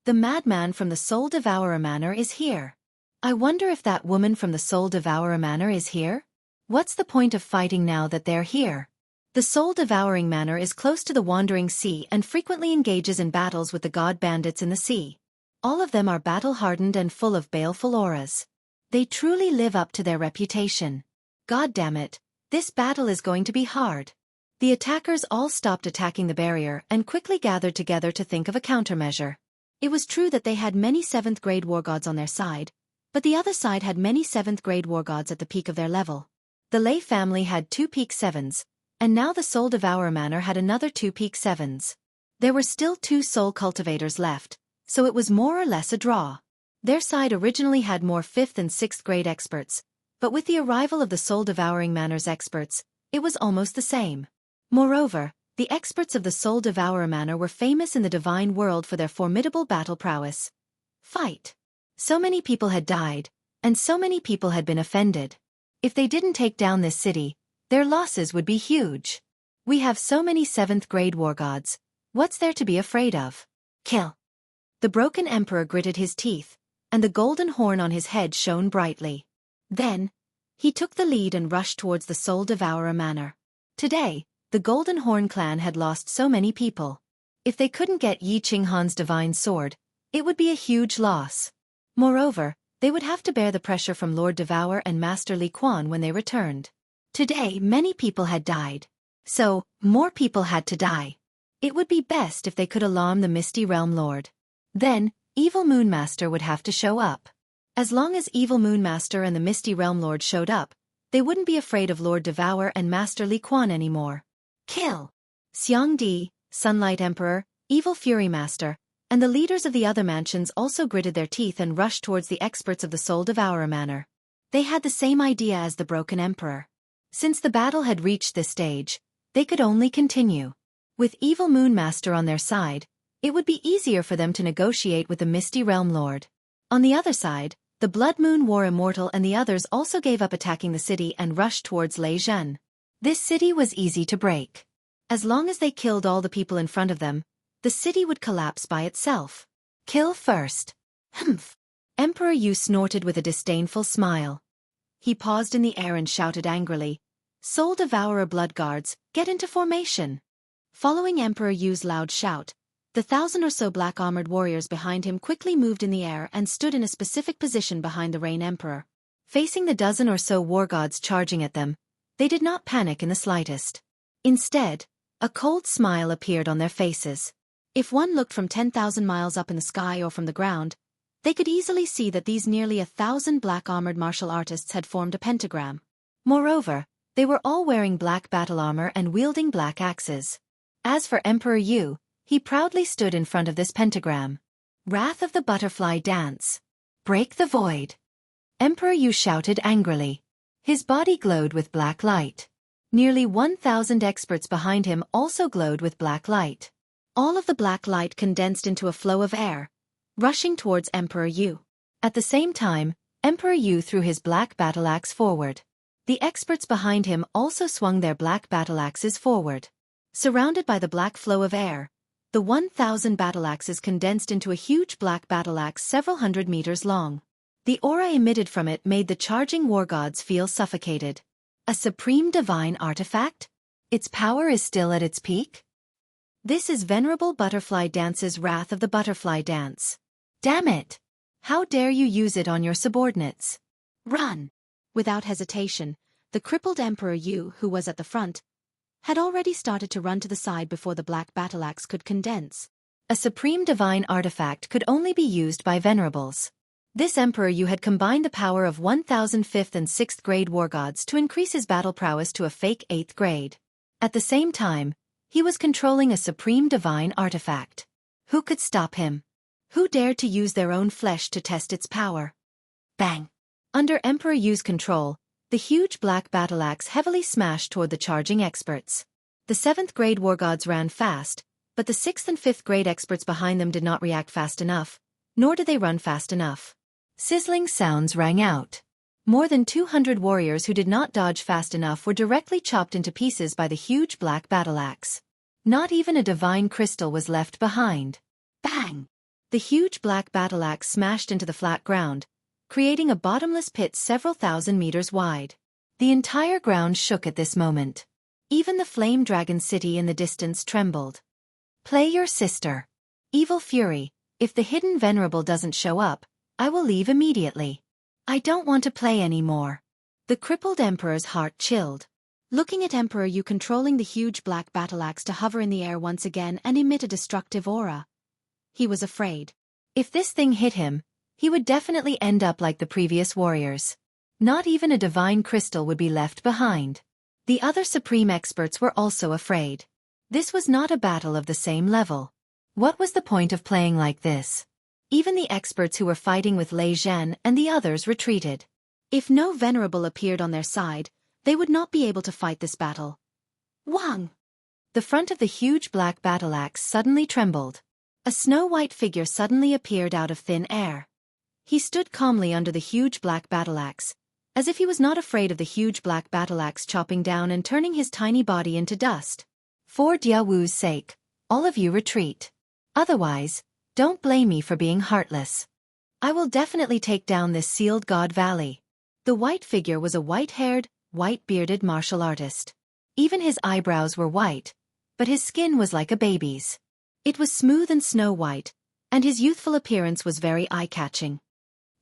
The madman from the Soul Devourer Manor is here. I wonder if that woman from the Soul Devourer Manor is here? What's the point of fighting now that they're here? The Soul Devouring Manor is close to the Wandering Sea and frequently engages in battles with the god bandits in the sea. All of them are battle-hardened and full of baleful auras. They truly live up to their reputation. God damn it, this battle is going to be hard. The attackers all stopped attacking the barrier and quickly gathered together to think of a countermeasure. It was true that they had many 7th-grade war gods on their side, but the other side had many 7th-grade war gods at the peak of their level. The Lei family had 2 peak 7s, and now the Soul Devourer Manor had another 2 peak 7s. There were still 2 soul cultivators left, so it was more or less a draw. Their side originally had more 5th and 6th grade experts, but with the arrival of the Soul Devouring Manor's experts, it was almost the same. Moreover, the experts of the Soul Devourer Manor were famous in the divine world for their formidable battle prowess. Fight. So many people had died, and so many people had been offended. If they didn't take down this city, their losses would be huge. We have so many 7th-grade war gods. What's there to be afraid of? Kill. The broken emperor gritted his teeth, and the golden horn on his head shone brightly. Then, he took the lead and rushed towards the Soul Devourer Manor. Today, the Golden Horn clan had lost so many people. If they couldn't get Yi Qinghan's divine sword, it would be a huge loss. Moreover, they would have to bear the pressure from Lord Devour and Master Li Quan when they returned. Today, many people had died. So, more people had to die. It would be best if they could alarm the Misty Realm Lord. Then, Evil Moonmaster would have to show up. As long as Evil Moonmaster and the Misty Realm Lord showed up, they wouldn't be afraid of Lord Devour and Master Li Quan anymore. Kill! Xiangdi, Sunlight Emperor, Evil Fury Master, and the leaders of the other mansions also gritted their teeth and rushed towards the experts of the Soul Devourer Manor. They had the same idea as the Broken Emperor. Since the battle had reached this stage, they could only continue. With Evil Moonmaster on their side, it would be easier for them to negotiate with the Misty Realm Lord. On the other side, the Blood Moon War Immortal and the others also gave up attacking the city and rushed towards Lei Zhen. This city was easy to break. As long as they killed all the people in front of them, the city would collapse by itself. Kill first. Humph. Emperor Yu snorted with a disdainful smile. He paused in the air and shouted angrily, "Soul Devourer Blood Guards, get into formation!" Following Emperor Yu's loud shout, the 1,000 or so black-armored warriors behind him quickly moved in the air and stood in a specific position behind the Rain Emperor. Facing the dozen or so war gods charging at them, they did not panic in the slightest. Instead, a cold smile appeared on their faces. If one looked from 10,000 miles up in the sky or from the ground, they could easily see that these nearly 1,000 black-armored martial artists had formed a pentagram. Moreover, they were all wearing black battle armor and wielding black axes. As for Emperor Yu, he proudly stood in front of this pentagram. Wrath of the Butterfly Dance. Break the void. Emperor Yu shouted angrily. His body glowed with black light. Nearly 1,000 experts behind him also glowed with black light. All of the black light condensed into a flow of air, rushing towards Emperor Yu. At the same time, Emperor Yu threw his black battle axe forward. The experts behind him also swung their black battle axes forward. Surrounded by the black flow of air, the 1,000 battle axes condensed into a huge black battle axe several hundred meters long. The aura emitted from it made the charging war gods feel suffocated. A supreme divine artifact? Its power is still at its peak? This is Venerable Butterfly Dance's Wrath of the Butterfly Dance. Damn it! How dare you use it on your subordinates? Run! Without hesitation, the crippled Emperor Yu, who was at the front, had already started to run to the side before the black battle axe could condense. A supreme divine artifact could only be used by venerables. This Emperor Yu had combined the power of 1,000 5th and 6th grade war gods to increase his battle prowess to a fake 8th grade. At the same time, he was controlling a supreme divine artifact. Who could stop him? Who dared to use their own flesh to test its power? Bang! Under Emperor Yu's control, the huge black battle axe heavily smashed toward the charging experts. The 7th grade war gods ran fast, but the 6th and 5th grade experts behind them did not react fast enough, nor did they run fast enough. Sizzling sounds rang out. More than 200 warriors who did not dodge fast enough were directly chopped into pieces by the huge black battle axe. Not even a divine crystal was left behind. Bang! The huge black battle axe smashed into the flat ground, creating a bottomless pit several thousand meters wide. The entire ground shook at this moment. Even the flame dragon city in the distance trembled. Play your sister. Evil Fury, if the hidden venerable doesn't show up, I will leave immediately. I don't want to play anymore. The crippled emperor's heart chilled. Looking at Emperor Yu controlling the huge black battle axe to hover in the air once again and emit a destructive aura, he was afraid. If this thing hit him, he would definitely end up like the previous warriors. Not even a divine crystal would be left behind. The other supreme experts were also afraid. This was not a battle of the same level. What was the point of playing like this? Even the experts who were fighting with Lei Zhen and the others retreated. If no venerable appeared on their side, they would not be able to fight this battle. Wang! The front of the huge black battle axe suddenly trembled. A snow-white figure suddenly appeared out of thin air. He stood calmly under the huge black battle axe, as if he was not afraid of the huge black battle axe chopping down and turning his tiny body into dust. For Dia Wu's sake, all of you retreat. Otherwise, don't blame me for being heartless. I will definitely take down this sealed god valley. The white figure was a white-haired, white-bearded martial artist. Even his eyebrows were white, but his skin was like a baby's. It was smooth and snow-white, and his youthful appearance was very eye-catching.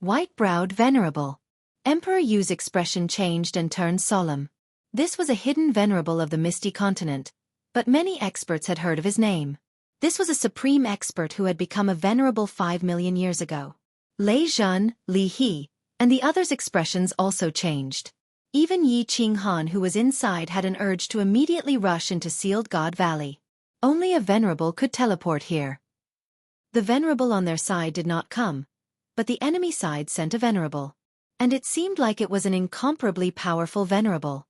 White-browed venerable. Emperor Yu's expression changed and turned solemn. This was a hidden venerable of the Misty Continent, but many experts had heard of his name. This was a supreme expert who had become a venerable 5 million years ago. Lei Zhen, Li He, and the others' expressions also changed. Even Yi Qinghan, who was inside, had an urge to immediately rush into Sealed God Valley. Only a venerable could teleport here. The venerable on their side did not come, but the enemy side sent a venerable. And it seemed like it was an incomparably powerful venerable.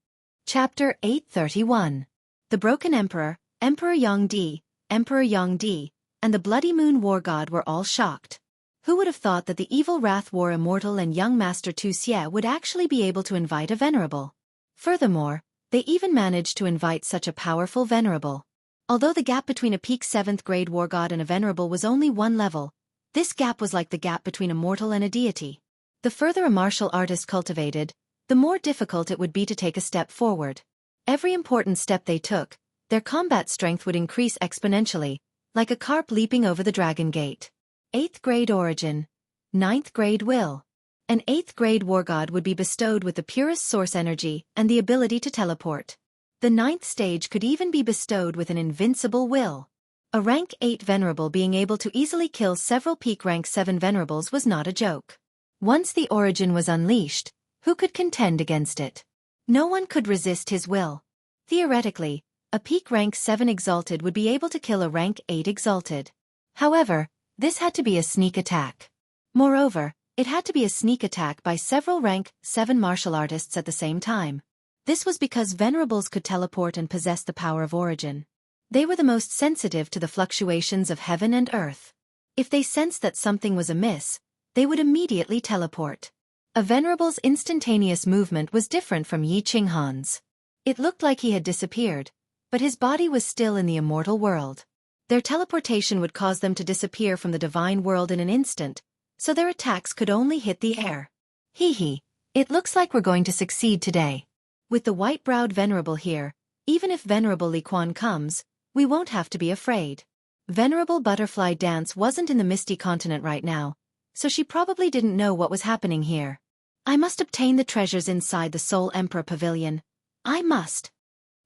Chapter 831. The Broken Emperor, Emperor Yongdi, and the Bloody Moon War God were all shocked. Who would have thought that the evil Wrath War Immortal and young Master Tu Xie would actually be able to invite a venerable? Furthermore, they even managed to invite such a powerful venerable. Although the gap between a peak 7th grade war god and a venerable was only one level, this gap was like the gap between a mortal and a deity. The further a martial artist cultivated, the more difficult it would be to take a step forward. Every important step they took, their combat strength would increase exponentially, like a carp leaping over the dragon gate. 8th grade origin. 9th grade will. An 8th grade war god would be bestowed with the purest source energy and the ability to teleport. The 9th stage could even be bestowed with an invincible will. A rank 8 venerable being able to easily kill several peak rank 7 venerables was not a joke. Once the origin was unleashed, who could contend against it? No one could resist his will. Theoretically, a peak rank 7 exalted would be able to kill a rank 8 exalted. However, this had to be a sneak attack. Moreover, it had to be a sneak attack by several rank 7 martial artists at the same time. This was because venerables could teleport and possess the power of origin. They were the most sensitive to the fluctuations of heaven and earth. If they sensed that something was amiss, they would immediately teleport. A venerable's instantaneous movement was different from Yi Qinghan's. It looked like he had disappeared, but his body was still in the immortal world. Their teleportation would cause them to disappear from the divine world in an instant, so their attacks could only hit the air. Hee, it looks like we're going to succeed today. With the white-browed venerable here, even if Venerable Li Quan comes, we won't have to be afraid. Venerable Butterfly Dance wasn't in the Misty Continent right now, so she probably didn't know what was happening here. I must obtain the treasures inside the Soul Emperor Pavilion. I must.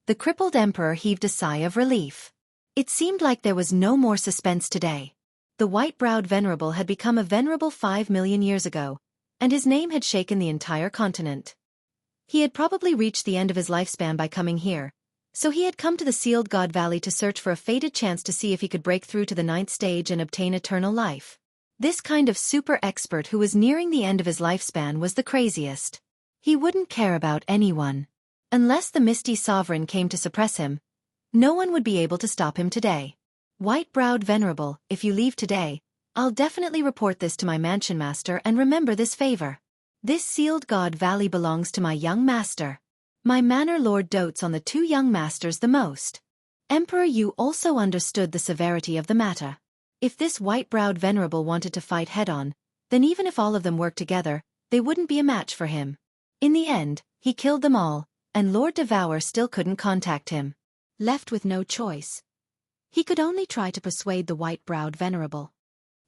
The crippled emperor heaved a sigh of relief. It seemed like there was no more suspense today. The white-browed venerable had become a venerable 5 million years ago, and his name had shaken the entire continent. He had probably reached the end of his lifespan by coming here, so he had come to the Sealed God Valley to search for a fated chance to see if he could break through to the 9th stage and obtain eternal life. This kind of super expert who was nearing the end of his lifespan was the craziest. He wouldn't care about anyone. Unless the Misty Sovereign came to suppress him, no one would be able to stop him today. White-browed venerable, if you leave today, I'll definitely report this to my mansion master and remember this favor. This Sealed God Valley belongs to my young master. My manor lord dotes on the 2 young masters the most. Emperor Yu also understood the severity of the matter. If this white-browed venerable wanted to fight head-on, then even if all of them worked together, they wouldn't be a match for him. In the end, he killed them all, and Lord Devour still couldn't contact him. Left with no choice, he could only try to persuade the white-browed venerable.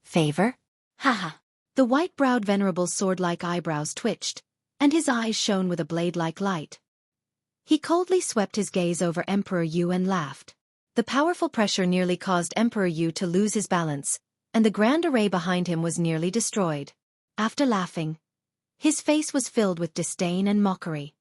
Favor? Haha. The white-browed venerable's sword-like eyebrows twitched, and his eyes shone with a blade-like light. He coldly swept his gaze over Emperor Yu and laughed. The powerful pressure nearly caused Emperor Yu to lose his balance, and the grand array behind him was nearly destroyed. After laughing, his face was filled with disdain and mockery.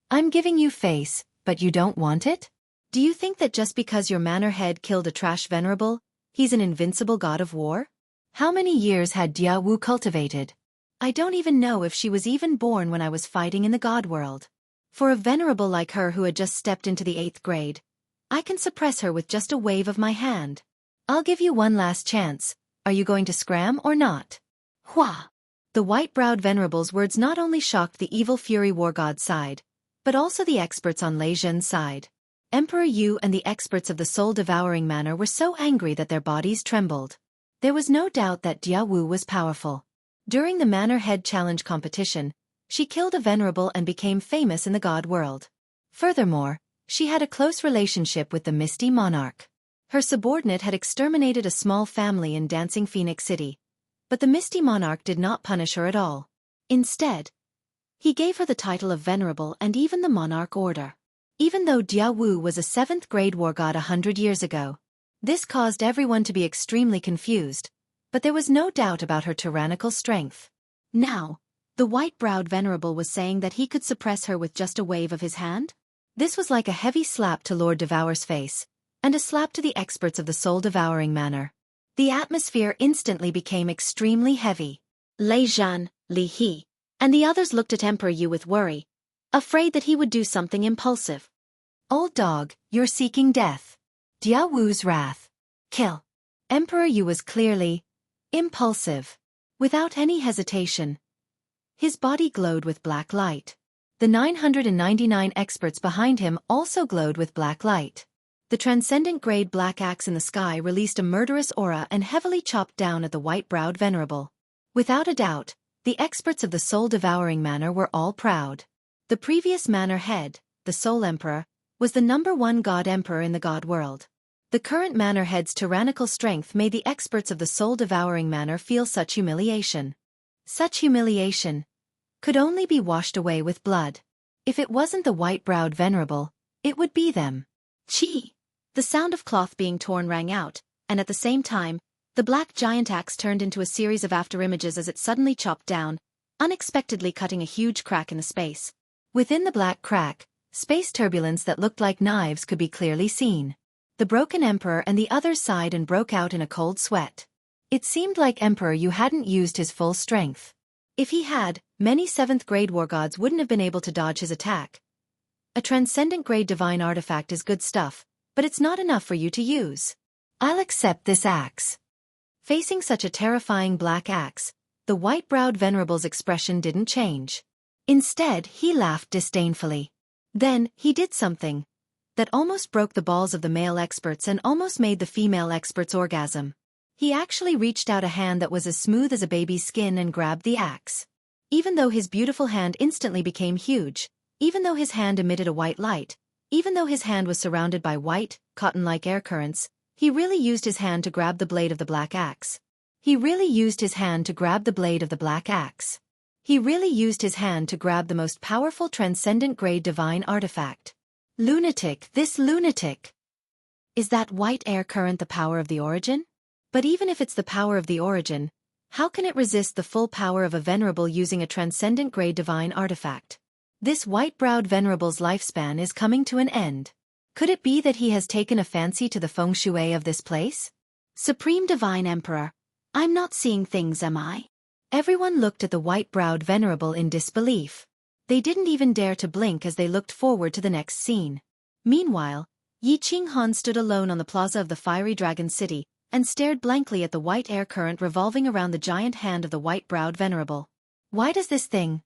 I'm giving you face, but you don't want it? Do you think that just because your manor head killed a trash venerable, he's an invincible god of war? How many years had Dia Wu cultivated? I don't even know if she was even born when I was fighting in the god world. For a venerable like her who had just stepped into the 8th grade, I can suppress her with just a wave of my hand. I'll give you one last chance. Are you going to scram or not? Hua! The white-browed venerable's words not only shocked the evil Fury War God's side, but also the experts on Lei Zhen's side. Emperor Yu and the experts of the soul-devouring manor were so angry that their bodies trembled. There was no doubt that Dia Wu was powerful. During the Manor Head Challenge competition, she killed a venerable and became famous in the god world. Furthermore, she had a close relationship with the Misty Monarch. Her subordinate had exterminated a small family in Dancing Phoenix City. But the Misty Monarch did not punish her at all. Instead, he gave her the title of Venerable and even the Monarch Order. Even though Jia Wu was a 7th grade war god 100 years ago. This caused everyone to be extremely confused, but there was no doubt about her tyrannical strength. Now, the white-browed Venerable was saying that he could suppress her with just a wave of his hand? This was like a heavy slap to Lord Devour's face, and a slap to the experts of the soul-devouring manner. The atmosphere instantly became extremely heavy. Lei Zhan, Li He, and the others looked at Emperor Yu with worry, afraid that he would do something impulsive. Old dog, you're seeking death. Jia Wu's wrath. Kill. Emperor Yu was clearly impulsive. Without any hesitation, his body glowed with black light. The 999 experts behind him also glowed with black light. The transcendent grade black axe in the sky released a murderous aura and heavily chopped down at the white-browed Venerable. Without a doubt, the experts of the soul-devouring manor were all proud. The previous manor head, the Soul Emperor, was the #1 god emperor in the god world. The current manor head's tyrannical strength made the experts of the soul-devouring manor feel such humiliation. Such humiliation could only be washed away with blood. If it wasn't the white-browed Venerable, it would be them. Chi! The sound of cloth being torn rang out, and at the same time, the black giant axe turned into a series of afterimages as it suddenly chopped down, unexpectedly cutting a huge crack in the space. Within the black crack, space turbulence that looked like knives could be clearly seen. The broken Emperor and the others sighed and broke out in a cold sweat. It seemed like Emperor Yu hadn't used his full strength. If he had, many 7th grade war gods wouldn't have been able to dodge his attack. A transcendent grade divine artifact is good stuff, but it's not enough for you to use. I'll accept this axe. Facing such a terrifying black axe, the white-browed Venerable's expression didn't change. Instead, he laughed disdainfully. Then, he did something that almost broke the balls of the male experts and almost made the female experts orgasm. He actually reached out a hand that was as smooth as a baby's skin and grabbed the axe. Even though his beautiful hand instantly became huge, even though his hand emitted a white light, even though his hand was surrounded by white, cotton-like air currents, he really used his hand to grab the blade of the black axe. He really used his hand to grab the blade of the black axe. He really used his hand to grab the most powerful transcendent-grade divine artifact. Lunatic, this lunatic! Is that white air current the power of the origin? But even if it's the power of the origin, how can it resist the full power of a Venerable using a transcendent-grade divine artifact? This white-browed Venerable's lifespan is coming to an end. Could it be that he has taken a fancy to the feng shui of this place? Supreme Divine Emperor, I'm not seeing things, am I? Everyone looked at the white-browed Venerable in disbelief. They didn't even dare to blink as they looked forward to the next scene. Meanwhile, Yi Qinghan stood alone on the plaza of the Fiery Dragon City and stared blankly at the white air current revolving around the giant hand of the white-browed Venerable. Why does this thing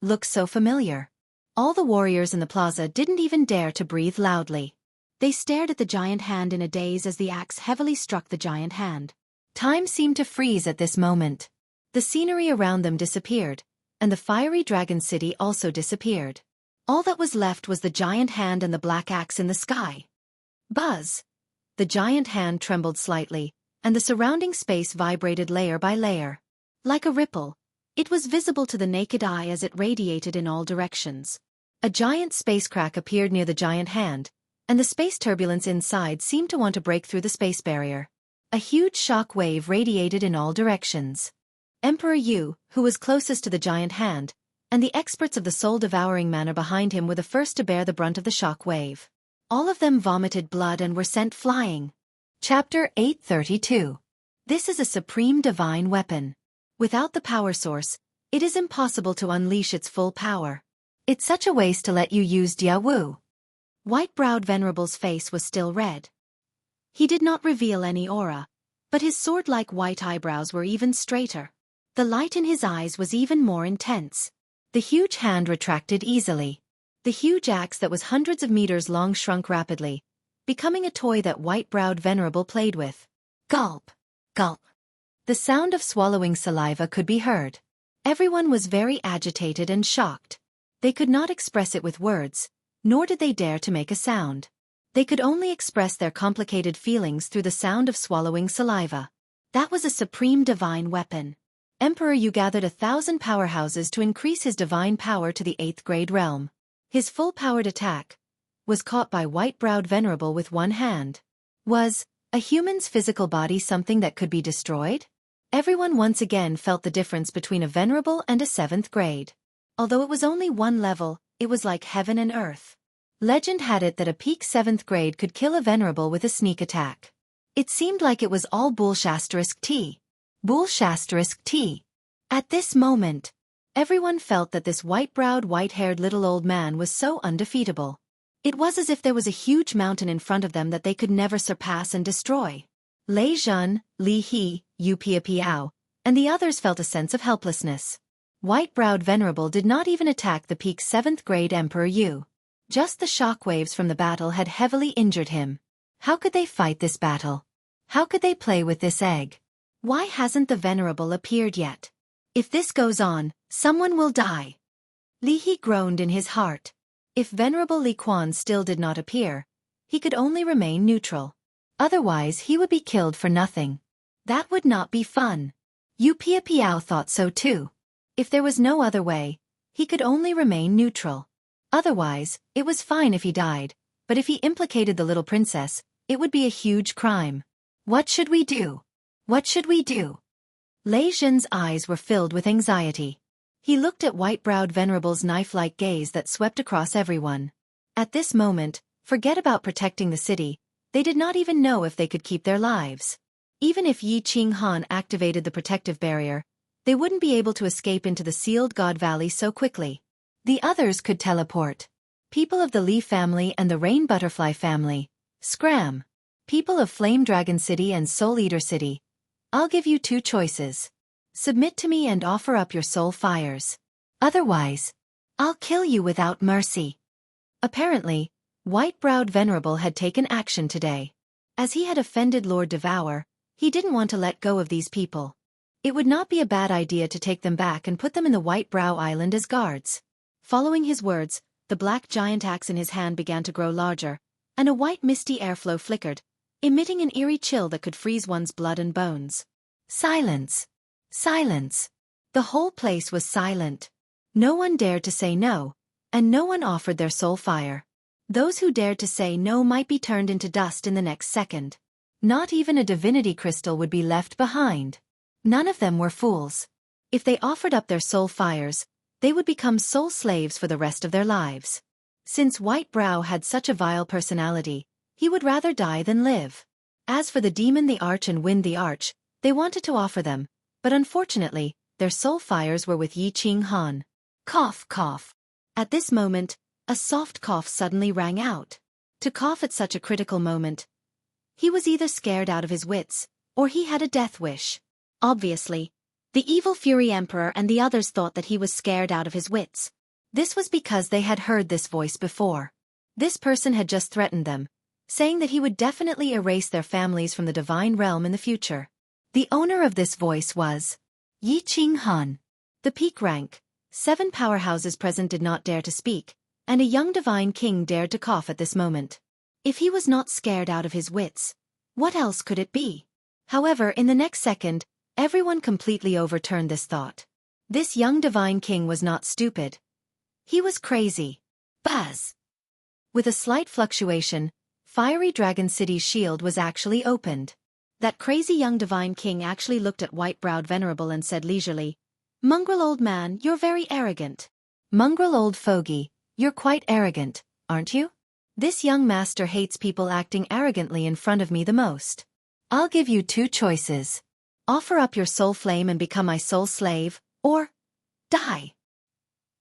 look so familiar? All the warriors in the plaza didn't even dare to breathe loudly. They stared at the giant hand in a daze as the axe heavily struck the giant hand. Time seemed to freeze at this moment. The scenery around them disappeared, and the Fiery Dragon City also disappeared. All that was left was the giant hand and the black axe in the sky. Buzz! The giant hand trembled slightly, and the surrounding space vibrated layer by layer. Like a ripple, it was visible to the naked eye as it radiated in all directions. A giant space crack appeared near the giant hand, and the space turbulence inside seemed to want to break through the space barrier. A huge shock wave radiated in all directions. Emperor Yu, who was closest to the giant hand, and the experts of the soul-devouring manor behind him were the first to bear the brunt of the shock wave. All of them vomited blood and were sent flying. Chapter 832. This is a supreme divine weapon. Without the power source, it is impossible to unleash its full power. It's such a waste to let you use Jia Wu. White-browed Venerable's face was still red. He did not reveal any aura, but his sword-like white eyebrows were even straighter. The light in his eyes was even more intense. The huge hand retracted easily. The huge axe that was hundreds of meters long shrunk rapidly, becoming a toy that white-browed Venerable played with. Gulp! Gulp! The sound of swallowing saliva could be heard. Everyone was very agitated and shocked. They could not express it with words, nor did they dare to make a sound. They could only express their complicated feelings through the sound of swallowing saliva. That was a supreme divine weapon. Emperor Yu gathered 1,000 powerhouses to increase his divine power to the 8th grade realm. His full-powered attack was caught by white-browed Venerable with one hand. Was a human's physical body something that could be destroyed? Everyone once again felt the difference between a Venerable and a 7th grade. Although it was only one level, it was like heaven and earth. Legend had it that a peak 7th grade could kill a Venerable with a sneak attack. It seemed like it was all bullshit. Bullshit. At this moment, everyone felt that this white-browed, white-haired little old man was so undefeatable. It was as if there was a huge mountain in front of them that they could never surpass and destroy. Lei Jun, Li He, Yu Piao, and the others felt a sense of helplessness. White-browed Venerable did not even attack the peak 7th grade Emperor Yu. Just the shockwaves from the battle had heavily injured him. How could they fight this battle? How could they play with this egg? Why hasn't the Venerable appeared yet? If this goes on, someone will die. Li He groaned in his heart. If Venerable Li Quan still did not appear, he could only remain neutral. Otherwise he would be killed for nothing. That would not be fun. Yu Piao thought so too. If there was no other way, he could only remain neutral. Otherwise, it was fine if he died, but if he implicated the little princess, it would be a huge crime. What should we do? What should we do? Lei Jun's eyes were filled with anxiety. He looked at white-browed Venerable's knife-like gaze that swept across everyone. At this moment, forget about protecting the city, they did not even know if they could keep their lives. Even if Yi Qing Han activated the protective barrier, they wouldn't be able to escape into the sealed God Valley so quickly. The others could teleport. People of the Li family and the Rain Butterfly family. Scram. People of Flame Dragon City and Soul Eater City. I'll give you 2 choices. Submit to me and offer up your soul fires. Otherwise, I'll kill you without mercy. Apparently, white-browed Venerable had taken action today. As he had offended Lord Devour, he didn't want to let go of these people. It would not be a bad idea to take them back and put them in the White Brow Island as guards. Following his words, the black giant axe in his hand began to grow larger, and a white misty airflow flickered, emitting an eerie chill that could freeze one's blood and bones. Silence. Silence. The whole place was silent. No one dared to say no, and no one offered their soul fire. Those who dared to say no might be turned into dust in the next second. Not even a divinity crystal would be left behind. None of them were fools. If they offered up their soul fires, they would become soul slaves for the rest of their lives. Since White Brow had such a vile personality, he would rather die than live. As for the demon the Arch and Wind the Arch, they wanted to offer them, but unfortunately, their soul fires were with Yi Qing Han. Cough, cough. At this moment, a soft cough suddenly rang out. To cough at such a critical moment, he was either scared out of his wits, or he had a death wish. Obviously, the evil Fury Emperor and the others thought that he was scared out of his wits. This was because they had heard this voice before. This person had just threatened them, saying that he would definitely erase their families from the divine realm in the future. The owner of this voice was Yi Qing Han. The peak rank, 7 powerhouses present did not dare to speak, and a young divine king dared to cough at this moment. If he was not scared out of his wits, what else could it be? However, in the next second, everyone completely overturned this thought. This young divine king was not stupid. He was crazy. Buzz! With a slight fluctuation, Fiery Dragon City's shield was actually opened. That crazy young divine king actually looked at white-browed Venerable and said leisurely, "Mongrel old man, you're very arrogant." "Mongrel old fogey, you're quite arrogant, aren't you? This young master hates people acting arrogantly in front of me the most. I'll give you 2 choices. Offer up your soul flame and become my soul slave, or die."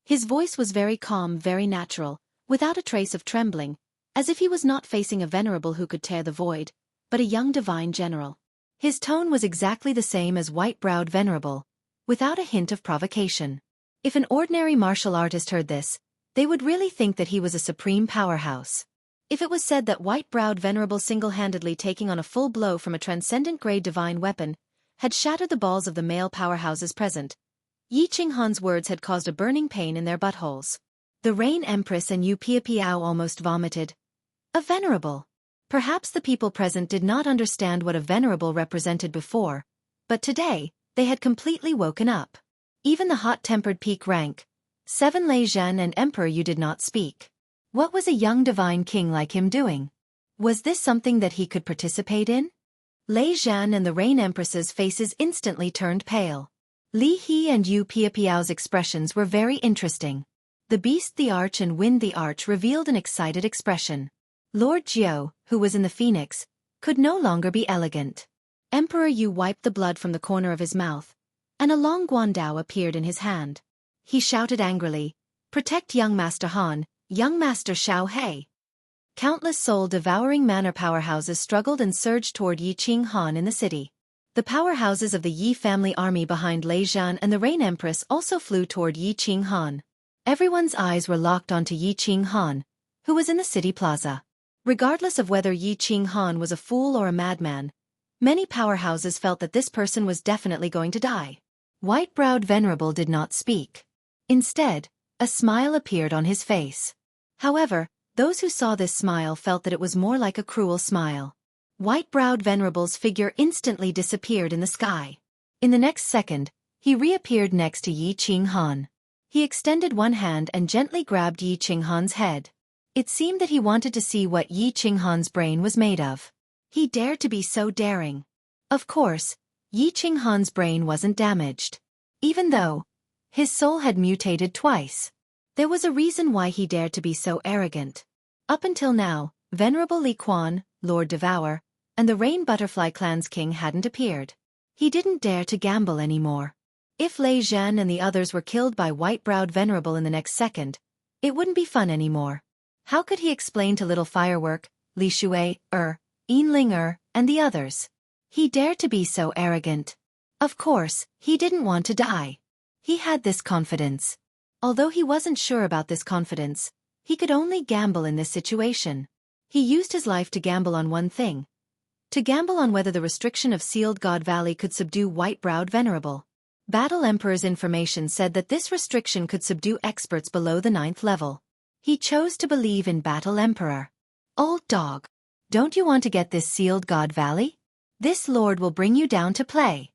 His voice was very calm, very natural, without a trace of trembling, as if he was not facing a Venerable who could tear the void, but a young divine general. His tone was exactly the same as white-browed Venerable, without a hint of provocation. If an ordinary martial artist heard this, they would really think that he was a supreme powerhouse. If it was said that white-browed Venerable single-handedly taking on a full blow from a transcendent-grade divine weapon had shattered the balls of the male powerhouses present, Yi Qing Han's words had caused a burning pain in their buttholes. The Rain Empress and Yu Piao almost vomited. A venerable. Perhaps the people present did not understand what a venerable represented before, but today, they had completely woken up. Even the hot-tempered peak rank, 7 Lei Zhan and Emperor Yu did not speak. What was a young divine king like him doing? Was this something that he could participate in? Lei Zhan and the Rain Empress's faces instantly turned pale. Li He and Yu Piapiao's expressions were very interesting. The Beast the Arch and Wind the Arch revealed an excited expression. Lord Jiao, who was in the Phoenix, could no longer be elegant. Emperor Yu wiped the blood from the corner of his mouth, and a long guandao appeared in his hand. He shouted angrily, "Protect young Master Han, young Master Xiao Hei." Countless soul-devouring manor powerhouses struggled and surged toward Yiqing Han in the city. The powerhouses of the Yi family army behind Lei Zhan and the Rain Empress also flew toward Yiqing Han. Everyone's eyes were locked onto Yiqing Han, who was in the city plaza. Regardless of whether Yiqing Han was a fool or a madman, many powerhouses felt that this person was definitely going to die. White-browed Venerable did not speak. Instead, a smile appeared on his face. However, those who saw this smile felt that it was more like a cruel smile. White-browed Venerable's figure instantly disappeared in the sky. In the next second, he reappeared next to Yiqing Han. He extended one hand and gently grabbed Yiqing Han's head. It seemed that he wanted to see what Yiqing Han's brain was made of. He dared to be so daring. Of course, Yiqing Han's brain wasn't damaged. Even though his soul had mutated twice. There was a reason why he dared to be so arrogant. Up until now, Venerable Li Quan, Lord Devour, and the Rain Butterfly Clan's king hadn't appeared. He didn't dare to gamble anymore. If Lei Zhan and the others were killed by white-browed Venerable in the next second, it wouldn't be fun anymore. How could he explain to Little Firework, Li Shui, Yin and the others? He dared to be so arrogant. Of course, he didn't want to die. He had this confidence. Although he wasn't sure about this confidence, he could only gamble in this situation. He used his life to gamble on one thing. To gamble on whether the restriction of Sealed God Valley could subdue white-browed Venerable. Battle Emperor's information said that this restriction could subdue experts below the 9th level. He chose to believe in Battle Emperor. Old dog. Don't you want to get this Sealed God Valley? This lord will bring you down to play.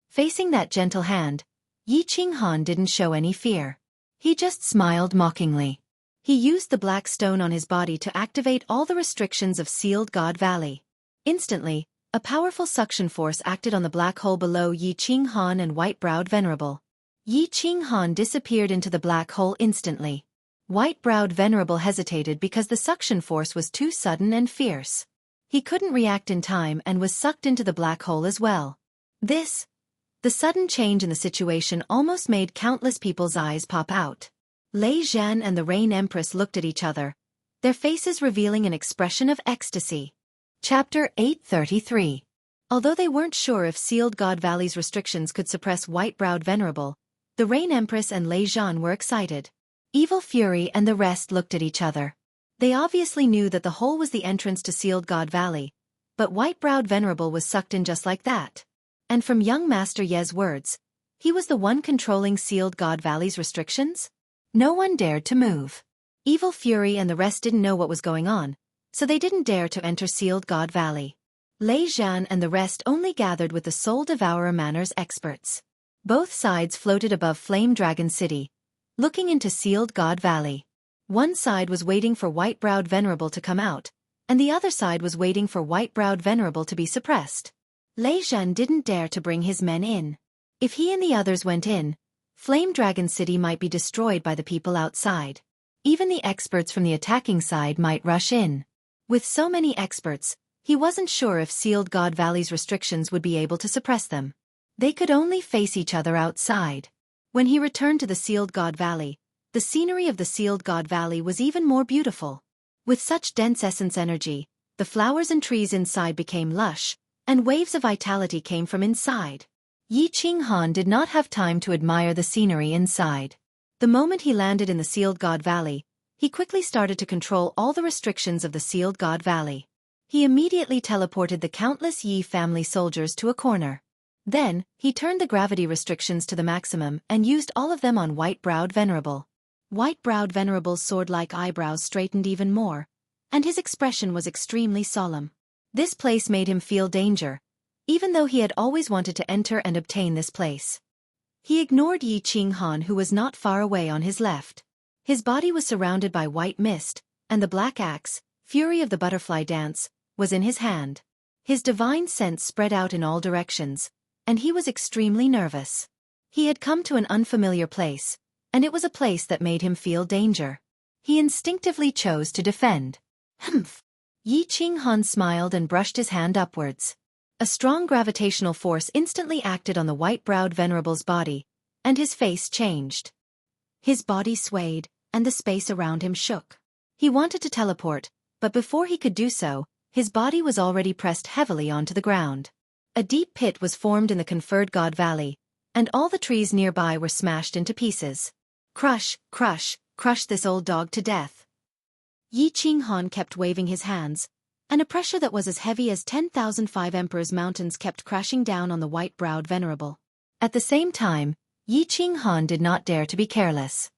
Facing that gentle hand, Yiqing Han didn't show any fear. He just smiled mockingly. He used the black stone on his body to activate all the restrictions of Sealed God Valley. Instantly, a powerful suction force acted on the black hole below Yiqing Han and white-browed Venerable. Yiqing Han disappeared into the black hole instantly. White-browed Venerable hesitated because the suction force was too sudden and fierce. He couldn't react in time and was sucked into the black hole as well. The sudden change in the situation almost made countless people's eyes pop out. Lei Zhan and the Rain Empress looked at each other, their faces revealing an expression of ecstasy. Chapter 833. Although they weren't sure if Sealed God Valley's restrictions could suppress white-browed Venerable, the Rain Empress and Lei Zhan were excited. Evil Fury and the rest looked at each other. They obviously knew that the hole was the entrance to Sealed God Valley, but white-browed Venerable was sucked in just like that. And from young Master Ye's words, he was the one controlling Sealed God Valley's restrictions? No one dared to move. Evil Fury and the rest didn't know what was going on, so they didn't dare to enter Sealed God Valley. Lei Zhan and the rest only gathered with the Soul Devourer Manor's experts. Both sides floated above Flame Dragon City, looking into Sealed God Valley. One side was waiting for white-browed Venerable to come out, and the other side was waiting for white-browed Venerable to be suppressed. Lei Zhan didn't dare to bring his men in. If he and the others went in, Flame Dragon City might be destroyed by the people outside. Even the experts from the attacking side might rush in. With so many experts, he wasn't sure if Sealed God Valley's restrictions would be able to suppress them. They could only face each other outside. When he returned to the Sealed God Valley, the scenery of the Sealed God Valley was even more beautiful. With such dense essence energy, the flowers and trees inside became lush, and waves of vitality came from inside. Yiqing Han did not have time to admire the scenery inside. The moment he landed in the Sealed God Valley, he quickly started to control all the restrictions of the Sealed God Valley. He immediately teleported the countless Yi family soldiers to a corner. Then, he turned the gravity restrictions to the maximum and used all of them on white-browed Venerable. White-browed Venerable's sword-like eyebrows straightened even more, and his expression was extremely solemn. This place made him feel danger, even though he had always wanted to enter and obtain this place. He ignored Yi Qinghan, who was not far away on his left. His body was surrounded by white mist, and the black axe, Fury of the Butterfly Dance, was in his hand. His divine sense spread out in all directions, and he was extremely nervous. He had come to an unfamiliar place, and it was a place that made him feel danger. He instinctively chose to defend. Humph! Yi Qinghan smiled and brushed his hand upwards. A strong gravitational force instantly acted on the white-browed venerable's body, and his face changed. His body swayed, and the space around him shook. He wanted to teleport, but before he could do so, his body was already pressed heavily onto the ground. A deep pit was formed in the conferred God Valley, and all the trees nearby were smashed into pieces. Crush, crush, crush this old dog to death. Yi Qinghan kept waving his hands, and a pressure that was as heavy as 10,005 Emperor's mountains kept crashing down on the white-browed venerable. At the same time, Yi Qinghan did not dare to be careless.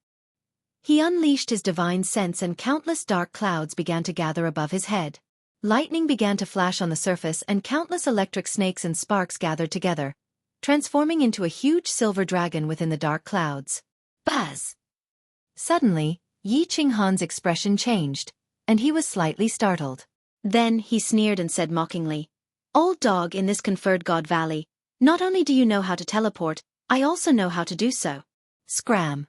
He unleashed his divine sense and countless dark clouds began to gather above his head. Lightning began to flash on the surface and countless electric snakes and sparks gathered together, transforming into a huge silver dragon within the dark clouds. Buzz! Suddenly, Yi Qinghan's expression changed, and he was slightly startled. Then he sneered and said mockingly, "Old dog in this conferred God Valley, not only do you know how to teleport, I also know how to do so." Scram!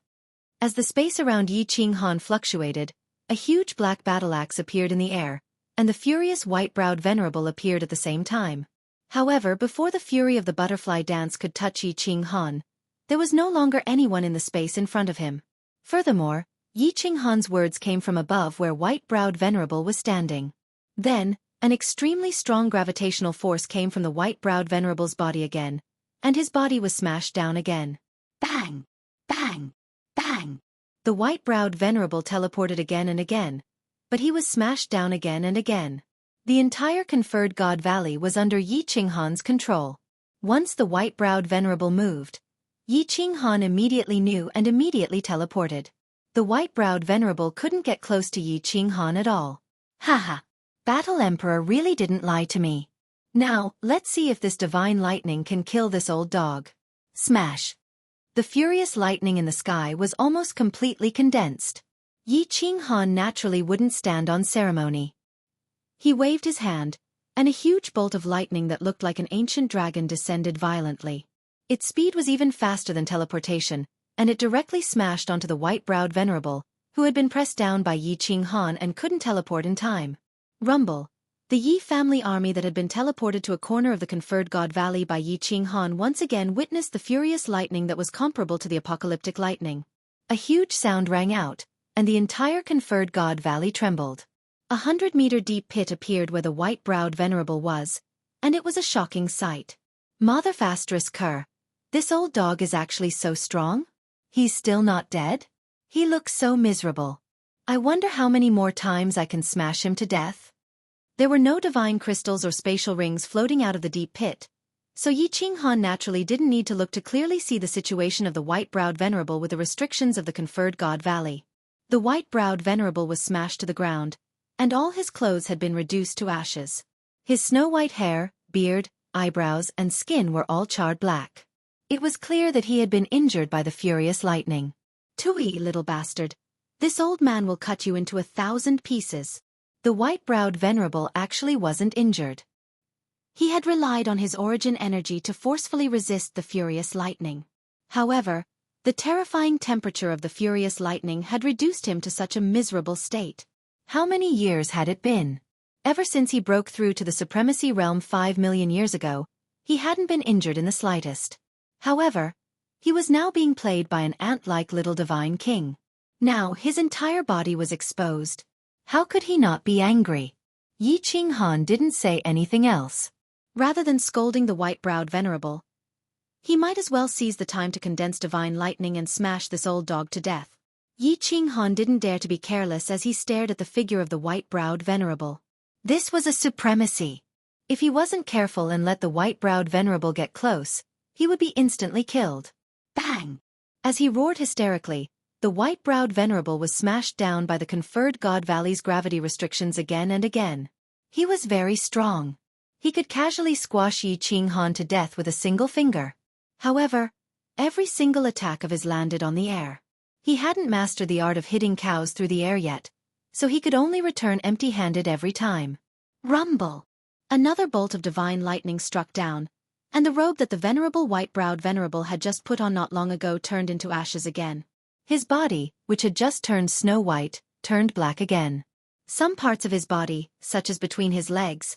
As the space around Yi Qinghan fluctuated, a huge black battle axe appeared in the air, and the furious white-browed venerable appeared at the same time. However, before the fury of the butterfly dance could touch Yi Qinghan, there was no longer anyone in the space in front of him. Furthermore, Yi Qinghan's words came from above where white-browed venerable was standing. Then, an extremely strong gravitational force came from the white-browed venerable's body again, and his body was smashed down again. Bang! Bang! Bang! The white-browed venerable teleported again and again, but he was smashed down again and again. The entire conferred God Valley was under Yi Qinghan's control. Once the white-browed venerable moved, Yi Qinghan immediately knew and immediately teleported. The white-browed venerable couldn't get close to Yi Qinghan at all. Haha! Battle Emperor really didn't lie to me. Now, let's see if this divine lightning can kill this old dog. Smash! The furious lightning in the sky was almost completely condensed. Yi Qinghan naturally wouldn't stand on ceremony. He waved his hand, and a huge bolt of lightning that looked like an ancient dragon descended violently. Its speed was even faster than teleportation, and it directly smashed onto the white-browed venerable, who had been pressed down by Yi Qinghan and couldn't teleport in time. Rumble! The Yi family army that had been teleported to a corner of the conferred God Valley by Yi Qinghan once again witnessed the furious lightning that was comparable to the apocalyptic lightning. A huge sound rang out, and the entire conferred God Valley trembled. 100-meter deep pit appeared where the white-browed venerable was, and it was a shocking sight. Motherfastress, this old dog is actually so strong? He's still not dead? He looks so miserable. I wonder how many more times I can smash him to death? There were no divine crystals or spatial rings floating out of the deep pit, so Yi Qinghan naturally didn't need to look to clearly see the situation of the white-browed venerable with the restrictions of the conferred God Valley. The white-browed venerable was smashed to the ground, and all his clothes had been reduced to ashes. His snow-white hair, beard, eyebrows, and skin were all charred black. It was clear that he had been injured by the furious lightning. "Tui, little bastard. This old man will cut you into 1,000 pieces." The white-browed venerable actually wasn't injured. He had relied on his origin energy to forcefully resist the furious lightning. However, the terrifying temperature of the furious lightning had reduced him to such a miserable state. How many years had it been? Ever since he broke through to the Supremacy Realm 5 million years ago, he hadn't been injured in the slightest. However, he was now being played by an ant-like little divine king. Now his entire body was exposed. How could he not be angry? Yi Qinghan didn't say anything else. Rather than scolding the white-browed venerable, he might as well seize the time to condense divine lightning and smash this old dog to death. Yi Qinghan didn't dare to be careless as he stared at the figure of the white-browed venerable. This was a supremacy. If he wasn't careful and let the white-browed venerable get close, he would be instantly killed. Bang! As he roared hysterically, The white-browed venerable was smashed down by the conferred God Valley's gravity restrictions again and again. He was very strong. He could casually squash Yi Qinghan to death with a single finger. However, every single attack of his landed on the air. He hadn't mastered the art of hitting cows through the air yet, so he could only return empty-handed every time. Rumble! Another bolt of divine lightning struck down, and the robe that the venerable white-browed venerable had just put on not long ago turned into ashes again. His body, which had just turned snow-white, turned black again. Some parts of his body, such as between his legs,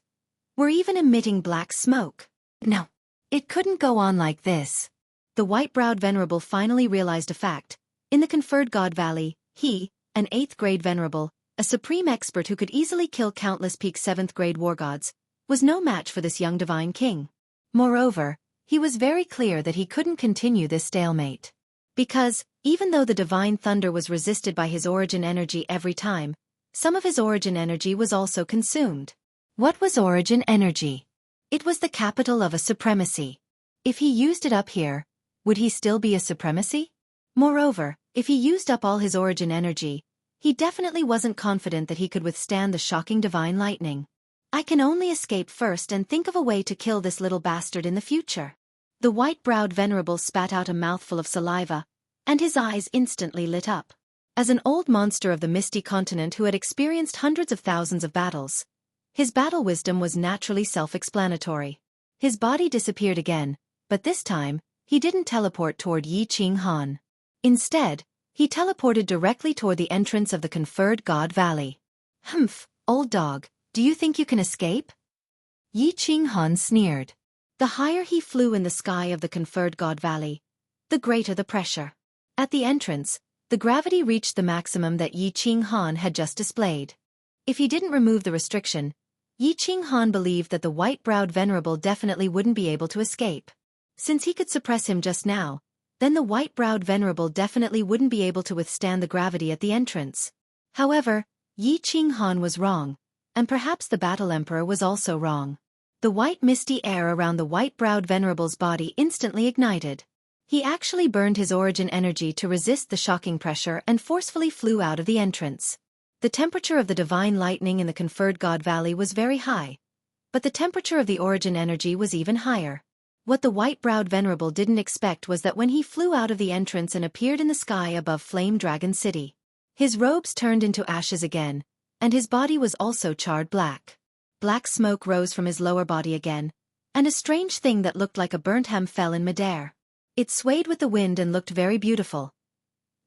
were even emitting black smoke. No, it couldn't go on like this. The white-browed venerable finally realized a fact. In the conferred God Valley, he, an 8th grade venerable, a supreme expert who could easily kill countless peak 7th grade war gods, was no match for this young divine king. Moreover, he was very clear that he couldn't continue this stalemate. Because, even though the divine thunder was resisted by his origin energy every time, some of his origin energy was also consumed. What was origin energy? It was the capital of a supremacy. If he used it up here, would he still be a supremacy? Moreover, if he used up all his origin energy, he definitely wasn't confident that he could withstand the shocking divine lightning. I can only escape first and think of a way to kill this little bastard in the future. The white-browed venerable spat out a mouthful of saliva, and his eyes instantly lit up. As an old monster of the misty continent who had experienced hundreds of thousands of battles, his battle wisdom was naturally self-explanatory. His body disappeared again, but this time, he didn't teleport toward Yi Qinghan. Instead, he teleported directly toward the entrance of the conferred God Valley. Humph, old dog, do you think you can escape? Yi Qinghan sneered. The higher he flew in the sky of the conferred God Valley, the greater the pressure. At the entrance, the gravity reached the maximum that Yi Qinghan had just displayed. If he didn't remove the restriction, Yi Qinghan believed that the white-browed venerable definitely wouldn't be able to escape. Since he could suppress him just now, then the white-browed venerable definitely wouldn't be able to withstand the gravity at the entrance. However, Yi Qinghan was wrong, and perhaps the Battle Emperor was also wrong. The white misty air around the white-browed venerable's body instantly ignited. He actually burned his origin energy to resist the shocking pressure and forcefully flew out of the entrance. The temperature of the divine lightning in the conferred God Valley was very high, but the temperature of the origin energy was even higher. What the white-browed venerable didn't expect was that when he flew out of the entrance and appeared in the sky above Flame Dragon City, his robes turned into ashes again, and his body was also charred black. Black smoke rose from his lower body again, and a strange thing that looked like a burnt ham fell in midair. It swayed with the wind and looked very beautiful.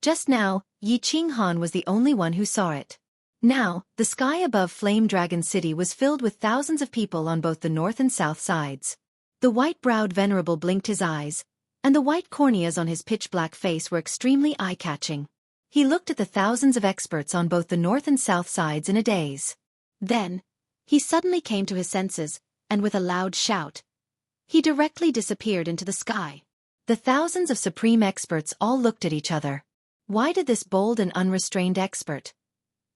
Just now, Yi Qinghan was the only one who saw it. Now, the sky above Flame Dragon City was filled with thousands of people on both the north and south sides. The white-browed venerable blinked his eyes, and the white corneas on his pitch-black face were extremely eye-catching. He looked at the thousands of experts on both the north and south sides in a daze. Then, he suddenly came to his senses, and with a loud shout, he directly disappeared into the sky. The thousands of supreme experts all looked at each other. Why did this bold and unrestrained expert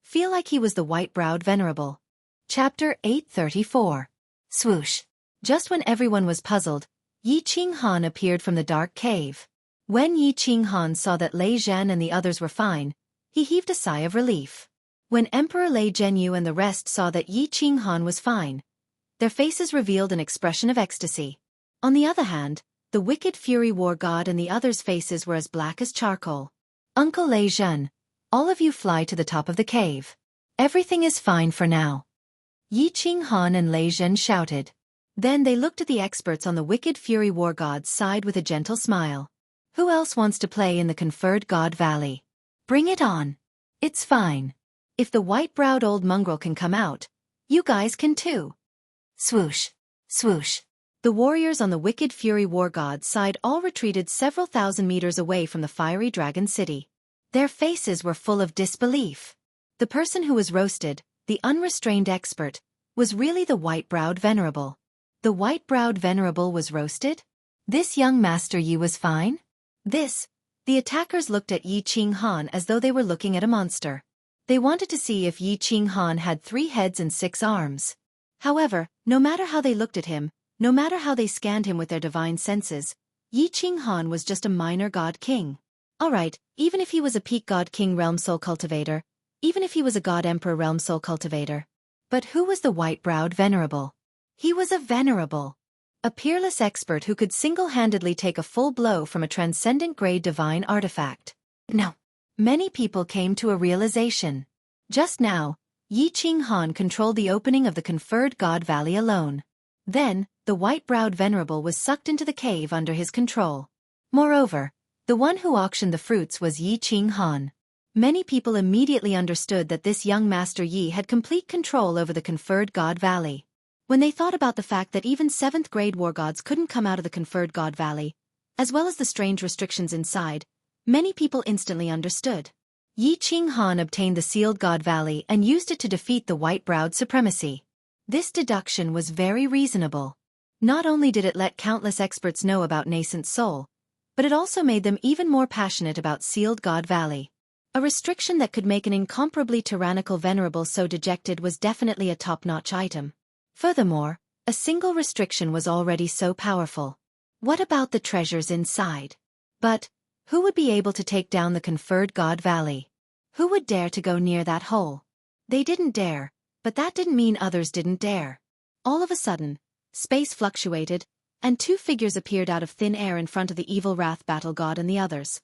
feel like he was the white-browed venerable? Chapter 834. Swoosh. Just when everyone was puzzled, Yi Qinghan appeared from the dark cave. When Yi Qinghan saw that Lei Zhen and the others were fine, he heaved a sigh of relief. When Emperor Lei Zhenyu and the rest saw that Yi Qinghan was fine, their faces revealed an expression of ecstasy. On the other hand, the wicked Fury War God and the others' faces were as black as charcoal. Uncle Lei Zhen, all of you fly to the top of the cave. Everything is fine for now. Yi Qinghan and Lei Zhen shouted. Then they looked at the experts on the wicked Fury War God's side with a gentle smile. Who else wants to play in the conferred God Valley? Bring it on. It's fine. If the white-browed old mongrel can come out, you guys can too. Swoosh. Swoosh. The warriors on the wicked Fury War God's side all retreated several thousand meters away from the fiery dragon city. Their faces were full of disbelief. The person who was roasted, the unrestrained expert, was really the white-browed venerable. The white-browed venerable was roasted? This young Master Yi was fine? The attackers looked at Yi Qinghan as though they were looking at a monster. They wanted to see if Yi Qinghan had 3 heads and 6 arms. However, no matter how they looked at him, no matter how they scanned him with their divine senses, Yi Qinghan was just a minor god king. Alright, even if he was a peak god king realm soul cultivator, even if he was a god emperor realm soul cultivator. But who was the white-browed venerable? He was a venerable. A peerless expert who could single-handedly take a full blow from a transcendent-grade divine artifact. Now, many people came to a realization. Just now, Yi Qinghan controlled the opening of the conferred God Valley alone. Then, the white-browed venerable was sucked into the cave under his control. Moreover, the one who auctioned the fruits was Yi Qinghan. Many people immediately understood that this young Master Yi had complete control over the conferred God Valley. When they thought about the fact that even 7th-grade war gods couldn't come out of the conferred God Valley, as well as the strange restrictions inside, many people instantly understood. Yi Qinghan obtained the sealed God Valley and used it to defeat the white-browed supremacy. This deduction was very reasonable. Not only did it let countless experts know about nascent soul, but it also made them even more passionate about sealed God Valley. A restriction that could make an incomparably tyrannical venerable so dejected was definitely a top-notch item. Furthermore, a single restriction was already so powerful. What about the treasures inside? But, who would be able to take down the conferred God Valley? Who would dare to go near that hole? They didn't dare, but that didn't mean others didn't dare. All of a sudden, space fluctuated, and 2 figures appeared out of thin air in front of the evil wrath battle god and the others.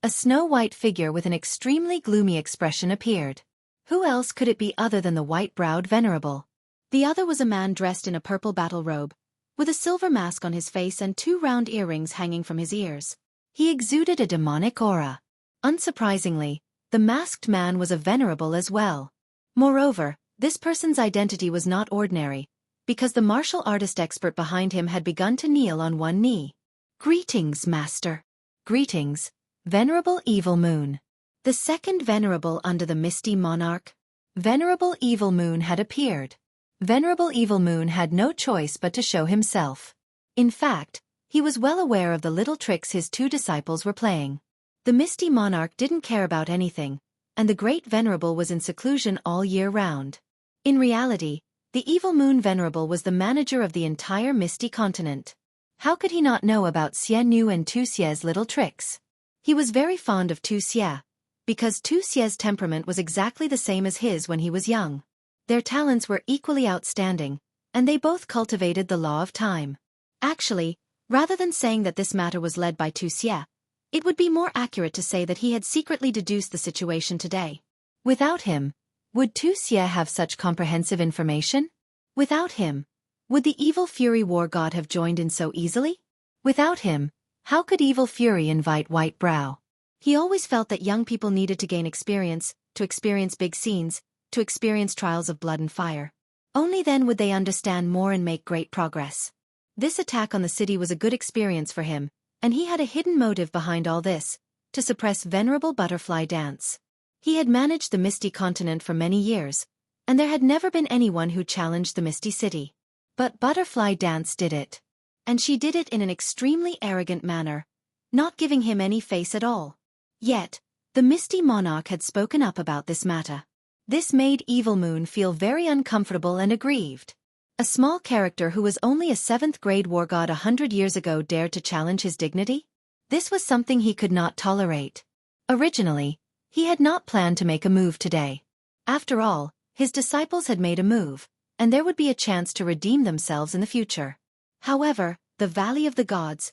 A snow-white figure with an extremely gloomy expression appeared. Who else could it be other than the white-browed venerable? The other was a man dressed in a purple battle robe, with a silver mask on his face and 2 round earrings hanging from his ears. He exuded a demonic aura. Unsurprisingly, the masked man was a venerable as well. Moreover, this person's identity was not ordinary, because the martial artist expert behind him had begun to kneel on one knee. Greetings, Master. Greetings, Venerable Evil Moon. The second venerable under the misty monarch. Venerable Evil Moon had appeared. Venerable Evil Moon had no choice but to show himself. In fact, he was well aware of the little tricks his 2 disciples were playing. The misty monarch didn't care about anything, and the great venerable was in seclusion all year round. In reality, the Evil Moon Venerable was the manager of the entire misty continent. How could he not know about Xie Nu and Tu Xie's little tricks? He was very fond of Tu Xie, because Tu Xie's temperament was exactly the same as his when he was young. Their talents were equally outstanding, and they both cultivated the law of time. Actually, rather than saying that this matter was led by Tu Xie, it would be more accurate to say that he had secretly deduced the situation today. Without him, would Tu Xie have such comprehensive information? Without him, would the Evil Fury War God have joined in so easily? Without him, how could Evil Fury invite White Brow? He always felt that young people needed to gain experience, to experience big scenes, to experience trials of blood and fire. Only then would they understand more and make great progress. This attack on the city was a good experience for him, and he had a hidden motive behind all this, to suppress Venerable Butterfly Dance. He had managed the Misty Continent for many years, and there had never been anyone who challenged the Misty City. But Butterfly Dance did it. And she did it in an extremely arrogant manner, not giving him any face at all. Yet, the Misty Monarch had spoken up about this matter. This made Evil Moon feel very uncomfortable and aggrieved. A small character who was only a 7th-grade war god 100 years ago dared to challenge his dignity? This was something he could not tolerate. Originally, he had not planned to make a move today. After all, his disciples had made a move, and there would be a chance to redeem themselves in the future. However, the Valley of the Gods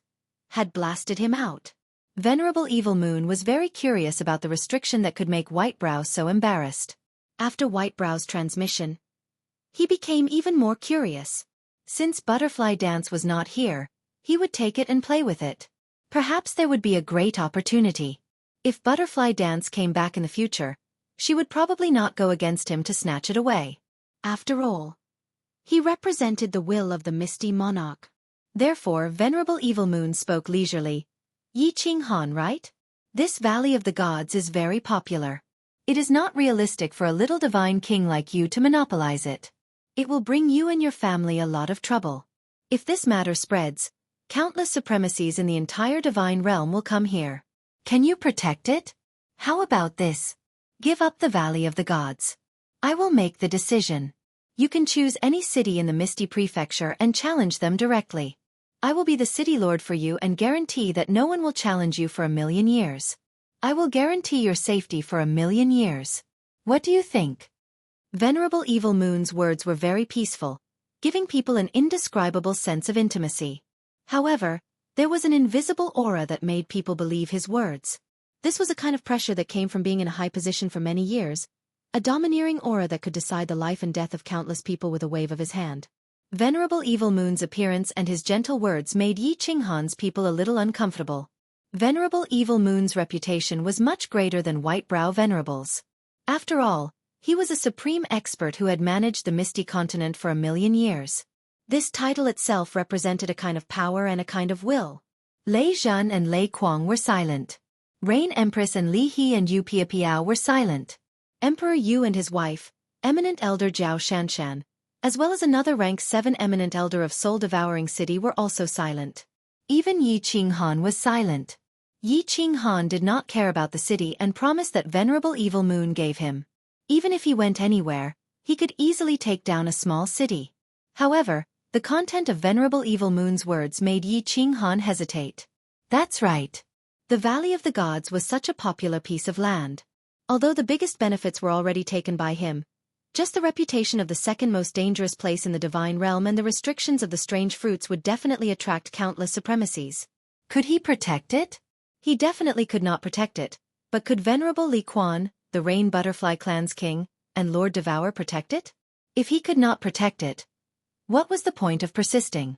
had blasted him out. Venerable Evil Moon was very curious about the restriction that could make Whitebrow so embarrassed. After Whitebrow's transmission, he became even more curious. Since Butterfly Dance was not here, he would take it and play with it. Perhaps there would be a great opportunity. If Butterfly Dance came back in the future, she would probably not go against him to snatch it away. After all, he represented the will of the Misty Monarch. Therefore, Venerable Evil Moon spoke leisurely. Yi Qinghan, right? This Valley of the Gods is very popular. It is not realistic for a little divine king like you to monopolize it. It will bring you and your family a lot of trouble. If this matter spreads, countless supremacies in the entire divine realm will come here. Can you protect it? How about this? Give up the Valley of the Gods. I will make the decision. You can choose any city in the Misty Prefecture and challenge them directly. I will be the city lord for you and guarantee that no one will challenge you for 1,000,000 years. I will guarantee your safety for 1,000,000 years. What do you think? Venerable Evil Moon's words were very peaceful, giving people an indescribable sense of intimacy. However, there was an invisible aura that made people believe his words. This was a kind of pressure that came from being in a high position for many years, a domineering aura that could decide the life and death of countless people with a wave of his hand. Venerable Evil Moon's appearance and his gentle words made Yi Qinghan's people a little uncomfortable. Venerable Evil Moon's reputation was much greater than White Brow Venerables. After all, he was a supreme expert who had managed the Misty Continent for 1,000,000 years. This title itself represented a kind of power and a kind of will. Lei Zhan and Lei Kuang were silent. Reign Empress and Li He and Yu Piapiao were silent. Emperor Yu and his wife, Eminent Elder Zhao Shanshan, as well as another rank 7 Eminent Elder of Soul-Devouring City were also silent. Even Yi Qinghan was silent. Yi Qinghan did not care about the city and promised that Venerable Evil Moon gave him. Even if he went anywhere, he could easily take down a small city. However, the content of Venerable Evil Moon's words made Yi Qinghan hesitate. That's right. The Valley of the Gods was such a popular piece of land. Although the biggest benefits were already taken by him, just the reputation of the second most dangerous place in the divine realm and the restrictions of the strange fruits would definitely attract countless supremacies. Could he protect it? He definitely could not protect it, but could Venerable Li Quan, the Rain Butterfly Clan's king, and Lord Devour protect it? If he could not protect it, what was the point of persisting?